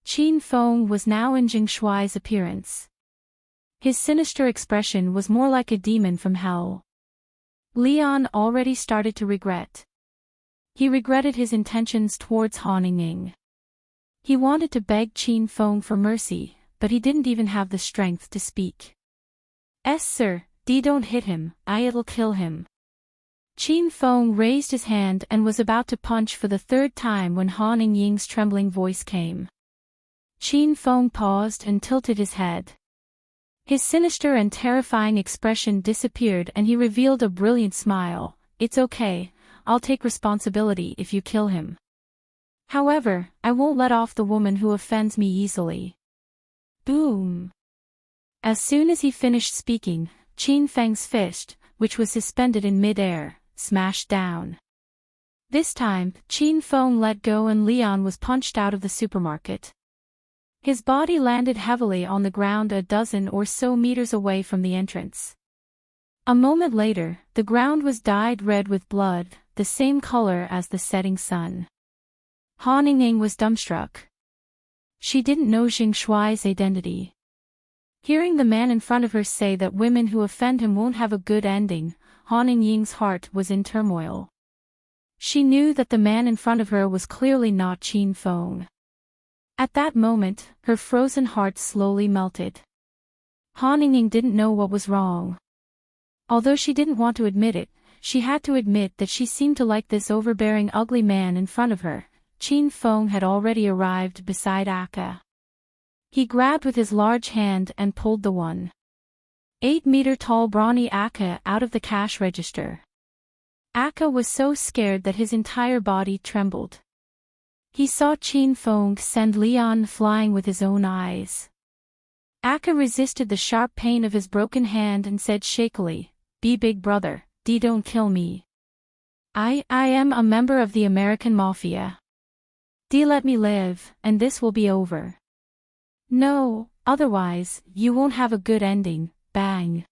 Qin Feng was now in Jing Shuai's appearance. His sinister expression was more like a demon from hell. Leon already started to regret. He regretted his intentions towards Han Ying. He wanted to beg Qin Feng for mercy, but he didn't even have the strength to speak. Sir, don't hit him, it'll kill him." Qin Feng raised his hand and was about to punch for the third time when Han Ying's trembling voice came. Qin Feng paused and tilted his head. His sinister and terrifying expression disappeared and he revealed a brilliant smile. "It's okay, I'll take responsibility if you kill him. However, I won't let off the woman who offends me easily." Boom! As soon as he finished speaking, Qin Feng's fist, which was suspended in mid-air, smashed down. This time, Qin Feng let go and Leon was punched out of the supermarket. His body landed heavily on the ground a dozen or so meters away from the entrance. A moment later, the ground was dyed red with blood, the same color as the setting sun. Han Ying was dumbstruck. She didn't know Jing Shuai's identity. Hearing the man in front of her say that women who offend him won't have a good ending, Han Ying's heart was in turmoil. She knew that the man in front of her was clearly not Qin Feng. At that moment, her frozen heart slowly melted. Han Ying didn't know what was wrong. Although she didn't want to admit it, she had to admit that she seemed to like this overbearing ugly man in front of her. Qin Feng had already arrived beside Aka. He grabbed with his large hand and pulled the 1.8-meter-tall brawny Akka out of the cash register. Akka was so scared that his entire body trembled. He saw Chin Fong send Leon flying with his own eyes. Akka resisted the sharp pain of his broken hand and said shakily, "Be big brother, don't kill me. I am a member of the American Mafia. Let me live, and this will be over. No, otherwise, you won't have a good ending." Bang.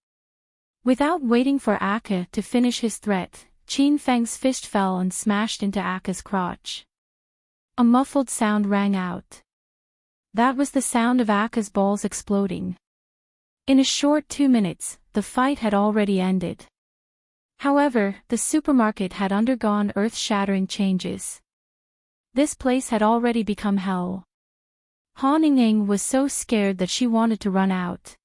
Without waiting for Akka to finish his threat, Chin Feng's fist fell and smashed into Akka's crotch. A muffled sound rang out. That was the sound of Akka's balls exploding. In a short 2 minutes, the fight had already ended. However, the supermarket had undergone earth-shattering changes. This place had already become hell. Han Ying was so scared that she wanted to run out.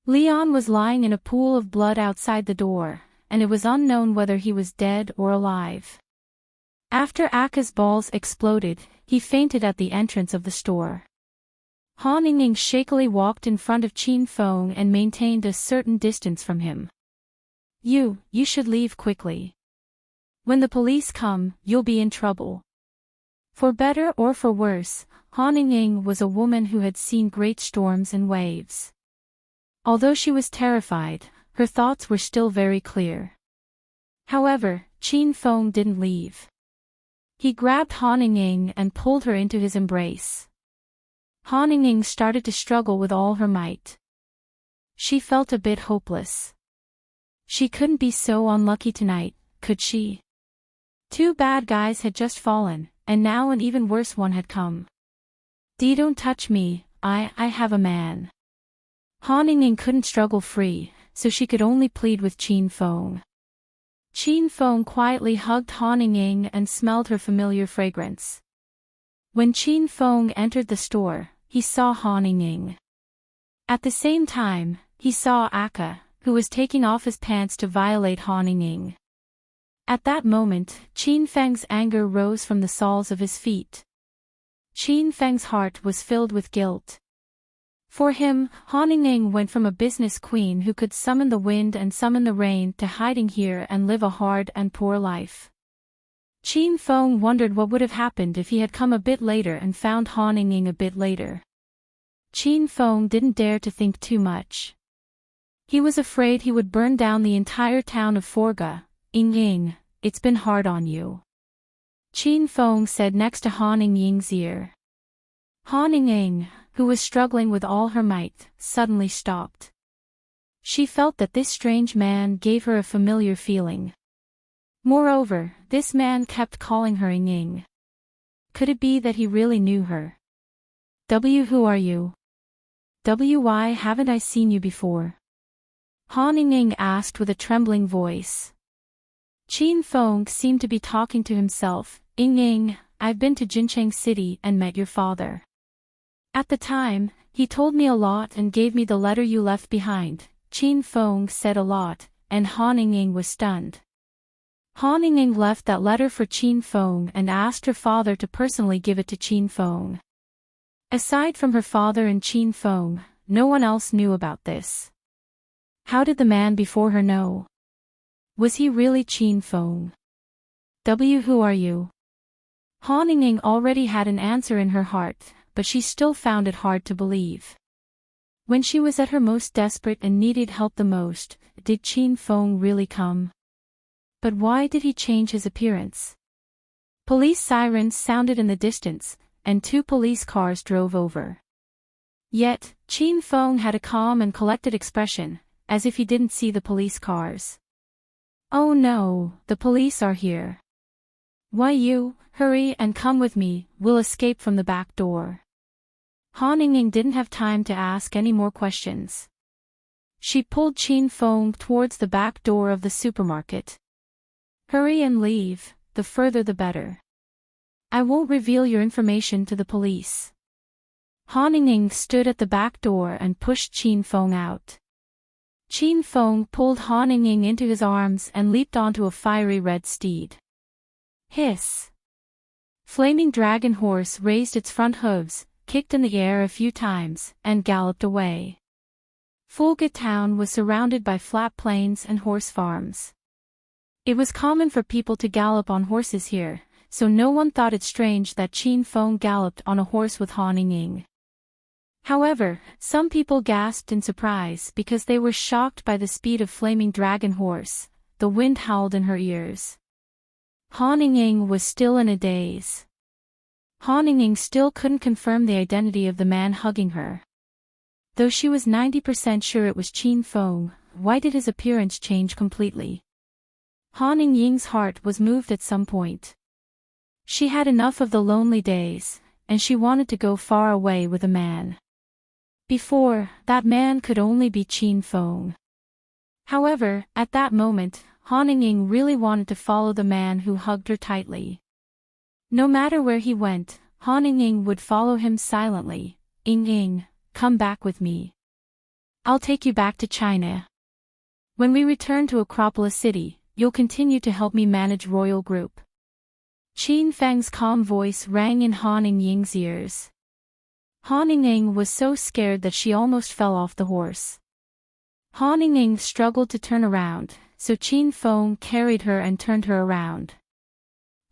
Leon was lying in a pool of blood outside the door, and it was unknown whether he was dead or alive. After Akka's balls exploded, he fainted at the entrance of the store. Han Ying shakily walked in front of Chin Fong and maintained a certain distance from him. You should leave quickly. When the police come, you'll be in trouble." For better or for worse, Han Ying was a woman who had seen great storms and waves. Although she was terrified, her thoughts were still very clear. However, Chin Fong didn't leave. He grabbed Han Ying and pulled her into his embrace. Han Ying started to struggle with all her might. She felt a bit hopeless. She couldn't be so unlucky tonight, could she? 2 bad guys had just fallen, and now an even worse one had come. Don't touch me, I have a man." Han Ying couldn't struggle free, so she could only plead with Chin Fong. Chin Fong quietly hugged Han Ying and smelled her familiar fragrance. When Chin Fong entered the store, he saw Han Ying. At the same time, he saw Akka, who was taking off his pants to violate Han Ying. At that moment, Chin Feng's anger rose from the soles of his feet. Chin Feng's heart was filled with guilt. For him, Han Ying went from a business queen who could summon the wind and summon the rain to hiding here and live a hard and poor life. Chin Fong wondered what would have happened if he had come a bit later and found Han Ying a bit later. Chin Fong didn't dare to think too much. He was afraid he would burn down the entire town of Forga. "Ying, it's been hard on you," Chin Fong said next to Han Ying's ear. Han Ying, who was struggling with all her might, suddenly stopped. She felt that this strange man gave her a familiar feeling. Moreover, this man kept calling her Ying. Could it be that he really knew her? Who are you? Why haven't I seen you before?" Han Ying asked with a trembling voice. Chin Fong seemed to be talking to himself. "Ying, I've been to Jincheng City and met your father. At the time, he told me a lot and gave me the letter you left behind." Chin Fong said a lot, and Han Ying was stunned. Han Ying left that letter for Chin Fong and asked her father to personally give it to Chin Fong. Aside from her father and Chin Fong, no one else knew about this. How did the man before her know? Was he really Chin Fong? Who are you? Han Ying already had an answer in her heart, but she still found it hard to believe. When she was at her most desperate and needed help the most, did Chin Fong really come? But why did he change his appearance? Police sirens sounded in the distance, and 2 police cars drove over. Yet, Chin Fong had a calm and collected expression, as if he didn't see the police cars. "Oh no, the police are here. Why you, hurry and come with me, we'll escape from the back door." Han Ying didn't have time to ask any more questions. She pulled Chin Fong towards the back door of the supermarket. "Hurry and leave, the further the better. I won't reveal your information to the police." Han Ying stood at the back door and pushed Chin Fong out. Chin Fong pulled Han Ying into his arms and leaped onto a fiery red steed. Hiss! Flaming dragon horse raised its front hooves, kicked in the air a few times, and galloped away. Fulga town was surrounded by flat plains and horse farms. It was common for people to gallop on horses here, so no one thought it strange that Qin Feng galloped on a horse with Han Ying. However, some people gasped in surprise because they were shocked by the speed of Flaming Dragon Horse. The wind howled in her ears. Han Ying was still in a daze. Han Ying still couldn't confirm the identity of the man hugging her. Though she was 90% sure it was Qin Feng, why did his appearance change completely? Han Ying's heart was moved at some point. She had enough of the lonely days, and she wanted to go far away with a man. Before, that man could only be Qin Feng. However, at that moment, Han Ying really wanted to follow the man who hugged her tightly. No matter where he went, Han Ying would follow him silently. Ying, come back with me. I'll take you back to China. When we return to Acropolis City, you'll continue to help me manage Royal Group. Qin Feng's calm voice rang in Han Ying's ears. Han Ying was so scared that she almost fell off the horse. Han Ying struggled to turn around, so Qin Feng carried her and turned her around.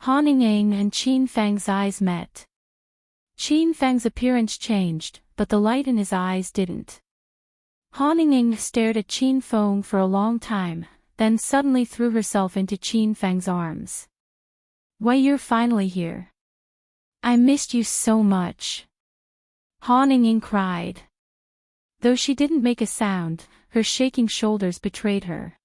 Han Ying and Qin Feng's eyes met. Qin Feng's appearance changed, but the light in his eyes didn't. Han Ying stared at Qin Feng for a long time, then suddenly threw herself into Qin Feng's arms. Why, you're finally here. I missed you so much. Han Ying cried. Though she didn't make a sound, her shaking shoulders betrayed her.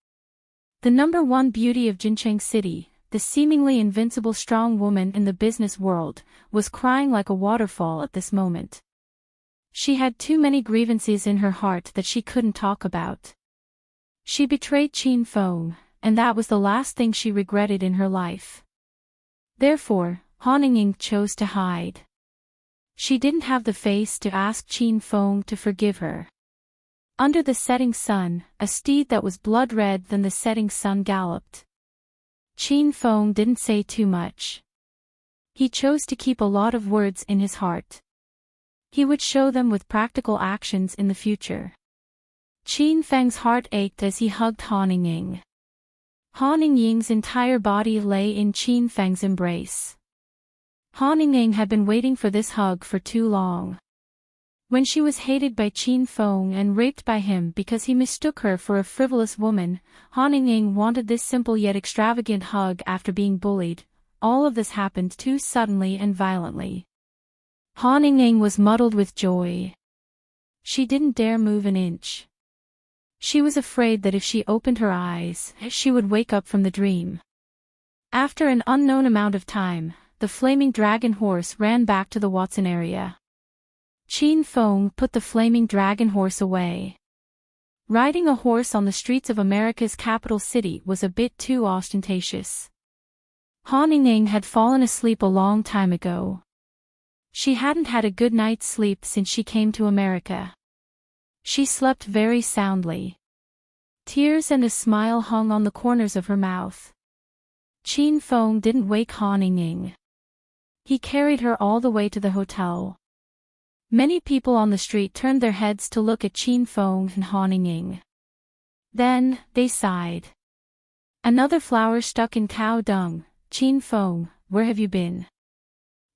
The number one beauty of Jincheng City, the seemingly invincible strong woman in the business world, was crying like a waterfall at this moment. She had too many grievances in her heart that she couldn't talk about. She betrayed Qin Feng, and that was the last thing she regretted in her life. Therefore, Han Ying chose to hide. She didn't have the face to ask Qin Feng to forgive her. Under the setting sun, a steed that was blood red than the setting sun galloped. Qin Feng didn't say too much. He chose to keep a lot of words in his heart. He would show them with practical actions in the future. Qin Feng's heart ached as he hugged Han Ying. Han Ying's entire body lay in Qin Feng's embrace. Han Ying had been waiting for this hug for too long. When she was hated by Qin Feng and raped by him because he mistook her for a frivolous woman, Han Ying wanted this simple yet extravagant hug after being bullied. All of this happened too suddenly and violently. Han Ying was muddled with joy. She didn't dare move an inch. She was afraid that if she opened her eyes, she would wake up from the dream. After an unknown amount of time, the Flaming Dragon Horse ran back to the Watson area. Qin Feng put the Flaming Dragon Horse away. Riding a horse on the streets of America's capital city was a bit too ostentatious. Han Ying had fallen asleep a long time ago. She hadn't had a good night's sleep since she came to America. She slept very soundly. Tears and a smile hung on the corners of her mouth. Qin Feng didn't wake Han Ying. He carried her all the way to the hotel. Many people on the street turned their heads to look at Qin Feng and Han Ying. Then, they sighed. Another flower stuck in cow dung. Qin Feng, where have you been?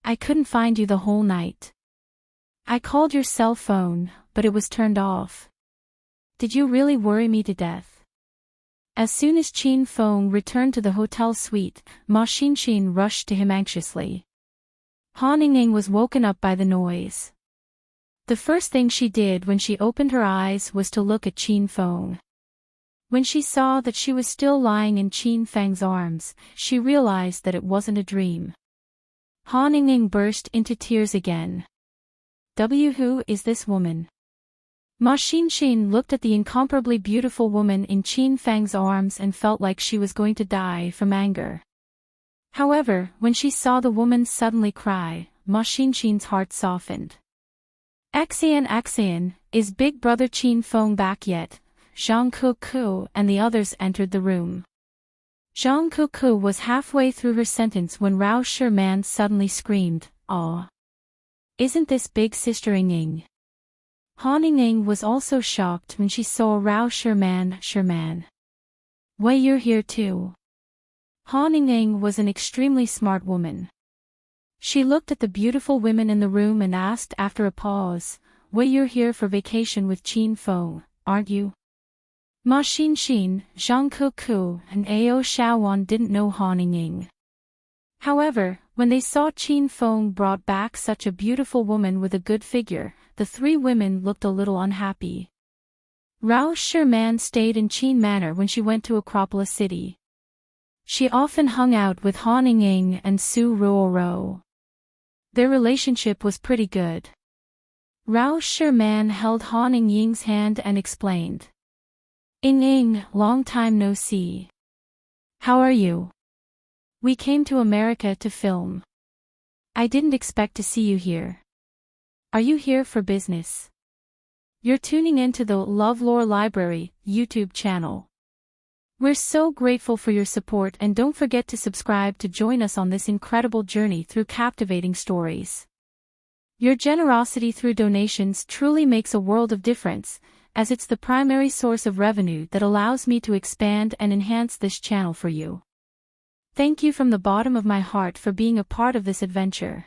I couldn't find you the whole night. I called your cell phone, but it was turned off. Did you really worry me to death? As soon as Qin Feng returned to the hotel suite, Ma Xinxin rushed to him anxiously. Han Ying was woken up by the noise. The first thing she did when she opened her eyes was to look at Qin Feng. When she saw that she was still lying in Qin Feng's arms, she realized that it wasn't a dream. Han Ying burst into tears again. Who is this woman? Ma Xinxin looked at the incomparably beautiful woman in Qin Feng's arms and felt like she was going to die from anger. However, when she saw the woman suddenly cry, Ma Xinxin's heart softened. Axian, is Big Brother Qin Feng back yet? Zhang Kuku and the others entered the room. Zhang Kuku was halfway through her sentence when Rao Sherman suddenly screamed, "Aw!" Isn't this big sister Ing? Han Ing was also shocked when she saw Rao Sherman. Why, you're here too? Han Ing was an extremely smart woman. She looked at the beautiful women in the room and asked after a pause, why, you're here for vacation with Qin Feng, aren't you? Ma Xin, Zhang Kuku, and Ao Shaowan didn't know Han Ing. However, when they saw Qin Feng brought back such a beautiful woman with a good figure, the three women looked a little unhappy. Rao Sherman stayed in Qin Manor when she went to Acropolis City. She often hung out with Han Ing and Su Ruoro. Their relationship was pretty good. Rao Sherman held Han Ing's hand and explained. Ing, long time no see. How are you? We came to America to film. I didn't expect to see you here. Are you here for business? You're tuning into the LoveLore Library YouTube channel. We're so grateful for your support, and don't forget to subscribe to join us on this incredible journey through captivating stories. Your generosity through donations truly makes a world of difference, as it's the primary source of revenue that allows me to expand and enhance this channel for you. Thank you from the bottom of my heart for being a part of this adventure.